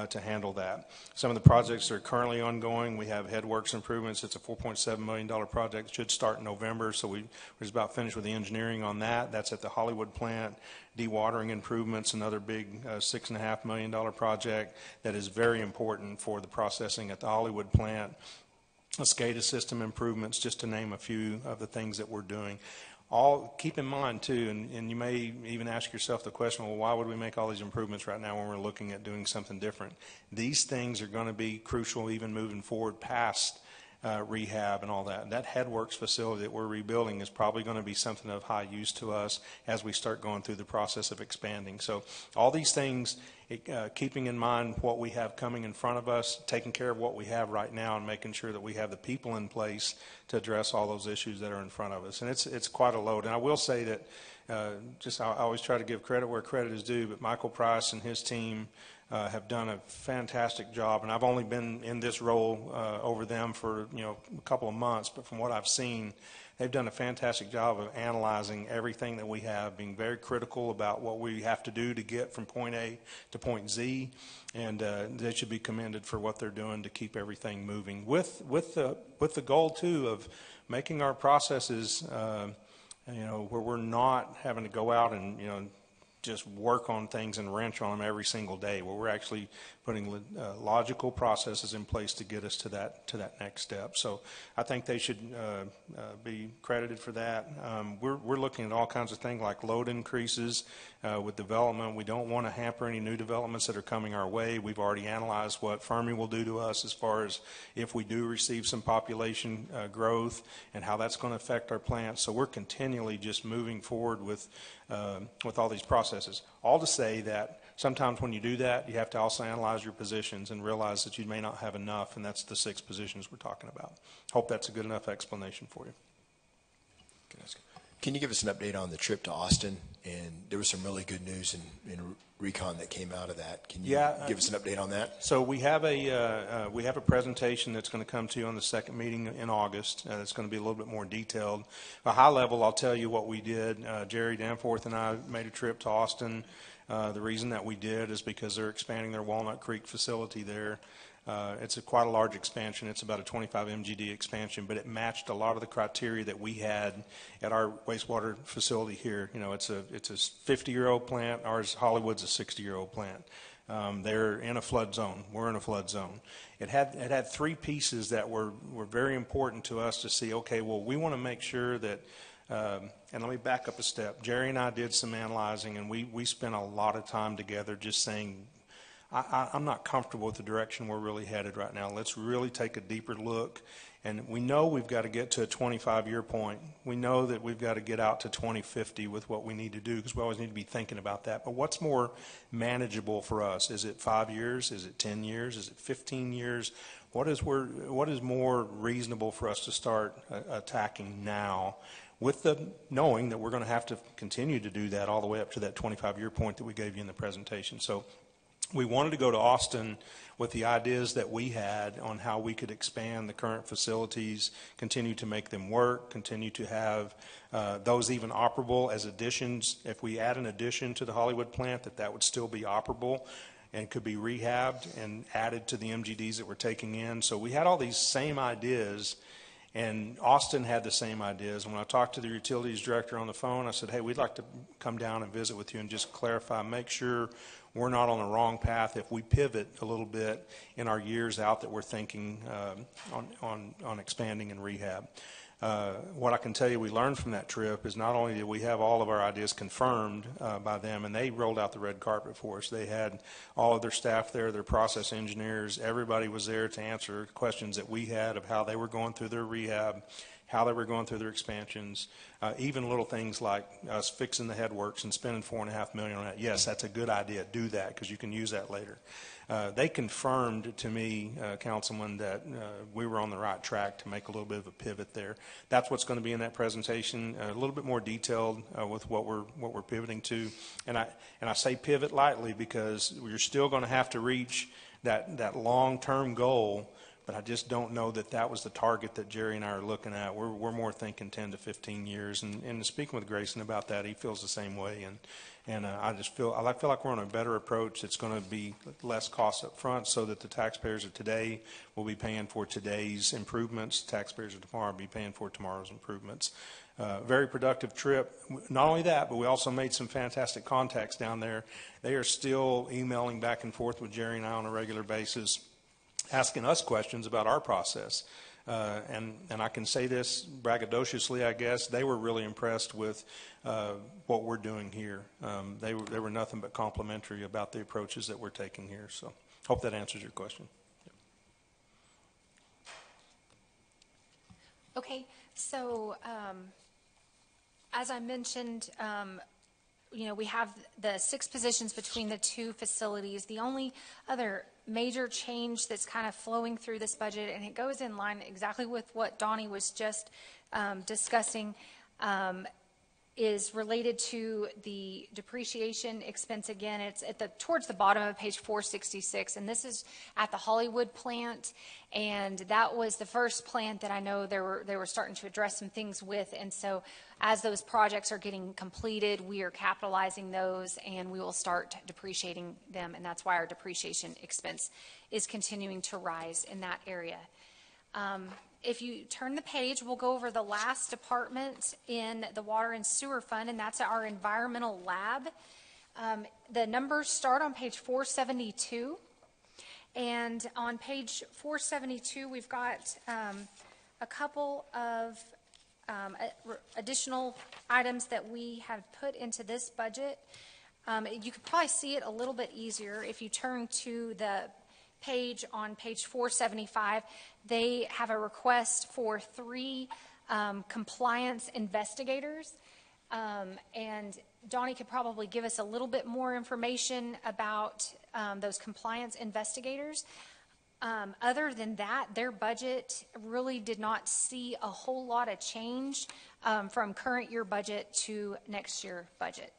to handle that. Some of the projects that are currently ongoing, we have headworks improvements. It's a $4.7 million project. It should start in November, so we're just about finished with the engineering on that. That's at the Hollywood plant. Dewatering improvements, another big $6.5 million project that is very important for the processing at the Hollywood plant. SCADA system improvements, just to name a few of the things that we're doing. All keep in mind too, and you may even ask yourself the question, well, why would we make all these improvements right now when we're looking at doing something different? These things are going to be crucial even moving forward past rehab and all that. That headworks facility that we're rebuilding is probably going to be something of high use to us as we start going through the process of expanding. So all these things, keeping in mind what we have coming in front of us, taking care of what we have right now, and making sure that we have the people in place to address all those issues that are in front of us. And it's quite a load. And I will say that I always try to give credit where credit is due, but Michael Price and his team have done a fantastic job, and I've only been in this role over them for a couple of months, but from what I've seen, they've done a fantastic job of analyzing everything that we have, being very critical about what we have to do to get from point A to point Z, and they should be commended for what they're doing to keep everything moving with the goal too of making our processes where we're not having to go out and just work on things and wrench on them every single day, where we're actually putting logical processes in place to get us to that next step. So I think they should be credited for that. We're looking at all kinds of things like load increases with development. We don't want to hamper any new developments that are coming our way. We've already analyzed what Fermi will do to us as far as if we do receive some population growth and how that's going to affect our plants. So we're continually just moving forward with all these processes. All to say that sometimes when you do that, you have to also analyze your positions and realize that you may not have enough, and that's the 6 positions we're talking about. Hope that's a good enough explanation for you. Can you give us an update on the trip to Austin? And there was some really good news in recon that came out of that. Can you give us an update on that? So we have a presentation that's going to come to you on the second meeting in August. It's going to be a little bit more detailed. At a high level, I'll tell you what we did. Jerry Danforth and I made a trip to Austin. The reason that we did is because they're expanding their Walnut Creek facility there. It's quite a large expansion. It's about a 25 MGD expansion, but it matched a lot of the criteria that we had at our wastewater facility here. It's a 50-year-old plant. Ours, Hollywood's a 60-year-old plant. They're in a flood zone. We're in a flood zone. It had 3 pieces that were very important to us to see. Okay, well, we want to make sure that. And let me back up a step. Jerry and I did some analyzing, and we spent a lot of time together just saying, I'm not comfortable with the direction we're really headed right now. Let's really take a deeper look. And we know we've got to get to a 25-year point. We know that we've got to get out to 2050 with what we need to do, because we always need to be thinking about that. But what's more manageable for us? Is it 5 years? Is it 10 years? Is it 15 years? What is more reasonable for us to start attacking now? with the knowing that we're going to have to continue to do that all the way up to that 25-year point that we gave you in the presentation. So we wanted to go to Austin with the ideas that we had on how we could expand the current facilities, continue to make them work, continue to have those even operable as additions. If we add an addition to the Hollywood plant, that would still be operable and could be rehabbed and added to the MGDs that we're taking in. So we had all these same ideas, and Austin had the same ideas. When I talked to the utilities director on the phone, I said, hey, we'd like to come down and visit with you and just clarify, make sure we're not on the wrong path if we pivot a little bit in our years out that we're thinking on expanding and rehab. What I can tell you we learned from that trip is not only did we have all of our ideas confirmed by them, and they rolled out the red carpet for us. They had all of their staff there, their process engineers. Everybody was there to answer questions that we had of how they were going through their rehab, how they were going through their expansions, even little things like us fixing the headworks and spending $4.5 million on that. Yes, that's a good idea. Do that because you can use that later. They confirmed to me, Councilman, that we were on the right track to make a little bit of a pivot there. That's what's going to be in that presentation, a little bit more detailed with what we're pivoting to. And I say pivot lightly because you're still going to have to reach that long-term goal. But I just don't know that was the target that Jerry and I are looking at. We're more thinking 10 to 15 years. And speaking with Grayson about that, he feels the same way. And I feel like we're on a better approach. It's going to be less cost up front so that the taxpayers of today will be paying for today's improvements. Taxpayers of tomorrow will be paying for tomorrow's improvements. Very productive trip. Not only that, but we also made some fantastic contacts down there. They are still emailing back and forth with Jerry and I on a regular basis, asking us questions about our process. And I can say this braggadociously, I guess, they were really impressed with what we're doing here. They were nothing but complimentary about the approaches that we're taking here. So hope that answers your question. Okay, so as I mentioned, we have the 6 positions between the 2 facilities. The only other major change that's kind of flowing through this budget, and it goes in line exactly with what Donnie was just discussing, is related to the depreciation expense. Again, it's towards the bottom of page 466, and this is at the Hollywood plant, and that was the first plant that I know they were starting to address some things with. And so as those projects are getting completed, we are capitalizing those and we will start depreciating them, and that's why our depreciation expense is continuing to rise in that area. If you turn the page, we'll go over the last department in the water and sewer fund, and that's our environmental lab. The numbers start on page 472. And on page 472, we've got a couple of additional items that we have put into this budget. You could probably see it a little bit easier if you turn to the page on page 475. They have a request for 3 compliance investigators. And Donnie could probably give us a little bit more information about those compliance investigators. Other than that, their budget really did not see a whole lot of change from current year budget to next year budget.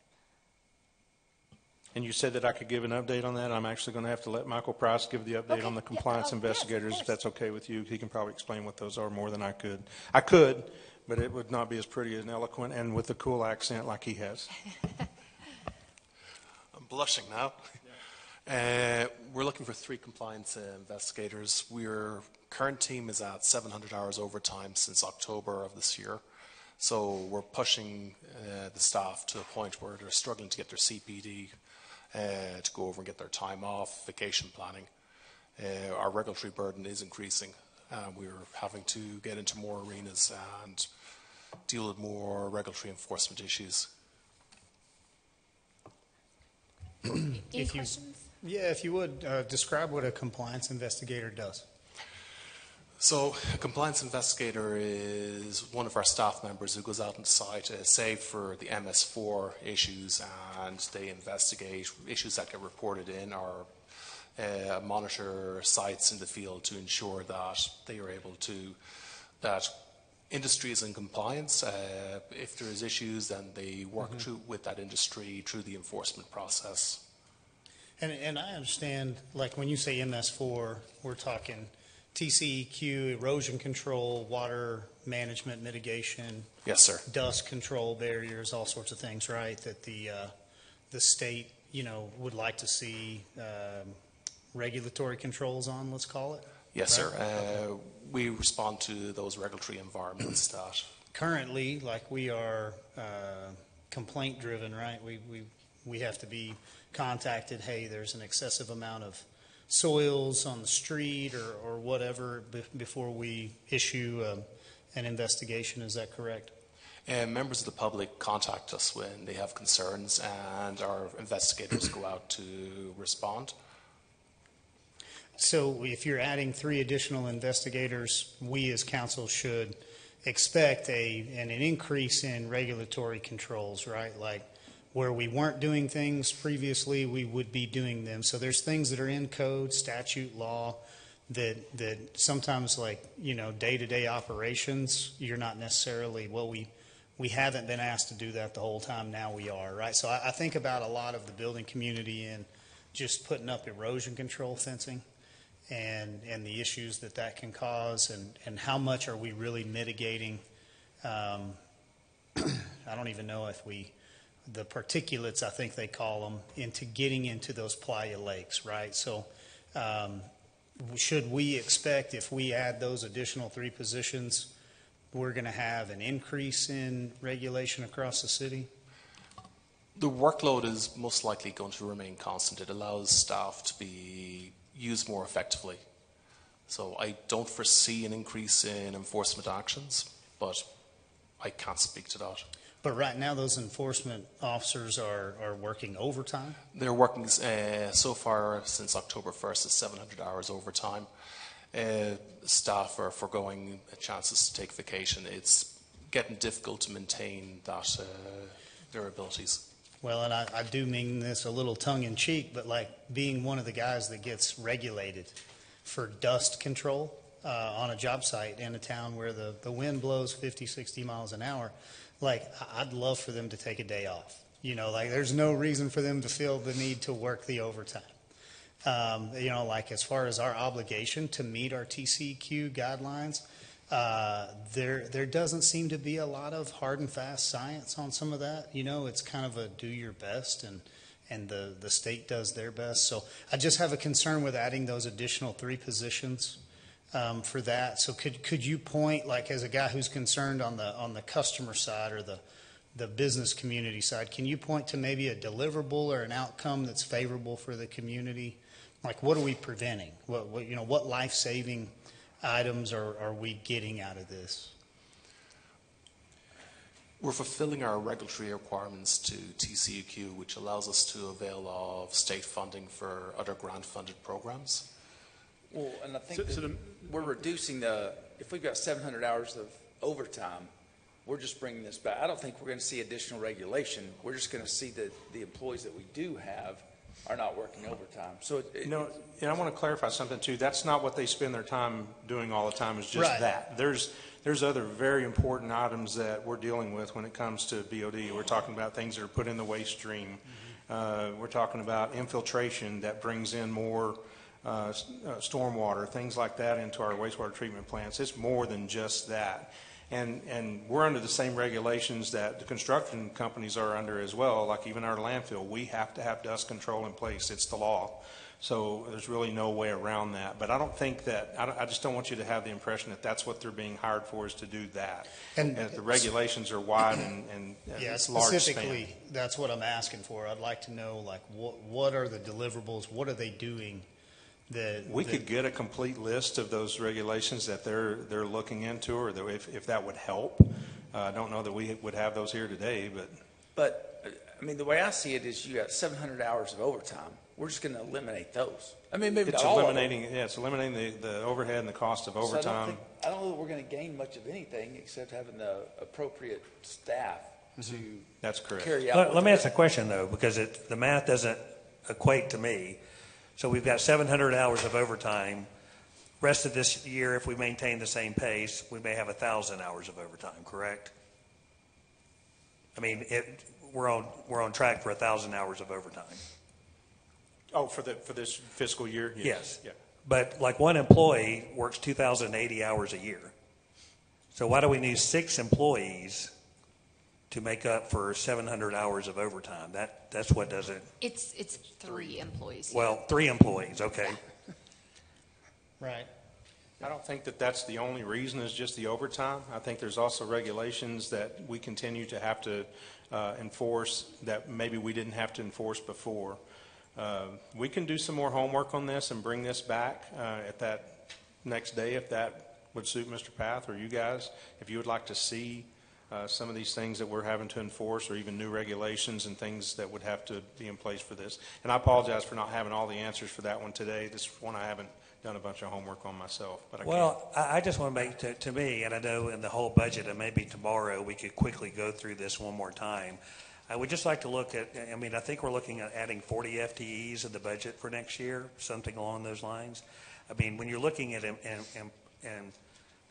And you said that I could give an update on that. I'm actually going to have to let Michael Price give the update on the compliance investigators, if that's okay with you. He can probably explain what those are more than I could. I could, but it would not be as pretty and eloquent and with a cool accent like he has. I'm blushing now. We're looking for 3 compliance investigators. Our current team is at 700 hours overtime since October of this year. So we're pushing the staff to a point where they're struggling to get their CPD, to go over and get their time off, vacation planning. Our regulatory burden is increasing. We're having to get into more arenas and deal with more regulatory enforcement issues. Any questions? Yeah, if you would, describe what a compliance investigator does. So a compliance investigator is one of our staff members who goes out on site, save for the MS4 issues, and they investigate issues that get reported in or monitor sites in the field to ensure that they are able to, that industry is in compliance. If there is issues, then they work through with that industry through the enforcement process. And I understand, like when you say MS4, we're talking TCEQ, erosion control, water management mitigation. Yes, sir. Dust control barriers, all sorts of things, right? That the state, would like to see regulatory controls on, let's call it. Yes, right? sir. We respond to those regulatory environments that Currently, like we are complaint driven, right? We have to be contacted, hey, there's an excessive amount of soils on the street or whatever before we issue an investigation. Is that correct? members of the public contact us when they have concerns, and our investigators go out to respond. So if you're adding 3 additional investigators, we as council should expect an increase in regulatory controls, right? Like where we weren't doing things previously, we would be doing them. So there's things that are in code, statute, law, that sometimes, like, day-to-day operations, you're not necessarily, we haven't been asked to do that the whole time, now we are, right? So I think about a lot of the building community and just putting up erosion control fencing and the issues that can cause, and how much are we really mitigating. I don't even know if the particulates, I think they call them, into getting into those playa lakes, right? So should we expect, if we add those additional 3 positions, we're going to have an increase in regulation across the city? The workload is most likely going to remain constant. It allows staff to be used more effectively. So I don't foresee an increase in enforcement actions, but I can't speak to that. But right now, those enforcement officers are working overtime? They're working so far since October 1st is 700 hours overtime. Staff are foregoing chances to take vacation. It's getting difficult to maintain that their abilities. Well, and I do mean this a little tongue-in-cheek, but like being one of the guys that gets regulated for dust control on a job site in a town where the wind blows 50, 60 miles an hour, like I'd love for them to take a day off. Like there's no reason for them to feel the need to work the overtime. Like as far as our obligation to meet our TCEQ guidelines, there doesn't seem to be a lot of hard and fast science on some of that. It's kind of a do your best, and the state does their best. So I just have a concern with adding those additional 3 positions for that. So could you point, like as a guy who's concerned on the customer side or the business community side, can you point to maybe a deliverable or an outcome that's favorable for the community? Like what are we preventing? What life-saving items are we getting out of this? We're fulfilling our regulatory requirements to TCEQ, which allows us to avail of state funding for other grant-funded programs. Well, and I think we're reducing if we've got 700 hours of overtime, we're just bringing this back. I don't think we're going to see additional regulation. We're just going to see that the employees that we do have are not working overtime. So and I want to clarify something too. That's not what they spend their time doing all the time, is just Right. that. There's other very important items that we're dealing with when it comes to BOD. We're talking about things that are put in the waste stream. We're talking about infiltration that brings in more stormwater, things like that into our wastewater treatment plants. It's more than just that. And we're under the same regulations that the construction companies are under as well. Like even our landfill, we have to have dust control in place. It's the law. So there's really no way around that. But I don't think that, I just don't want you to have the impression that that's what they're being hired for, is to do that. And the regulations are wide and yeah, large specifically, span. that's what I'm asking for. I'd like to know, like, what are the deliverables? What are they doing? We could get a complete list of those regulations that they're looking into, or if that would help. I don't know that we would have those here today, But I mean, the way I see it is you got 700 hours of overtime. We're just going to eliminate those. I mean, maybe it's not all eliminating. of them. Yeah, it's eliminating the overhead and the cost of overtime. So I don't know that we're going to gain much of anything except having the appropriate staff to That's correct. carry out. Let me ask a question though, because the math doesn't equate to me. So we've got 700 hours of overtime. rest of this year, if we maintain the same pace, we may have 1,000 hours of overtime, correct? I mean, we're on track for 1,000 hours of overtime. Oh, for this fiscal year? Yes. Yeah. But like one employee works 2,080 hours a year. So why do we need 6 employees to make up for 700 hours of overtime? That's what does it. It's 3 employees. Well, 3 employees, okay. Right. I don't think that that's the only reason is just the overtime. I think there's also regulations that we continue to have to enforce that maybe we didn't have to enforce before. We can do some more homework on this and bring this back at that next day if that would suit Mr. Path or you guys. If you would like to see some of these things that we're having to enforce or even new regulations and things that would have to be in place for this. And I apologize for not having all the answers for that one today. This one I haven't done a bunch of homework on myself. But I just want to make, to me, and I know in the whole budget, and maybe tomorrow we could quickly go through this one more time. I would just like to look at, I mean, I think we're looking at adding 40 FTEs in the budget for next year, something along those lines. I mean, when you're looking at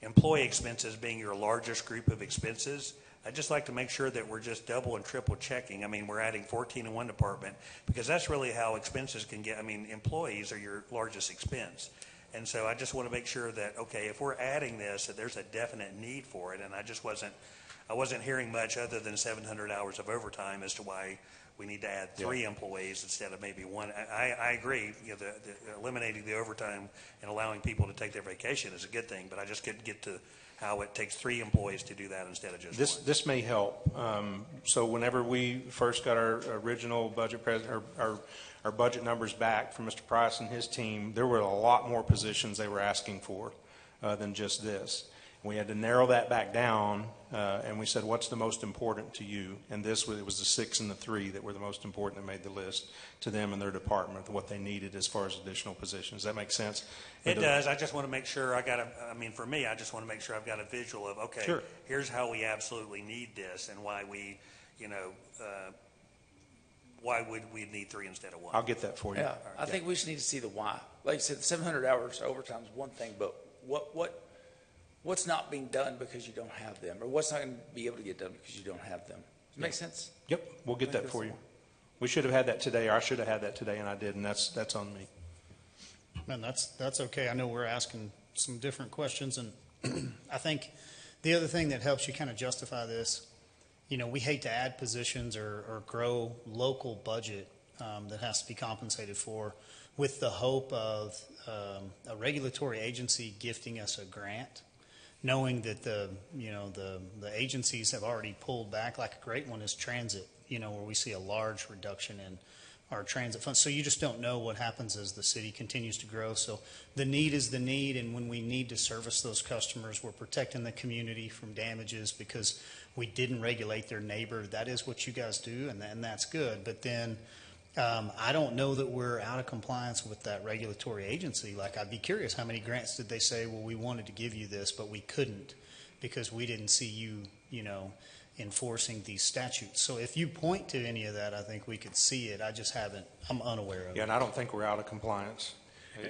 employee expenses being your largest group of expenses, I'd just like to make sure that we're just double and triple checking. I mean, we're adding 14 in one department because that's really how expenses can get. I mean, employees are your largest expense. And so I just want to make sure that, okay, if we're adding this, that there's a definite need for it. And I wasn't hearing much other than 700 hours of overtime as to why we need to add 3 employees instead of maybe 1. I agree, you know, the eliminating the overtime and allowing people to take their vacation is a good thing, but I just couldn't get to how it takes 3 employees to do that instead of just 1. This may help. So whenever we first got our original budget our budget numbers back from Mr. Price and his team, there were a lot more positions they were asking for than just this. We had to narrow that back down, and we said, what's the most important to you? And it was the 6 and the 3 that were the most important that made the list to them and their department, what they needed as far as additional positions. Does that make sense? It does. I just want to make sure for me, I just want to make sure I've got a visual of, okay, sure, here's how we absolutely need this and why we, why would we need 3 instead of 1? I'll get that for you. Yeah, I think we just need to see the why. Like you said, 700 hours overtime is one thing, but what's not being done because you don't have them, or what's not going to be able to get done because you don't have them? Does it make sense? Yep, we'll get that for you. We should have had that today, or I should have had that today, and I didn't. That's on me. Man, that's okay. I know we're asking some different questions, and I think the other thing that helps you kind of justify this, we hate to add positions or grow local budget that has to be compensated for with the hope of a regulatory agency gifting us a grant, knowing that the agencies have already pulled back. Like a great one is transit, where we see a large reduction in our transit funds. So you just don't know what happens as the city continues to grow. So the need is the need, and when we need to service those customers, we're protecting the community from damages because we didn't regulate their neighbor. That is what you guys do, and that's good. But then I don't know that we're out of compliance with that regulatory agency. Like, I'd be curious, how many grants did they say, well, we wanted to give you this, but we couldn't because we didn't see you, enforcing these statutes. So if you point to any of that, I think we could see it. I'm unaware of it. Yeah, and I don't think we're out of compliance.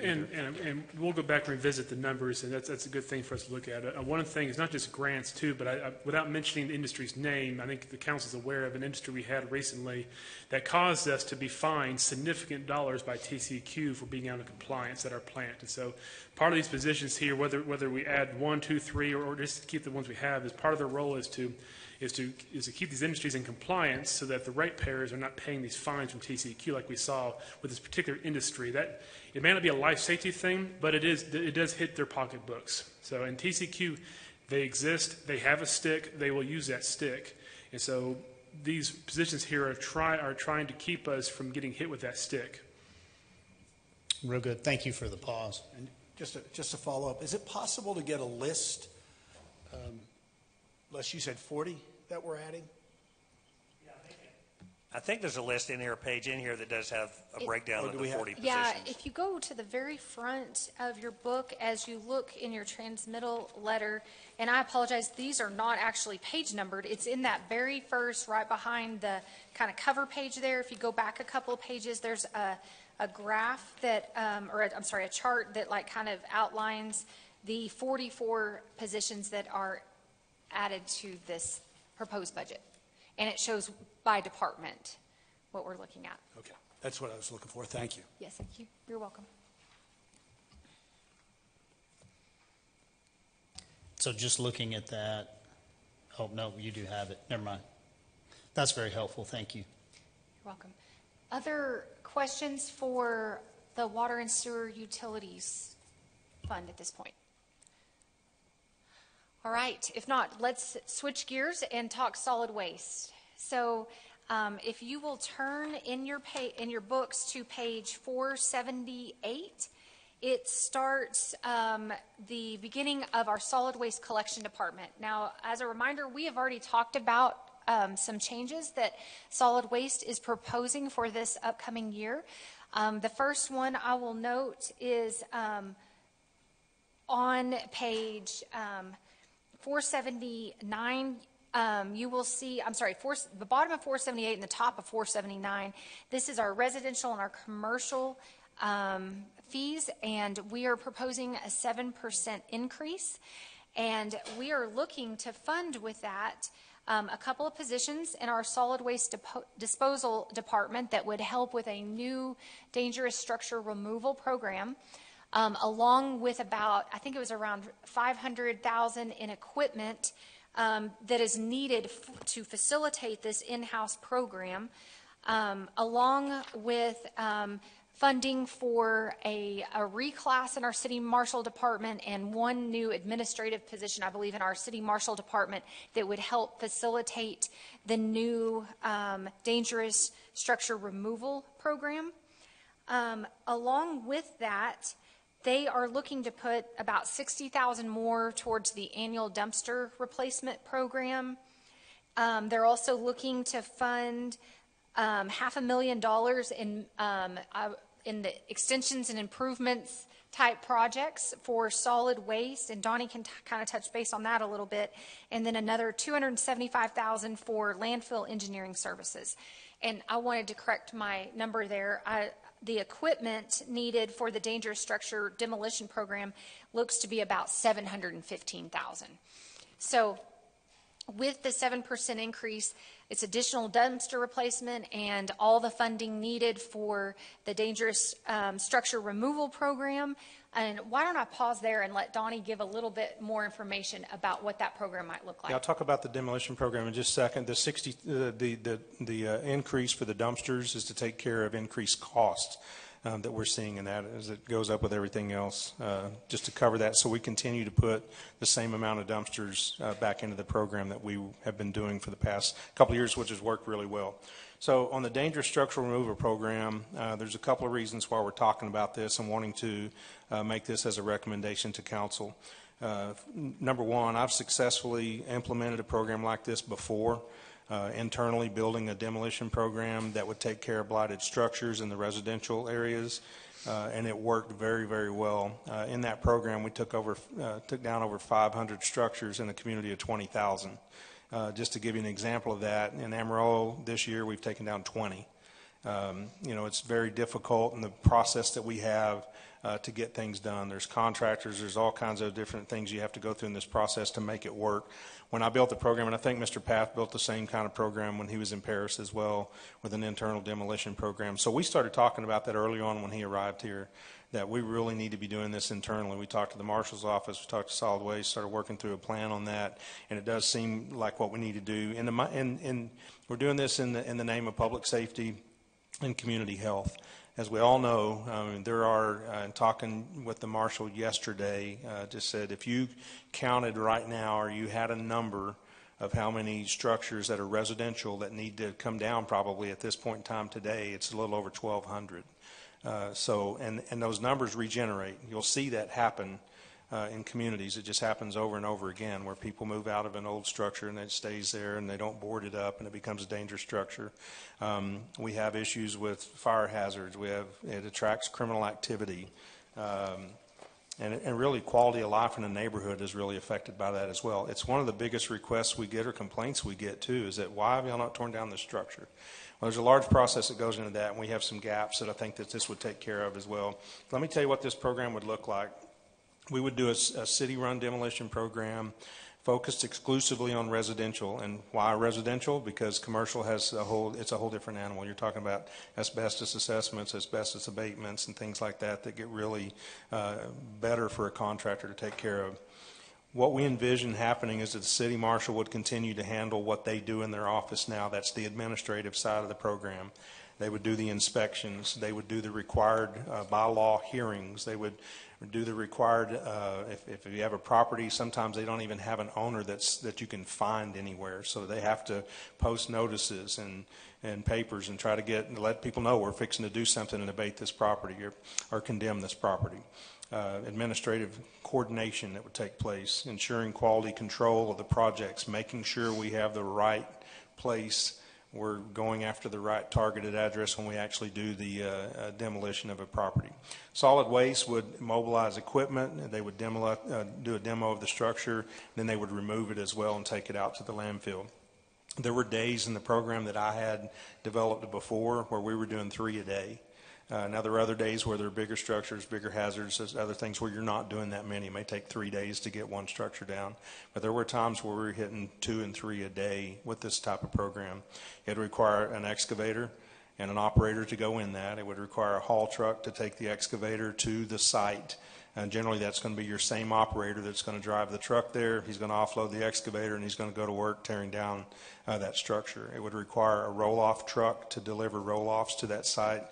And we'll go back and revisit the numbers, and that's a good thing for us to look at. One thing is not just grants, too, but without mentioning the industry's name, I think the council's aware of an industry we had recently that caused us to be fined significant dollars by TCEQ for being out of compliance at our plant. And so part of these positions here, whether we add 1, 2, 3, or just keep the ones we have, is part of their role is to keep these industries in compliance so that the ratepayers are not paying these fines from TCEQ like we saw with this particular industry. That it may not be a life safety thing, but it does hit their pocketbooks. So in TCEQ, they exist, they have a stick, they will use that stick. And so these positions here are trying to keep us from getting hit with that stick. Real good. Thank you for the pause. And just to follow up, is it possible to get a list? Les, you said 40 that we're adding? I think there's a list in here, a page in here that does have a breakdown of the 40 positions. Yeah, if you go to the very front of your book, as you look in your transmittal letter, and I apologize, these are not actually page numbered. It's in that very first, right behind the kind of cover page there. If you go back a couple of pages, there's a graph that, a chart that like kind of outlines the 44 positions that are added to this proposed budget. And it shows by department what we're looking at. Okay, that's what I was looking for. Thank you. Yes, thank you. You're welcome. So just looking at that, oh, no, you do have it. Never mind. That's very helpful. Thank you. You're welcome. Other questions for the Water and Sewer Utilities Fund at this point? All right, if not, let's switch gears and talk solid waste. So if you will turn in your books to page 478, it starts the beginning of our solid waste collection department. Now, as a reminder, we have already talked about some changes that solid waste is proposing for this upcoming year. The first one I will note is on page 479, you will see, the bottom of 478 and the top of 479, this is our residential and our commercial fees, and we are proposing a 7% increase, and we are looking to fund with that a couple of positions in our solid waste disposal department that would help with a new dangerous structure removal program. Along with about, I think it was around $500,000 in equipment that is needed to facilitate this in-house program, along with funding for a reclass in our city marshal department and one new administrative position, I believe, in our city marshal department that would help facilitate the new dangerous structure removal program. Along with that, they are looking to put about $60,000 more towards the annual dumpster replacement program. They're also looking to fund $500,000 in the extensions and improvements type projects for solid waste, and Donnie can kind of touch base on that a little bit, and then another $275,000 for landfill engineering services. And I wanted to correct my number there. The equipment needed for the dangerous structure demolition program looks to be about $715,000. So with the 7% increase, it's additional dumpster replacement and all the funding needed for the dangerous structure removal program. And why don't I pause there and let Donnie give a little bit more information about what that program might look like. Yeah, I'll talk about the demolition program in just a second. The increase for the dumpsters is to take care of increased costs that we're seeing in that as it goes up with everything else, just to cover that. So we continue to put the same amount of dumpsters back into the program that we have been doing for the past couple of years, which has worked really well. So on the dangerous structural removal program, there's a couple of reasons why we're talking about this and wanting to make this as a recommendation to council. Number one, I've successfully implemented a program like this before, internally building a demolition program that would take care of blighted structures in the residential areas, and it worked very, very well. In that program, we took down over 500 structures in a community of 20,000. Just to give you an example of that, in Amarillo this year, we've taken down 20. It's very difficult in the process that we have to get things done. There's contractors, there's all kinds of different things you have to go through in this process to make it work. When I built the program, and I think Mr. Path built the same kind of program when he was in Paris as well, with an internal demolition program. So we started talking about that early on when he arrived here, that we really need to be doing this internally. We talked to the marshal's office, we talked to solid waste, started working through a plan on that, and it does seem like what we need to do. We're doing this in the name of public safety and community health. As we all know, there are, talking with the marshal yesterday, just said if you counted right now or you had a number of how many structures that are residential that need to come down probably at this point in time today, it's a little over 1,200. And those numbers regenerate. You'll see that happen in communities. It just happens over and over again where people move out of an old structure and it stays there and they don't board it up and it becomes a dangerous structure. We have issues with fire hazards. It attracts criminal activity. and really quality of life in the neighborhood is really affected by that as well. It's one of the biggest requests we get or complaints we get too, is that why have y'all not torn down the structure? Well, there's a large process that goes into that, and we have some gaps that I think that this would take care of as well. Let me tell you what this program would look like. We would do a city-run demolition program focused exclusively on residential. And why residential? Because commercial has it's a whole different animal. You're talking about asbestos assessments, asbestos abatements, and things like that that get really better for a contractor to take care of. What we envision happening is that the city marshal would continue to handle what they do in their office now. That's the administrative side of the program. They would do the inspections. They would do the required by law hearings. They would do the required, if you have a property, sometimes they don't even have an owner that you can find anywhere. So they have to post notices and papers and try to let people know we're fixing to do something and abate this property or condemn this property. Administrative coordination that would take place, ensuring quality control of the projects, making sure we have the right place, we're going after the right targeted address when we actually do the demolition of a property. Solid Waste would mobilize equipment, they would do a demo of the structure, then they would remove it as well and take it out to the landfill. There were days in the program that I had developed before where we were doing 3 a day. Now, there are other days where there are bigger structures, bigger hazards, there's other things where you're not doing that many. It may take 3 days to get one structure down. But there were times where we were hitting 2 and 3 a day with this type of program. It would require an excavator and an operator to go in that. It would require a haul truck to take the excavator to the site. And generally, that's going to be your same operator that's going to drive the truck there. He's going to offload the excavator, and he's going to go to work tearing down that structure. It would require a roll-off truck to deliver roll-offs to that site.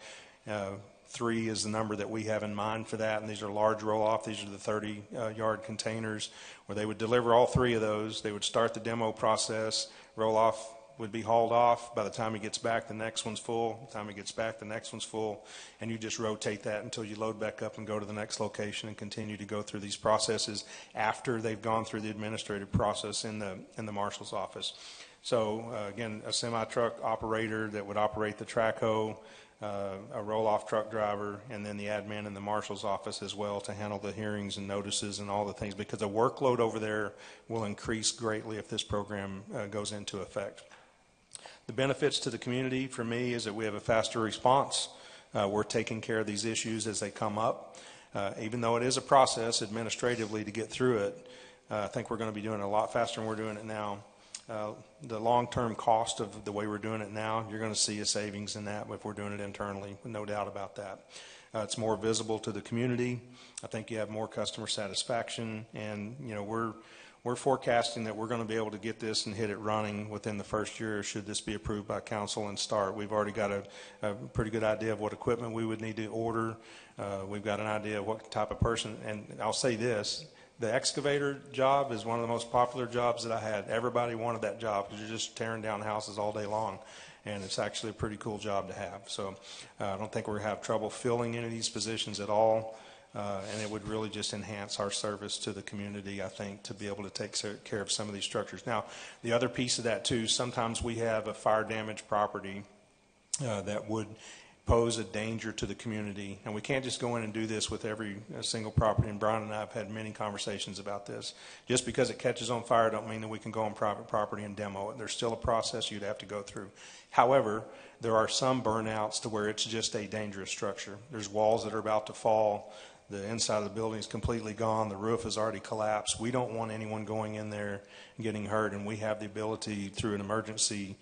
3 is the number that we have in mind for that, and these are large roll-off. These are the 30-yard containers where they would deliver all 3 of those. They would start the demo process. Roll-off would be hauled off. By the time he gets back, the next one's full. By the time he gets back, the next one's full. And you just rotate that until you load back up and go to the next location and continue to go through these processes after they've gone through the administrative process in the marshal's office. So, again, a semi-truck operator that would operate the track hoe, a roll-off truck driver, and then the admin in the marshal's office as well to handle the hearings and notices and all the things, because the workload over there will increase greatly if this program goes into effect. The benefits to the community for me is that we have a faster response. We're taking care of these issues as they come up. Even though it is a process administratively to get through it, I think we're going to be doing it a lot faster than we're doing it now. The long-term cost of the way we're doing it now, you're going to see a savings in that if we're doing it internally, no doubt about that. It's more visible to the community. I think you have more customer satisfaction, and we're forecasting that we're going to be able to get this and hit it running within the first year should this be approved by council and start. We've already got a pretty good idea of what equipment we would need to order. We've got an idea of what type of person, and I'll say this, the excavator job is one of the most popular jobs that I had. Everybody wanted that job because you're just tearing down houses all day long, and it's actually a pretty cool job to have. So I don't think we're going to have trouble filling any of these positions at all, and it would really just enhance our service to the community, I think, to be able to take care of some of these structures. Now, the other piece of that, too, sometimes we have a fire-damaged property that would pose a danger to the community, and we can't just go in and do this with every single property, and Brian and I have had many conversations about this. Just because it catches on fire don't mean that we can go on private property and demo it. There's still a process you'd have to go through. However, there are some burnouts to where it's just a dangerous structure. There's walls that are about to fall. The inside of the building is completely gone. The roof has already collapsed. We don't want anyone going in there and getting hurt, and we have the ability through an emergency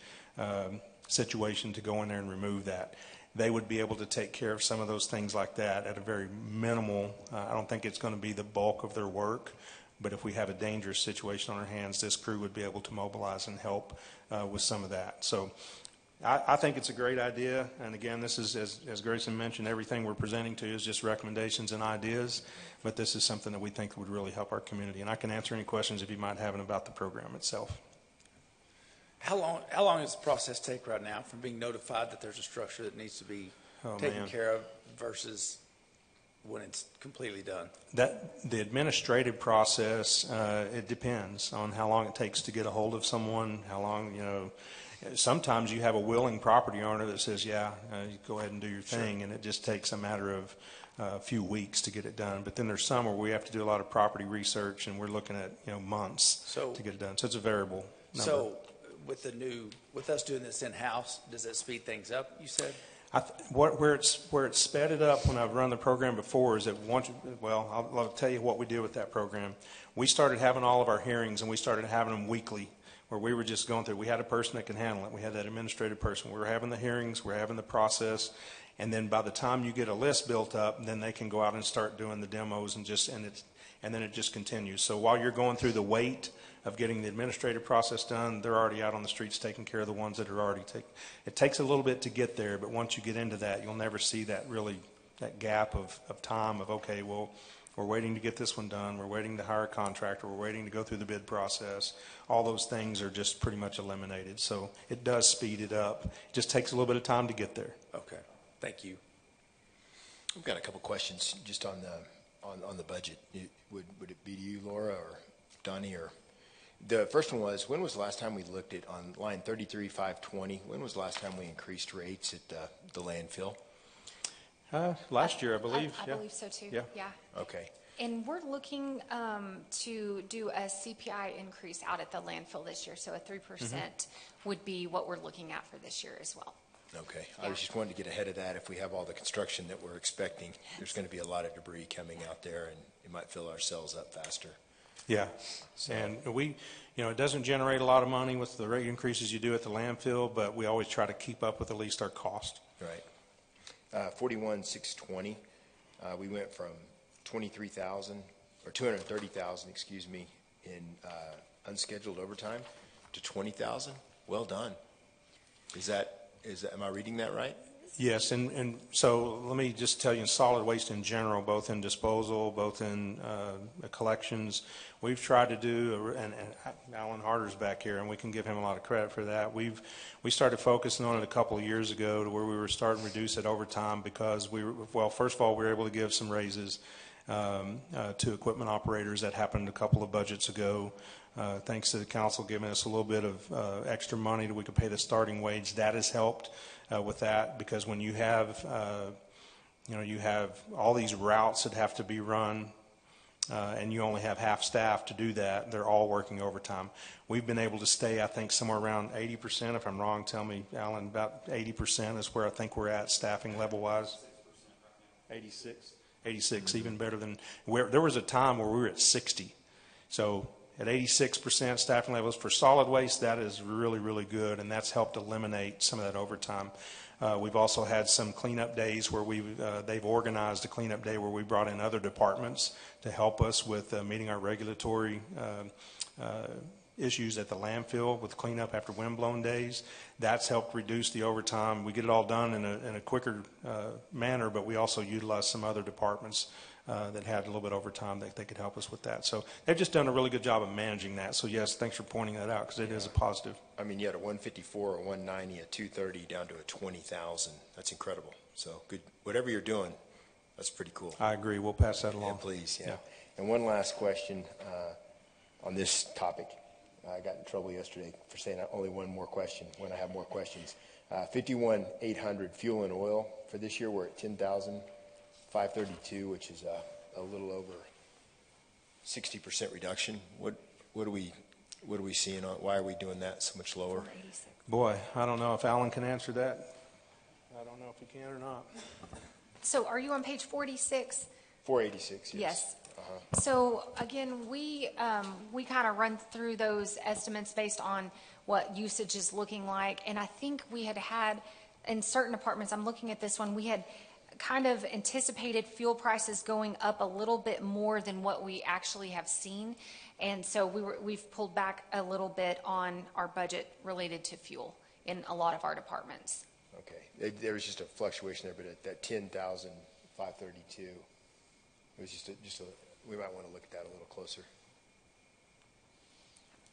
situation to go in there and remove that. They would be able to take care of some of those things like that at a very minimal. I don't think it's going to be the bulk of their work, but if we have a dangerous situation on our hands, this crew would be able to mobilize and help with some of that. So I think it's a great idea. And again, this is, as Grayson mentioned, everything we're presenting to you is just recommendations and ideas, but this is something that we think would really help our community. And I can answer any questions if you might have about the program itself. How long does the process take right now from being notified that there's a structure that needs to be taken care of versus when it's completely done? The administrative process, it depends on how long it takes to get a hold of someone, how long, sometimes you have a willing property owner that says, yeah, you go ahead and do your thing, and it just takes a matter of a few weeks to get it done. But then there's some where we have to do a lot of property research, and we're looking at, months to get it done. So it's a variable number. So with us doing this in-house, does it speed things up, you said? Where it's sped it up when I've run the program before is that I'll tell you what we did with that program. We started having all of our hearings, and we started having them weekly, where we were just going through. We had a person that can handle it. We had that administrative person. We were having the hearings. We're having the process. And then by the time you get a list built up, then they can go out and start doing the demos and then it just continues. So while you're going through the wait of getting the administrative process done, they're already out on the streets taking care of the ones that are already taken. It takes a little bit to get there, but once you get into that, you'll never see that gap of time of, okay, well, we're waiting to get this one done. We're waiting to hire a contractor. We're waiting to go through the bid process. All those things are just pretty much eliminated. So it does speed it up. It just takes a little bit of time to get there. Okay. Thank you. We've got a couple questions just on the budget. Would it be to you, Laura, or Donnie? Or the first one was, when was the last time we looked at on line 33,520? When was the last time we increased rates at the landfill? Last year, I believe. I believe so too. Yeah. Okay. And we're looking to do a CPI increase out at the landfill this year. So a 3% would be what we're looking at for this year as well. Okay. Yeah. I was just wanting to get ahead of that. If we have all the construction that we're expecting, there's going to be a lot of debris coming out there, and it might fill our cells up faster. Yeah. And it doesn't generate a lot of money with the rate increases you do at the landfill, but we always try to keep up with at least our cost. Right. 41,620. We went from 23,000 or 230,000, excuse me, in unscheduled overtime to 20,000. Well done. Am I reading that right? Yes, and so let me just tell you, in solid waste in general, both in disposal, both in collections, we've tried to do, and Alan Harder's back here, and we can give him a lot of credit for that. We started focusing on it a couple of years ago to where we were starting to reduce it over time because first of all, we were able to give some raises to equipment operators. That happened a couple of budgets ago. Thanks to the council giving us a little bit of extra money that we could pay the starting wage. That has helped with that, because when you have all these routes that have to be run and you only have half staff to do that, they're all working overtime. We've been able to stay, I think, somewhere around 80%. If I'm wrong, tell me, Alan. About 80% is where I think we're at staffing level-wise. 86, even better than where there was a time where we were at 60. So at 86% staffing levels for solid waste, that is really, really good, and that's helped eliminate some of that overtime. We've also had some cleanup days where they've organized a cleanup day where we brought in other departments to help us with meeting our regulatory issues at the landfill with cleanup after windblown days. That's helped reduce the overtime. We get it all done in a quicker manner, but we also utilize some other departments that had a little bit overtime that they could help us with that. So they've just done a really good job of managing that. So yes, thanks for pointing that out, because it is a positive. I mean, you had a 154, a 190, a 230 down to a 20,000. That's incredible. So good. Whatever you're doing, that's pretty cool. I agree. We'll pass that along. Yeah, please. Yeah. And one last question on this topic. I got in trouble yesterday for saying only one more question when I have more questions. 51,800 fuel and oil for this year. We're at 10,532, which is a little over 60% reduction. What are we seeing? Why are we doing that so much lower? Boy, I don't know if Alan can answer that. I don't know if he can or not. So are you on page 46? 486. Yes. So again, we kind of run through those estimates based on what usage is looking like, and I think we had in certain departments, I'm looking at this one, we had kind of anticipated fuel prices going up a little bit more than what we actually have seen, and so we've pulled back a little bit on our budget related to fuel in a lot of our departments. Okay, there was just a fluctuation there, but at that 10,532, it was just we might want to look at that a little closer.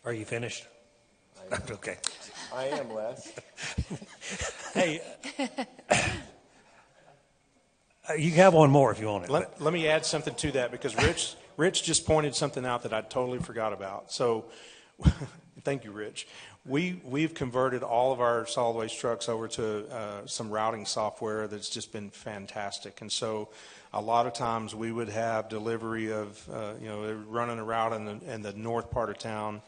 Are you finished? Okay. I am, Les. Hey, you have one more if you want it. Let me add something to that, because Rich just pointed something out that I totally forgot about. So Thank you, Rich. We've converted all of our solid waste trucks over to some routing software that's just been fantastic. And so a lot of times we would have delivery of, running a route in the north part of town,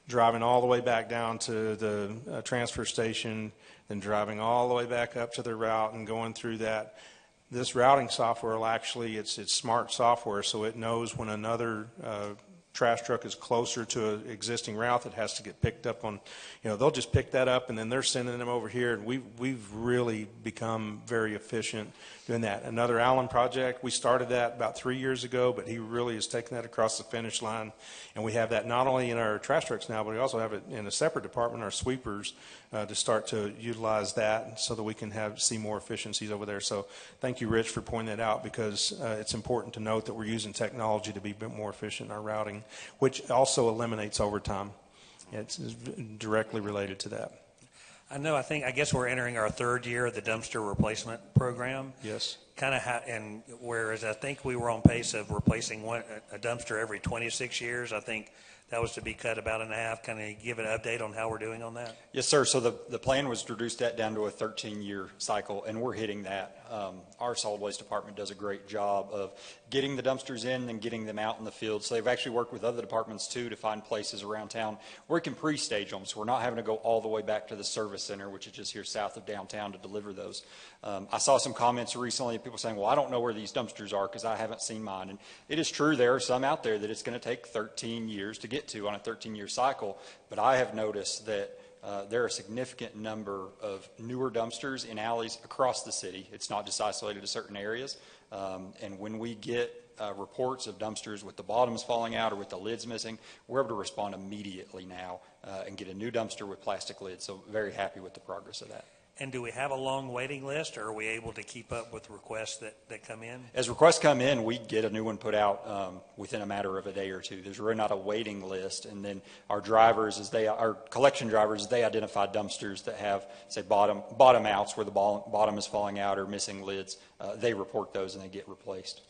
driving all the way back down to the transfer station, then driving all the way back up to the route and going through that. This routing software will actually, it's smart software, so it knows when another trash truck is closer to an existing route that has to get picked up on, they'll just pick that up and then they're sending them over here. And we've really become very efficient doing that. Another Allen project, we started that about 3 years ago, but he really has taken that across the finish line. And we have that not only in our trash trucks now, but we also have it in a separate department, our sweepers, to start to utilize that so that we can see more efficiencies over there. So thank you, Rich, for pointing that out, because it's important to note that we're using technology to be a bit more efficient in our routing, which also eliminates overtime. It's directly related to that. I guess we're entering our third year of the dumpster replacement program. Yes. And whereas I think we were on pace of replacing a dumpster every 26 years, I think that was to be cut about in half. Can you give an update on how we're doing on that? Yes, sir. So the plan was to reduce that down to a 13-year cycle, and we're hitting that. Our solid waste department does a great job of getting the dumpsters in and getting them out in the field. So they've actually worked with other departments, too, to find places around town where we can pre-stage them. So we're not having to go all the way back to the service center, which is just here south of downtown, to deliver those. I saw some comments recently of people saying, well, I don't know where these dumpsters are because I haven't seen mine. And it is true, there are some out there that it's going to take 13 years to get to on a 13-year cycle. But I have noticed that there are a significant number of newer dumpsters in alleys across the city. It's not just isolated to certain areas. And when we get reports of dumpsters with the bottoms falling out or with the lids missing, we're able to respond immediately now and get a new dumpster with plastic lids. So very happy with the progress of that. And do we have a long waiting list, or are we able to keep up with requests that come in? As requests come in, we get a new one put out within a matter of a day or two. There's really not a waiting list. And then our drivers, our collection drivers, they identify dumpsters that have, say, bottom outs where the bottom is falling out or missing lids. They report those and they get replaced.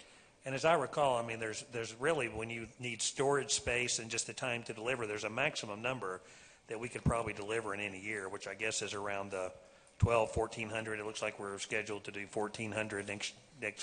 And as I recall, there's really, when you need storage space and just the time to deliver, there's a maximum number that we could probably deliver in any year, which I guess is around the 1,400. It looks like we're scheduled to do 1,400 next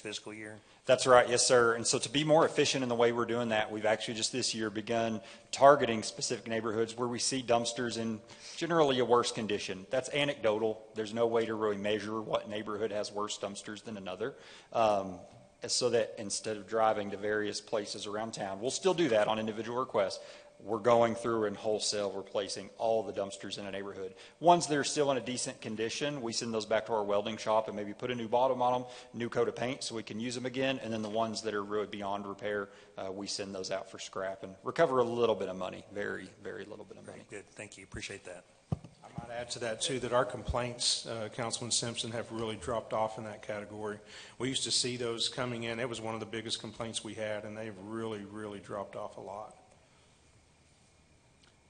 fiscal year. That's right, yes, sir. And so to be more efficient in the way we're doing that, we've actually just this year begun targeting specific neighborhoods where we see dumpsters in generally a worse condition. That's anecdotal. There's no way to really measure what neighborhood has worse dumpsters than another. So that instead of driving to various places around town, we'll still do that on individual requests. We're going through and wholesale replacing all the dumpsters in a neighborhood. Ones that are still in a decent condition, we send those back to our welding shop and maybe put a new bottom on them, new coat of paint so we can use them again. And then the ones that are really beyond repair, we send those out for scrap and recover a little bit of money, very, very little bit of money. Good, thank you, appreciate that. I might add to that, too, that our complaints, Councilman Simpson, have really dropped off in that category. We used to see those coming in. It was one of the biggest complaints we had, and they've really, really dropped off a lot.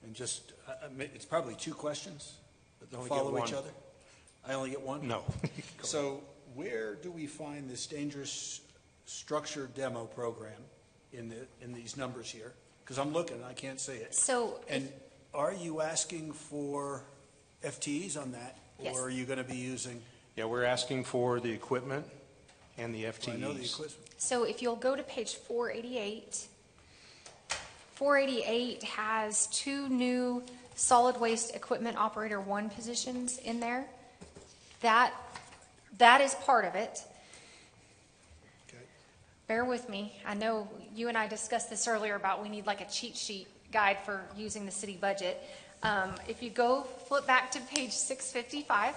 And just, it's probably two questions that Only follow get each one. other? I only get one? No. So where do we find this dangerous structure demo program in these numbers here? Because I'm looking and I can't see it. And are you asking for FTEs on that? Yes. Or are you going to be using? Yeah, we're asking for the equipment and the FTEs. I know the equipment. So if you'll go to page 488, 488 has 2 new solid waste equipment operator 1 positions in there. That is part of it. Okay. Bear with me. I know you and I discussed this earlier about we need like a cheat sheet guide for using the city budget. If you go flip back to page 655.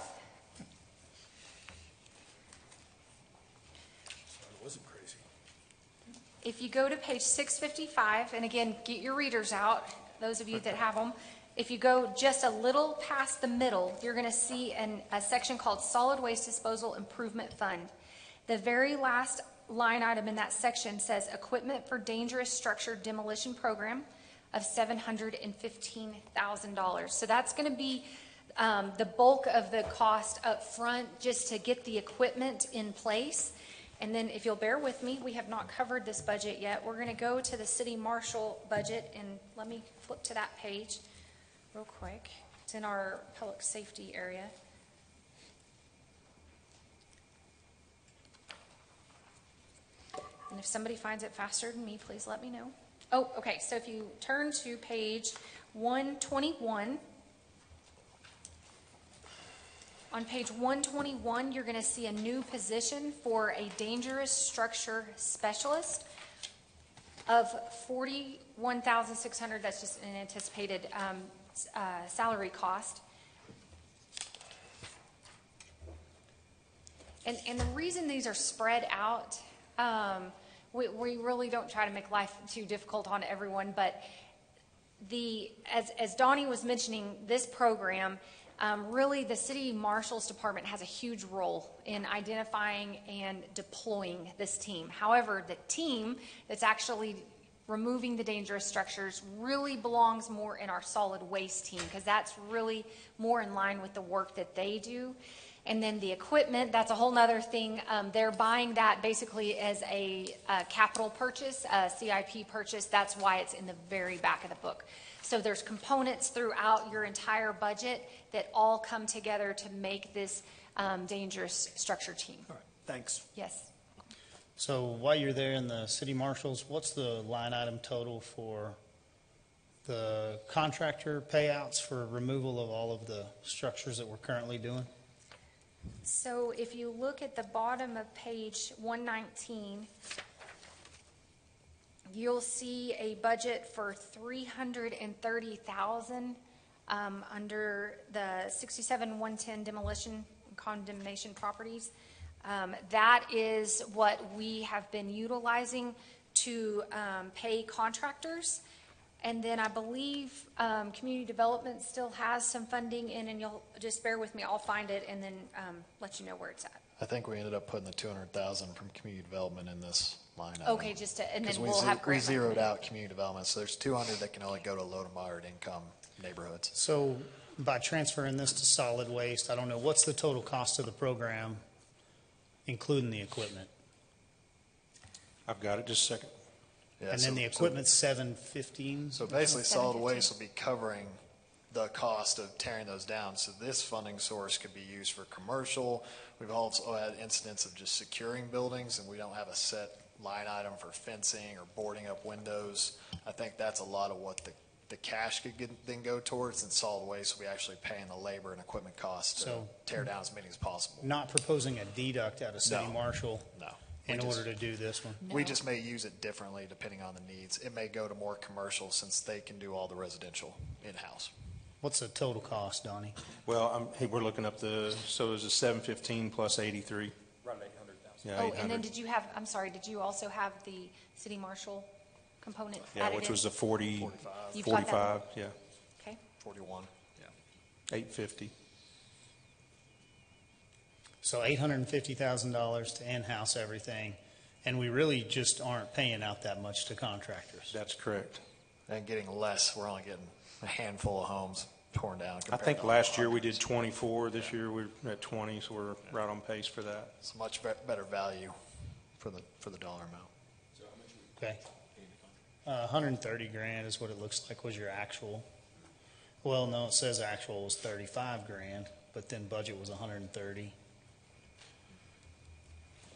If you go to page 655, and again, get your readers out, those of you that have them. If you go just a little past the middle, you're going to see a section called Solid Waste Disposal Improvement Fund. The very last line item in that section says Equipment for Dangerous Structure Demolition Program of $715,000. So that's going to be the bulk of the cost up front just to get the equipment in place. And then if you'll bear with me, we have not covered this budget yet. We're going to go to the city marshal budget, and let me flip to that page. real quick. It's in our public safety area. And if somebody finds it faster than me, please let me know. Oh, okay, so if you turn to page 121, on page 121, you're going to see a new position for a dangerous structure specialist of $41,600. That's just an anticipated salary cost. And the reason these are spread out, we really don't try to make life too difficult on everyone, but as Donnie was mentioning, this program, really the City Marshal's Department has a huge role in identifying and deploying this team. However, the team that's actually removing the dangerous structures really belongs more in our solid waste team, because that's really more in line with the work that they do. And then the equipment, that's a whole nother thing. They're buying that basically as a capital purchase, a CIP purchase. That's why it's in the very back of the book. So there's components throughout your entire budget that all come together to make this dangerous structure team. All right, thanks. Yes. So while you're there in the city marshals, what's the line item total for the contractor payouts for removal of all of the structures that we're currently doing? So if you look at the bottom of page 119, you'll see a budget for $330,000 under the 67-110 demolition and condemnation properties. That is what we have been utilizing to pay contractors. And then I believe community development still has some funding in, and you'll just bear with me. I'll find it and then let you know where it's at. I think we ended up putting the 200,000 from community development in this line item. Okay, and then we we'll have grant we zeroed money. out community development, so there's 200 that can only go to low to moderate income neighborhoods. So by transferring this to solid waste, I don't know, what's the total cost of the program, including the equipment? I've got it, just a second. Yeah, And then the equipment's $715? So basically, solid 750. waste will be covering the cost of tearing those down. So this funding source could be used for commercial. We've also had incidents of just securing buildings, and we don't have a set line item for fencing or boarding up windows. I think that's a lot of what the cash could then go towards. In solid waste, we actually paying the labor and equipment costs to So- tear down as many as possible. Not proposing a deduct out of city No. marshal No. in We just- order to do this one? We just may use it differently depending on the needs. It may go to more commercial since they can do all the residential in-house. What's the total cost, Donnie? Well, hey, we're looking up so there's a 715 plus 83. Around 800,000. Yeah, Oh, 800. and then did you also have the city marshal component Yeah, added which in? was the 40, You've got that. 45, yeah, Okay. 41. 850. So $850,000 to in-house everything, and we really just aren't paying out that much to contractors. That's correct. And getting less, we're only getting a handful of homes torn down. I compared think to last year we hundreds. did 24. This year we're at 20, so we're right on pace for that. It's much better value for the dollar amount. Okay. 130 grand is what it looks like was your actual. Well, no, it says actual was 35 grand, but then budget was 130.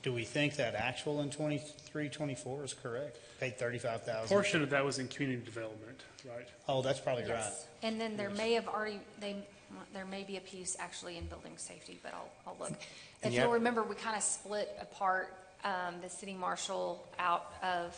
Do we think that actual in 23, 24 is correct? Paid 35,000? Portion of that was in community development, right? Oh, that's probably right. Yes. And then there may have already, there may be a piece actually in building safety, but I'll look. If yeah- you'll remember, we kind of split apart the city marshal out of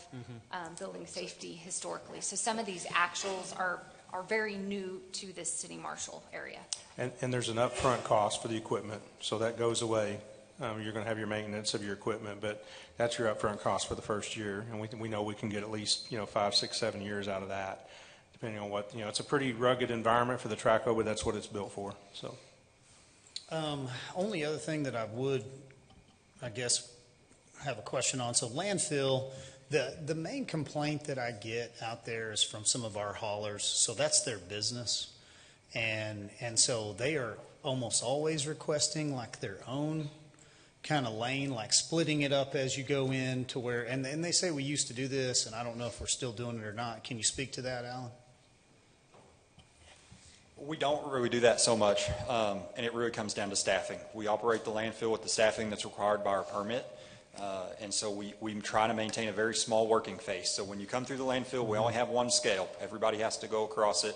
building safety historically. So some of these actuals are very new to this city marshal area. And there's an upfront cost for the equipment, so that goes away. You're going to have your maintenance of your equipment, but that's your upfront cost for the first year. And we know we can get at least, 5, 6, 7 years out of that, depending on what, it's a pretty rugged environment for the Traco, but that's what it's built for, so. Only other thing that I would, I guess, have a question on. So landfill, the main complaint that I get out there is from some of our haulers. So that's their business. And so they are almost always requesting like their own kind of lane, like splitting it up as you go in to where, and they say we used to do this, and I don't know if we're still doing it or not. Can you speak to that, Alan? We don't really do that so much, and it really comes down to staffing. We operate the landfill with the staffing that's required by our permit, and so we try to maintain a very small working face. So when you come through the landfill, we only have one scale. Everybody has to go across it.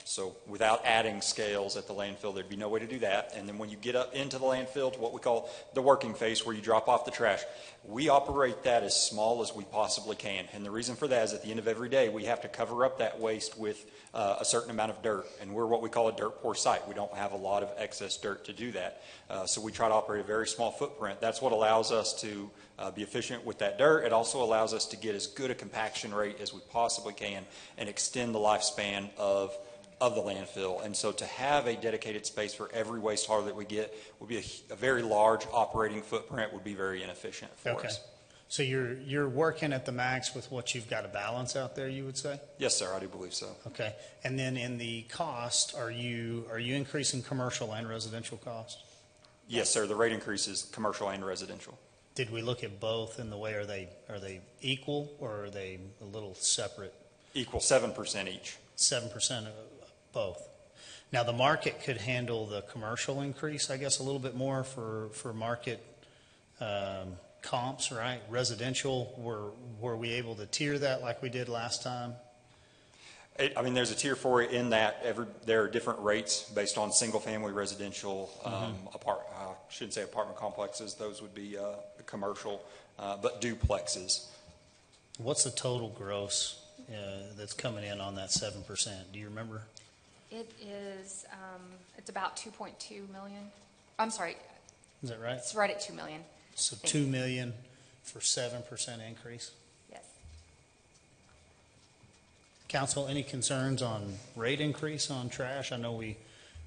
So without adding scales at the landfill, there'd be no way to do that. And then when you get up into the landfill to what we call the working face, where you drop off the trash, we operate that as small as we possibly can. And the reason for that is at the end of every day, we have to cover up that waste with a certain amount of dirt. And we're what we call a dirt poor site. We don't have a lot of excess dirt to do that. So we try to operate a very small footprint. That's what allows us to be efficient with that dirt. It also allows us to get as good a compaction rate as we possibly can and extend the lifespan of the landfill. And so to have a dedicated space for every waste hauler that we get would be a very large operating footprint, would be very inefficient for us. So you're working at the max with what you've got to balance out there, you would say? Yes, sir, I do believe so. Okay. And then in the cost, are you increasing commercial and residential cost? Yes, sir, the rate increase is commercial and residential. Did we look at both in the way, are they equal, or are they a little separate? Equal, 7% each. 7% of both. Now, the market could handle the commercial increase, I guess, a little bit more for market comps, right? Residential, were we able to tier that like we did last time? I mean, there's a tier for it in that there are different rates based on single-family residential, I shouldn't say apartment complexes. Those would be commercial, but duplexes. What's the total gross that's coming in on that 7%? Do you remember? It is, it's about 2.2 million. I'm sorry. Is that right? It's right at 2 million. So 2 million for 7% increase? Yes. Council, any concerns on rate increase on trash? I know we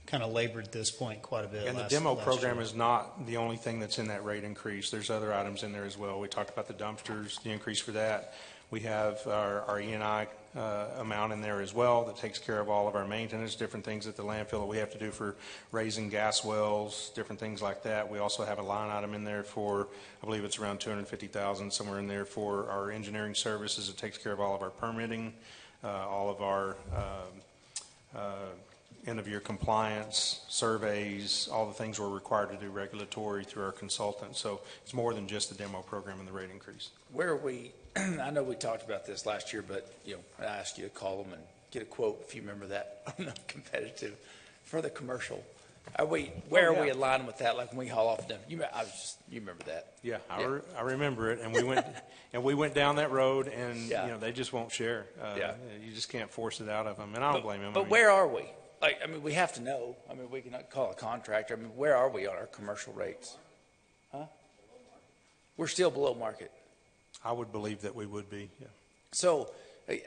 kind of labored this point quite a bit. And the demo program is not the only thing that's in that rate increase. There's other items in there as well. We talked about the dumpsters, the increase for that. We have our E&I amount in there as well that takes care of all of our maintenance, different things at the landfill that we have to do for raising gas wells, different things like that. We also have a line item in there for, I believe it's around $250,000, somewhere in there for our engineering services. It takes care of all of our permitting, all of our end-of-year compliance, surveys, all the things we're required to do regulatory through our consultants. So it's more than just the demo program and the rate increase. Where are we? I know we talked about this last year, but I asked you to call them and get a quote, if you remember that, on the competitive for the commercial. Where are we aligning with that? Like when we haul off them, you remember that? Yeah, I remember it, and we went down that road, and they just won't share. You just can't force it out of them, and I don't blame them. But where are we? We have to know. We cannot call a contractor. Where are we on our commercial rates? Huh? We're still below market. I would believe that we would be, yeah. So,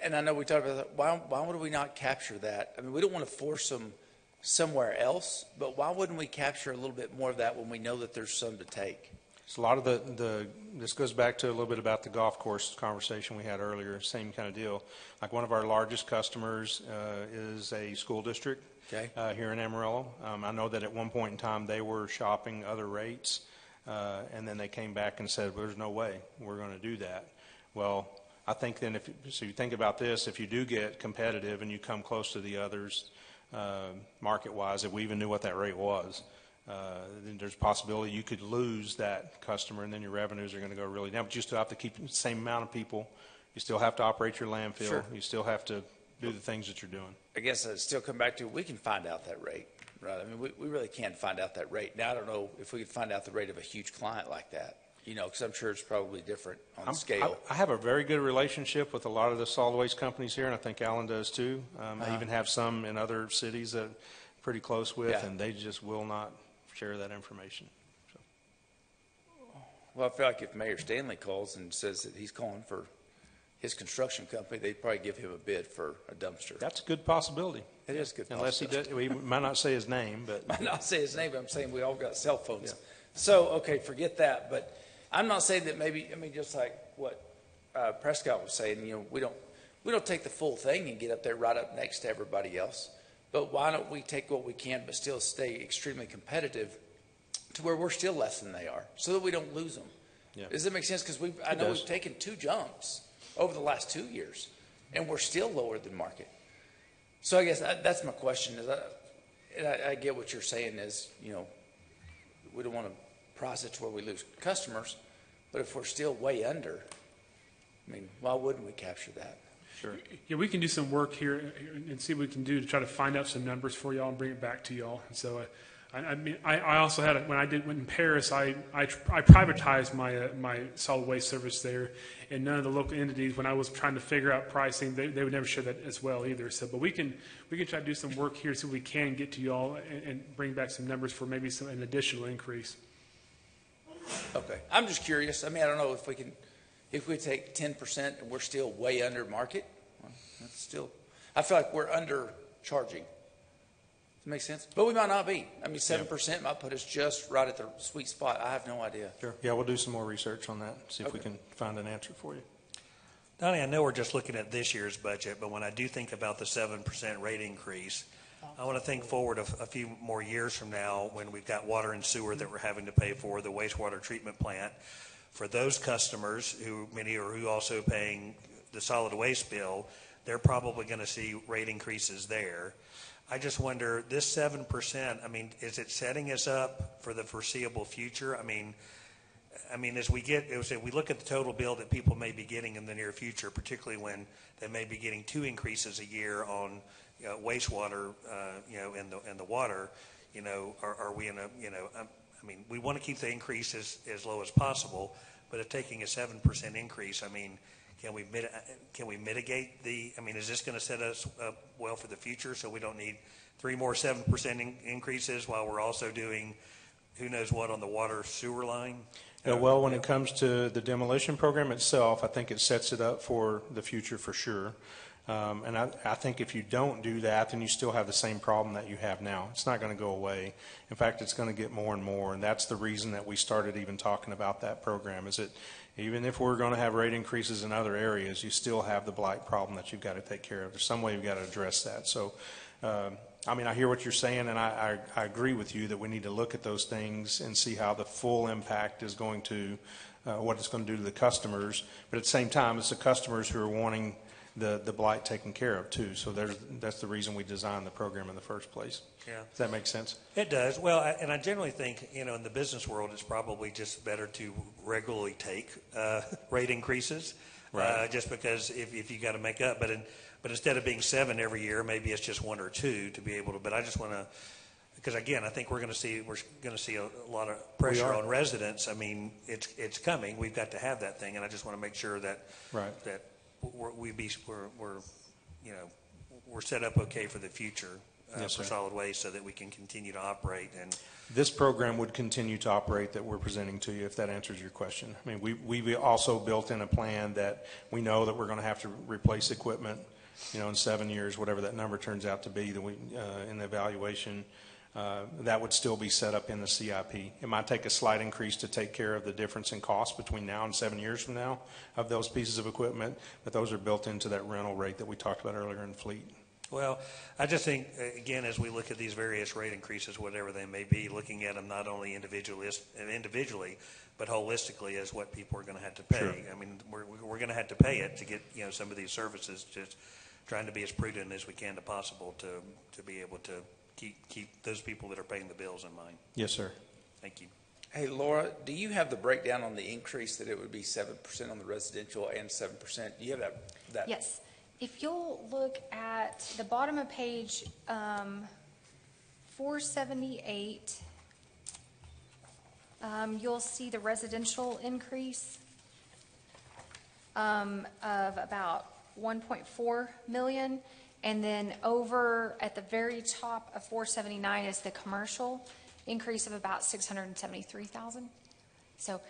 and I know we talked about that. Why would we not capture that? We don't want to force them somewhere else, but why wouldn't we capture a little bit more of that when we know that there's some to take? So a lot of this goes back to a little bit about the golf course conversation we had earlier, same kind of deal. Like one of our largest customers is a school district here in Amarillo. I know that at one point in time they were shopping other rates, and then they came back and said, well, there's no way we're going to do that. Well, I think then so you think about this, if you do get competitive and you come close to the others market-wise, if we even knew what that rate was, then there's a possibility you could lose that customer, and then your revenues are going to go really down. But you still have to keep the same amount of people. You still have to operate your landfill. Sure. You still have to do the things that you're doing. I guess I still come back to we can find out that rate, right? We really can find out that rate. Now, I don't know if we could find out the rate of a huge client like that, because I'm sure it's probably different on scale. I have a very good relationship with a lot of the solid waste companies here, and I think Alan does too. I even have some in other cities that I'm pretty close with, and they just will not share that information. So. Well, I feel like if Mayor Stanley calls and says that he's calling for his construction company, they'd probably give him a bid for a dumpster. That's a good possibility. It is a good Unless possibility. he does, we might not say his name, but. Might not say his name, but I'm saying we all got cell phones. Yeah. So, okay, forget that. But I'm not saying that maybe, just like what Prescott was saying, we don't take the full thing and get up there right up next to everybody else. But why don't we take what we can but still stay extremely competitive to where we're still less than they are so that we don't lose them? Yeah. Does that make sense? Because I know we've taken 2 jumps over the last 2 years, and we're still lower than market. So I guess that's my question is, and I get what you're saying is, we don't want to price it to where we lose customers, but if we're still way under, I mean, why wouldn't we capture that? Sure. Yeah, we can do some work here and see what we can do to try to find out some numbers for y'all and bring it back to y'all. And so, I also had when I went in Paris, I privatized my solid waste service there, and none of the local entities, when I was trying to figure out pricing, they would never share that as well either. So, but we can try to do some work here so we can get to y'all and bring back some numbers for maybe an additional increase. Okay, I'm just curious. I mean, I don't know if we take 10% and we're still way under market. Well, that's still, I feel like we're undercharging. Does that make sense? But we might not be. I mean, 7% might put us just right at the sweet spot. I have no idea. Sure. Yeah, we'll do some more research on that, see if we can find an answer for you. Donnie, I know we're just looking at this year's budget, but when I do think about the 7% rate increase, I want to think forward a few more years from now when we've got water and sewer that we're having to pay for, the wastewater treatment plant. For those customers who also paying the solid waste bill, they're probably going to see rate increases there. I just wonder, this 7%, I mean, is it setting us up for the foreseeable future? I mean, as we look at the total bill that people may be getting in the near future, particularly when they may be getting 2 increases a year on wastewater, and the water, are we in a, I mean, we want to keep the increase as low as possible, but if taking a 7% increase, I mean, can we mitigate is this going to set us up well for the future so we don't need 3 more 7% increases while we're also doing who knows what on the water sewer line? Well, when it comes to the demolition program itself, I think it sets it up for the future for sure. And I think if you don't do that, then you still have the same problem that you have now. It's not going to go away. In fact, it's going to get more and more. And that's the reason that we started even talking about that program, is that even if we're going to have rate increases in other areas, you still have the blight problem that you've got to take care of. There's some way you've got to address that. So, I hear what you're saying, and I agree with you that we need to look at those things and see how the full impact is going to, what it's going to do to the customers. But at the same time, it's the customers who are wanting the blight taken care of too. So that's the reason we designed the program in the first place. Yeah. Does that make sense? It does. Well, and I generally think, in the business world, it's probably just better to regularly take rate increases. Right. Just because if you got to make up, but instead of being 7 every year, maybe it's just 1 or 2 to be able to. But I just want to, because again, I think we're going to see a lot of pressure on residents. I mean, it's coming. We've got to have that thing, and I just want to make sure that that we're set up okay for the future for solid waste, so that we can continue to operate. And this program would continue to operate that we're presenting to you, if that answers your question. I mean, we also built in a plan that we know that we're going to have to replace equipment, in 7 years, whatever that number turns out to be, that we in the evaluation. That would still be set up in the CIP. It might take a slight increase to take care of the difference in cost between now and 7 years from now of those pieces of equipment, but those are built into that rental rate that we talked about earlier in fleet. Well, I just think, again, as we look at these various rate increases, whatever they may be, looking at them not only individually, but holistically as what people are going to have to pay. Sure. I mean, we're going to have to pay it to get some of these services. Just trying to be as prudent as we can possible to be able to keep those people that are paying the bills in mind. Yes, sir. Thank you. Hey, Laura, do you have the breakdown on the increase that it would be 7% on the residential and 7%? Do you have that? Yes. If you'll look at the bottom of page 478, you'll see the residential increase of about 1.4 million. And then over at the very top of 479 is the commercial increase of about 673,000. So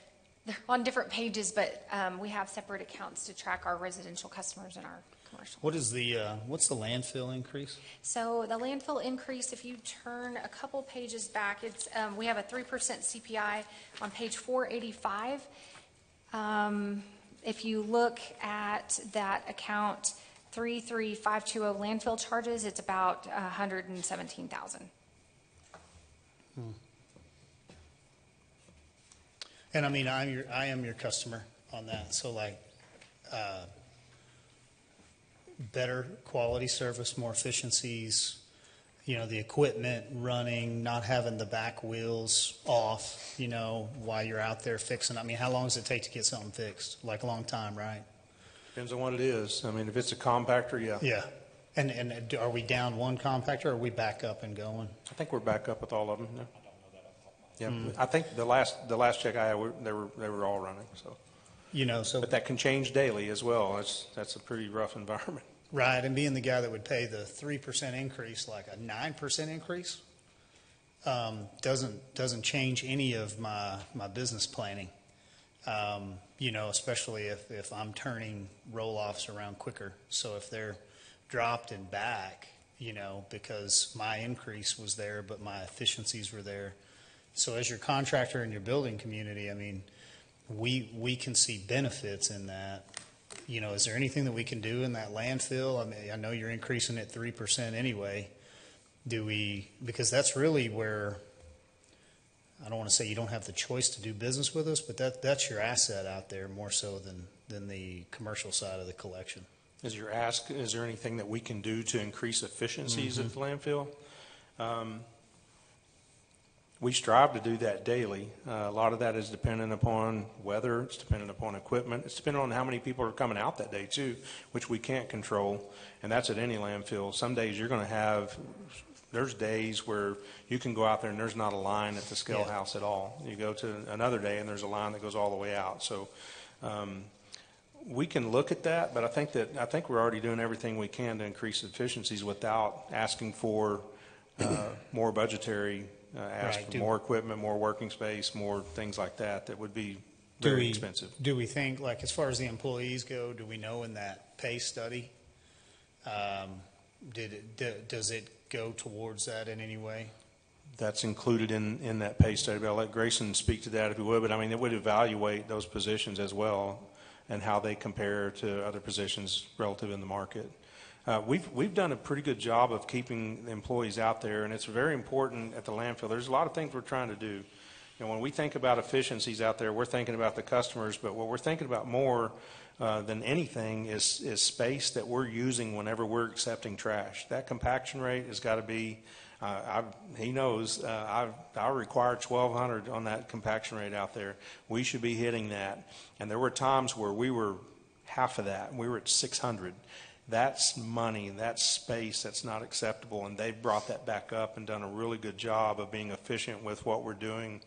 they're on different pages, but we have separate accounts to track our residential customers and our commercial. What's the landfill increase? So the landfill increase, if you turn a couple pages back, it's we have a 3% CPI on page 485. If you look at that account 33520 landfill charges, it's about 117,000. And I am your customer on that. So better quality service, more efficiencies, the equipment running, not having the back wheels off, while you're out there fixing. I mean, how long does it take to get something fixed? Like a long time, right? Depends on what it is. I mean, if it's a compactor, yeah. Yeah. And are we down one compactor, or are we back up and going? I think we're back up with all of them. Yeah. I think the last check I had, they were all running. So. But that can change daily as well. That's a pretty rough environment. Right, and being the guy that would pay the 3% increase, like a 9% increase, doesn't change any of my business planning. Especially if I'm turning roll-offs around quicker. So if they're dropped and back, because my increase was there, but my efficiencies were there. So as your contractor in your building community, I mean, we can see benefits in that. Is there anything that we can do in that landfill? I mean, I know you're increasing it 3% anyway. Because that's really where, I don't want to say you don't have the choice to do business with us, but that's your asset out there more so than the commercial side of the collection. Is there anything that we can do to increase efficiencies at the landfill? We strive to do that daily. A lot of that is dependent upon weather. It's dependent upon equipment. It's dependent on how many people are coming out that day too, which we can't control. And that's at any landfill. Some days you're going to have, there's days where you can go out there and there's not a line at the scale house at all. You go to another day and there's a line that goes all the way out. So we can look at that, but I think we're already doing everything we can to increase efficiencies without asking for more budgetary for more equipment, more working space, more things like that would be very expensive. Do we think, like as far as the employees go, do we know in that pay study, does it go towards that in any way? That's included in that pay study, but I'll let Grayson speak to that if he would. But I mean, it would evaluate those positions as well and how they compare to other positions relative in the market. We've done a pretty good job of keeping the employees out there, and it's very important at the landfill. There's a lot of things we're trying to do. When we think about efficiencies out there, we're thinking about the customers, but what we're thinking about more than anything is space that we're using whenever we're accepting trash. That compaction rate has got to be, he knows, I require 1,200 on that compaction rate out there. We should be hitting that. And there were times where we were half of that. We were at 600. That's money, that's space that's not acceptable, and they've brought that back up and done a really good job of being efficient with what we're doing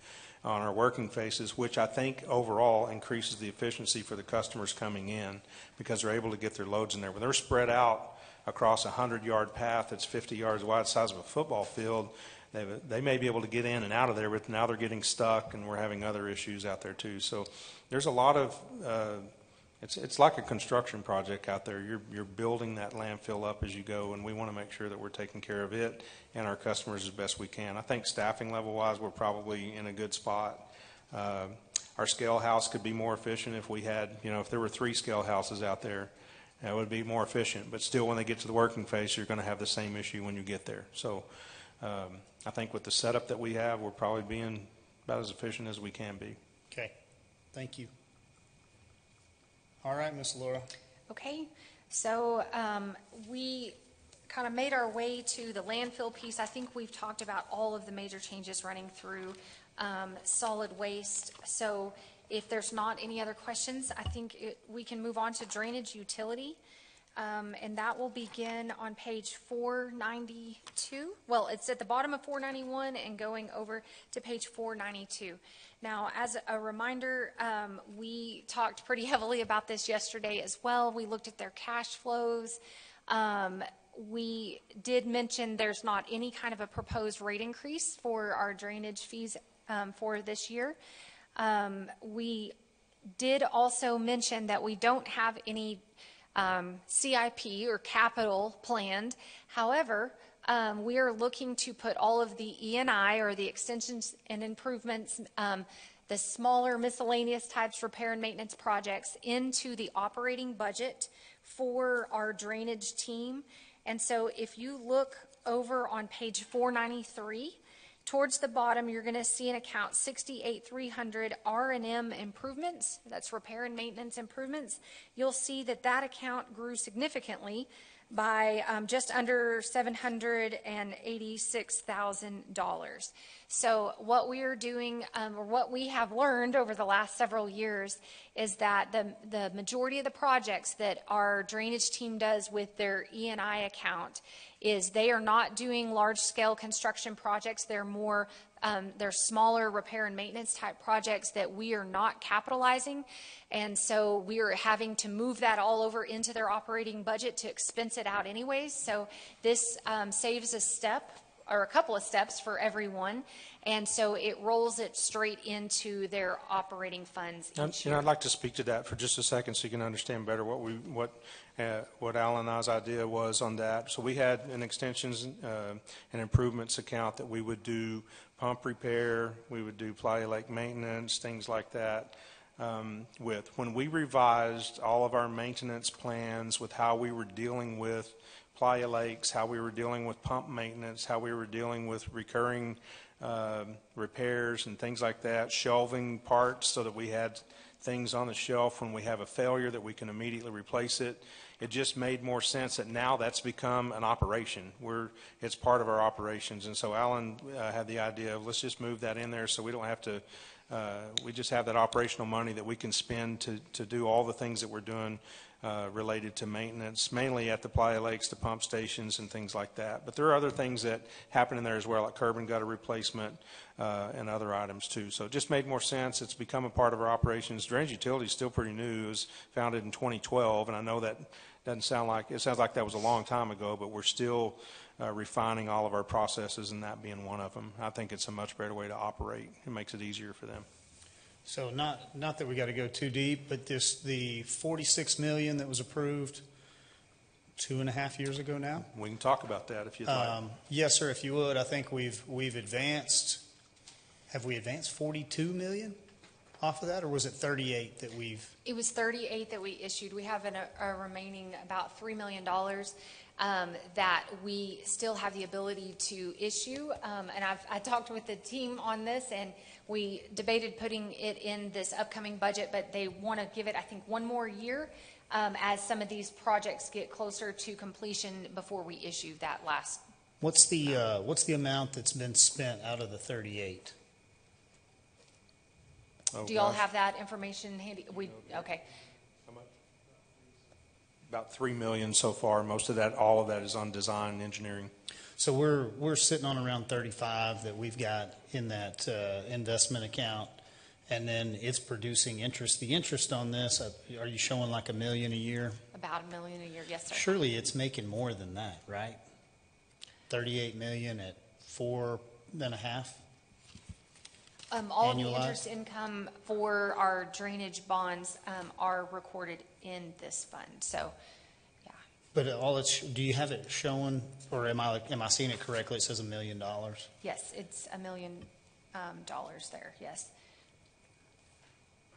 on our working faces, which I think overall increases the efficiency for the customers coming in because they're able to get their loads in there. When they're spread out across a 100-yard path that's 50 yards wide, the size of a football field, they may be able to get in and out of there, but now they're getting stuck, and we're having other issues out there too. So there's a lot of it's like a construction project out there. You're building that landfill up as you go, and we want to make sure that we're taking care of it and our customers as best we can. I think staffing level-wise, we're probably in a good spot. Our scale house could be more efficient if we had, if there were 3 scale houses out there, it would be more efficient. But still, when they get to the working phase, you're going to have the same issue when you get there. So I think with the setup that we have, we're probably being about as efficient as we can be. Okay. Thank you. All right, Ms. Laura. Okay, so we kind of made our way to the landfill piece. I think we've talked about all of the major changes running through solid waste. So if there's not any other questions, I think we can move on to drainage utility. And that will begin on page 492. Well, it's at the bottom of 491 and going over to page 492. Now, as a reminder, we talked pretty heavily about this yesterday as well. We looked at their cash flows. We did mention there's not any kind of a proposed rate increase for our drainage fees for this year. We did also mention that we don't have any CIP or capital planned. However, we are looking to put all of the E&I or the extensions and improvements, the smaller miscellaneous types repair and maintenance projects into the operating budget for our drainage team. And so if you look over on page 493, towards the bottom, you're going to see an account 68,300 R&M improvements. That's repair and maintenance improvements. You'll see that account grew significantly by just under $786,000. So what we are doing, or what we have learned over the last several years, is that the majority of the projects that our drainage team does with their E&I account is they are not doing large-scale construction projects. They're more they're smaller repair and maintenance type projects that we are not capitalizing, and so we are having to move that all over into their operating budget to expense it out anyways. So this saves a step or a couple of steps for everyone, and so it rolls it straight into their operating funds each year. And I'd like to speak to that for just a second so you can understand better what Alan and I's idea was on that. So we had an extensions and improvements account that we would do pump repair, we would do Playa Lake maintenance, things like that. With when we revised all of our maintenance plans with how we were dealing with Playa Lakes, how we were dealing with pump maintenance, how we were dealing with recurring repairs and things like that, shelving parts so that we had things on the shelf when we have a failure that we can immediately replace it. It just made more sense that now that's become an operation. It's part of our operations. And so Alan had the idea of let's just move that in there so we don't have to, we just have that operational money that we can spend to do all the things that we're doing related to maintenance, mainly at the Playa Lakes, the pump stations and things like that. But there are other things that happen in there as well, like curb and gutter replacement and other items too. So it just made more sense. It's become a part of our operations. Drainage utility is still pretty new. It was founded in 2012, and I know that doesn't sound like, it sounds like that was a long time ago, but we're still refining all of our processes, and that being one of them. I think it's a much better way to operate. It makes it easier for them. So not that we got to go too deep, but the $46 million that was approved 2.5 years ago now. We can talk about that if you'd like. Yes, sir. If you would, I think we've advanced. Have we advanced $42 million off of that, or was it 38 that we've? It was 38 that we issued. We have a remaining about $3 million that we still have the ability to issue. And I talked with the team on this, and we debated putting it in this upcoming budget, but they want to give it, I think, one more year as some of these projects get closer to completion before we issue that last. What's the amount that's been spent out of the 38? Do y'all have that information handy? Okay. How much? About $3 million so far. Most of that, all of that is on design and engineering. So we're sitting on around 35 that we've got in that investment account, and then it's producing interest. The interest on this, are you showing like $1 million a year? About $1 million a year, yes, sir. Surely it's making more than that, right? 38 million at 4.5. All the interest income for our drainage bonds are recorded in this fund. So, yeah. But do you have it showing, or am I seeing it correctly? It says $1 million. Yes, it's $1 million there. Yes.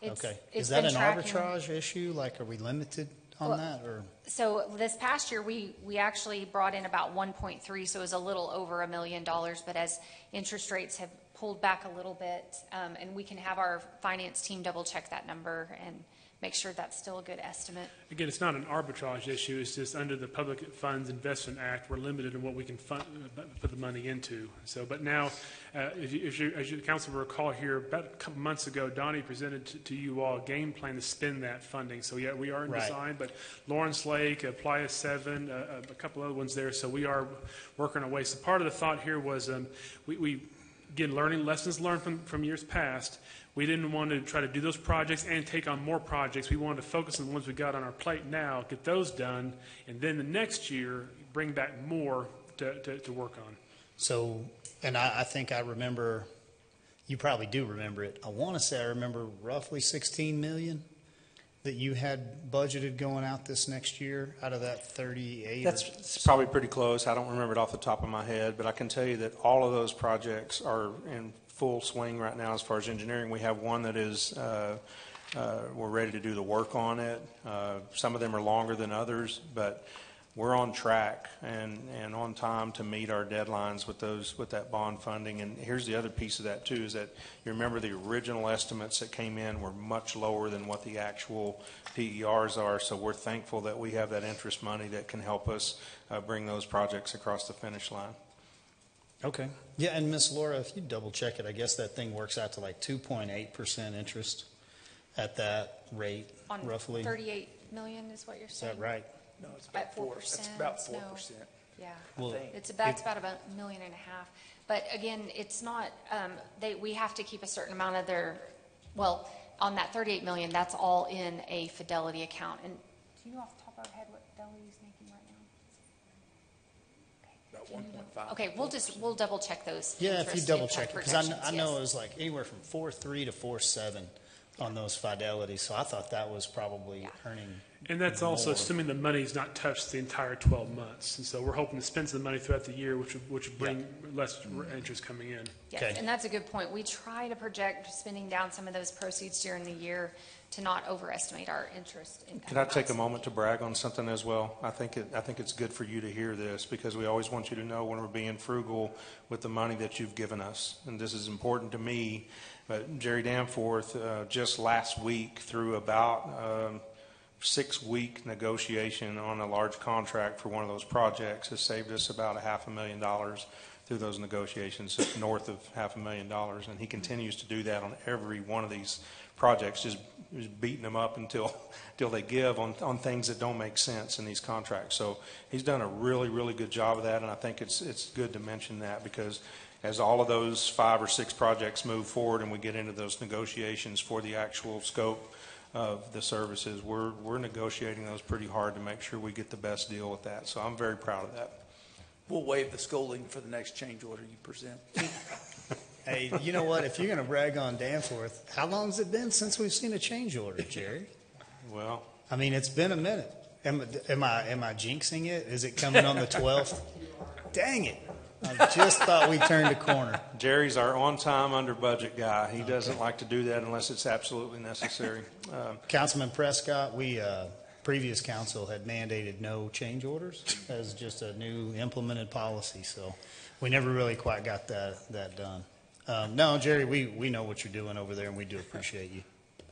Okay. Is that an arbitrage issue? Like, are we limited on that, or? So this past year, we actually brought in about 1.3, so it was a little over $1 million. But as interest rates have pulled back a little bit, and we can have our finance team double check that number and make sure that's still a good estimate. Again, it's not an arbitrage issue. It's just under the Public Funds Investment Act, we're limited in what we can put the money into. So, but now, as the council will recall here, about a couple months ago, Donnie presented to you all a game plan to spend that funding. So yeah, we are in design, but Lawrence Lake, Playa 7, a couple other ones there. So we are working our way. So part of the thought here was we again, learning lessons learned from years past. We didn't want to try to do those projects and take on more projects. We wanted to focus on the ones we got on our plate now, get those done, and then the next year bring back more to work on. So, and I think I remember, you probably do remember it. I want to say I remember roughly 16 million that you had budgeted going out this next year out of that 38. That's probably pretty close. I don't remember it off the top of my head, but I can tell you that all of those projects are in full swing right now as far as engineering. We have one that is, we're ready to do the work on it. Some of them are longer than others, but we're on track and on time to meet our deadlines with that bond funding. And here's the other piece of that too, is that you remember the original estimates that came in were much lower than what the actual PERs are. So we're thankful that we have that interest money that can help us bring those projects across the finish line. Okay. Yeah, and Miss Laura, if you double check it, I guess that thing works out to like 2.8% interest at that rate, On roughly. 38 million is what you're Is saying? that right? No, it's At about 4%. 4%. It's about No. 4%. Yeah. Well, That's about $1.5 million. But again, it's not, we have to keep a certain amount of well, on that 38 million, that's all in a Fidelity account. And do you know off the top of our head what Fidelity's making right now? About 1.5. Okay, we'll double check those. Yeah, if you interest double income check it, because projections, I know yes. it was like anywhere from 4.3 to 4.7 on those Fidelities. So I thought that was probably earning. And that's also more. assuming the money's not touched the entire 12 months. And so we're hoping to spend some money throughout the year, which would bring less interest coming in. Yes, Okay. and that's a good point. We try to project spending down some of those proceeds during the year to not overestimate our interest income. Can I take a moment to brag on something as well? I think it's good for you to hear this, because we always want you to know when we're being frugal with the money that you've given us. And this is important to me. But Jerry Danforth, just last week, through about 6-week negotiation on a large contract for one of those projects, has saved us about $500,000 through those negotiations, north of $500,000. And he continues to do that on every one of these projects, just beating them up until they give on things that don't make sense in these contracts. So he's done a really, really good job of that, and I think it's good to mention that, because as all of those 5 or 6 projects move forward and we get into those negotiations for the actual scope of the services, we're negotiating those pretty hard to make sure we get the best deal with that. So I'm very proud of that. We'll waive the scolding for the next change order you present. Hey, you know what? If you're going to brag on Danforth, how long has it been since we've seen a change order, Jerry? Well, I mean, it's been a minute. Am I jinxing it? Is it coming on the 12th? Dang it. I just thought we turned a corner. Jerry's our on-time, under-budget guy. He doesn't like to do that unless it's absolutely necessary. Councilman Prescott, previous council had mandated no change orders as just a new implemented policy, so we never really quite got that done. No, Jerry, we know what you're doing over there, and we do appreciate you.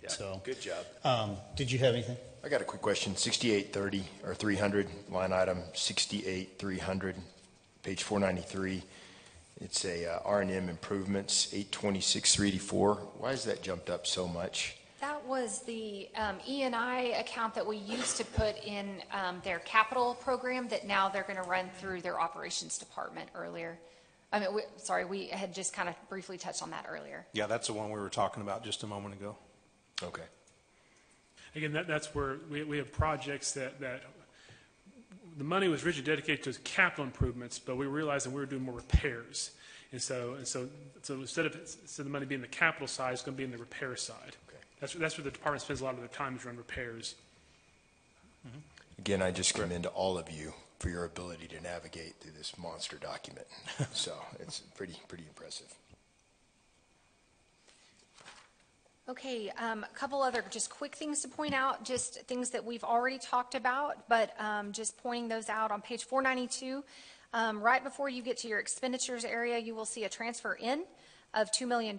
Yeah, So, good job. did you have anything? I got a quick question. 6830 or 300 line item 68300, page 493. It's a R&M improvements 826,384. Why has that jumped up so much? That was the E&I account that we used to put in their capital program that now they're going to run through their operations department earlier. I mean, we had just kind of briefly touched on that earlier. Yeah, that's the one we were talking about just a moment ago. Okay. Again, that's where we have projects that the money was originally dedicated to capital improvements, but we realized that we were doing more repairs. And so instead of the money being the capital side, it's going to be in the repair side. Okay. That's where the department spends a lot of their time, is on repairs. Mm-hmm. Again, I just commend all of you for your ability to navigate through this monster document. So it's pretty impressive. Okay, a couple other just quick things to point out, just things that we've already talked about, but just pointing those out on page 492. Right before you get to your expenditures area, you will see a transfer in of $2 million.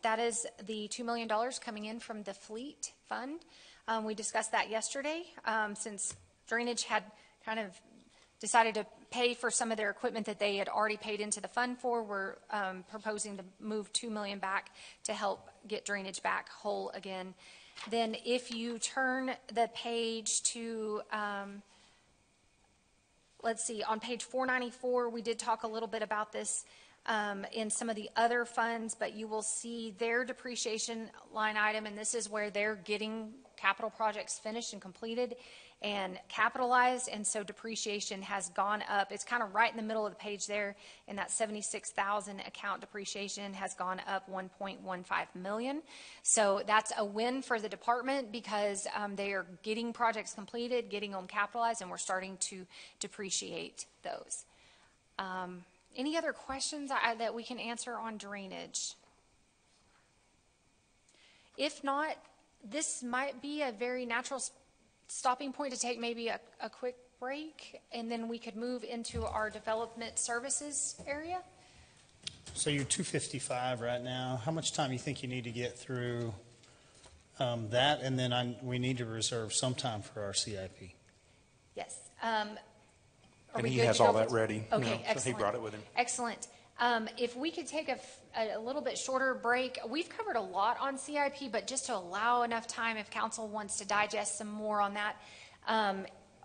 That is the $2 million coming in from the fleet fund. We discussed that yesterday. Since Drainage had kind of decided to pay for some of their equipment that they had already paid into the fund for, we're proposing to move $2 million back to help get Drainage back whole again. Then if you turn the page to, let's see, on page 494, we did talk a little bit about this in some of the other funds, but you will see their depreciation line item, and this is where they're getting capital projects finished and completed and capitalized, and so depreciation has gone up. It's kind of right in the middle of the page there, and that 76,000 account depreciation has gone up 1.15 million. So that's a win for the department, because they are getting projects completed, getting them capitalized, and we're starting to depreciate those. Any other questions that we can answer on Drainage? If not, this might be a very natural stopping point to take maybe a quick break, and then we could move into our development services area. So you're 2:55 right now. How much time do you think you need to get through that? And then we need to reserve some time for our CIP. Yes. And he has all that ready. Okay, So excellent. he brought it with him. Excellent. If we could take a little bit shorter break, we've covered a lot on CIP, but just to allow enough time if council wants to digest some more on that,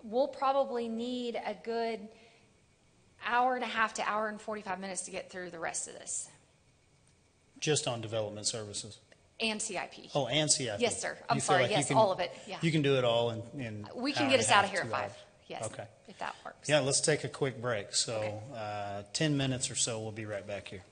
we'll probably need a good hour and a half to hour and 45 minutes to get through the rest of this. Just on development services? And CIP. Oh, and CIP? Yes, sir. I'm You feel sorry. like you Yes, can- all of it. Yeah. You can do it all in We can hour get and us a out half, of here at 2 5. hours. Yes. Okay. If that works. Yeah, let's take a quick break. So 10 minutes or so, we'll be right back here.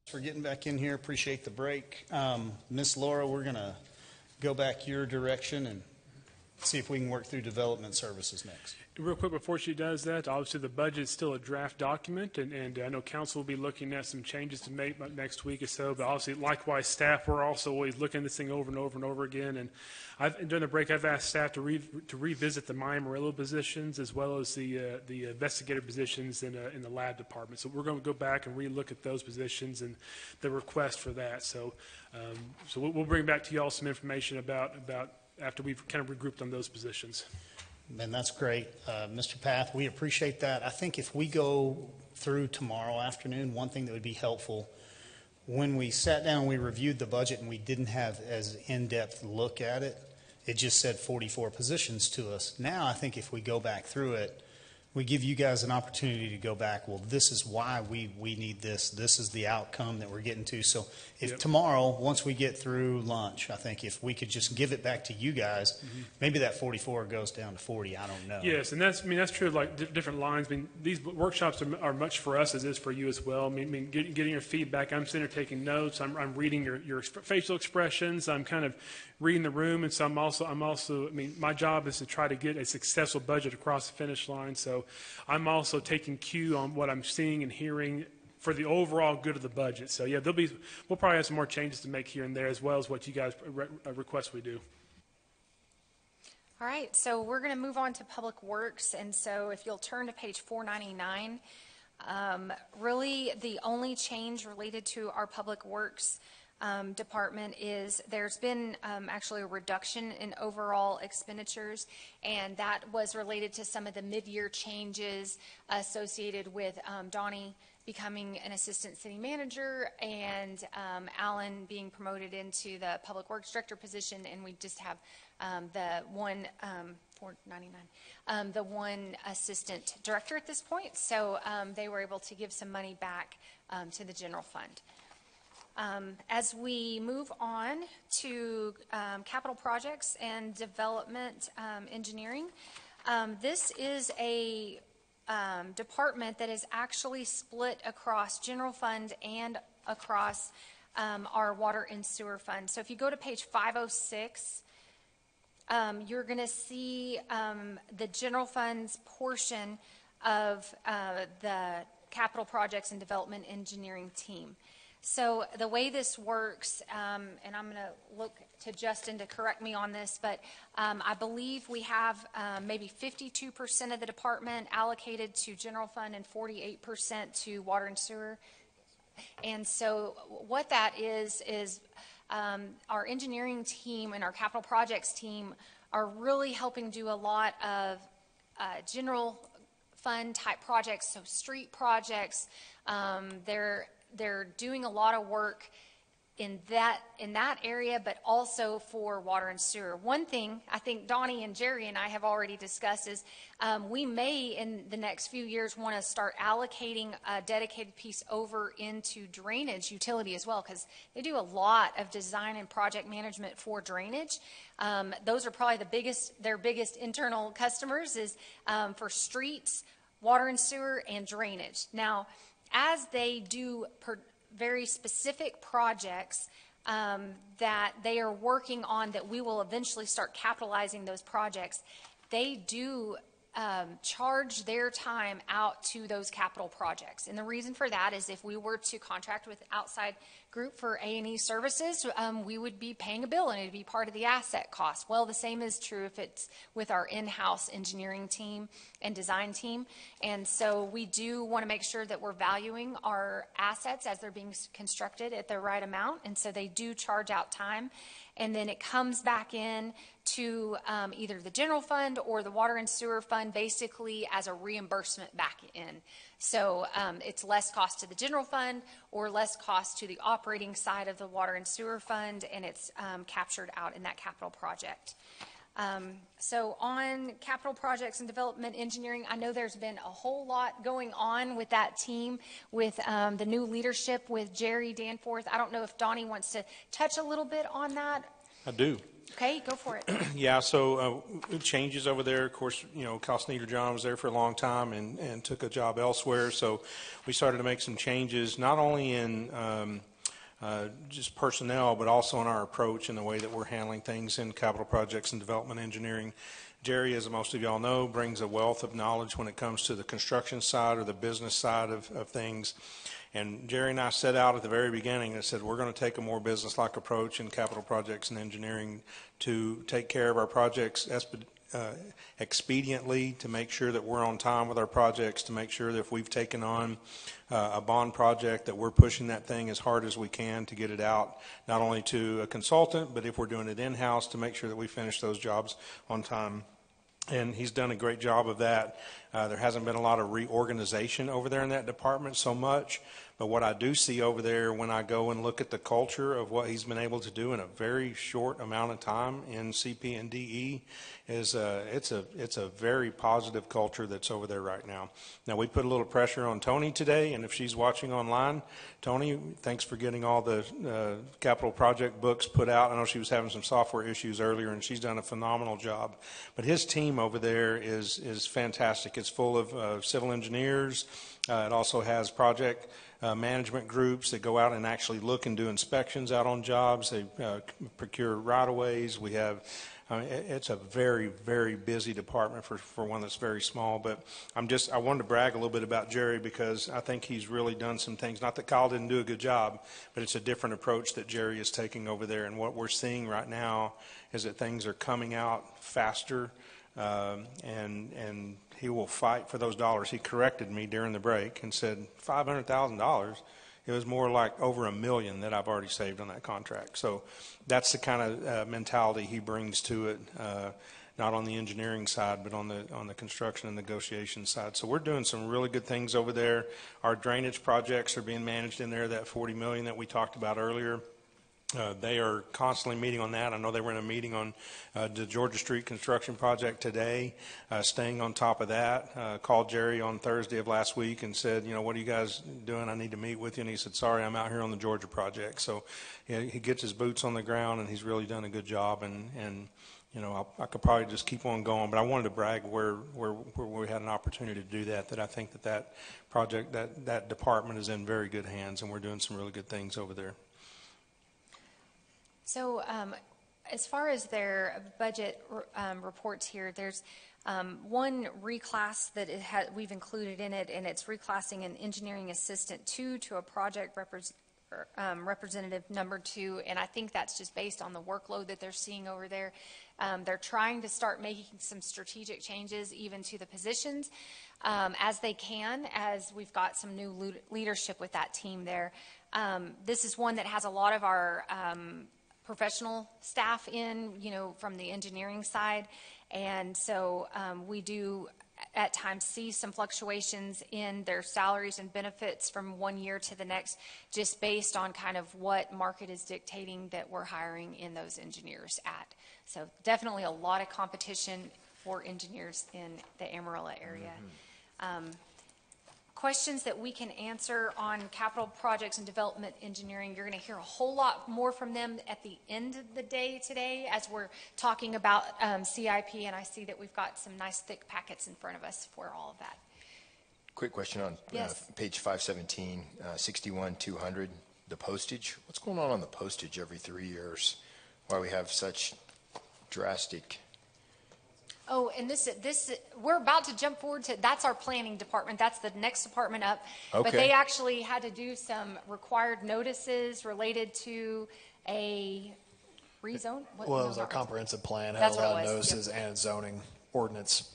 For getting back in here, appreciate the break. Miss Laura, we're going to go back your direction and see if we can work through development services next. Real quick before she does that, obviously the budget is still a draft document, and I know council will be looking at some changes to make next week or so, but obviously likewise staff, we're also always looking at this thing over and over and over again, and during the break I've asked staff to revisit the Amarillo positions as well as the investigator positions in the lab department. So we're going to go back and relook at those positions and the request for that. So we'll bring back to y'all some information about after we've kind of regrouped on those positions. And that's great. Mr. Path, we appreciate that. I think if we go through tomorrow afternoon, one thing that would be helpful, when we sat down and we reviewed the budget and we didn't have as in-depth look at it, it just said 44 positions to us. Now I think if we go back through it, we give you guys an opportunity to go back, well, this is why we need this. This is the outcome that we're getting to. So if tomorrow, once we get through lunch, I think if we could just give it back to you guys, maybe that 44 goes down to 40. I don't know. Yes, and that's true of like different lines. I mean, these workshops are much for us as it is for you as well. I mean getting your feedback. I'm sitting there taking notes. I'm reading your facial expressions. I'm kind of reading the room, and so I'm also, I mean, my job is to try to get a successful budget across the finish line. So I'm also taking cue on what I'm seeing and hearing for the overall good of the budget. So yeah, we'll probably have some more changes to make here and there, as well as what you guys request we do. All right, so we're going to move on to Public Works, and so if you'll turn to page 499, really the only change related to our Public Works department is there's been actually a reduction in overall expenditures, and that was related to some of the mid-year changes associated with Donnie becoming an assistant city manager and Alan being promoted into the Public Works Director position, and we just have the one 499, the one assistant director at this point. So they were able to give some money back to the general fund. As we move on to capital projects and development engineering, this is a department that is actually split across general fund and across our water and sewer fund. So if you go to page 506, you're going to see the general fund's portion of the capital projects and development engineering team. So the way this works, and I'm going to look to Justin to correct me on this, but I believe we have maybe 52% of the department allocated to general fund and 48% to water and sewer. And so what that is our engineering team and our capital projects team are really helping do a lot of general fund type projects, so street projects. They're doing a lot of work in that area, but also for water and sewer. One thing I think Donnie and Jerry and I have already discussed is we may in the next few years want to start allocating a dedicated piece over into drainage utility as well, because they do a lot of design and project management for drainage. Those are probably their biggest internal customers is for streets, water and sewer, and drainage. Now, as they do very specific projects that they are working on that we will eventually start capitalizing those projects, they do charge their time out to those capital projects. And the reason for that is if we were to contract with outside group for A&E services, we would be paying a bill and it would be part of the asset cost. Well, the same is true if it's with our in-house engineering team and design team. And so we do want to make sure that we're valuing our assets as they're being constructed at the right amount. And so they do charge out time. And then it comes back in to either the general fund or the water and sewer fund basically as a reimbursement back in. So it's less cost to the general fund or less cost to the operating side of the water and sewer fund, and it's captured out in that capital project. So on capital projects and development engineering, I know there's been a whole lot going on with that team with the new leadership with Jerry Danforth. I don't know if Donnie wants to touch a little bit on that. I do. Okay, go for it. Yeah, so changes over there. Of course, Cosnita John was there for a long time and took a job elsewhere. So we started to make some changes, not only in just personnel, but also in our approach and the way that we're handling things in capital projects and development engineering. Jerry, as most of y'all know, brings a wealth of knowledge when it comes to the construction side or the business side of things. And Jerry and I set out at the very beginning and said, we're going to take a more business-like approach in capital projects and engineering to take care of our projects expediently, to make sure that we're on time with our projects, to make sure that if we've taken on a bond project, that we're pushing that thing as hard as we can to get it out, not only to a consultant, but if we're doing it in-house, to make sure that we finish those jobs on time. And he's done a great job of that. There hasn't been a lot of reorganization over there in that department so much, but what I do see over there when I go and look at the culture of what he's been able to do in a very short amount of time in CP and DE is it's a very positive culture that's over there right now. Now, we put a little pressure on Tony today, and if she's watching online, Tony, thanks for getting all the capital project books put out. I know she was having some software issues earlier, and she's done a phenomenal job. But his team over there is fantastic. It's full of civil engineers. It also has project management groups that go out and actually look and do inspections out on jobs. They procure right-of-ways. We have, it's a very, very busy department for one that's very small. But I wanted to brag a little bit about Jerry because I think he's really done some things. Not that Kyle didn't do a good job, but it's a different approach that Jerry is taking over there. And what we're seeing right now is that things are coming out faster, and he will fight for those dollars. He corrected me during the break and said $500,000. It was more like over $1 million that I've already saved on that contract. So that's the kind of mentality he brings to it, not on the engineering side, but on the construction and negotiation side. So we're doing some really good things over there. Our drainage projects are being managed in there, that $40 million that we talked about earlier. They are constantly meeting on that. I know they were in a meeting on the Georgia Street construction project today, staying on top of that. Called Jerry on Thursday of last week and said, what are you guys doing? I need to meet with you. And he said, sorry, I'm out here on the Georgia project. So he gets his boots on the ground, and he's really done a good job. And I could probably just keep on going, but I wanted to brag where we had an opportunity to do that I think that project, that department is in very good hands, and we're doing some really good things over there. So as far as their budget reports here, there's one reclass that we've included in it, and it's reclassing an engineering assistant 2 to a project representative number 2, and I think that's just based on the workload that they're seeing over there. They're trying to start making some strategic changes even to the positions as they can, as we've got some new leadership with that team there. This is one that has a lot of our professional staff in, from the engineering side. And so we do at times see some fluctuations in their salaries and benefits from one year to the next, just based on kind of what market is dictating that we're hiring in those engineers at. So definitely a lot of competition for engineers in the Amarillo area. Mm-hmm. Questions that we can answer on capital projects and development engineering, you're going to hear a whole lot more from them at the end of the day today as we're talking about CIP, and I see that we've got some nice thick packets in front of us for all of that. Quick question on page 517, 61-200, the postage. What's going on the postage every 3 years? Why we have such drastic... Oh, and this we're about to jump forward to, that's our planning department. That's the next department up. Okay. But they actually had to do some required notices related to a rezone. Well, it was our comprehensive plan, had a lot of notices and zoning ordinance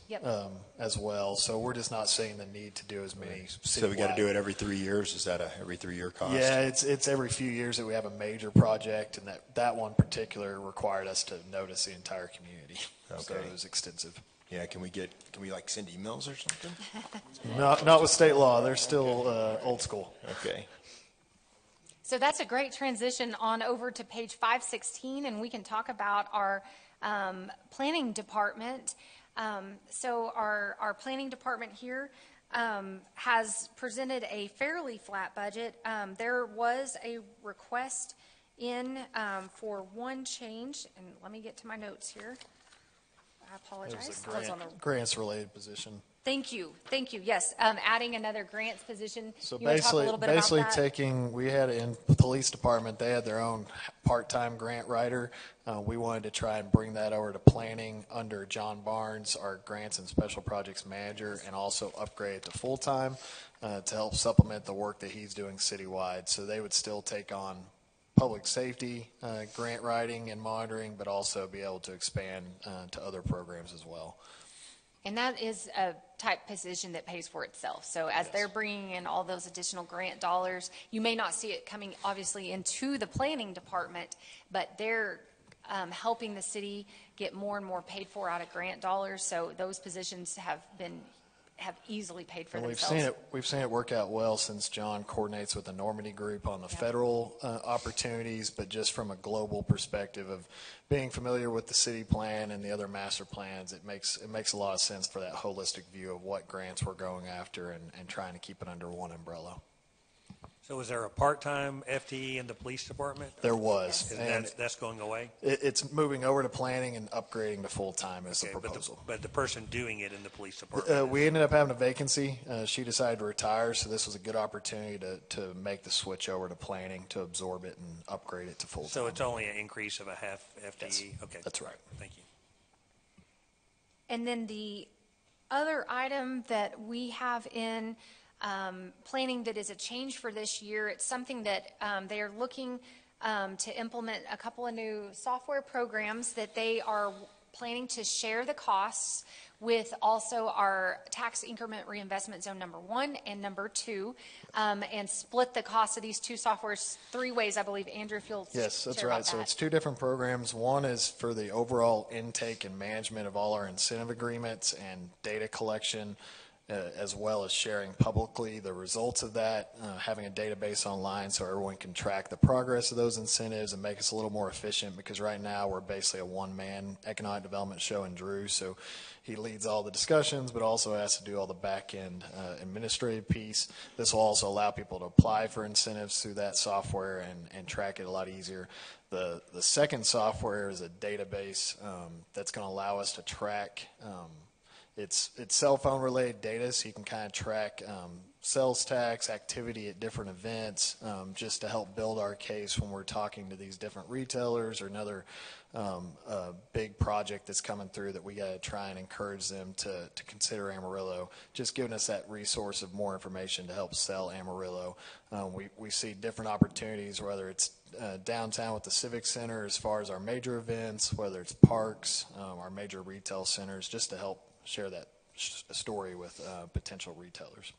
as well. So we're just not seeing the need to do as many. So we got to do it every 3 years? Is that a every 3 year cost? Yeah, it's every few years that we have a major project, and that one particular required us to notice the entire community. Okay. So it was extensive. Yeah, can we like send emails or something? Not with state law. They're still old school. Okay. So that's a great transition on over to page 516, and we can talk about our planning department. So our planning department here has presented a fairly flat budget. There was a request in for one change, and let me get to my notes here. I apologize. There's I was on the- grants-related position. Thank you, yes. Adding another grants position. So You want to talk a basically, little bit about that? taking, we had in the police department, they had their own part-time grant writer. We wanted to try and bring that over to planning under John Barnes, our grants and special projects manager, and also upgrade it to full-time to help supplement the work that he's doing citywide. So they would still take on public safety, grant writing and monitoring, but also be able to expand to other programs as well. And that is a type position that pays for itself. So as they're bringing in all those additional grant dollars, you may not see it coming obviously into the planning department, but they're helping the city get more and more paid for out of grant dollars. So those positions have easily paid for And themselves. we've seen it work out well since John coordinates with the Normandy Group on the federal opportunities, but just from a global perspective of being familiar with the city plan and the other master plans, it makes a lot of sense for that holistic view of what grants we're going after and trying to keep it under one umbrella. So is there a part-time FTE in the police department? There was. And that's going away? It's moving over to planning and upgrading to full-time is the proposal. But the person doing it in the police department? We ended up having a vacancy. She decided to retire, so this was a good opportunity to make the switch over to planning, to absorb it and upgrade it to full-time. So it's only an increase of a half FTE? Yes, okay. that's right. Thank you. And then the other item that we have in planning that is a change for this year, it's something that they are looking to implement a couple of new software programs that they are planning to share the costs with also our tax increment reinvestment zone number 1 and number 2, and split the cost of these two softwares 3 ways, I believe. Andrew, if you'll Yes, that's share right. about So that. it's 2 different programs. One is for the overall intake and management of all our incentive agreements and data collection, as well as sharing publicly the results of that, having a database online so everyone can track the progress of those incentives and make us a little more efficient, because right now we're basically a one-man economic development show in Drew. So he leads all the discussions, but also has to do all the back-end administrative piece. This will also allow people to apply for incentives through that software and track it a lot easier. The second software is a database that's going to allow us to track it's cell phone related data, so you can kind of track sales tax activity at different events, just to help build our case when we're talking to these different retailers or another big project that's coming through that we got to try and encourage them to consider Amarillo. Just giving us that resource of more information to help sell Amarillo. We see different opportunities, whether it's downtown with the Civic Center as far as our major events, whether it's parks, our major retail centers, just to help share that story with potential retailers.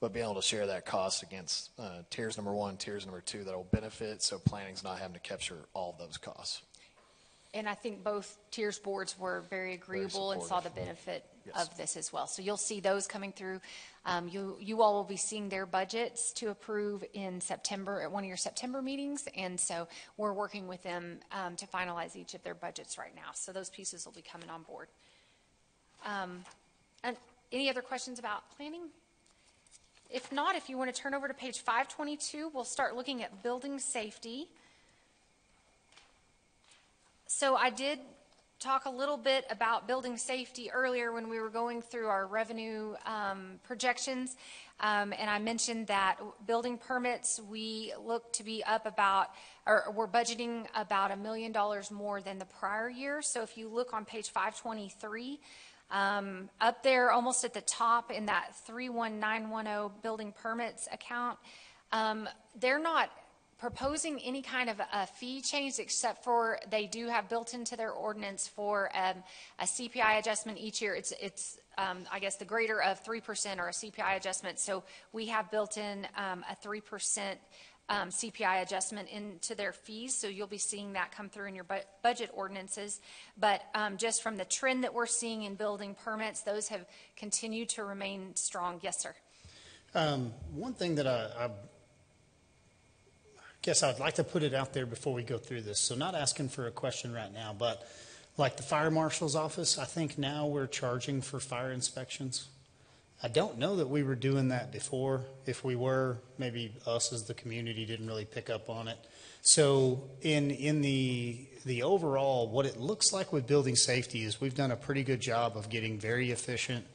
But being able to share that cost against tiers number 1, tiers number 2 that will benefit, so planning's not having to capture all of those costs. And I think both tiers boards were very agreeable and saw the benefit of this as well. So you'll see those coming through. You all will be seeing their budgets to approve in September at one of your September meetings. And so we're working with them to finalize each of their budgets right now. So those pieces will be coming on board. And any other questions about planning? If not, if you want to turn over to page 522, we'll start looking at building safety. So I did talk a little bit about building safety earlier when we were going through our revenue projections, and I mentioned that building permits, we look to be up about, or we're budgeting about $1 million more than the prior year. So if you look on page 523, up there almost at the top in that 31910 building permits account, they're not proposing any kind of a fee change, except for they do have built into their ordinance for a CPI adjustment each year. It's I guess the greater of 3% or a CPI adjustment. So we have built in a 3% CPI adjustment into their fees. So you'll be seeing that come through in your budget ordinances. But just from the trend that we're seeing in building permits, those have continued to remain strong. Yes, sir. One thing that I guess I'd like to put it out there before we go through this. So not asking for a question right now, but like the fire marshal's office, I think now we're charging for fire inspections. I don't know that we were doing that before. If we were, maybe us as the community didn't really pick up on it. So in the overall, what it looks like with building safety is we've done a pretty good job of getting very efficient,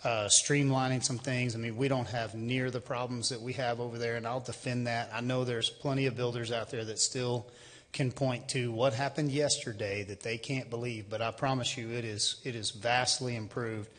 streamlining some things. I mean, we don't have near the problems that we have over there, and I'll defend that. I know there's plenty of builders out there that still can point to what happened yesterday that they can't believe, but I promise you it is vastly improved.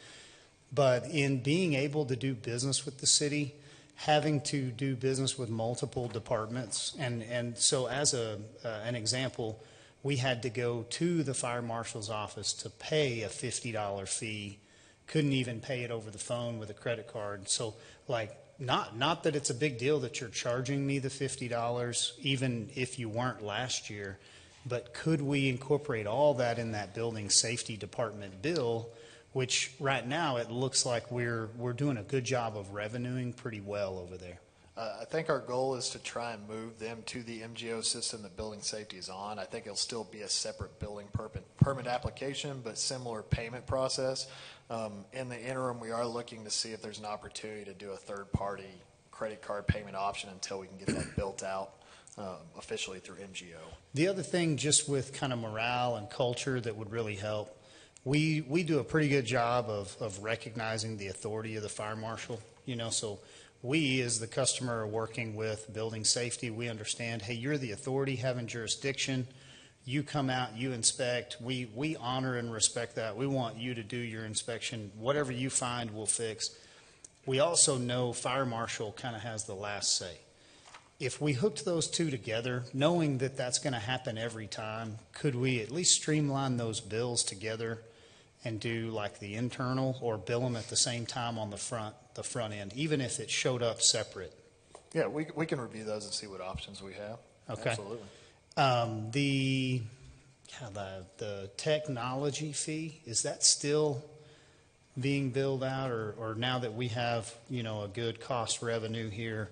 But in being able to do business with the city, having to do business with multiple departments, and so as an example, we had to go to the fire marshal's office to pay a $50 fee. Couldn't even pay it over the phone with a credit card. So, like, not that it's a big deal that you're charging me the $50, even if you weren't last year, but could we incorporate all that in that building safety department bill, which right now it looks like we're doing a good job of revenuing pretty well over there. I think our goal is to try and move them to the MGO system that building safety is on. I think it'll still be a separate building permit application, but similar payment process. In the interim, we are looking to see if there's an opportunity to do a third-party credit card payment option until we can get that built out officially through MGO. The other thing, just with kind of morale and culture that would really help, we do a pretty good job of recognizing the authority of the fire marshal, so we as the customer are working with building safety. We understand, hey, you're the authority having jurisdiction. You come out, you inspect. We honor and respect that. We want you to do your inspection. Whatever you find, we'll fix. We also know fire marshal kind of has the last say. If we hooked those two together, knowing that that's going to happen every time, could we at least streamline those bills together and do like the internal, or bill them at the same time on the front end, even if it showed up separate? Yeah, we can review those and see what options we have. Okay. Absolutely. The technology fee, is that still being billed out, or now that we have, a good cost revenue here,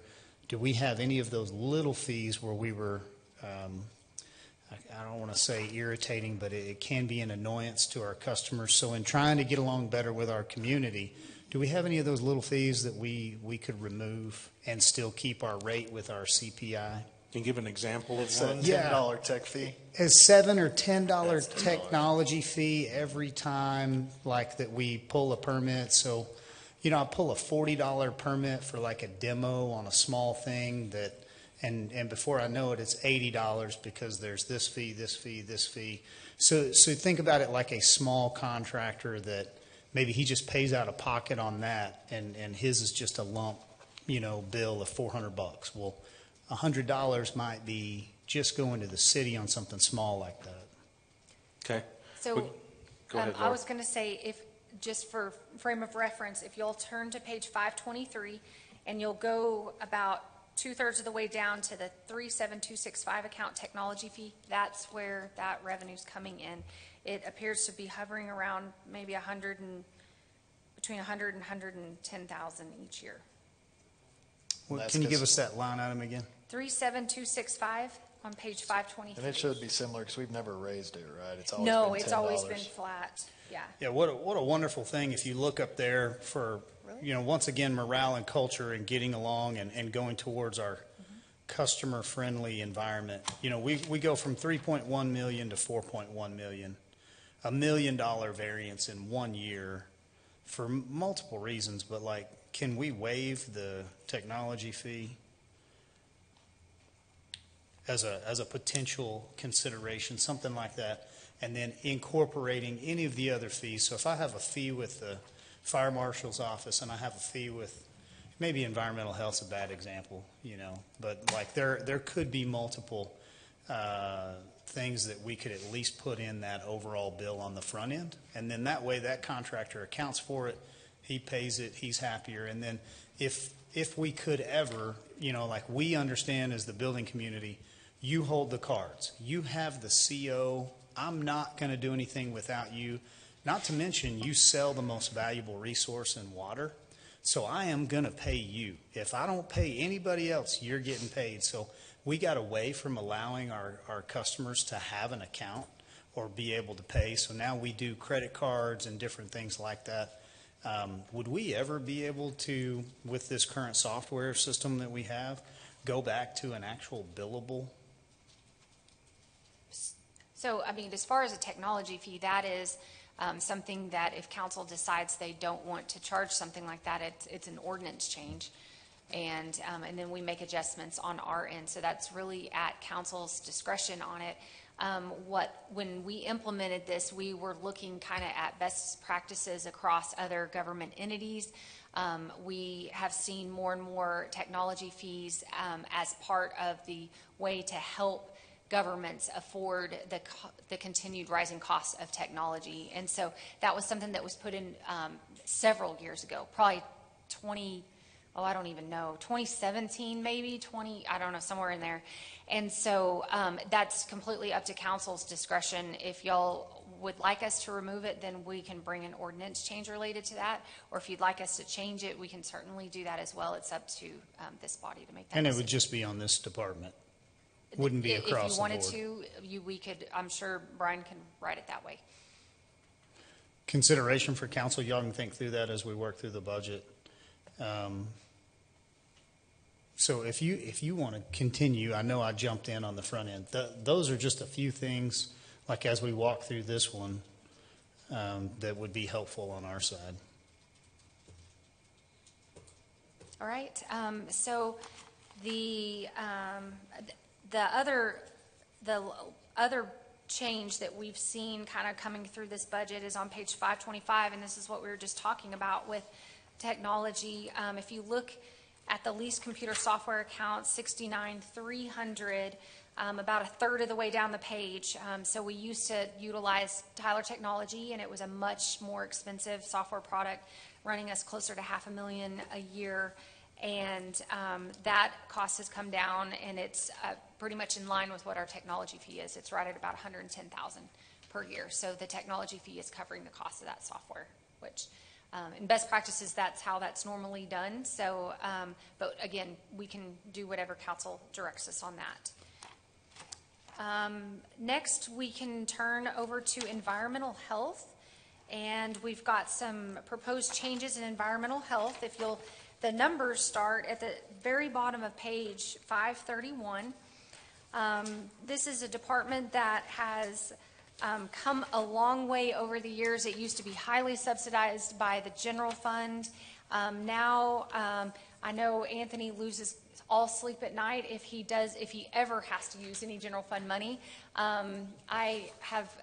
do we have any of those little fees where we were, I don't want to say irritating, but it can be an annoyance to our customers. So in trying to get along better with our community, do we have any of those little fees that we could remove and still keep our rate with our CPI? Can you give an example of It's a one? $10 tech fee. A $7 or $10 technology fee every time, like, that we pull a permit. So, I pull a $40 permit for like a demo on a small thing that, and before I know it, it's $80 because there's this fee, this fee, this fee. So think about it like a small contractor that maybe he just pays out of pocket on that, and his is just a lump, bill of $400. Well, $100 might be just going to the city on something small like that. Okay. So Go ahead, I Laura. was going to say, just for frame of reference, if you'll turn to page 523 and you'll go about 2/3 of the way down to the 37265 account technology fee, that's where that revenue's coming in. It appears to be hovering around maybe between 100 and 110,000 each year. Well, can you give us that line item again? 37265 on page 523. And it should be similar because we've never raised it, right? It's always No, been it's $10. always been flat. Yeah. Yeah, what a wonderful thing if you look up there for, once again, morale and culture and getting along and going towards our customer-friendly environment. We go from 3.1 million to 4.1 million, $1 million variance in 1 year for multiple reasons, but can we waive the technology fee as a potential consideration, something like that, and then incorporating any of the other fees? So if I have a fee with the fire marshal's office and I have a fee with, maybe environmental health's a bad example, but there could be multiple things that we could at least put in that overall bill on the front end, and then that way that contractor accounts for it, he pays it, he's happier. And then if we could ever, we understand as the building community, you hold the cards, you have the CO, I'm not going to do anything without you. Not to mention, you sell the most valuable resource in water, so I am going to pay you. If I don't pay anybody else, you're getting paid. So we got away from allowing our customers to have an account or be able to pay. So now we do credit cards and different things like that. Would we ever be able to, with this current software system that we have, go back to an actual billable? So, I mean, as far as a technology fee, that is something that if council decides they don't want to charge something like that, it's an ordinance change. And then we make adjustments on our end. So that's really at council's discretion on it. When we implemented this, we were looking kind of at best practices across other government entities. We have seen more and more technology fees as part of the way to help governments afford the continued rising costs of technology. And so that was something that was put in several years ago, probably 2017 maybe, I don't know, somewhere in there. And so that's completely up to council's discretion. If y'all would like us to remove it, then we can bring an ordinance change related to that. Or if you'd like us to change it, we can certainly do that as well. It's up to this body to make that And decision. it would just be on this department? Wouldn't be across the board? If you wanted to, we could, I'm sure Brian can write it that way. Consideration for council, y'all can think through that as we work through the budget. So if you want to continue, I know I jumped in on the front end. Those are just a few things, like as we walk through this one, that would be helpful on our side. All right. So the other change that we've seen kind of coming through this budget is on page 525, and this is what we were just talking about with technology. If you look at the leased computer software account, 69,300, about a third of the way down the page. So we used to utilize Tyler Technology, and it was a much more expensive software product, running us closer to $500,000 a year. And that cost has come down, and it's pretty much in line with what our technology fee is. It's right at about $110,000 per year. So the technology fee is covering the cost of that software, which in best practices, that's how that's normally done. So, but again, we can do whatever council directs us on that. Next, we can turn over to environmental health, and we've got some proposed changes in environmental health. The numbers start at the very bottom of page 531. This is a department that has come a long way over the years. It used to be highly subsidized by the general fund. Now, I know Anthony loses all sleep at night if he ever has to use any general fund money. I have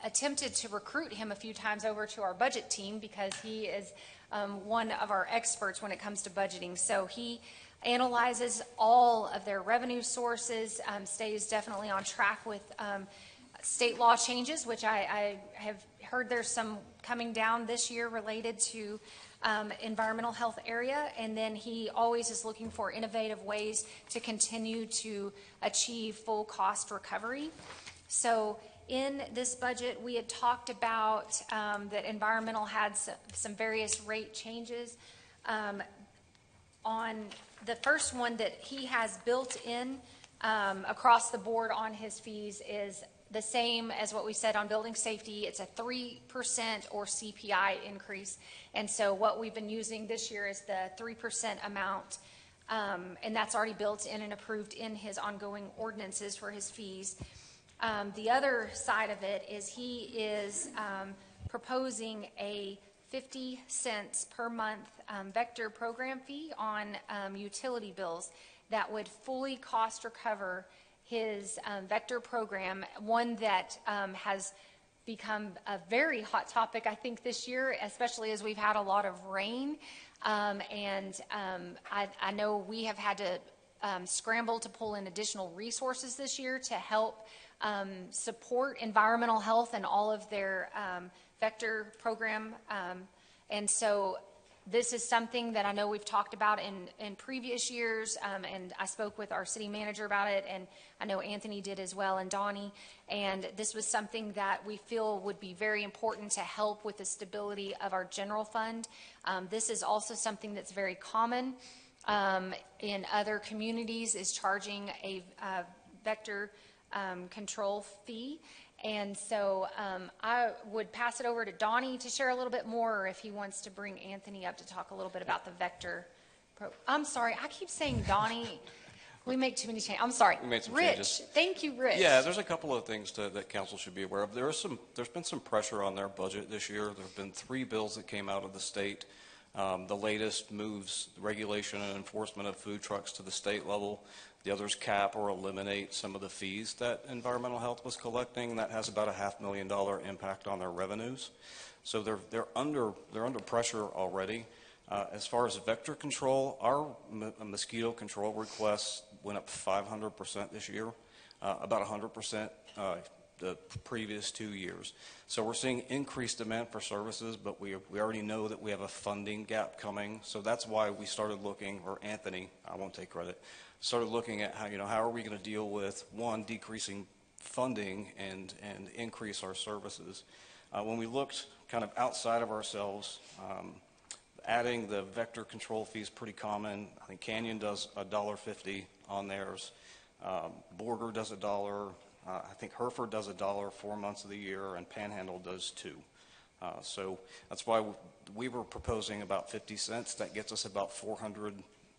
attempted to recruit him a few times over to our budget team because he is one of our experts when it comes to budgeting. So he analyzes all of their revenue sources, stays definitely on track with state law changes, which I have heard there's some coming down this year related to environmental health area. And then he always is looking for innovative ways to continue to achieve full cost recovery. So in this budget, we had talked about that environmental had some various rate changes. On the first one that he has built in across the board on his fees is the same as what we said on building safety. It's a 3% or CPI increase. And so what we've been using this year is the 3% amount, and that's already built in and approved in his ongoing ordinances for his fees. The other side of it is he is proposing a 50 cents per month vector program fee on utility bills that would fully cost recover his vector program, one that has become a very hot topic, I think, this year, especially as we've had a lot of rain. I know we have had to scramble to pull in additional resources this year to help support environmental health and all of their vector program. And so this is something that I know we've talked about in previous years, and I spoke with our city manager about it, and I know Anthony did as well, and Donnie, and this was something that we feel would be very important to help with the stability of our general fund. This is also something that's very common in other communities, is charging a vector control fee. And so I would pass it over to Donnie to share a little bit more, or if he wants to bring Anthony up to talk a little bit about the vector. I'm sorry, I keep saying Donnie. We make too many changes. I'm sorry. We made some Rich, changes. thank you, Rich. Yeah, there's a couple of things that council should be aware of. There's been some pressure on their budget this year. There have been 3 bills that came out of the state. The latest moves regulation and enforcement of food trucks to the state level. The others cap or eliminate some of the fees that environmental health was collecting. That has about a $500,000 impact on their revenues. So they're under pressure already. As far as vector control, our mosquito control requests went up 500% this year, about 100% the previous 2 years. So we're seeing increased demand for services, but we already know that we have a funding gap coming. So that's why we started looking, or Anthony, I won't take credit, started looking at how are we going to deal with, one, decreasing funding and increase our services. When we looked kind of outside of ourselves, adding the vector control fee is pretty common. I think Canyon does $1.50 on theirs. Borger does $1. I think Hereford does $1 4 months of the year, and Panhandle does $2. So that's why we were proposing about 50 cents. That gets us about 400.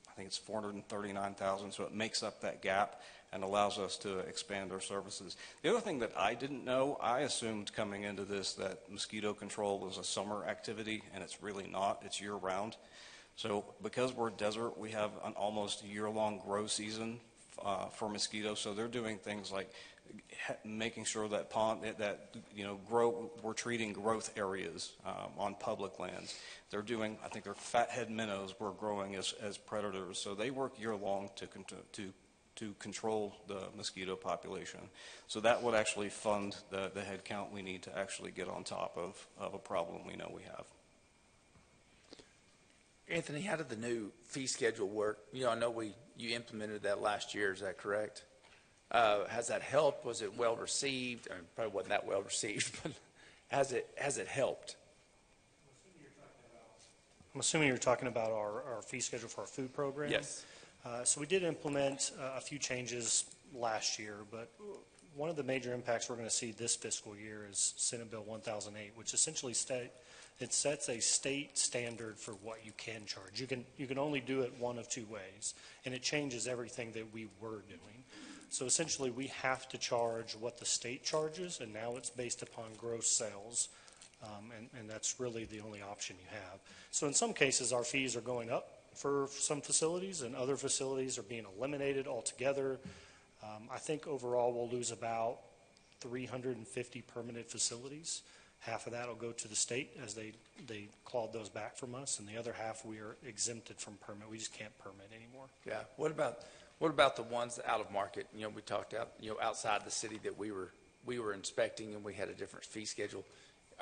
I think it's 439,000. So it makes up that gap and allows us to expand our services. The other thing that I didn't know, I assumed coming into this that mosquito control was a summer activity, and it's really not. It's year-round. So because we're a desert, we have an almost year-long grow season for mosquitoes. So they're doing things like making sure that we're treating growth areas on public lands. They're doing, I think they're fathead minnows we're growing as predators. So they work year-long to control the mosquito population. So that would actually fund the head count we need to actually get on top of a problem we know we have. Anthony, how did the new fee schedule work? I know you implemented that last year. Is that correct? Has that helped? Was it well received? I mean, probably wasn't that well received, but has it helped? I'm assuming you're talking about our fee schedule for our food program. Yes. So we did implement a few changes last year, but one of the major impacts we're going to see this fiscal year is Senate Bill 1008, which essentially sets a state standard for what you can charge. You can only do it one of 2 ways, and it changes everything that we were doing. So essentially, we have to charge what the state charges, and now it's based upon gross sales, and that's really the only option you have. So in some cases, our fees are going up for some facilities, and other facilities are being eliminated altogether. I think overall we'll lose about 350 permanent facilities. Half of that will go to the state as they clawed those back from us, and the other half we are exempted from permit. We just can't permit anymore. Yeah. What about the ones out of market? We talked outside the city that we were inspecting, and we had a different fee schedule.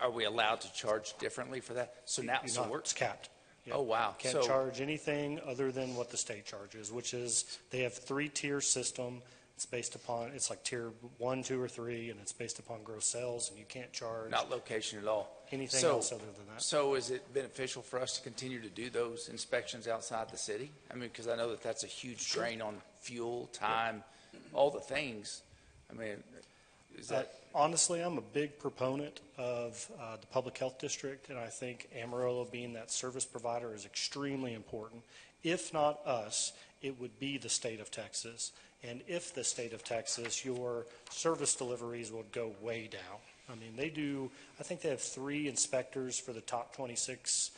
Are we allowed to charge differently for that? So now, It's capped. Yep. Oh, wow. Can't charge anything other than what the state charges, which is they have 3-tier system. It's based upon, it's like tier 1, 2, or 3, and it's based upon gross sales, and you can't charge. Not location at all. Anything else other than that. So is it beneficial for us to continue to do those inspections outside the city? I mean, because I know that's a huge drain on fuel, time, all the things. I mean, is that... Honestly, I'm a big proponent of the public health district, and I think Amarillo being that service provider is extremely important. If not us, it would be the state of Texas. And if the state of Texas, your service deliveries would go way down. I mean, I think they have 3 inspectors for the top 26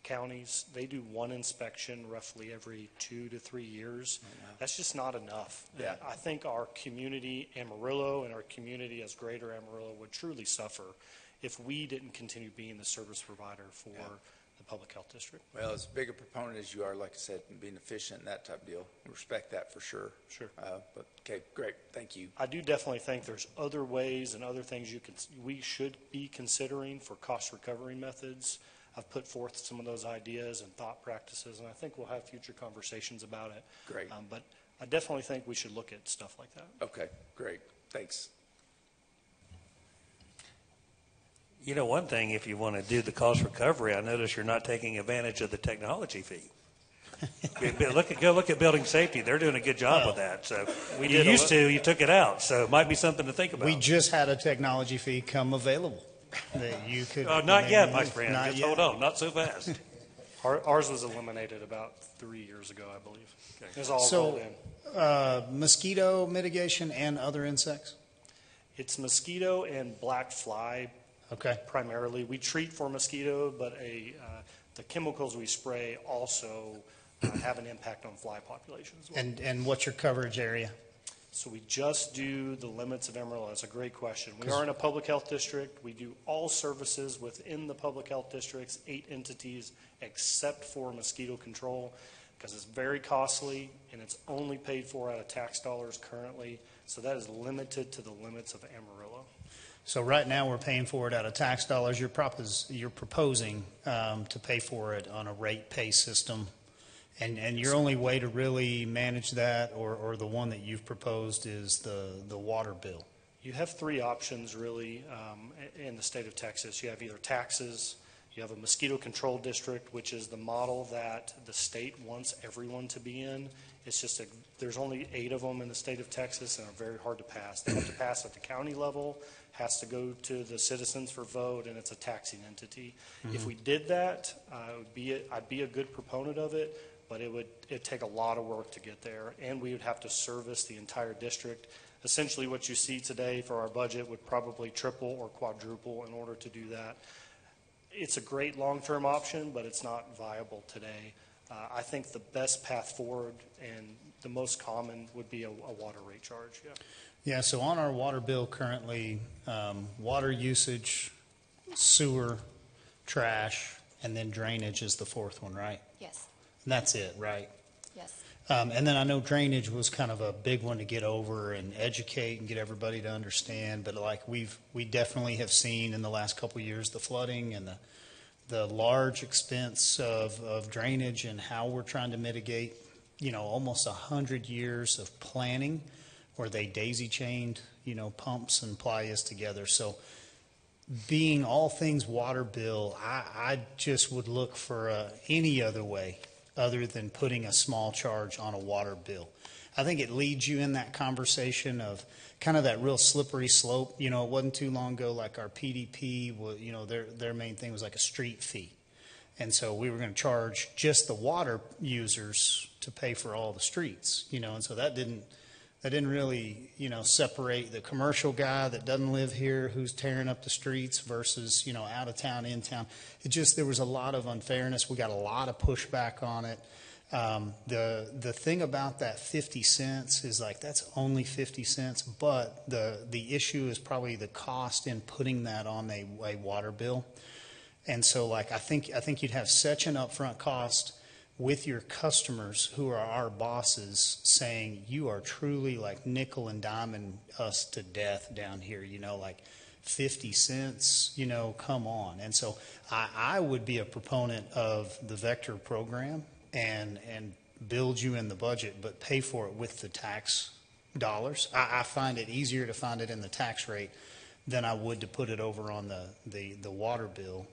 counties. They do 1 inspection roughly every 2 to 3 years. That's just not enough. Yeah. I think our community, Amarillo, and our community as greater Amarillo would truly suffer if we didn't continue being the service provider for the public health district. Well, as big a proponent as you are, like I said, in being efficient and that type of deal, I respect that for sure. Sure. But okay, great. Thank you. I do definitely think there's other ways and other things we should be considering for cost recovery methods. I've put forth some of those ideas and thought practices, and I think we'll have future conversations about it. Great. But I definitely think we should look at stuff like that. Okay, great. Thanks. One thing, if you want to do the cost recovery, I notice you're not taking advantage of the technology fee. Go look at building safety. They're doing a good job with that. So you took it out. So it might be something to think about. We just had a technology fee come available that you could. Not yet, my friend. Not Just yet. hold on. Not so fast. Ours was eliminated about 3 years ago, I believe. It was all rolled in. Mosquito mitigation and other insects? It's mosquito and black fly. Okay. Primarily, we treat for mosquito, but the chemicals we spray also have an impact on fly populations as well. And what's your coverage area? So we just do the limits of Amarillo. That's a great question. We are in a public health district. We do all services within the public health districts, 8 entities, except for mosquito control, because it's very costly and it's only paid for out of tax dollars currently. So that is limited to the limits of Amarillo. So right now, we're paying for it out of tax dollars. You're proposing to pay for it on a rate pay system. And your only way to really manage that, or the one that you've proposed, is the water bill. You have 3 options, really, in the state of Texas. You have either taxes, you have a mosquito control district, which is the model that the state wants everyone to be in. It's just there's only 8 of them in the state of Texas, and are very hard to pass. They have to pass at the county level, has to go to the citizens for vote, and it's a taxing entity. If we did that, I'd be a good proponent of it, but it'd take a lot of work to get there, and we would have to service the entire district. Essentially, what you see today for our budget would probably triple or quadruple in order to do that. It's a great long-term option, but it's not viable today. I think the best path forward and the most common would be a water rate charge. Yeah, so on our water bill currently, water usage, sewer, trash, and then drainage is the 4th one, right? Yes. And that's it, right? Yes. And then I know drainage was kind of a big one to get over and educate and get everybody to understand. But like we definitely have seen in the last couple of years, the flooding and the large expense of drainage and how we're trying to mitigate, almost 100 years of planning where they daisy chained, pumps and playas together. So being all things water bill, I just would look for any other way other than putting a small charge on a water bill. I think it leads you in that conversation of kind of that real slippery slope. It wasn't too long ago, like our PDP, their main thing was like a street fee. And so we were going to charge just the water users to pay for all the streets, and so that didn't really, separate the commercial guy that doesn't live here who's tearing up the streets versus, out of town, in town. There was a lot of unfairness. We got a lot of pushback on it. The thing about that 50 cents is that's only 50 cents, but the issue is probably the cost in putting that on a water bill. And so I think you'd have such an upfront cost with your customers who are our bosses saying, you are truly nickel and diming us to death down here, 50 cents, come on. And so I would be a proponent of the Vector program and build you in the budget, but pay for it with the tax dollars. I find it easier to find it in the tax rate than I would to put it over on the water bill.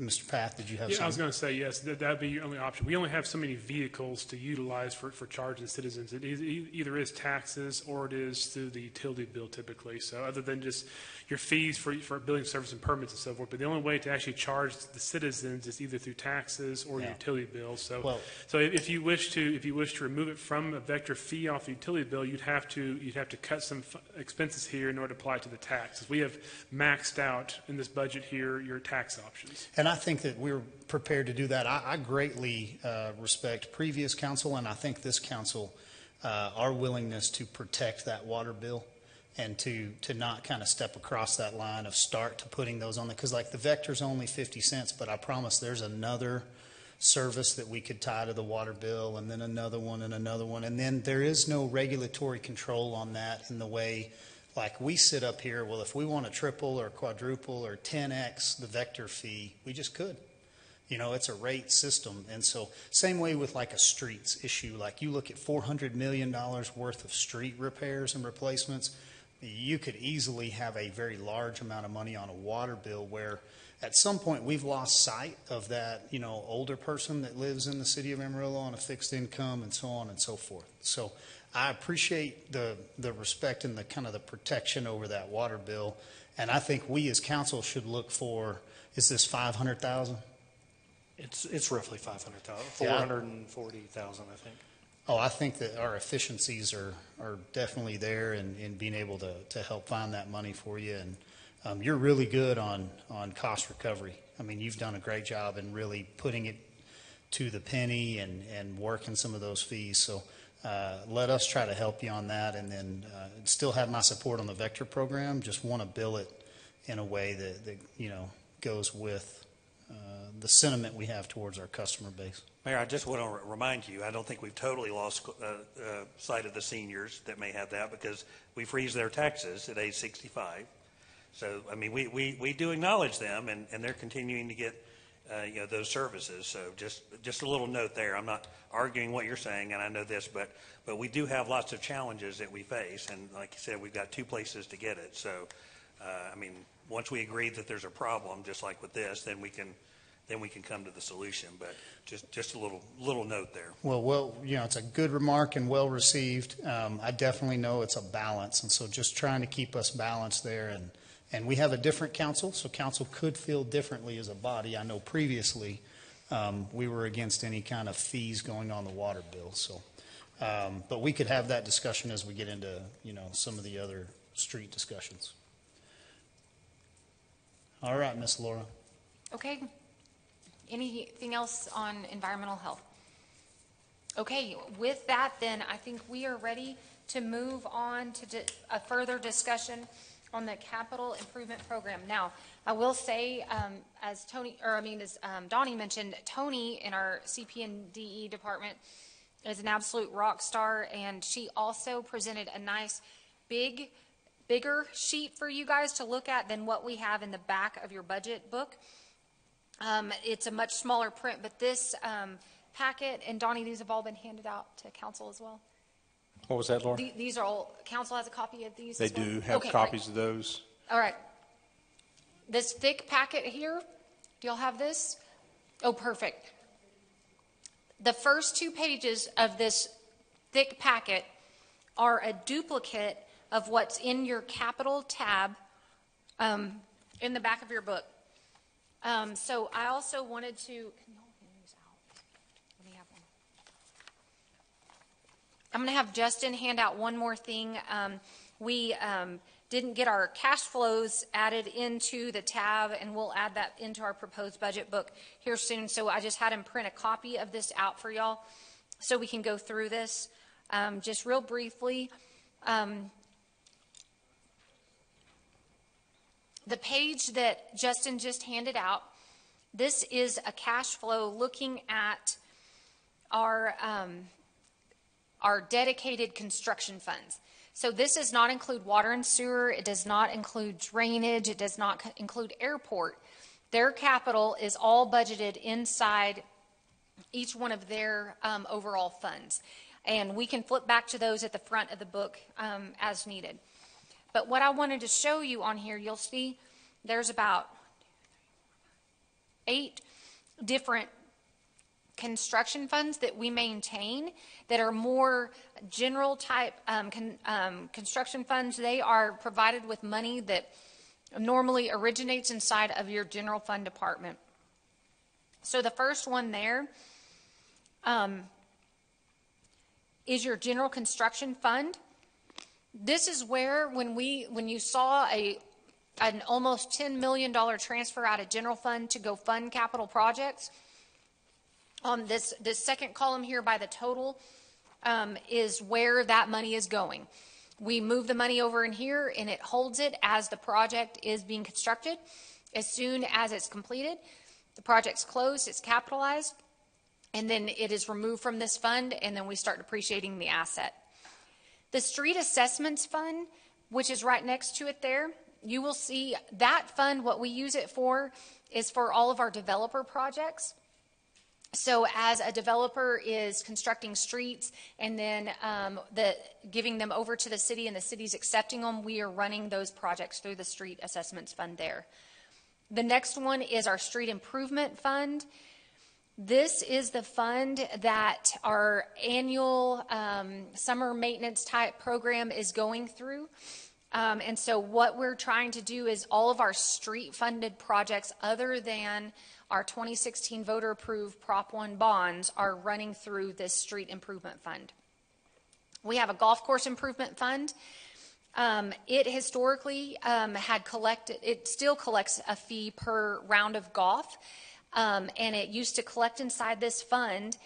Mr. Path, did you have something? I was going to say, yes, that'd be your only option. We only have so many vehicles to utilize for charging citizens. It either is taxes or it is through the utility bill typically. So other than just your fees for building service and permits and so forth, but the only way to actually charge the citizens is either through taxes or utility bills. So if you wish to remove it from a Vector fee off the utility bill, you'd have to cut some expenses here in order to apply to the taxes. We have maxed out in this budget here your tax options. And I think that we're prepared to do that. I greatly respect previous council, and I think this council, our willingness to protect that water bill and to not kind of step across that line of start to putting those on there. Because the Vector's only 50 cents, but I promise there's another service that we could tie to the water bill, and then another one and another one. And then there is no regulatory control on that in the way we sit up here, well, if we want to triple or quadruple or 10x the Vector fee, we just could. It's a rate system. And so same way with a streets issue. You look at $400 million worth of street repairs and replacements, you could easily have a very large amount of money on a water bill where, at some point, we've lost sight of that, older person that lives in the city of Amarillo on a fixed income and so on and so forth. So I appreciate the respect and the kind of the protection over that water bill. And I think we as council should look for, is this 500,000? It's roughly 500,000, Yeah. 440,000, I think. Oh, I think that our efficiencies are definitely there in being able to help find that money for you. And you're really good on cost recovery. I mean, you've done a great job in really putting it to the penny and working some of those fees. So let us try to help you on that, and then still have my support on the Vector program. Just want to bill it in a way that goes with the sentiment we have towards our customer base. Mayor, I just want to remind you, I don't think we've totally lost sight of the seniors that may have that, because we freeze their taxes at age 65. So, I mean, we do acknowledge them, and they're continuing to get those services. So just a little note there. I'm not arguing what you're saying, and I know this, but we do have lots of challenges that we face, and like you said, we've got two places to get it. So, I mean, once we agree that there's a problem, just like with this, then we can come to the solution. But just a little note there. Well, it's a good remark and well received. I definitely know it's a balance, and so just trying to keep us balanced there. And we have a different council, so council could feel differently as a body. I know previously we were against any kind of fees going on the water bill. So, but we could have that discussion as we get into some of the other street discussions. All right, Miss Laura. Okay. Anything else on environmental health? Okay, with that then, I think we are ready to move on to a further discussion on the capital improvement program. Now, I will say, as Donnie mentioned, Tony in our CP&DE department is an absolute rock star, and she also presented a nice bigger sheet for you guys to look at than what we have in the back of your budget book. It's a much smaller print, but this packet, and Donnie, these have all been handed out to council as well. What was that, Laura? These are all, council has a copy of these They as well? do have Okay, copies great. of those. All right. This thick packet here, do y'all have this? Oh, perfect. The first 2 pages of this thick packet are a duplicate of what's in your capital tab in the back of your book. So I also wanted to, can y'all hand these out? Let me have one. I'm going to have Justin hand out one more thing. We didn't get our cash flows added into the tab, and we'll add that into our proposed budget book here soon. So I just had him print a copy of this out for y'all so we can go through this just real briefly. The page that Justin just handed out, this is a cash flow looking at our dedicated construction funds. So this does not include water and sewer. It does not include drainage. It does not include airport. Their capital is all budgeted inside each one of their overall funds. And we can flip back to those at the front of the book as needed. But what I wanted to show you on here, you'll see there's about 8 different construction funds that we maintain that are more general type construction funds. They are provided with money that normally originates inside of your general fund department. So the first one there is your general construction fund. This is where when you saw an almost $10 million transfer out of general fund to go fund capital projects, this second column here by the total is where that money is going. We move the money over in here, and it holds it as the project is being constructed. As soon as it's completed, the project's closed, it's capitalized, and then it is removed from this fund, and then we start depreciating the asset. The street assessments fund, which is right next to it there, you will see that fund, what we use it for is for all of our developer projects. So as a developer is constructing streets and then giving them over to the city and the city's accepting them, we are running those projects through the street assessments fund there. The next one is our street improvement fund. This is the fund that our annual summer maintenance type program is going through. And so what we're trying to do is all of our street funded projects other than our 2016 voter approved Prop 1 bonds are running through this street improvement fund. We have a golf course improvement fund. It historically had collected, it still collects a fee per round of golf. And it used to collect inside this fund,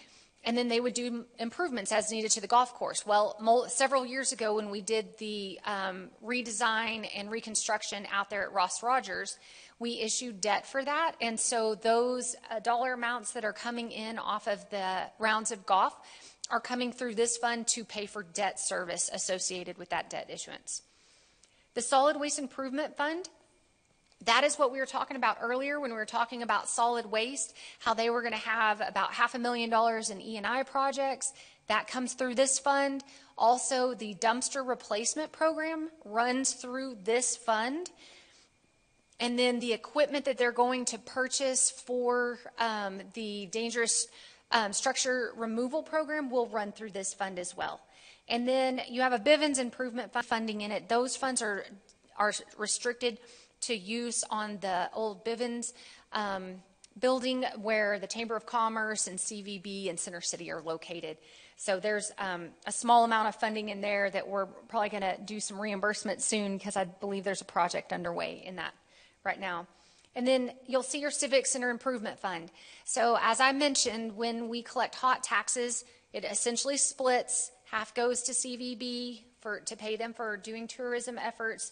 and then they would do improvements as needed to the golf course. Well, several years ago when we did the redesign and reconstruction out there at Ross Rogers, we issued debt for that. And so those dollar amounts that are coming in off of the rounds of golf are coming through this fund to pay for debt service associated with that debt issuance. The Solid Waste Improvement Fund, that is what we were talking about earlier when we were talking about solid waste, how they were going to have about $500,000 in E&I projects. That comes through this fund. Also, the dumpster replacement program runs through this fund. And then the equipment that they're going to purchase for the dangerous structure removal program will run through this fund as well. And then you have a Bivens improvement funding in it. Those funds are restricted to use on the old Bivens building where the Chamber of Commerce and CVB and Center City are located. So there's a small amount of funding in there that we're probably going to do some reimbursement soon because I believe there's a project underway in that right now. And then you'll see your Civic Center Improvement Fund. So as I mentioned, when we collect hot taxes, it essentially splits. Half goes to CVB to pay them for doing tourism efforts,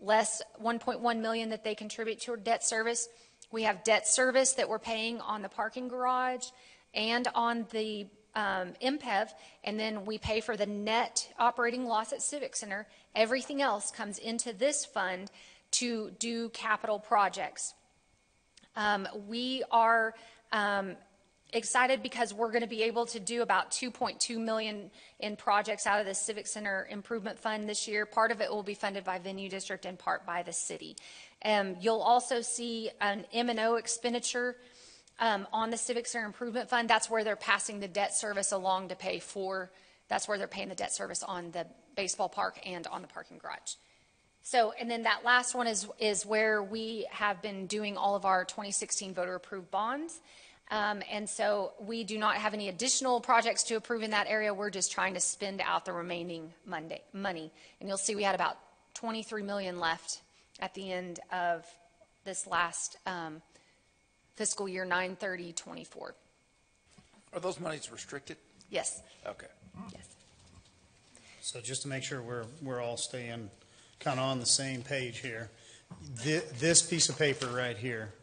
less $1.1 million that they contribute to our debt service. We have debt service that we're paying on the parking garage and on the MPEV, and then we pay for the net operating loss at Civic Center. Everything else comes into this fund to do capital projects. We are excited because we're going to be able to do about $2.2 million in projects out of the Civic Center Improvement Fund this year. Part of it will be funded by Venue District and part by the city. You'll also see an M&O expenditure on the Civic Center Improvement Fund. That's where they're passing the debt service along to pay for, that's where they're paying the debt service on the baseball park and on the parking garage. So, and then that last one is where we have been doing all of our 2016 voter approved bonds. And so we do not have any additional projects to approve in that area. We're just trying to spend out the remaining money. And you'll see we had about $23 million left at the end of this last fiscal year 9/30/24. Are those monies restricted? Yes. Okay. Yes. So just to make sure we're all staying kind of on the same page here, this piece of paper right here,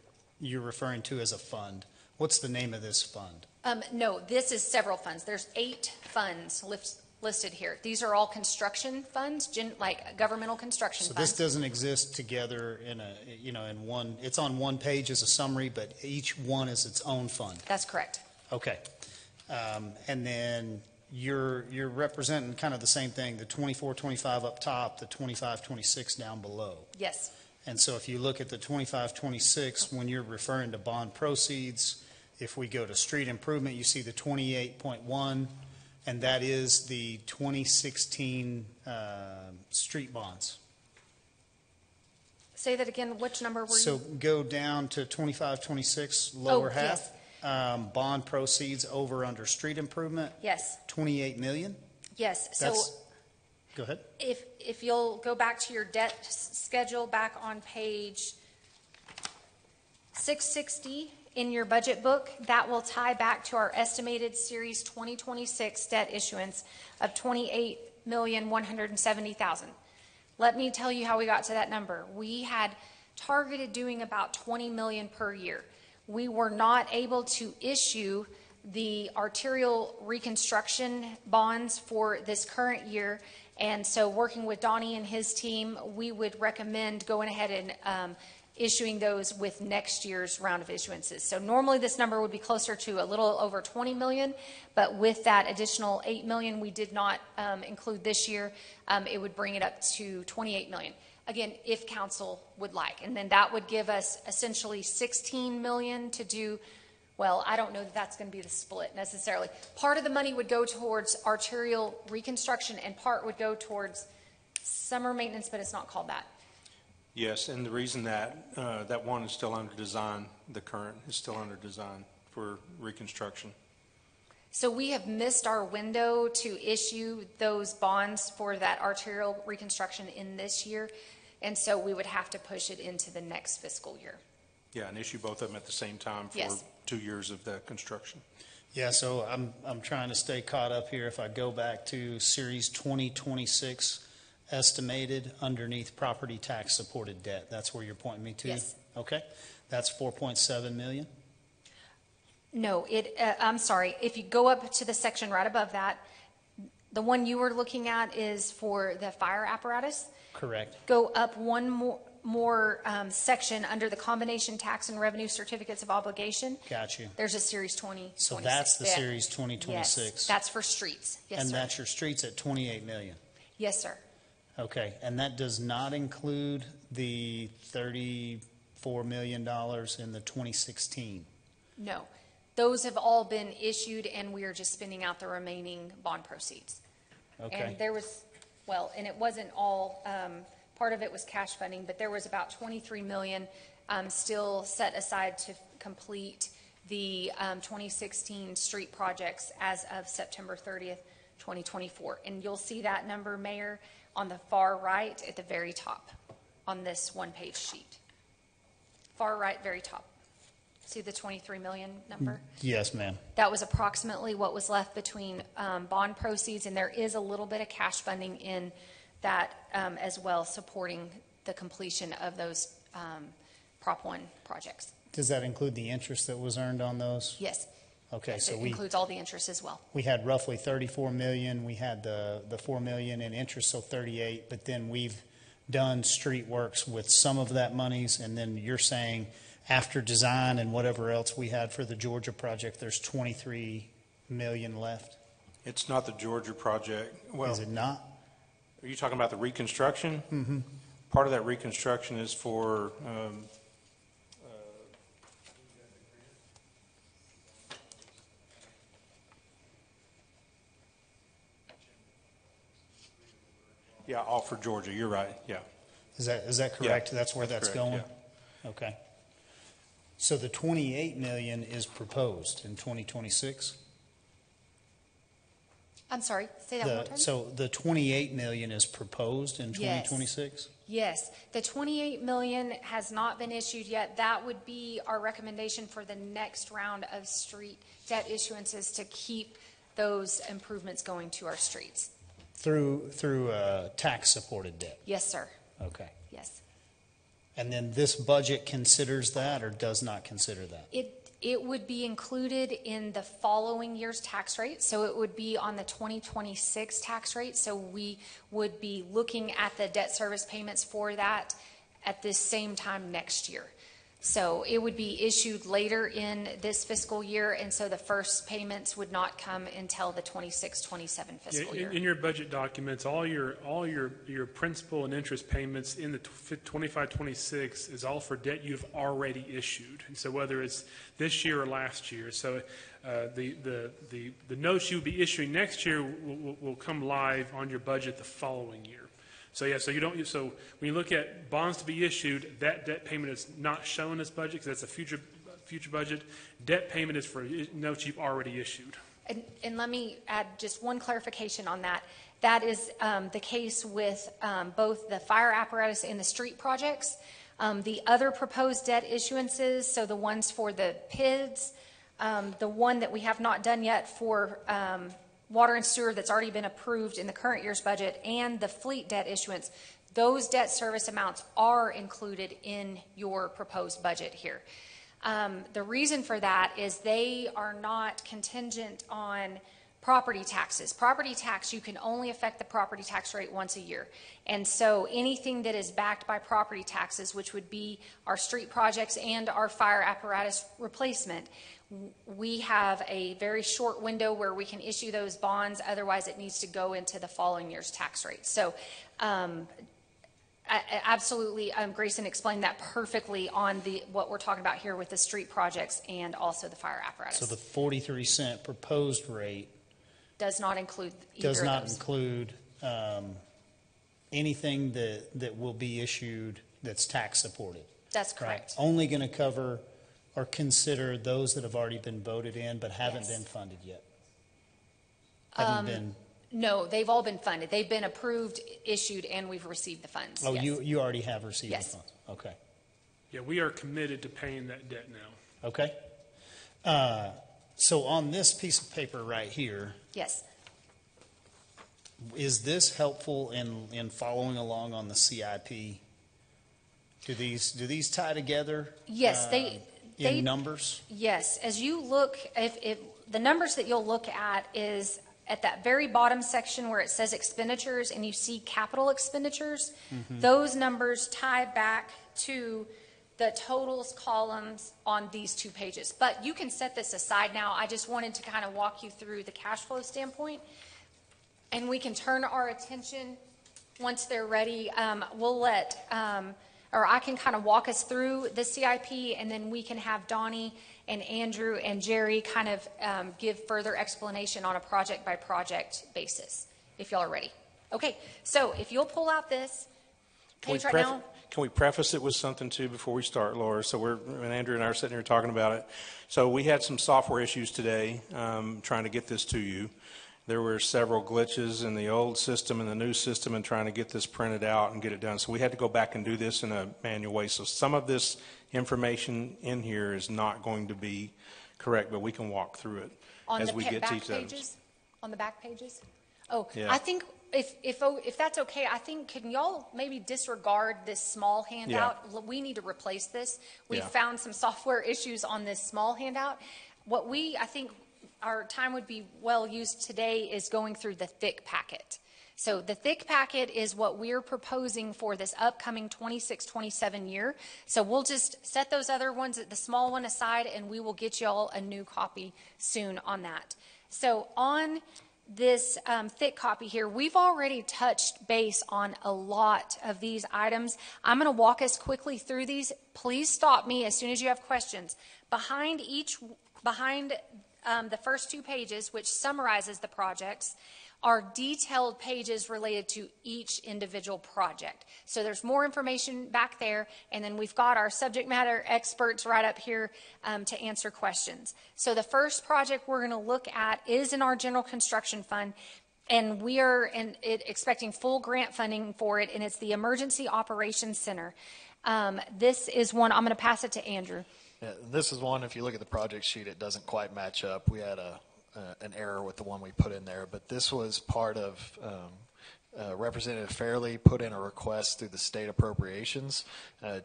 you're referring to as a fund. What's the name of this fund? No, this is several funds. There's 8 funds listed here. These are all construction funds, like governmental construction funds. So this doesn't exist together in in one, it's on one page as a summary, but each one is its own fund. That's correct. Okay. And then you're representing kind of the same thing, the 24-25 up top, the 25-26 down below. Yes. And so if you look at the 25-26, when you're referring to bond proceeds, if we go to street improvement, you see the 28.1, and that is the 2016 street bonds. Say that again. Which number were you? So go down to 25-26, lower half. Yes. Bond proceeds over under street improvement. Yes. 28 million. Yes. Go ahead. If you'll go back to your debt schedule back on page 660 in your budget book, that will tie back to our estimated Series 2026 debt issuance of $28,170,000. Let me tell you how we got to that number. We had targeted doing about $20 million per year. We were not able to issue the arterial reconstruction bonds for this current year. And so working with Donnie and his team, we would recommend going ahead and issuing those with next year's round of issuances. So normally this number would be closer to a little over 20 million, but with that additional 8 million we did not include this year, it would bring it up to 28 million. Again, if council would like. And then that would give us essentially 16 million to do, well, I don't know that that's going to be the split necessarily. Part of the money would go towards arterial reconstruction and part would go towards summer maintenance, but it's not called that. Yes, and the reason that that one is still under design, the current is still under design for reconstruction. So we have missed our window to issue those bonds for that arterial reconstruction in this year. And so we would have to push it into the next fiscal year. Yeah, and issue both of them at the same time for Yes. 2 years of the construction. Yeah, so I'm trying to stay caught up here. If I go back to Series 2026 estimated underneath property tax supported debt, that's where you're pointing me to? Yes. Okay, that's 4.7 million? No, I'm sorry. If you go up to the section right above that, the one you were looking at is for the fire apparatus. Correct. Go up one more section under the combination tax and revenue certificates of obligation. Got you. There's a Series 2026. So that's the debt. Series 2026? Yes, that's for streets. Yes, And sir. that's your streets at 28 million? Yes, sir. Okay, and that does not include the $34 million in the 2016? No. Those have all been issued, and we are just spending out the remaining bond proceeds. Okay. And there was, well, and it wasn't all, part of it was cash funding, but there was about 23 million still set aside to complete the 2016 street projects as of September 30th, 2024. And you'll see that number, Mayor, on the far right at the very top on this one-page sheet. Far right, very top. See the 23 million number? Yes, ma'am. That was approximately what was left between bond proceeds, and there is a little bit of cash funding in that as well, supporting the completion of those Prop 1 projects. Does that include the interest that was earned on those? Yes. Okay, Yes, so it we includes all the interest as well. had roughly 34 million. We had the 4 million in interest, so 38. But then we've done street works with some of that monies, and then you're saying after design and whatever else we had for the Georgia project, there's 23 million left? It's not the Georgia project. Well, Is it not? Are you talking about the reconstruction? Mm-hmm. Part of that reconstruction is for, yeah, all for Georgia. You're right. Yeah. Is that correct? Yeah, That's where that's correct, going? Okay. So the 28 million is proposed in 2026? I'm sorry, say that one more time. So the 28 million is proposed in Yes. 2026? Yes, the 28 million has not been issued yet. That would be our recommendation for the next round of street debt issuances to keep those improvements going to our streets. Through tax-supported debt? Yes, sir. Okay. Yes. And then this budget considers that or does not consider that? It would be included in the following year's tax rate, so it would be on the 2026 tax rate. So we would be looking at the debt service payments for that at this same time next year. So it would be issued later in this fiscal year, and so the first payments would not come until the 26-27 fiscal year. In your budget documents, all your principal and interest payments in the 25-26 is all for debt you've already issued. And so whether it's this year or last year, so the notes you'll be issuing next year will come live on your budget the following year. So yeah, so when you look at bonds to be issued, that debt payment is not shown in this budget because that's a future budget. Debt payment is for notes you've already issued. And let me add just one clarification on that. That is the case with both the fire apparatus and the street projects. The other proposed debt issuances, so the ones for the PIDs, the one that we have not done yet for water and sewer that's already been approved in the current year's budget, and the fleet debt issuance, those debt service amounts are included in your proposed budget here. The reason for that is they are not contingent on property taxes. Property tax, you can only affect the property tax rate once a year. And so anything that is backed by property taxes, which would be our street projects and our fire apparatus replacement, we have a very short window where we can issue those bonds. Otherwise, it needs to go into the following year's tax rate. So Absolutely. Grayson explained that perfectly on what we're talking about here with the street projects and also the fire apparatus. So the 43-cent proposed rate does not include either does of not those. include anything that will be issued that's tax supported. That's Right? correct. Only going to cover or consider those that have already been voted in but haven't Yes. been funded yet. Haven't been. No, they've all been funded. They've been approved, issued, and we've received the funds. Oh, Yes. you already have received Yes. the funds. Okay. Yeah, we are committed to paying that debt now. Okay. So on this piece of paper right here, Yes. is this helpful in following along on the CIP? Do these tie together? Yes, they in numbers. Yes, as you look, if the numbers that you'll look at is at that very bottom section where it says expenditures and you see capital expenditures, those numbers tie back to the totals columns on these two pages. But you can set this aside now. I just wanted to kind of walk you through the cash flow standpoint. And we can turn our attention, once they're ready, we'll let, or I can kind of walk us through the CIP, and then we can have Donnie and Andrew and Jerry kind of give further explanation on a project-by-project basis, if y'all are ready. Okay, so if you'll pull out this page right now. Can we preface it with something too before we start, Laura? So and Andrew and I are sitting here talking about it. So we had some software issues today trying to get this to you. There were several glitches in the old system and the new system and trying to get this printed out and get it done. So we had to go back and do this in a manual way. So some of this information in here is not going to be correct, but we can walk through it On as the we get to back each of them. pages? On the back pages? Oh, Yeah. I think if that's okay, I think, can y'all maybe disregard this small handout? We need to replace this. We Yeah. found some software issues on this small handout. I think our time would be well used today is going through the thick packet. So the thick packet is what we're proposing for this upcoming 26-27 year. So we'll just set those other ones, the small one aside, and we will get y'all a new copy soon on that. So on this thick copy here, we've already touched base on a lot of these items. I'm going to walk us quickly through these. Please stop me as soon as you have questions. Behind the first two pages, which summarizes the projects, are detailed pages related to each individual project. So there's more information back there, and then we've got our subject matter experts right up here to answer questions. So the first project we're going to look at is in our general construction fund, and we are expecting full grant funding for it, and it's the Emergency Operations Center. This is one, I'm going to pass it to Andrew. Yeah, this is one, if you look at the project sheet, it doesn't quite match up. We had an error with the one we put in there, but this was part of Representative Fairley put in a request through the state appropriations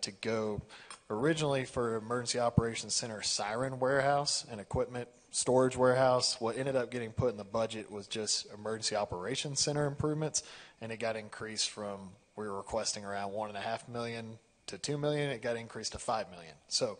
to go originally for Emergency Operations Center siren warehouse and equipment storage warehouse. What ended up getting put in the budget was just Emergency Operations Center improvements, and it got increased from, we were requesting around $1.5 million to $2 million. It got increased to $5 million. So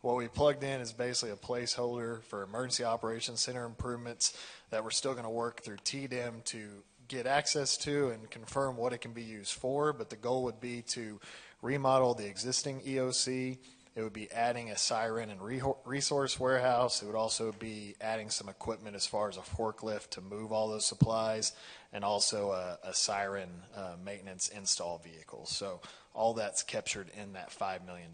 what we plugged in is basically a placeholder for Emergency Operations Center improvements that we're still going to work through TDEM to get access to and confirm what it can be used for, but the goal would be to remodel the existing EOC. It would be adding a siren and resource warehouse. It would also be adding some equipment as far as a forklift to move all those supplies, and also a siren maintenance install vehicle. So all that's captured in that $5 million,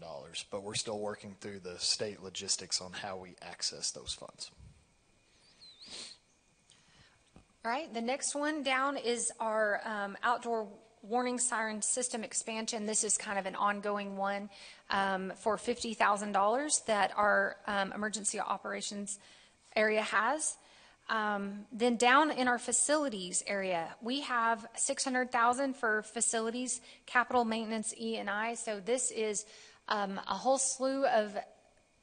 but we're still working through the state logistics on how we access those funds. All right, the next one down is our outdoor warning siren system expansion. This is kind of an ongoing one for $50,000 that our emergency operations area has. Then down in our facilities area, we have $600,000 for facilities, capital maintenance, E&I. So this is a whole slew of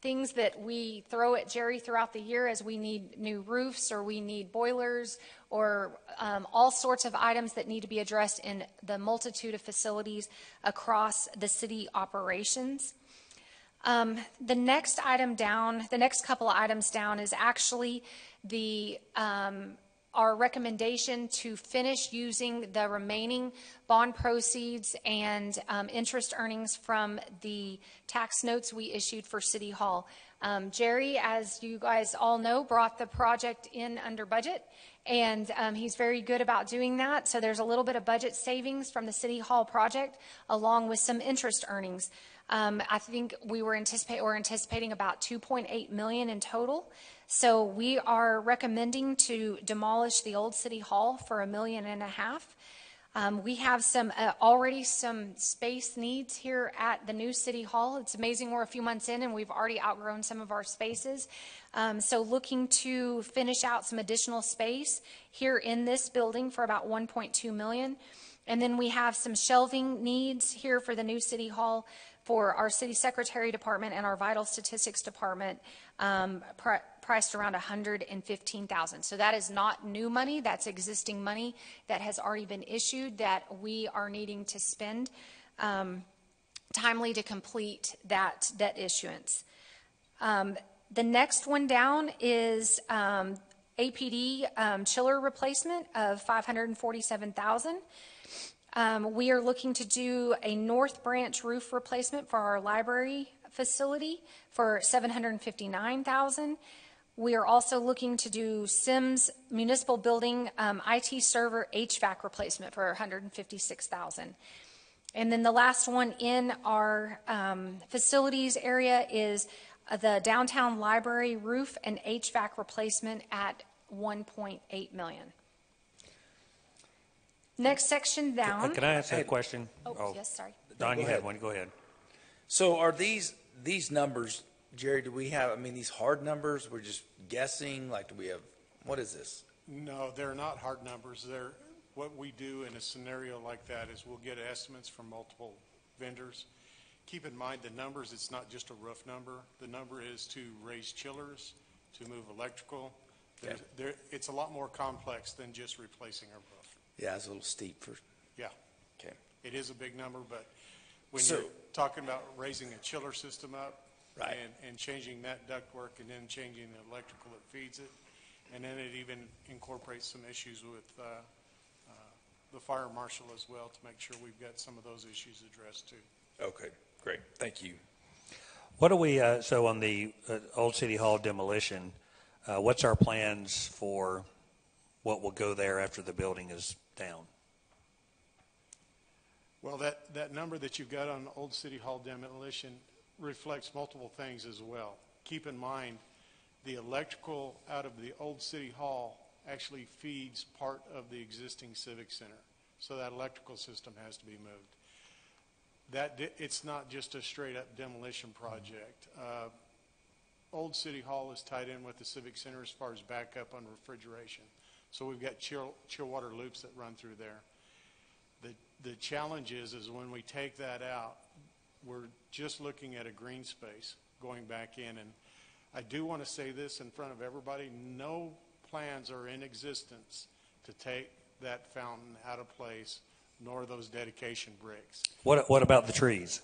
things that we throw at Jerry throughout the year as we need new roofs, or we need boilers, or all sorts of items that need to be addressed in the multitude of facilities across the city operations. The next item down, the next couple of items down is actually the our recommendation to finish using the remaining bond proceeds and interest earnings from the tax notes we issued for City Hall. Jerry, as you guys all know, brought the project in under budget, and he's very good about doing that. So there's a little bit of budget savings from the City Hall project, along with some interest earnings. I think we're anticipating about $2.8 million in total. So we are recommending to demolish the old City Hall for $1.5 million. We have already some space needs here at the new City Hall. It's amazing, we're a few months in and we've already outgrown some of our spaces. So looking to finish out some additional space here in this building for about $1.2 million. And then we have some shelving needs here for the new City Hall for our City Secretary Department and our Vital Statistics Department, priced around $115,000. So that is not new money, that's existing money that has already been issued that we are needing to spend timely to complete that debt issuance. The next one down is APD chiller replacement of $547,000. We are looking to do a north branch roof replacement for our library facility for $759,000. We are also looking to do Sims Municipal Building IT server HVAC replacement for $156,000. And then the last one in our facilities area is the downtown library roof and HVAC replacement at $1.8 million. Next section down. Can I ask a question? Oh, yes, sorry. Don, you had one. Go ahead. So are these numbers, Jerry, do we have, I mean, these hard numbers, we're just guessing, like do we have, what is this? No, they're not hard numbers. What we do in a scenario like that is we'll get estimates from multiple vendors. Keep in mind the numbers, it's not just a roof number. The number is to raise chillers, to move electrical. It's a lot more complex than just replacing a roof. Yeah, it's a little steep for. Yeah. Okay. It is a big number, but when you're talking about raising a chiller system up, right, and changing that ductwork and then changing the electrical that feeds it, and then it even incorporates some issues with the fire marshal as well to make sure we've got some of those issues addressed too. Okay, great. Thank you. What do we, so on the old City Hall demolition, what's our plans for what will go there after the building is down? Well, that number that you've got on Old City Hall demolition reflects multiple things as well. Keep in mind, the electrical out of the Old City Hall actually feeds part of the existing Civic Center. So that electrical system has to be moved. It's not just a straight up demolition project. Old City Hall is tied in with the Civic Center as far as backup on refrigeration. So we've got chill water loops that run through there. The challenge is when we take that out, we're just looking at a green space going back in. And I do want to say this in front of everybody, no plans are in existence to take that fountain out of place, nor those dedication bricks. What about the trees?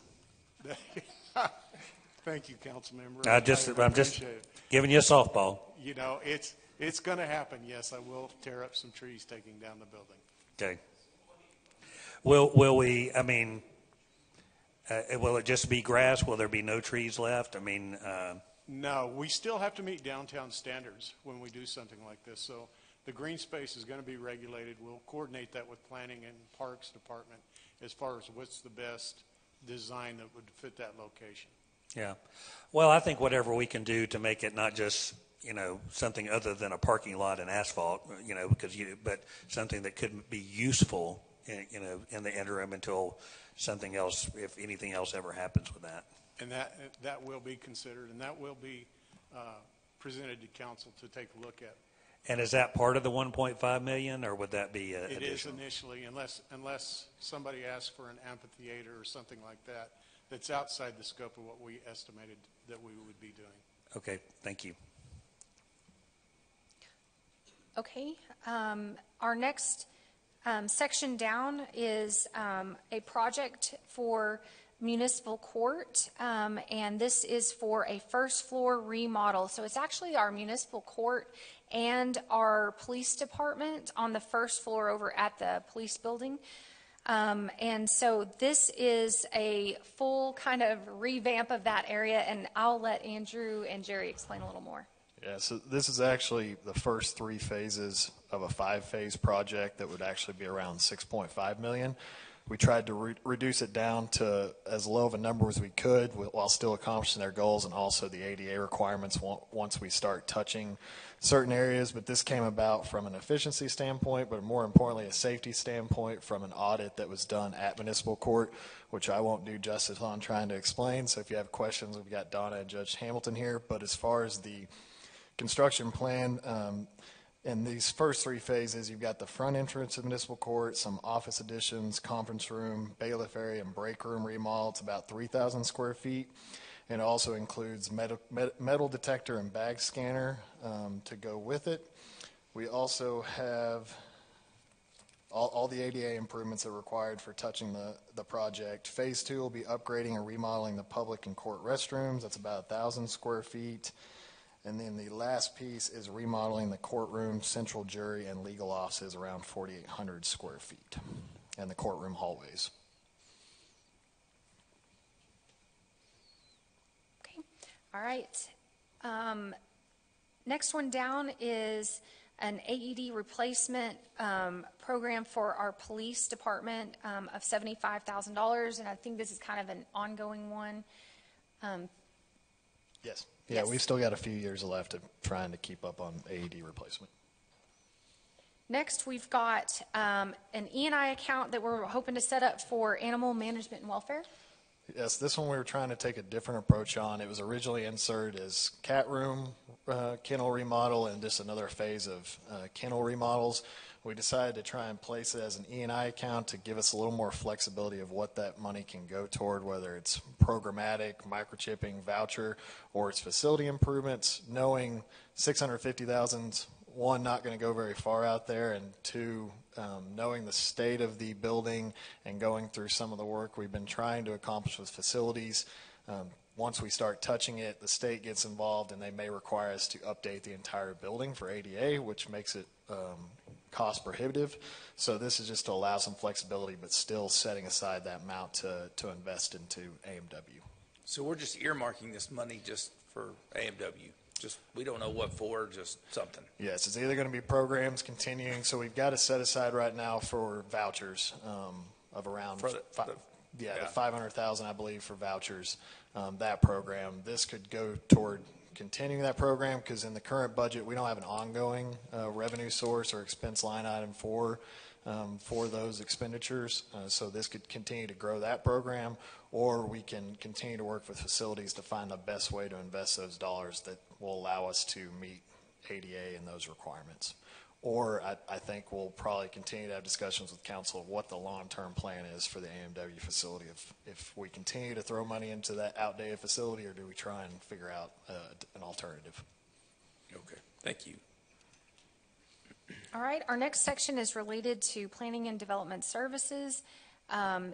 Thank you, council member. I'm just giving you a softball. You know, it's going to happen. Yes, I will tear up some trees taking down the building. Okay. Will we, I mean, will it just be grass? Will there be no trees left? I mean. No, we still have to meet downtown standards when we do something like this. So the green space is going to be regulated. We'll coordinate that with Planning and Parks Department as far as what's the best design that would fit that location. Yeah. Well, I think whatever we can do to make it not just, you know, something other than a parking lot and asphalt, you know, but something that could be useful, you know, in the interim until something else, if anything else ever happens with that. And that will be considered, and that will be presented to council to take a look at. And is that part of the 1.5 million, or would that be additional? It is initially, unless somebody asks for an amphitheater or something like that, that's outside the scope of what we estimated that we would be doing. Okay, thank you. Okay, our next section down is a project for municipal court, and this is for a first floor remodel. So it's actually our municipal court and our police department on the first floor over at the police building. And so this is a full kind of revamp of that area, and I'll let Andrew and Jerry explain a little more. Yeah, so this is actually the first 3 phases of a 5-phase project that would actually be around $6.5 million. We tried to reduce it down to as low of a number as we could while still accomplishing their goals and also the ADA requirements once we start touching certain areas. But this came about from an efficiency standpoint, but more importantly, a safety standpoint from an audit that was done at municipal court, which I won't do justice on trying to explain. So if you have questions, we've got Donna and Judge Hamilton here. But as far as the construction plan, in these first 3 phases, you've got the front entrance of municipal court, some office additions, conference room, bailiff area, and break room remodel. It's about 3,000 square feet. And it also includes metal detector and bag scanner to go with it. We also have all the ADA improvements that are required for touching the project. Phase 2 will be upgrading and remodeling the public and court restrooms. That's about 1,000 square feet. And then the last piece is remodeling the courtroom, central jury, and legal offices around 4,800 square feet, and the courtroom hallways. Okay, all right. Next one down is an AED replacement program for our police department of $75,000, and I think this is kind of an ongoing one. Yes. Yeah, we've still got a few years left of trying to keep up on AED replacement. Next, we've got an E&I account that we're hoping to set up for animal management and welfare. Yes, this one we were trying to take a different approach on. It was originally inserted as cat room, kennel remodel, and just another phase of kennel remodels. We decided to try and place it as an E&I account to give us a little more flexibility of what that money can go toward, whether it's programmatic, microchipping, voucher, or it's facility improvements, knowing $650,000, one, not going to go very far out there, and two, knowing the state of the building and going through some of the work we've been trying to accomplish with facilities. Once we start touching it, the state gets involved and they may require us to update the entire building for ADA, which makes it cost prohibitive. So this is just to allow some flexibility, but still setting aside that amount to invest into AMW. So we're just earmarking this money just for AMW. Just, we don't know what for, just something. Yes, it's either going to be programs continuing. So we've got to set aside right now for vouchers of around the 500,000, I believe, for vouchers. That program, this could go toward continuing that program because in the current budget we don't have an ongoing revenue source or expense line item for those expenditures. So this could continue to grow that program, or we can continue to work with facilities to find the best way to invest those dollars that will allow us to meet ADA and those requirements. Or I think we'll probably continue to have discussions with council of what the long-term plan is for the AMW facility. If we continue to throw money into that outdated facility, or do we try and figure out an alternative? Okay, thank you. All right, our next section is related to planning and development services.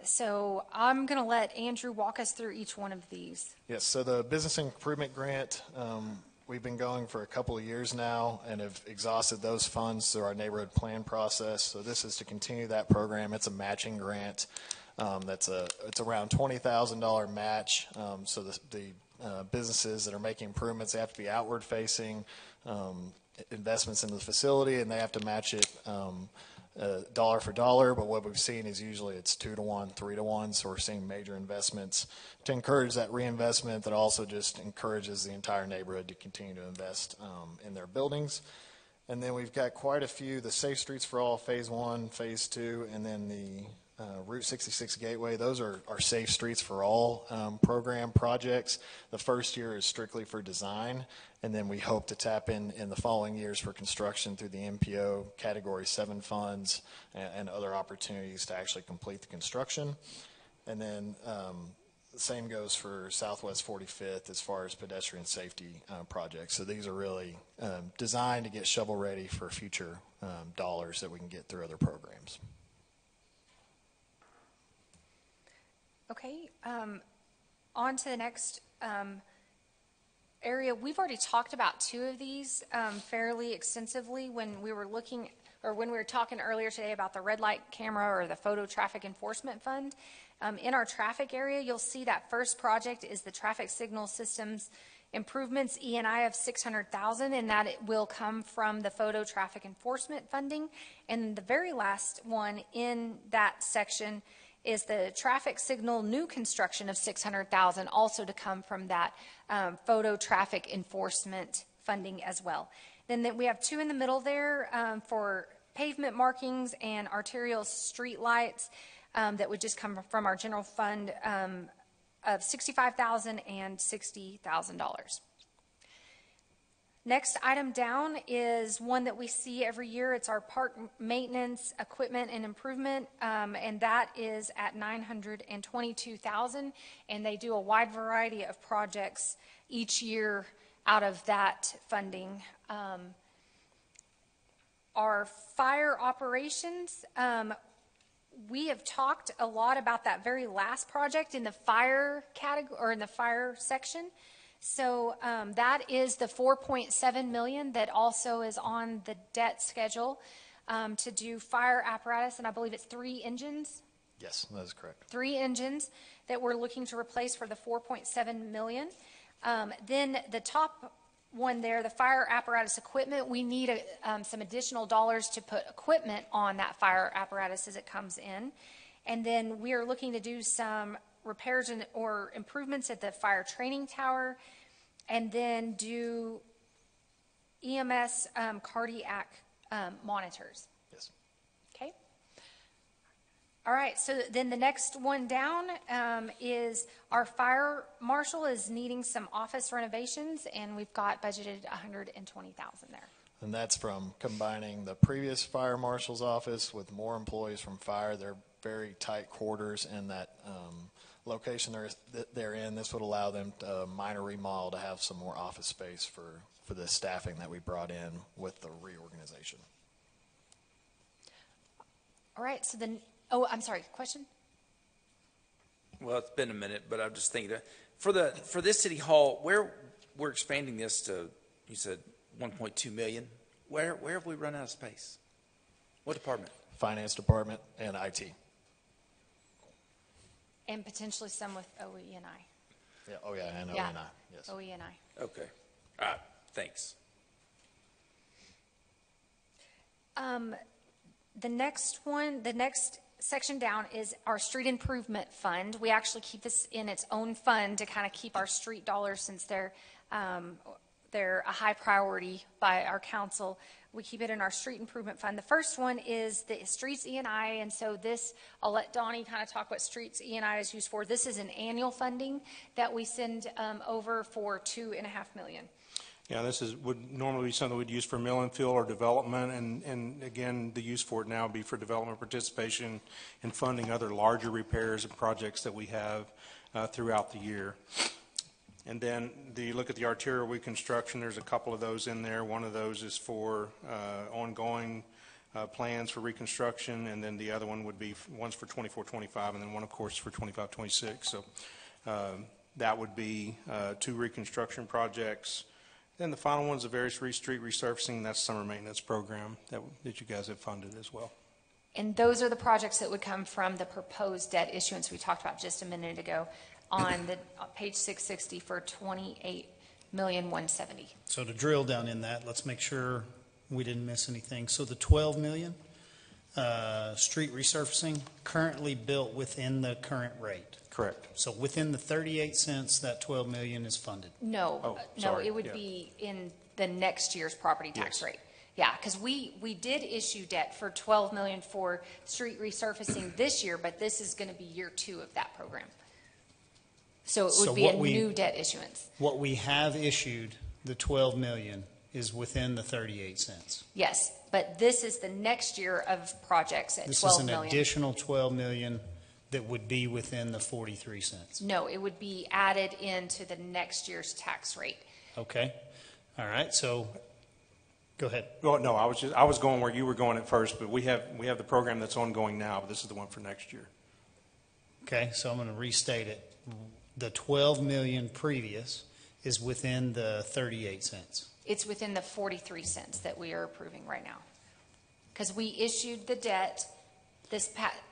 So I'm going to let Andrew walk us through each one of these. Yes, so the business improvement grant, we've been going for a couple of years now and have exhausted those funds through our neighborhood plan process. So this is to continue that program. It's a matching grant. It's around $20,000 match. So the businesses that are making improvements, they have to be outward facing investments in the facility, and they have to match it dollar for dollar. But what we've seen is usually it's 2-to-1, 3-to-1. So we're seeing major investments to encourage that reinvestment that also just encourages the entire neighborhood to continue to invest in their buildings. And then we've got quite a few, the Safe Streets for All, Phase 1, Phase 2, and then the Route 66 Gateway. Those are our Safe Streets for All program projects. The first year is strictly for design, and then we hope to tap in the following years for construction through the MPO Category 7 funds and other opportunities to actually complete the construction. And then the same goes for Southwest 45th as far as pedestrian safety projects. So these are really designed to get shovel ready for future dollars that we can get through other programs. Okay, on to the next area. We've already talked about two of these fairly extensively when we were looking, or when we were talking earlier today about the red light camera or the photo traffic enforcement fund. In our traffic area, you'll see that first project is the traffic signal systems improvements E&I of $600,000, and that it will come from the photo traffic enforcement funding. And the very last one in that section is the traffic signal new construction of $600,000, also to come from that photo traffic enforcement funding as well. Then we have two in the middle there for pavement markings and arterial street lights that would just come from our general fund of $65,000 and $60,000. Next item down is one that we see every year. It's our park maintenance, equipment, and improvement, and that is at $922,000. And they do a wide variety of projects each year out of that funding. Our fire operations, we have talked a lot about that very last project in the fire category, or in the fire section. So that is the $4.7 million that also is on the debt schedule to do fire apparatus, and I believe it's 3 engines. Yes, that is correct. 3 engines that we're looking to replace for the $4.7 million. Then the top one there, the fire apparatus equipment, we need some additional dollars to put equipment on that fire apparatus as it comes in. And then we are looking to do some repairs or improvements at the fire training tower, and then do EMS cardiac monitors. Yes. Okay. All right, so then the next one down is our fire marshal is needing some office renovations, and we've got budgeted $120,000 there. And that's from combining the previous fire marshal's office with more employees from fire. They're very tight quarters in that location they're in. This would allow them to minor remodel to have some more office space for the staffing that we brought in with the reorganization. All right, so then, oh, I'm sorry, question? Well, it's been a minute, but I'm just thinking, for this city hall, where we're expanding this to, you said 1.2 million. Where have we run out of space? What department? Finance department and IT. And potentially some with OE&I. Yeah, oh yeah, and Yeah. OE&I, yes. OE&I. Okay. All right, thanks. The next section down is our street improvement fund. We actually keep this in its own fund to kind of keep our street dollars, since they're a high priority by our council. We keep it in our street improvement fund. The first one is the streets E&I, and so this, I'll let Donnie kind of talk what streets E&I is used for. This is an annual funding that we send over for $2.5 million. Yeah, this would normally be something we'd use for mill and fill or development, and again, the use for it now would be for development participation and funding other larger repairs and projects that we have throughout the year. And then you look at the arterial reconstruction, there's a couple of those in there. One of those is for ongoing plans for reconstruction, and then the other one would be, one's for 24-25, and then one, of course, for 25-26. So that would be 2 reconstruction projects. Then the final one is the various street resurfacing. That's summer maintenance program that you guys have funded as well. And those are the projects that would come from the proposed debt issuance we talked about just a minute ago on the page 660 for $28,170,000. So to drill down in that, let's make sure we didn't miss anything. So the $12 million street resurfacing currently built within the current rate. Correct. So within the 38 cents, that $12 million is funded. No, it would be in the next year's property tax rate. Yeah, because we did issue debt for $12 million for street resurfacing this year, but this is going to be year 2 of that program. So it would be a new debt issuance. What we have issued, the $12 million, is within the 38 cents. Yes, but this is the next year of projects at $12 million. This is an additional $12 million that would be within the 43 cents. No, it would be added into the next year's tax rate. Okay. All right. So go ahead. Well, no, I was going where you were going at first, but we have the program that's ongoing now, but this is the one for next year. Okay, so I'm going to restate it. The 12 million previous is within the 38 cents. It's within the 43 cents that we are approving right now. Because we issued the debt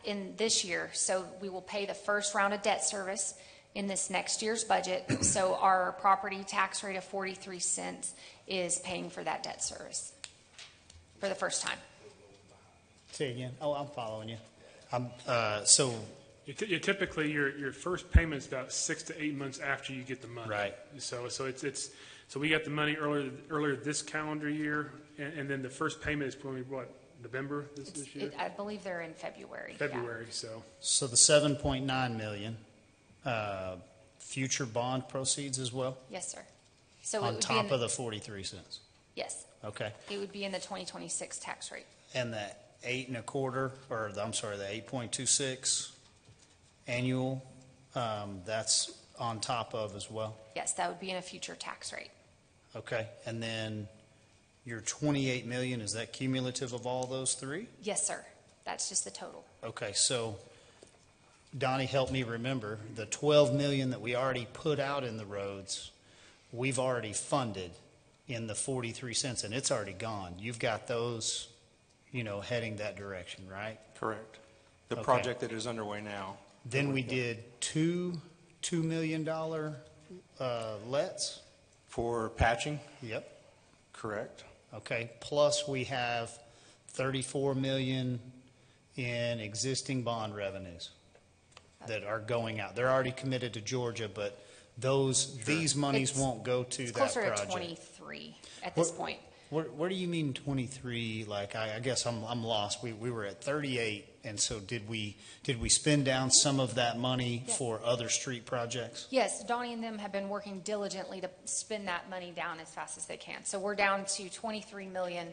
in this year, so we will pay the first round of debt service in this next year's budget. So our property tax rate of 43 cents is paying for that debt service for the first time. Say again. Oh, I'm following you. So Typically, your first payment is about 6 to 8 months after you get the money. Right. So we got the money earlier this calendar year, and then the first payment is probably what, November this year? I believe they're in February. February. Yeah. So the 7.9 million future bond proceeds as well, Yes, sir. So it on would top be of the 43 cents. yes, Okay, it would be in the 2026 tax rate. and the 8.25, or the 8.26 annual, that's on top of as well. Yes, that would be in a future tax rate. Okay, and then your 28 million, is that cumulative of all those three? Yes, sir. That's just the total. Okay, so Donnie, help me remember, the 12 million that we already put out in the roads, we've already funded in the 43 cents, and it's already gone. You've got those, heading that direction, right? Correct. The Okay. project that is underway now. Then we did $2 million lets? For patching? Yep. Correct. Okay, plus we have 34 million in existing bond revenues that are going out. They're already committed to Georgia, but these monies won't go to It's that closer project. to 23 at this point. Where do you mean 23? Like, I guess I'm lost. We were at 38, and so did we spend down some of that money Yes. for other street projects? Yes, Donnie and them have been working diligently to spend that money down as fast as they can. So we're down to 23 million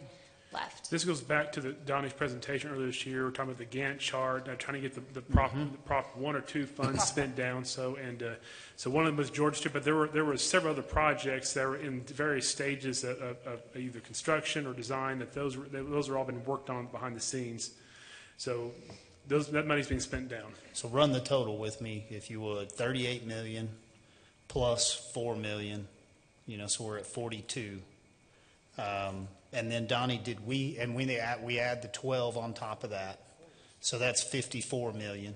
left. This goes back to Donnie's presentation earlier this year. We're talking about the Gantt chart, trying to get the Prop 1 or 2 funds spent down. So one of them was Georgia Street, but there were several other projects that were in various stages of either construction or design. Those are all been worked on behind the scenes. So that money's being spent down. So run the total with me, if you would. 38 million plus 4 million, so we're at 42. And then Donnie, we add the 12 on top of that. So that's 54 million,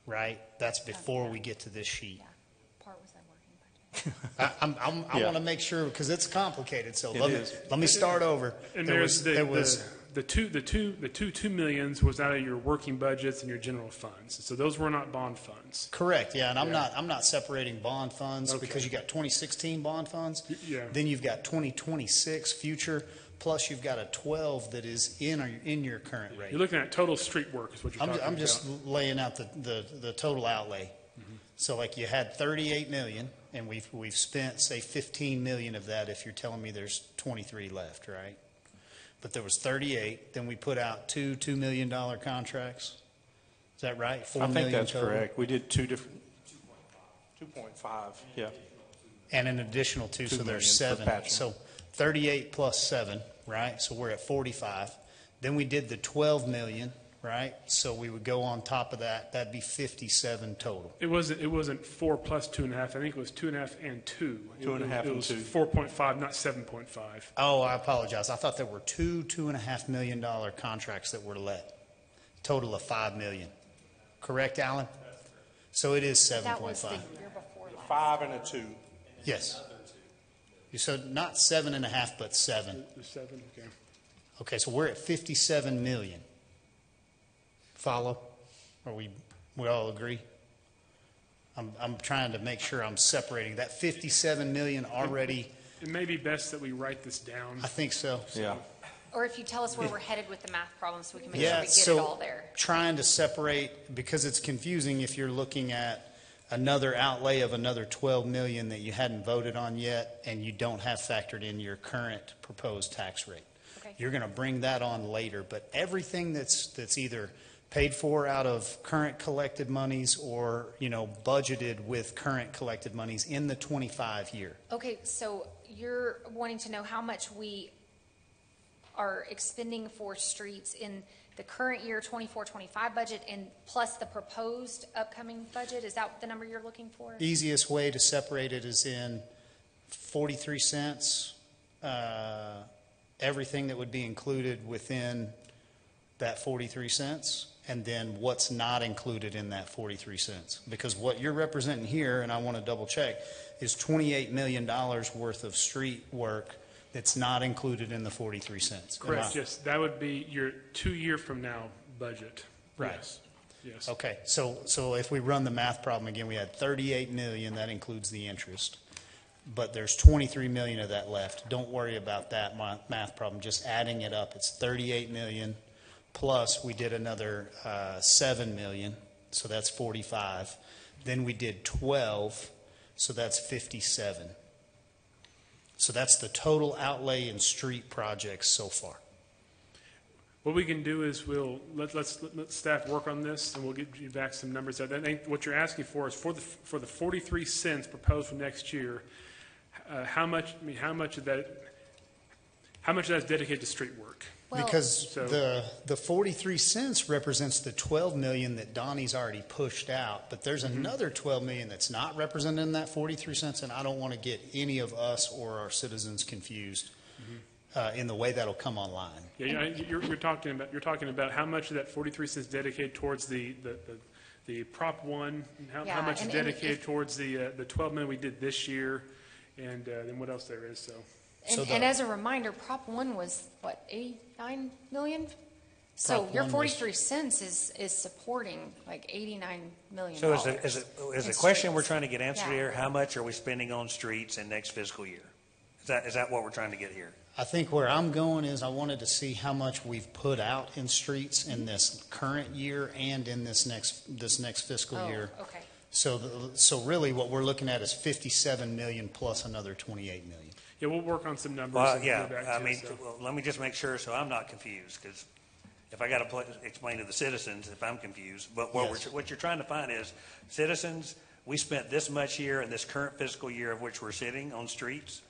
right? That's before we get to this sheet. Yeah. Part was that working budget. I want to make sure, because it's complicated, so is. let me start over. And There there's was the two millions was out of your working budgets and your general funds. So those were not bond funds. correct, yeah, and I'm not separating bond funds, because you got 2016 bond funds. Yeah. Then you've got 2026 future, plus you've got a 12 that is in your current rate. You're looking at total street work is what you're talking about. I'm just laying out the total outlay. So like you had 38 million, and we've spent, say, 15 million of that, if you're telling me there's 23 left, right? But there was 38, then we put out $2 million contracts. Is that right? 4 I think million that's total? correct. We did 2.5, yeah. And an additional 2, so 2 there's million for 7. patching. So 38 plus 7, right? So we're at 45. Then we did the 12 million, right? So we would go on top of that. That'd be 57 total. It wasn't 4 plus 2.5. I think it was 2.5 and 2. 2.5 It and was 2. 4.5, not 7.5. Oh, I apologize. I thought there were $2.5 million contracts that were let. Total of 5 million. Correct, Alan? So it is That was the 7.5. year before last. 5 and a 2. Yes. So not 7.5, but 7. The 7, okay. Okay, so we're at 57 million. Follow? Are we all agree? I'm trying to make sure I'm separating that 57 million already. It may be best that we write this down. I think so. Yeah. Or if you tell us where we're headed with the math problem so we can make sure Yeah, we get it all so there. trying to separate, because it's confusing if you're looking at another outlay of another 12 million that you hadn't voted on yet and you don't have factored in your current proposed tax rate. Okay. You're going to bring that on later, but everything that's either paid for out of current collected monies or, budgeted with current collected monies in the 25 year. Okay, so you're wanting to know how much we are expending for streets in the current year 24-25 budget and plus the proposed upcoming budget? Is that the number you're looking for? Easiest way to separate it is in 43 cents, everything that would be included within that 43 cents, and then what's not included in that 43 cents. Because what you're representing here, and I want to double check, is $28 million worth of street work that's not included in the 43 cents. Correct, yes. That would be your 2 year from now budget. Right. Yes. Yes. Okay, so if we run the math problem again, we had 38 million, that includes the interest. But there's 23 million of that left. Don't worry about that math problem, just adding it up. It's 38 million, plus we did another 7 million, so that's 45. Then we did 12, so that's 57. So that's the total outlay in street projects so far. What we can do is let staff work on this, and we'll get you back some numbers. I think what you're asking for is for the 43 cents proposed for next year. How much of that is dedicated to street work? Because the 43 cents represents the 12 million that Donnie's already pushed out, but there's another 12 million that's not represented in that 43 cents, and I don't want to get any of us or our citizens confused in the way that'll come online. Yeah, you're talking about how much of that 43 cents dedicated towards the Prop 1, and how much is dedicated towards the 12 million we did this year, and then what else there is. And as a reminder, Prop 1 was, what, 89 million? So your 43 cents is supporting like $89 million. So is the question we're trying to get answered here, how much are we spending on streets in next fiscal year? Is that what we're trying to get here? I think where I'm going is I wanted to see how much we've put out in streets in this current year and in this next fiscal year. Okay. So really what we're looking at is 57 million plus another 28 million. Yeah, we'll work on some numbers. Well, yeah, let me just make sure so I'm not confused, because if I got to explain to the citizens if I'm confused, but what you're trying to find is, citizens, we spent this much here in this current fiscal year of which we're sitting on streets,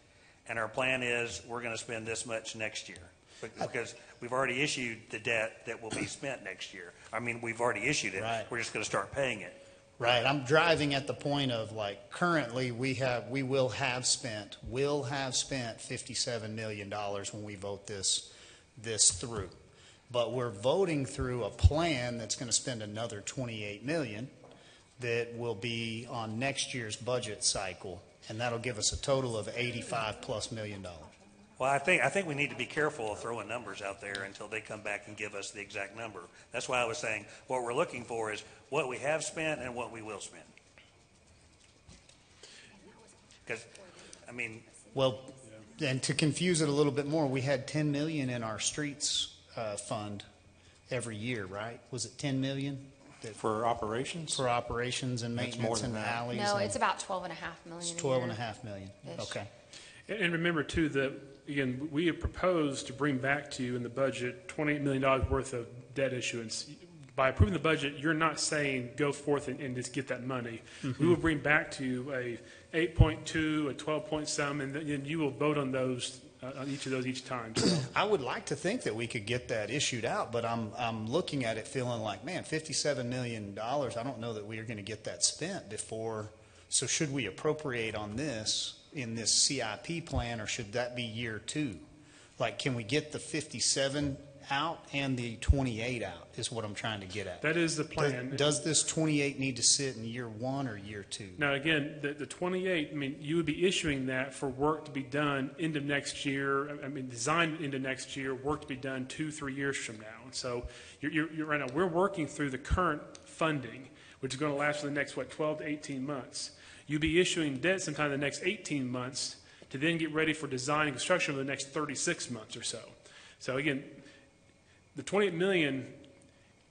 and our plan is we're going to spend this much next year, because we've already issued the debt that will be spent next year. I mean, we've already issued it. Right. We're just going to start paying it. Right. I'm driving at the point of, like, currently we will have spent $57 million when we vote this through. But we're voting through a plan that's going to spend another 28 million that will be on next year's budget cycle, and that'll give us a total of $85+ million. Well, I think we need to be careful of throwing numbers out there until they come back and give us the exact number. That's why I was saying what we're looking for is what we have spent and what we will spend. Because, I mean... Well, and to confuse it a little bit more, we had 10 million in our streets fund every year, right? Was it 10 million? For operations? For operations and maintenance and alleys? No, it's about 12.5 million. It's 12.5 million. Okay. And remember, too, that, again, we have proposed to bring back to you in the budget $28 million worth of debt issuance. By approving the budget, you're not saying go forth and just get that money. We will bring back to you a 8.2, a 12 point some, and then you will vote on those, on each of those each time. So. I would like to think that we could get that issued out, but I'm looking at it feeling like, man, $57 million, I don't know that we are going to get that spent before. So should we appropriate on this in this CIP plan, or should that be year 2? Like, can we get the 57 out and the 28 out is what I'm trying to get at. That is the plan. Does this 28 need to sit in year 1 or year 2? Now, again, the 28, I mean, you would be issuing that for work to be done into next year, I mean, designed into next year, work to be done 2-3 years from now. And so you're right now, we're working through the current funding, which is going to last for the next, 12 to 18 months. You'll be issuing debt sometime in the next 18 months to then get ready for design and construction over the next 36 months or so. So again, the 28 million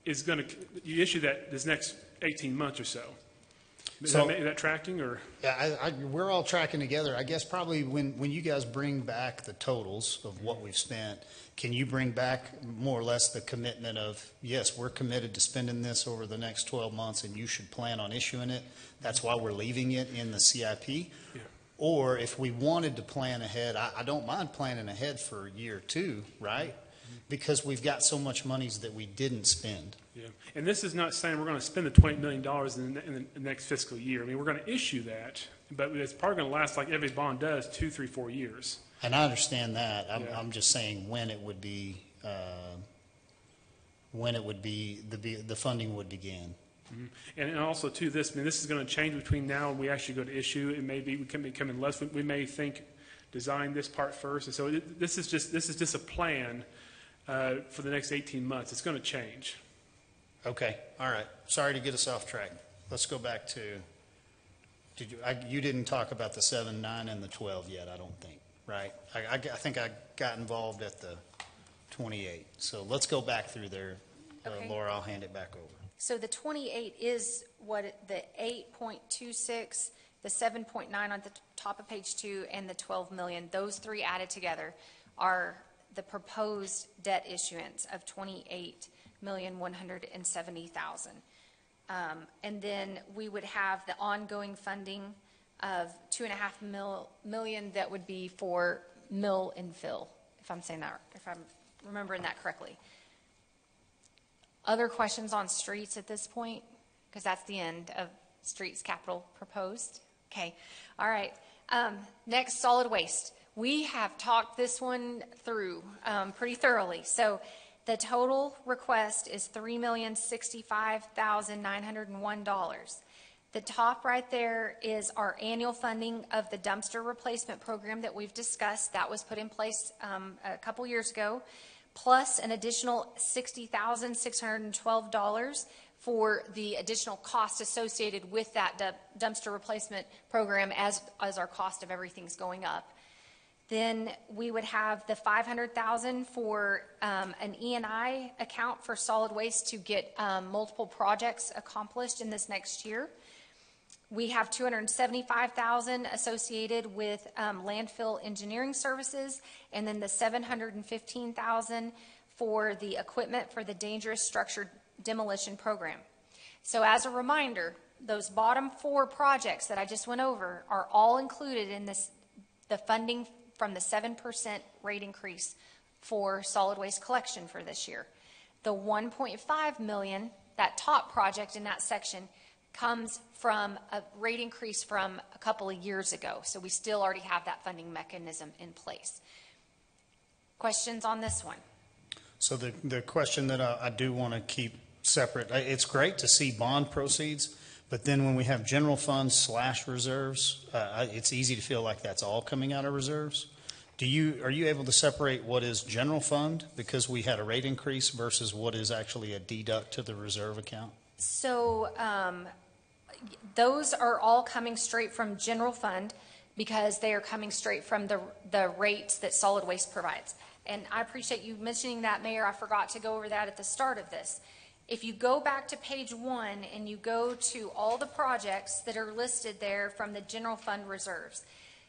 is going to, you issue that this next 18 months or so. Is that tracking, or? Yeah, we're all tracking together. I guess probably when you guys bring back the totals of what we've spent, can you bring back more or less the commitment of, yes, we're committed to spending this over the next 12 months and you should plan on issuing it. That's why we're leaving it in the CIP. Yeah. Or if we wanted to plan ahead, I don't mind planning ahead for year 2, right? because we've got so much monies that we didn't spend. Yeah, and this is not saying we're going to spend the $20 million in the next fiscal year. I mean, we're going to issue that, but it's probably going to last, like every bond does, 2, 3, 4 years. And I understand that. Yeah. I'm just saying when it would be, the funding would begin. Mhm. And also too, this is going to change between now and we actually go to issue. It may be, we can become in less. We may think design this part first, and so this is just a plan for the next 18 months. It's going to change. Okay, all right. Sorry to get us off track. Let's go back to, you didn't talk about the 7, 9, and the 12 yet, I don't think, right? I think I got involved at the 28. So let's go back through there. Okay. Laura, I'll hand it back over. So the 28 is the 8.26, the 7.9 on the top of page 2, and the 12 million. Those three added together are the proposed debt issuance of 28,170,000. And then we would have the ongoing funding of $2.5 million that would be for mill and fill, if I'm remembering that correctly. Other questions on streets at this point? Because that's the end of streets capital proposed. Okay, all right. Next, solid waste. We have talked this one through pretty thoroughly. So the total request is $3,065,901. The top right there is our annual funding of the dumpster replacement program that we've discussed. That was put in place a couple years ago, plus an additional $60,612 for the additional cost associated with that dumpster replacement program as our cost of everything's going up. Then we would have the $500,000 for an E&I account for solid waste to get multiple projects accomplished in this next year. We have $275,000 associated with landfill engineering services, and then the $715,000 for the equipment for the dangerous structure demolition program. So as a reminder, those bottom 4 projects that I just went over are all included in the funding from the 7% rate increase for solid waste collection for this year. The $1.5 million, that top project in that section, comes from a rate increase from a couple of years ago. So we still already have that funding mechanism in place. Questions on this one? So the question that I do want to keep separate, it's great to see bond proceeds, but then when we have general funds / reserves, it's easy to feel like that's all coming out of reserves. Are you able to separate what is general fund because we had a rate increase versus what is actually a deduct to the reserve account? So those are all coming straight from general fund because they are coming straight from the rates that solid waste provides. And I appreciate you mentioning that, Mayor. I forgot to go over that at the start of this. If you go back to page 1 and you go to all the projects that are listed there from the general fund reserves,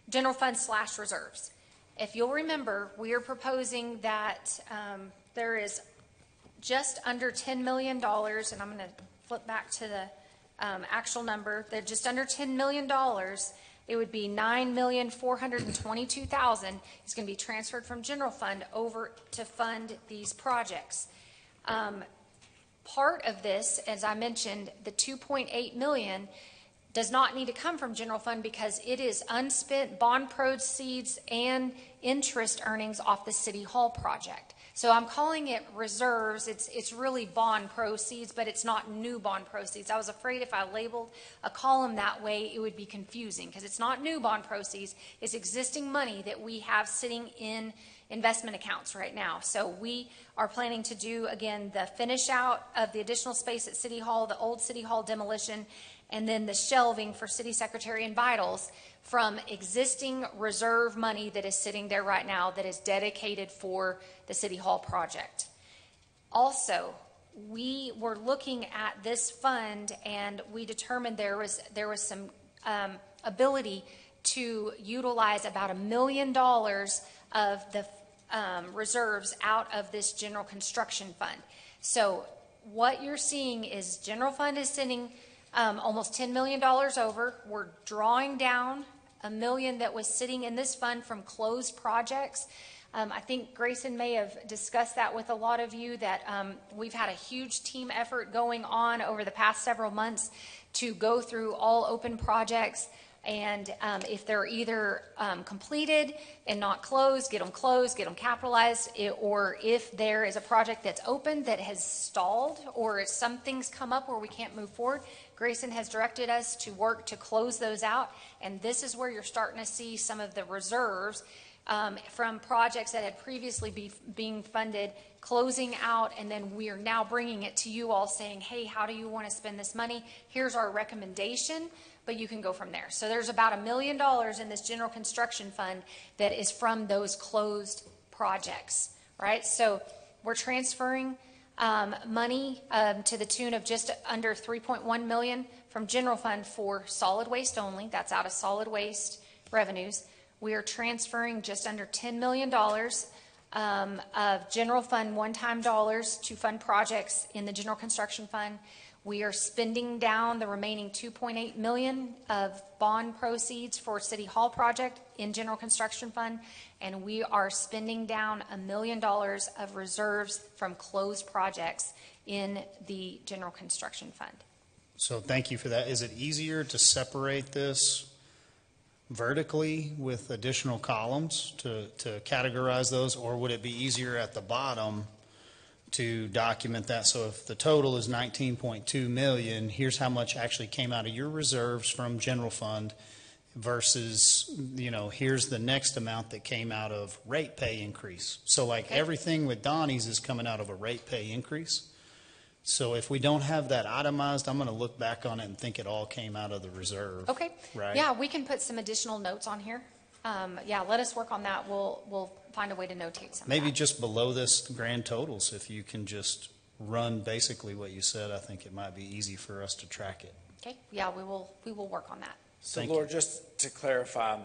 general fund / reserves. If you'll remember, we are proposing that there is just under $10 million, and I'm going to flip back to the actual number. They're just under $10 million. It would be $9,422,000 is going to be transferred from general fund over to fund these projects. Part of this, as I mentioned, the $2.8 million does not need to come from general fund because it is unspent bond proceeds and interest earnings off the City Hall project. So I'm calling it reserves. It's really bond proceeds, but it's not new bond proceeds. I was afraid if I labeled a column that way, it would be confusing because it's not new bond proceeds. It's existing money that we have sitting in investment accounts right now. So we are planning to do, again, the finish out of the additional space at City Hall, the old City Hall demolition, and then the shelving for City Secretary and Vitals from existing reserve money that is sitting there right now that is dedicated for the City Hall project. Also, we were looking at this fund and we determined there was some ability to utilize about $1 million of the reserves out of this general construction fund. So what you're seeing is general fund is sitting almost $10 million over. We're drawing down $1 million that was sitting in this fund from closed projects. I think Grayson may have discussed that with a lot of you, that we've had a huge team effort going on over the past several months to go through all open projects, and if they're either completed and not closed, get them capitalized, or if there is a project that's open that has stalled, or if some things come up where we can't move forward, Grayson has directed us to work to close those out, and this is where you're starting to see some of the reserves from projects that had previously being funded closing out, and then we are now bringing it to you all saying, hey, how do you want to spend this money? Here's our recommendation, but you can go from there. So there's about $1 million in this general construction fund that is from those closed projects, right? So we're transferring money to the tune of just under $3.1 million from general fund for solid waste only. That's out of solid waste revenues. We are transferring just under $10 million of general fund one-time dollars to fund projects in the general construction fund. We are spending down the remaining $2.8 million of bond proceeds for City Hall project in general construction fund, and we are spending down $1 million of reserves from closed projects in the general construction fund. So thank you for that. Is it easier to separate this vertically with additional columns to categorize those, or would it be easier at the bottom to document that? So if the total is 19.2 million, here's how much actually came out of your reserves from general fund versus, here's the next amount that came out of rate pay increase. So like everything with Donnie's is coming out of a rate pay increase. So if we don't have that itemized, I'm going to look back on it and think it all came out of the reserve. Okay. Right? Yeah, we can put some additional notes on here. Let us work on that. We'll find a way to notate some. Maybe just below this grand totals, if you can just run basically what you said, I think it might be easy for us to track it. Okay. Yeah, we will work on that. So, Laura, just to clarify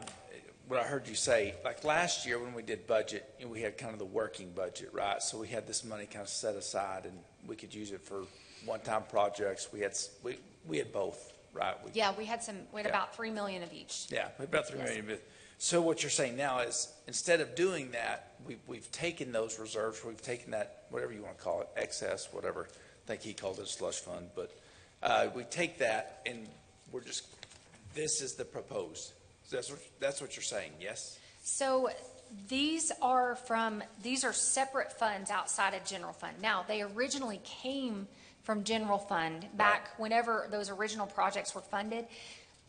what I heard you say, like last year when we did budget, we had kind of the working budget, right? So we had this money kind of set aside, and we could use it for one-time projects. We had both, right? We had about $3 million of each. Yeah, we had about $3 million of it. So what you're saying now is, instead of doing that, we've taken those reserves, we've taken that, whatever you want to call it, excess, whatever. I think he called it a slush fund, but we take that and this is the proposed. That's what you're saying, yes? So these are separate funds outside of general fund. Now, they originally came from general fund back whenever those original projects were funded.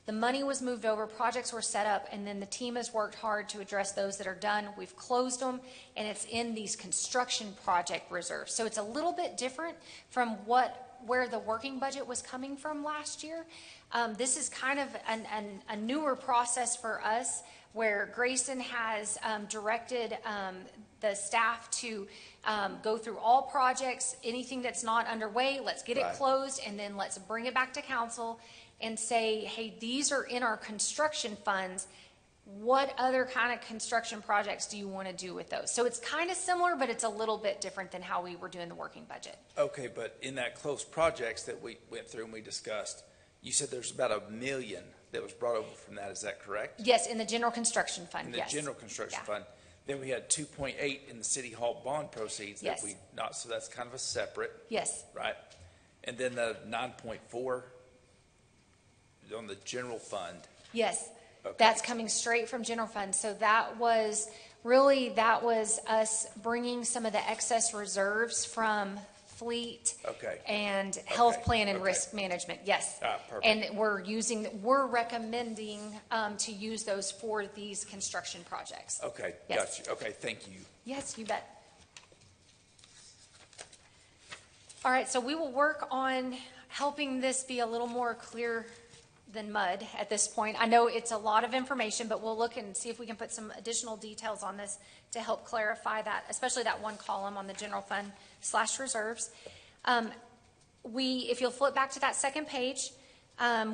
The money was moved over, projects were set up, and then the team has worked hard to address those that are done. We've closed them, and it's in these construction project reserves. So it's a little bit different from where the working budget was coming from last year. This is kind of a newer process for us, where Grayson has directed the staff to go through all projects. Anything that's not underway, let's get it closed, and then let's bring it back to council and say, hey, these are in our construction funds. What other kind of construction projects do you want to do with those? So it's kind of similar, but it's a little bit different than how we were doing the working budget. Okay, but in that closed projects that we went through and we discussed, you said there's about $1 million that was brought over from that. Is that correct? Yes, in the general construction fund. In the general construction fund. Then we had 2.8 in the City Hall bond proceeds that so that's kind of a separate. Yes. Right. And then the 9.4 on the general fund. Yes. Okay. That's coming straight from general fund. So that was us bringing some of the excess reserves from fleet and health plan and risk management. Yes. Perfect. And we're recommending to use those for these construction projects. Okay. Yes. Got you. Okay. Thank you. Yes, you bet. All right. So we will work on helping this be a little more clear than mud at this point. I know it's a lot of information, but we'll look and see if we can put some additional details on this to help clarify that, especially that one column on the general fund / reserves. If you'll flip back to that second page,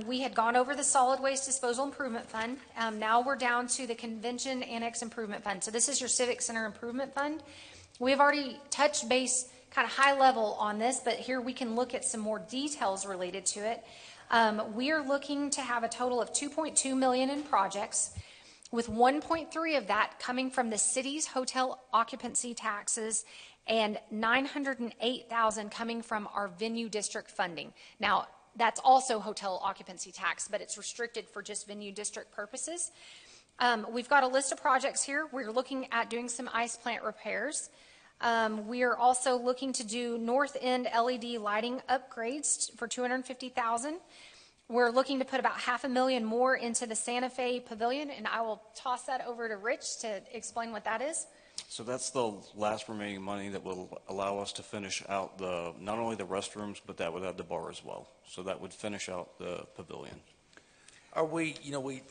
we had gone over the solid waste disposal improvement fund. Now we're down to the convention annex improvement fund. So this is your civic center improvement fund. We've already touched base kind of high level on this, but here we can look at some more details related to it. We are looking to have a total of $2.2 million in projects. with 1.3 of that coming from the city's hotel occupancy taxes and 908,000 coming from our venue district funding. Now, that's also hotel occupancy tax, but it's restricted for just venue district purposes. We've got a list of projects here. We're looking at doing some ice plant repairs. We are also looking to do north end LED lighting upgrades for $250,000. We're looking to put about $500,000 more into the Santa Fe Pavilion, and I will toss that over to Rich to explain what that is. So that's the last remaining money that will allow us to finish out not only the restrooms, but that would have the bar as well. So that would finish out the pavilion. Are we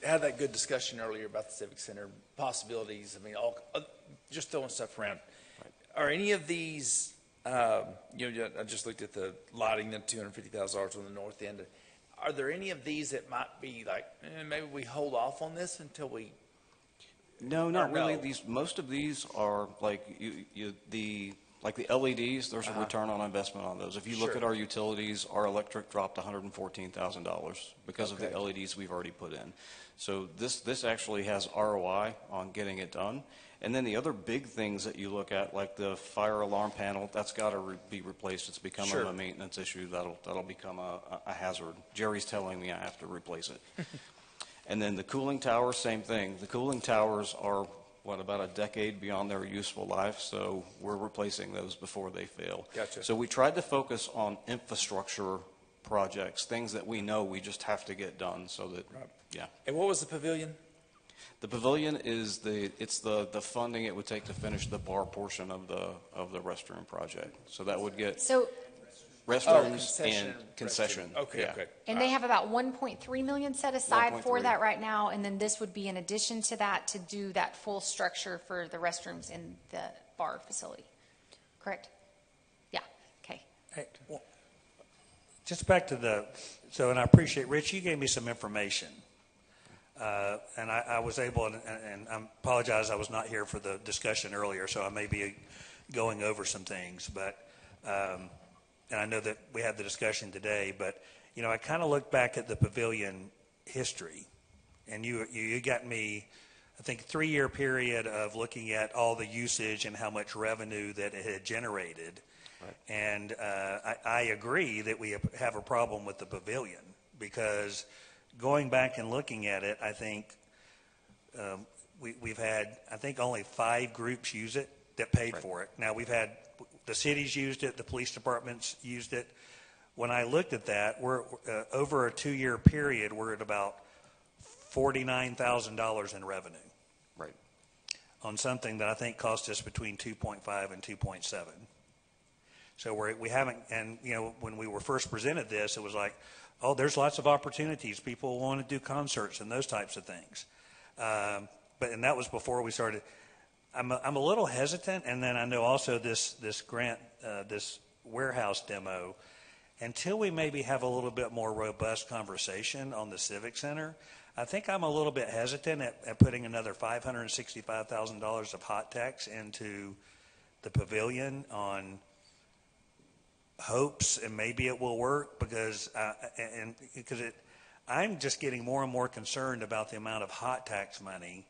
had that good discussion earlier about the Civic Center possibilities. I mean, just throwing stuff around. Are any of these, I just looked at the lighting, the $250,000 on the north end. Are there any of these that might be like, maybe we hold off on this until we? No, not really. Most of these are like the LEDs. There's a return on investment on those. If you look at our utilities, our electric dropped $114,000 because of the LEDs we've already put in. So this actually has ROI on getting it done. And then the other big things that you look at, like the fire alarm panel, that's got to be replaced. It's becoming a maintenance issue. That'll become a hazard. Jerry's telling me I have to replace it. And then the cooling towers, same thing. The cooling towers are, about a decade beyond their useful life, so we're replacing those before they fail. Gotcha. So we tried to focus on infrastructure projects, things that we know we just have to get done so that, yeah. And what was the pavilion? The pavilion is the funding it would take to finish the bar portion of the restroom project. So that would get restrooms and concession. Okay. And they have about 1.3 million set aside for that right now, and then this would be in addition to that to do that full structure for the restrooms in the bar facility. Correct? Yeah. Okay. Hey, well, just back to and I appreciate, Rich, you gave me some information. And I was able, and I apologize, I was not here for the discussion earlier, so I may be going over some things, but, and I know that we had the discussion today, but, I kind of looked back at the pavilion history, and you got me, I think, 3-year period of looking at all the usage and how much revenue that it had generated. Right. And I agree that we have a problem with the pavilion, because going back and looking at it, I think we've had, only 5 groups use it that paid for it. Now, we've had the cities used it, the police departments used it. When I looked at that, we're over a 2-year period, we're at about $49,000 in revenue. Right. On something that I think cost us between 2.5 and 2.7. So we haven't, and when we were first presented this, it was like, oh, there's lots of opportunities. People want to do concerts and those types of things. And that was before we started. I'm a little hesitant, and then I know also this grant, this warehouse demo, until we maybe have a little bit more robust conversation on the Civic Center, I think I'm a little bit hesitant at putting another $565,000 of hot tax into the pavilion on hopes, and maybe it will work, because I'm just getting more and more concerned about the amount of hot tax money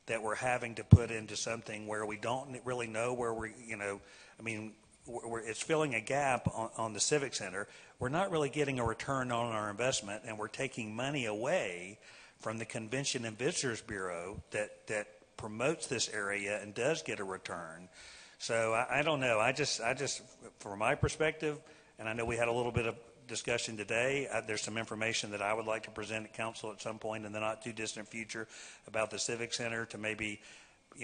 that we're having to put into something where we don't really know where it's filling a gap on the Civic Center. We're not really getting a return on our investment, and we're taking money away from the Convention and Visitors Bureau that promotes this area and does get a return. So I don't know. I just, from my perspective, and I know we had a little bit of discussion today, there's some information that I would like to present at council at some point in the not too distant future about the Civic Center to maybe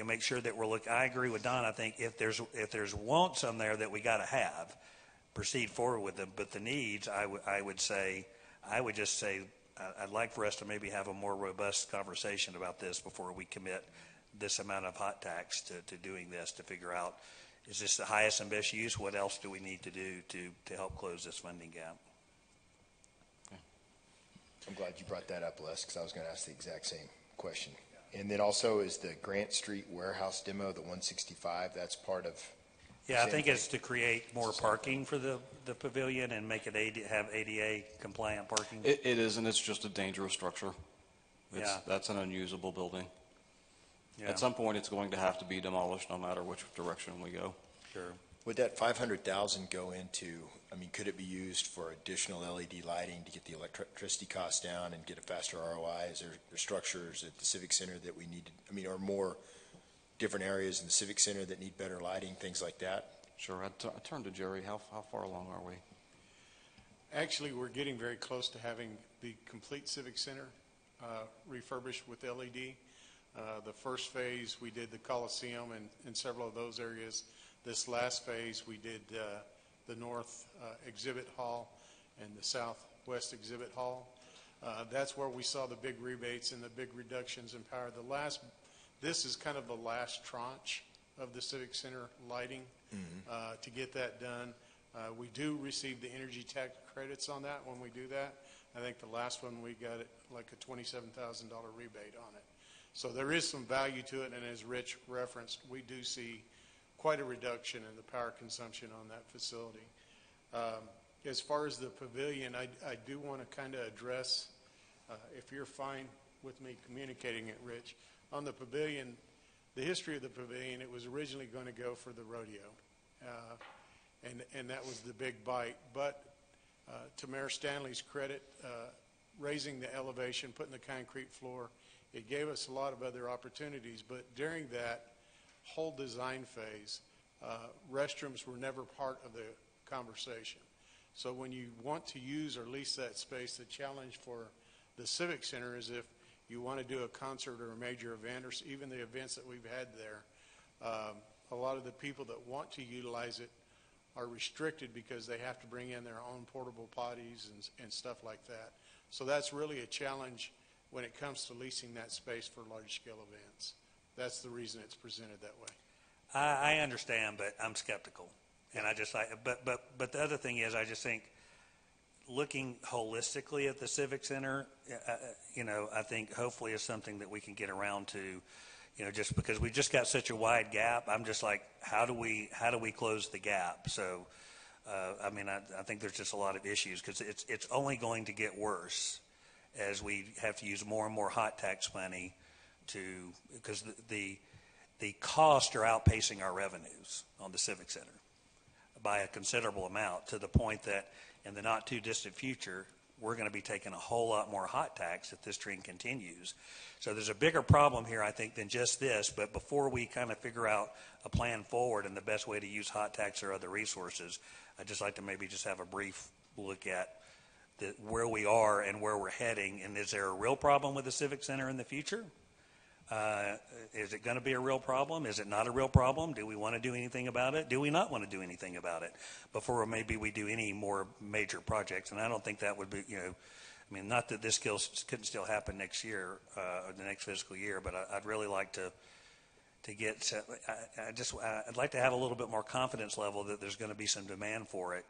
make sure that we're looking. I agree with Don. I think if there's wants on there that we got to have, proceed forward with them. But the needs, I would just say I'd like for us to maybe have a more robust conversation about this before we commit this amount of hot tax to doing this, to figure out, is this the highest and best use? What else do we need to do to help close this funding gap? I'm glad you brought that up, Les, because I was going to ask the exact same question. And then also is the Grant Street warehouse demo, the 165, that's part of? Yeah, I think it's to create more parking for the pavilion and make it have ADA compliant parking. It is, and it's just a dangerous structure. Yeah. That's an unusable building. Yeah. At some point, it's going to have to be demolished no matter which direction we go. Sure. Would that 500,000 go into, I mean, could it be used for additional LED lighting to get the electricity costs down and get a faster ROI? Is there structures at the Civic Center that we need to, I mean, are more different areas in the Civic Center that need better lighting, things like that? Sure. I turn to Jerry. How far along are we? Actually, we're getting very close to having the complete Civic Center refurbished with LED. The first phase, we did the Coliseum and several of those areas. This last phase, we did the North Exhibit Hall and the Southwest Exhibit Hall. That's where we saw the big rebates and the big reductions in power. This is kind of the last tranche of the Civic Center lighting to get that done. We do receive the energy tax credits on that when we do that. I think the last one we got it like a $27,000 rebate on it. So there is some value to it, and as Rich referenced, we do see quite a reduction in the power consumption on that facility. As far as the pavilion, I do want to kind of address, if you're fine with me communicating it, Rich, on the pavilion, the history of the pavilion, it was originally going to go for the rodeo, and that was the big bite. But to Mayor Stanley's credit, raising the elevation, putting the concrete floor, it gave us a lot of other opportunities. But during that whole design phase, restrooms were never part of the conversation. So when you want to use or lease that space, the challenge for the Civic Center is if you want to do a concert or a major event, or even the events that we've had there, a lot of the people that want to utilize it are restricted because they have to bring in their own portable potties and stuff like that. So that's really a challenge when it comes to leasing that space for large-scale events. That's the reason it's presented that way. I understand, but I'm skeptical. And I just like, but the other thing is, I just think looking holistically at the Civic Center, I think hopefully is something that we can get around to, just because we just got such a wide gap. I'm just like, how do we close the gap? So, I think there's just a lot of issues because it's only going to get worse as we have to use more and more hot tax money because the costs are outpacing our revenues on the Civic Center by a considerable amount, to the point that in the not too distant future, we're going to be taking a whole lot more hot tax if this trend continues. So there's a bigger problem here, I think, than just this. But before we kind of figure out a plan forward and the best way to use hot tax or other resources, I'd just like to maybe just have a brief look at where we are and where we're heading. And is there a real problem with the Civic Center in the future? Is it going to be a real problem? Is it not a real problem? Do we want to do anything about it? Do we not want to do anything about it before maybe we do any more major projects? And I don't think that would be, not that this couldn't still happen next year, or the next fiscal year, but I'd really like to get, I'd like to have a little bit more confidence level that there's going to be some demand for it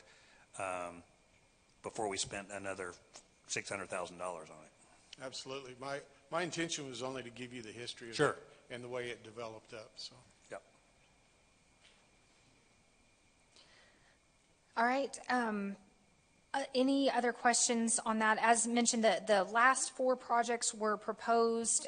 before we spend another $600,000 on it. Absolutely. My intention was only to give you the history of Sure. it and the way it developed up. So. Yep. All right. Any other questions on that? As mentioned, the last 4 projects were proposed.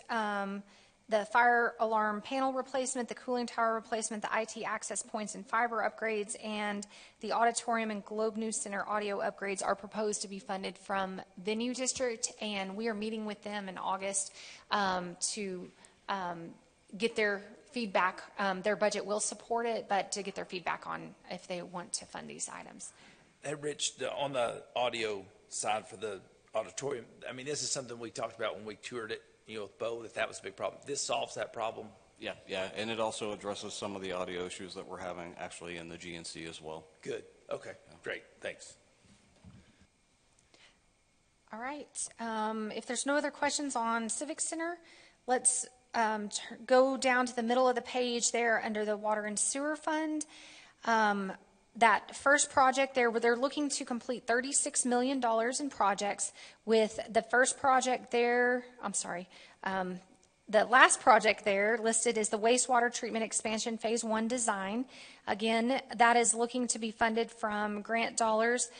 The fire alarm panel replacement, the cooling tower replacement, the IT access points and fiber upgrades, and the auditorium and Globe News Center audio upgrades are proposed to be funded from Venue District, and we are meeting with them in August to get their feedback. Their budget will support it, but to get their feedback on if they want to fund these items. Hey, Rich, on the audio side for the auditorium, this is something we talked about when we toured it, with Bo, that was a big problem. This solves that problem. Yeah, and it also addresses some of the audio issues that we're having actually in the GNC as well. Good. Okay, great. Thanks. All right. If there's no other questions on Civic Center, let's go down to the middle of the page there under the Water and Sewer Fund. That first project there, they're looking to complete $36 million in projects, with the first project there, The last project there listed is the wastewater treatment expansion Phase 1 design. Again, that is looking to be funded from grant dollars.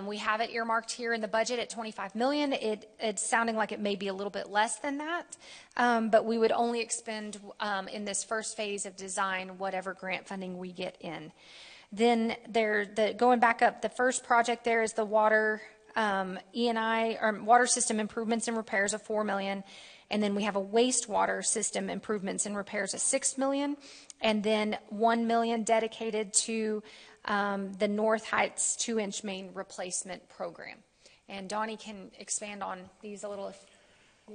We have it earmarked here in the budget at $25 million. It's sounding like it may be a little bit less than that, but we would only expend in this first phase of design whatever grant funding we get in. Then going back up, the first project there is the water E&I, or water system improvements and repairs of $4 million. And then we have a wastewater system improvements and repairs of $6 million. And then $1 million dedicated to the North Heights 2-inch main replacement program. And Donnie can expand on these a little.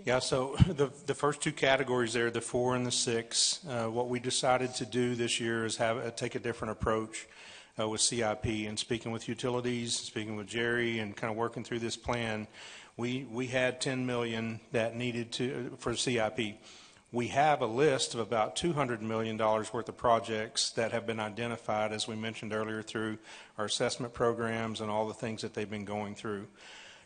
Yeah, so the first two categories there, the 4 and the 6, what we decided to do this year is take a different approach with CIP. And speaking with utilities, speaking with Jerry, and kind of working through this plan, we had $10 million that needed for CIP. We have a list of about $200 million worth of projects that have been identified, as we mentioned earlier, through our assessment programs and all the things that they've been going through.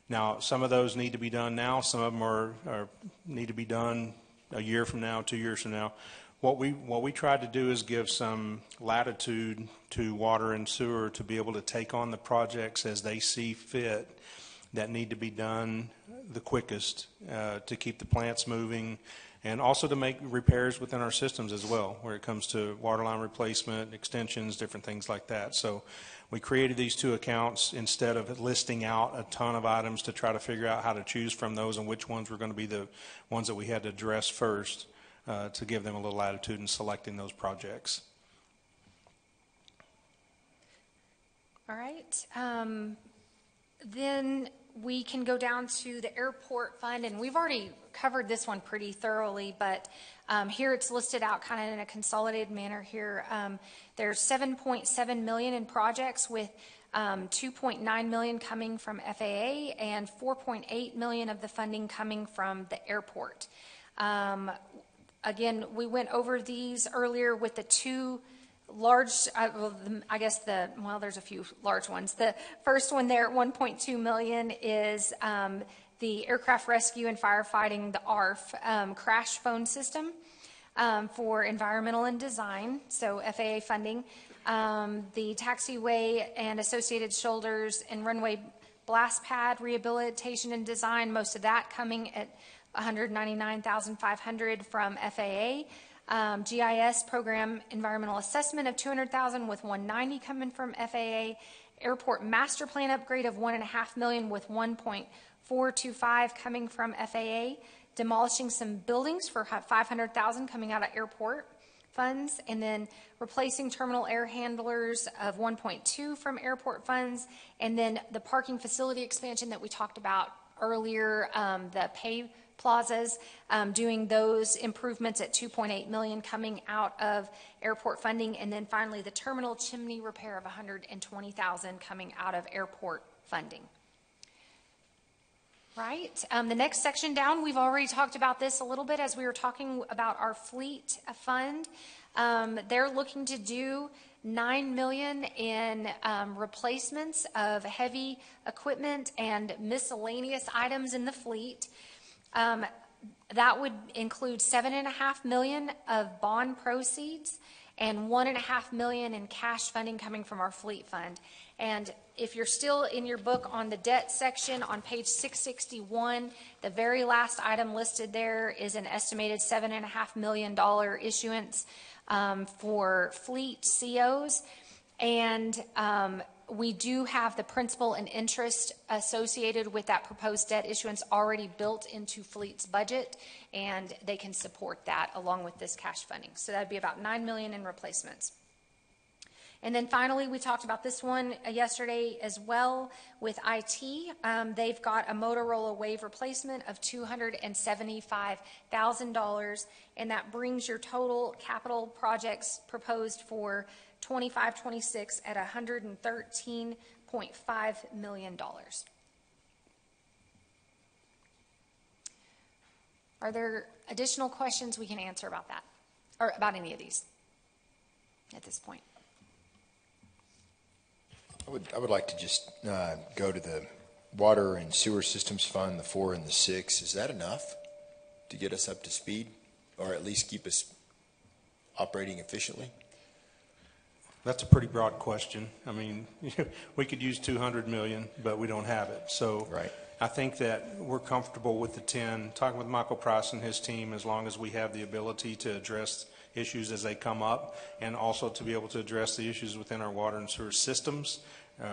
Now, some of those need to be done now. Some of them need to be done a year from now, 2 years from now. What we tried to do is give some latitude to water and sewer to be able to take on the projects as they see fit that need to be done the quickest to keep the plants moving, and also to make repairs within our systems as well, where it comes to water line replacement, extensions, different things like that. So we created these two accounts instead of listing out a ton of items to try to figure out how to choose from those and which ones were going to be the ones that we had to address first, to give them a little latitude in selecting those projects. All right. Then we can go down to the airport fund, and we've already covered this one pretty thoroughly, but here it's listed out kind of in a consolidated manner here. There's $7.7 million in projects, with $2.9 million coming from FAA and $4.8 million of the funding coming from the airport. Again, we went over these earlier with the two large, there's a few large ones. The first one there at $1.2 million is the Aircraft Rescue and Firefighting, the ARF, crash phone system for environmental and design, so FAA funding. The taxiway and associated shoulders and runway blast pad rehabilitation and design, most of that coming at $199,500 from FAA. GIS program environmental assessment of $200,000 with $190,000 coming from FAA. Airport master plan upgrade of $1.5 million with $1.425 coming from FAA. Demolishing some buildings for $500,000 coming out of airport funds, and then replacing terminal air handlers of $1.2 from airport funds, and then the parking facility expansion that we talked about earlier, the pay plazas, doing those improvements at $2.8 million coming out of airport funding, and then finally the terminal chimney repair of $120,000 coming out of airport funding. Right. The next section down, we've already talked about this a little bit as we were talking about our fleet fund. They're looking to do $9 million in replacements of heavy equipment and miscellaneous items in the fleet. That would include $7.5 million of bond proceeds and $1.5 million in cash funding coming from our fleet fund. And if you're still in your book on the debt section on page 661, the very last item listed there is an estimated $7.5 million issuance for fleet COs. And we do have the principal and interest associated with that proposed debt issuance already built into Fleet's budget, and they can support that along with this cash funding. So that'd be about $9 million in replacements. And then finally, we talked about this one yesterday as well with IT. They've got a Motorola Wave replacement of $275,000, and that brings your total capital projects proposed for 25-26 at $113.5 million. Are there additional questions we can answer about that, or about any of these at this point? I would like to just go to the Water and Sewer Systems Fund, the 4 and the 6. Is that enough to get us up to speed? or at least keep us operating efficiently? That's a pretty broad question. I mean, we could use 200 million, but we don't have it. So Right. I think that we're comfortable with the 10, talking with Michael Price and his team, as long as we have the ability to address issues as they come up, and also to be able to address the issues within our water and sewer systems,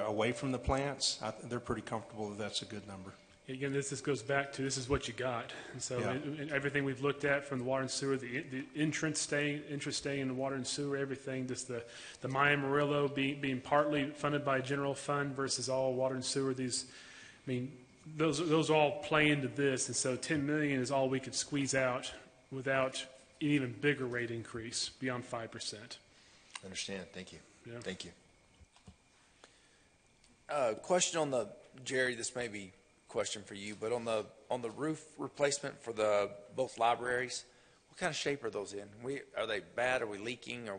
away from the plants. They're pretty comfortable that that's a good number. Again, this just goes back to, this is what you got. And so Yeah. and everything we've looked at from the water and sewer, the interest staying in the water and sewer, everything, just the Amarillo being partly funded by a general fund versus all water and sewer, those all play into this. And so 10 million is all we could squeeze out without an even bigger rate increase beyond 5%. Understand. Thank you. Yeah. Thank you. Question on Jerry, this may be a question for you, but on the roof replacement for both libraries, what kind of shape are those in? Are they bad? Are we leaking?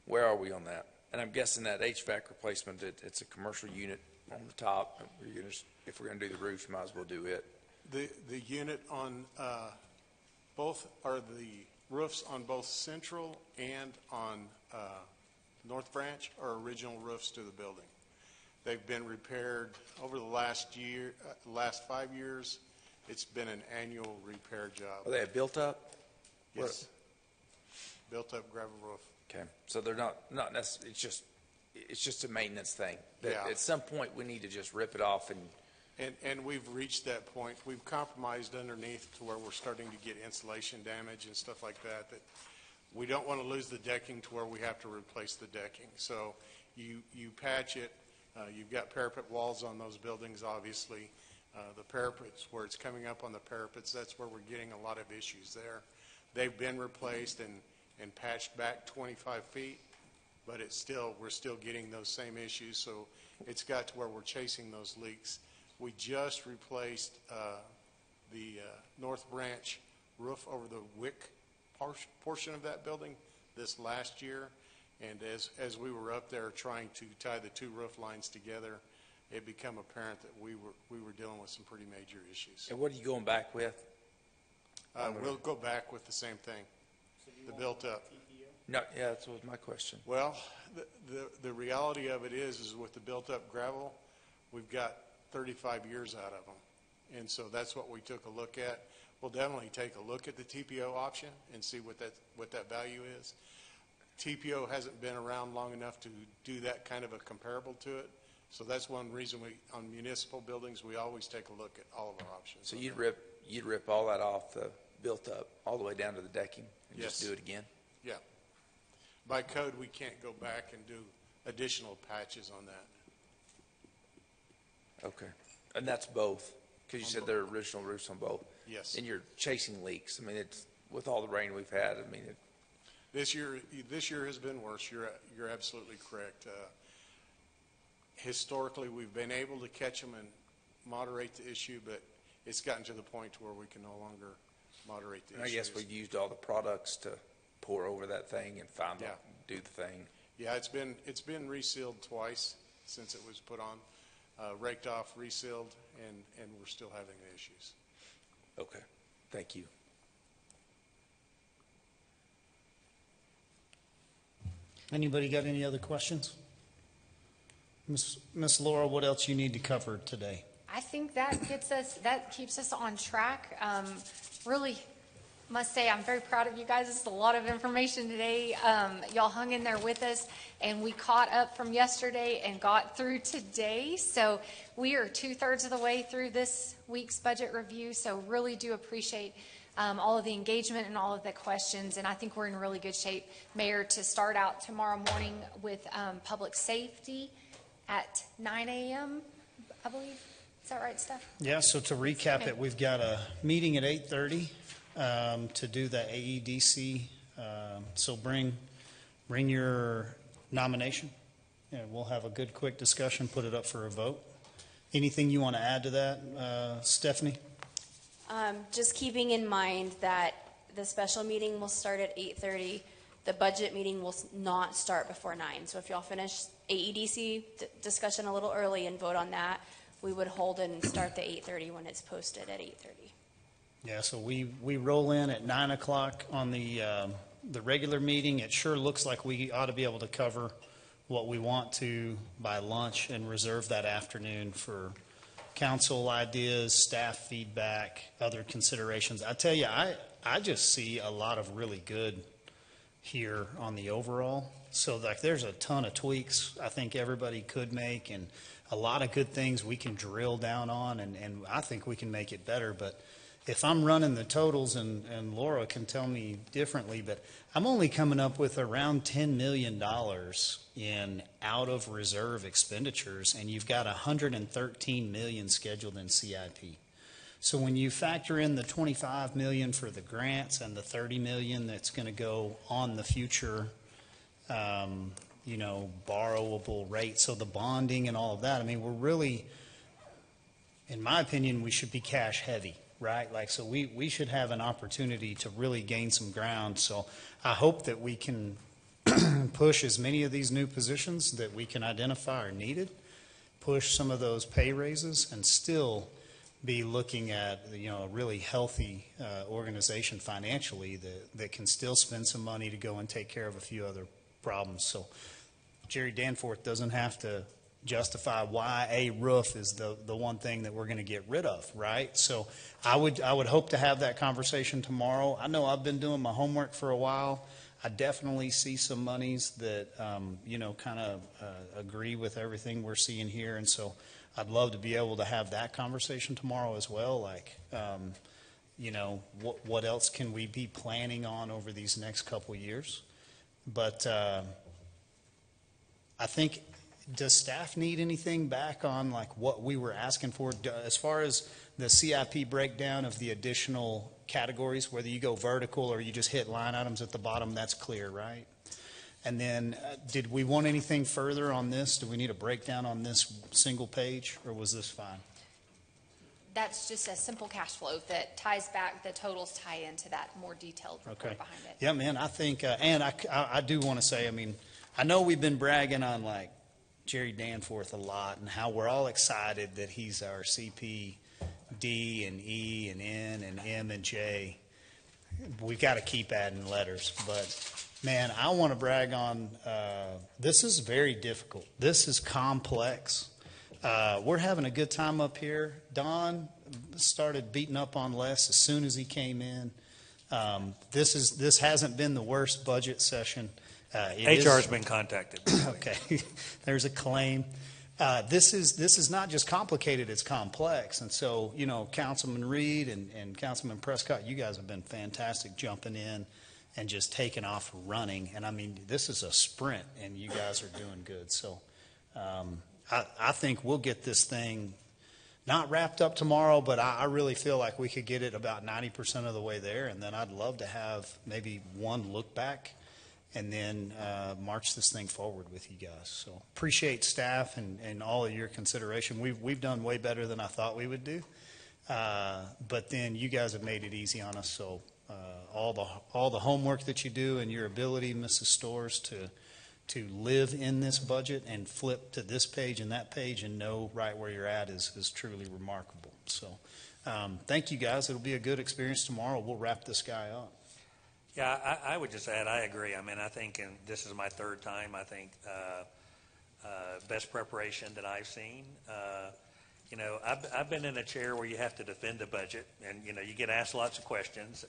Where are we on that? And I'm guessing that HVAC replacement, it's a commercial unit on the top. If we're going to do the roof, you might as well do it. The unit on both, are the roofs on both Central and on North Branch are original roofs to the building. They've been repaired over the last 5 years. It's been an annual repair job. Are they built up? Yes. Built up gravel roof. Okay, so they're not necessarily, it's just a maintenance thing. Yeah. At some point, we need to just rip it off And we've reached that point. We've compromised underneath to where we're starting to get insulation damage and stuff like that we don't want to lose the decking to where we have to replace the decking. So you patch it. You've got parapet walls on those buildings, obviously. The parapets, where it's coming up on the parapets, that's where we're getting a lot of issues there. They've been replaced and patched back 25 feet, but we're still getting those same issues. So it's got to where we're chasing those leaks. We just replaced the North Branch roof over the WIC portion of that building this last year. And as we were up there trying to tie the two roof lines together, it became apparent that we were dealing with some pretty major issues. And what are you going back with? We'll go back with the same thing, the built up. No, yeah, that was my question. Well, the reality of it is with the built up gravel, we've got 35 years out of them. And so that's what we took a look at. We'll definitely take a look at the TPO option and see what that value is. TPO hasn't been around long enough to do that kind of a comparable to it. So that's one reason on municipal buildings, we always take a look at all of our options. So you'd rip all that off, the built up, all the way down to the decking and Yes. just do it again? Yeah. By code, we can't go back and do additional patches on that. Okay. And that's both? Because you said they're original roofs on both? Yes. And you're chasing leaks. I mean, it's with all the rain we've had, I mean, This year has been worse. You're absolutely correct. Historically, we've been able to catch them and moderate the issue, but it's gotten to the point where we can no longer moderate the and I issues. guess we've used all the products to pour over that thing and do the thing. Yeah, it's been resealed twice since it was put on, raked off, resealed, and we're still having the issues. Okay, thank you. Anybody got any other questions? Miss Laura, what else you need to cover today? I think that keeps us on track. Really must say I'm very proud of you guys. It's a lot of information today. Y'all hung in there with us, and we caught up from yesterday and got through today. So we are 2/3 of the way through this week's budget review. So really do appreciate all of the engagement and all of the questions. And I think we're in really good shape, Mayor, to start out tomorrow morning with public safety at 9 a.m., I believe. Is that right, Steph? Yeah, so to recap Okay. it, we've got a meeting at 8:30 to do the AEDC. So bring your nomination, and we'll have a good, quick discussion, put it up for a vote. Anything you want to add to that, Stephanie? Just keeping in mind that the special meeting will start at 8:30. The budget meeting will not start before 9. So if y'all finish AEDC discussion a little early and vote on that, we would hold and start the 8:30 when it's posted at 8:30. Yeah, so we roll in at 9 o'clock on the regular meeting. It sure looks like we ought to be able to cover what we want to by lunch and reserve that afternoon for council ideas, staff feedback, other considerations. I tell you, I just see a lot of really good here on the overall. So like there's a ton of tweaks I think everybody could make, and a lot of good things we can drill down on, and I think we can make it better. But if I'm running the totals, and Laura can tell me differently, but I'm only coming up with around $10 million in out of reserve expenditures, and you've got 113 million scheduled in CIP. So when you factor in the 25 million for the grants and the 30 million that's going to go on the future, borrowable rate, so the bonding and all of that, I mean, we're really, in my opinion, we should be cash heavy, right? Like, so we should have an opportunity to really gain some ground. So I hope that we can push as many of these new positions that we can identify are needed, push some of those pay raises, and still be looking at, a really healthy organization financially that can still spend some money to go and take care of a few other problems. So Jerry Danforth doesn't have to justify why a roof is the one thing that we're going to get rid of, right? So I would hope to have that conversation tomorrow. I know I've been doing my homework for a while. I definitely see some monies that, kind of agree with everything we're seeing here. And so I'd love to be able to have that conversation tomorrow as well. Like, what else can we be planning on over these next couple of years? But I think, does staff need anything back on like what we were asking for as far as the CIP breakdown of the additional categories, whether you go vertical or you just hit line items at the bottom? That's clear, right? And then did we want anything further on this? Do we need a breakdown on this single page, or was this fine? That's just a simple cash flow that ties back, the totals tie into that more detailed report behind it. Yeah, man, I think, and I do want to say, I mean, I know we've been bragging on like Jerry Danforth a lot and how we're all excited that he's our CP D and E and N and M and J. We've got to keep adding letters, but man, I want to brag on, this is very difficult. This is complex. We're having a good time up here. Don started beating up on Les as soon as he came in. This hasn't been the worst budget session. HR has been contacted. Okay, there's a claim. This is not just complicated, it's complex. And so, Councilman Reed and Councilman Prescott, you guys have been fantastic jumping in and just taking off running. And I mean, this is a sprint and you guys are doing good. So I think we'll get this thing not wrapped up tomorrow, but I really feel like we could get it about 90% of the way there. And then I'd love to have maybe one look back and then march this thing forward with you guys. So appreciate staff and all of your consideration. We've done way better than I thought we would do. But then you guys have made it easy on us. So all the homework that you do and your ability, Mrs. Storrs, to live in this budget and flip to this page and that page and know right where you're at is truly remarkable. So thank you guys. It'll be a good experience tomorrow. We'll wrap this guy up. Yeah, I would just add, I agree. I mean, I think, and this is my third time, I think best preparation that I've seen. I've been in a chair where you have to defend the budget, and, you get asked lots of questions.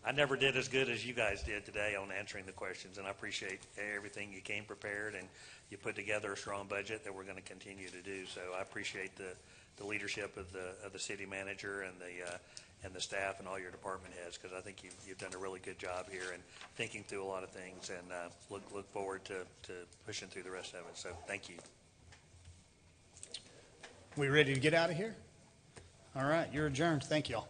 I never did as good as you guys did today on answering the questions, and I appreciate everything. You came prepared, and you put together a strong budget that we're going to continue to do. So I appreciate the leadership of the city manager and the staff and all your department heads, because I think you've done a really good job here and thinking through a lot of things, and look forward to pushing through the rest of it. So thank you. We ready to get out of here? All right, you're adjourned. Thank you all.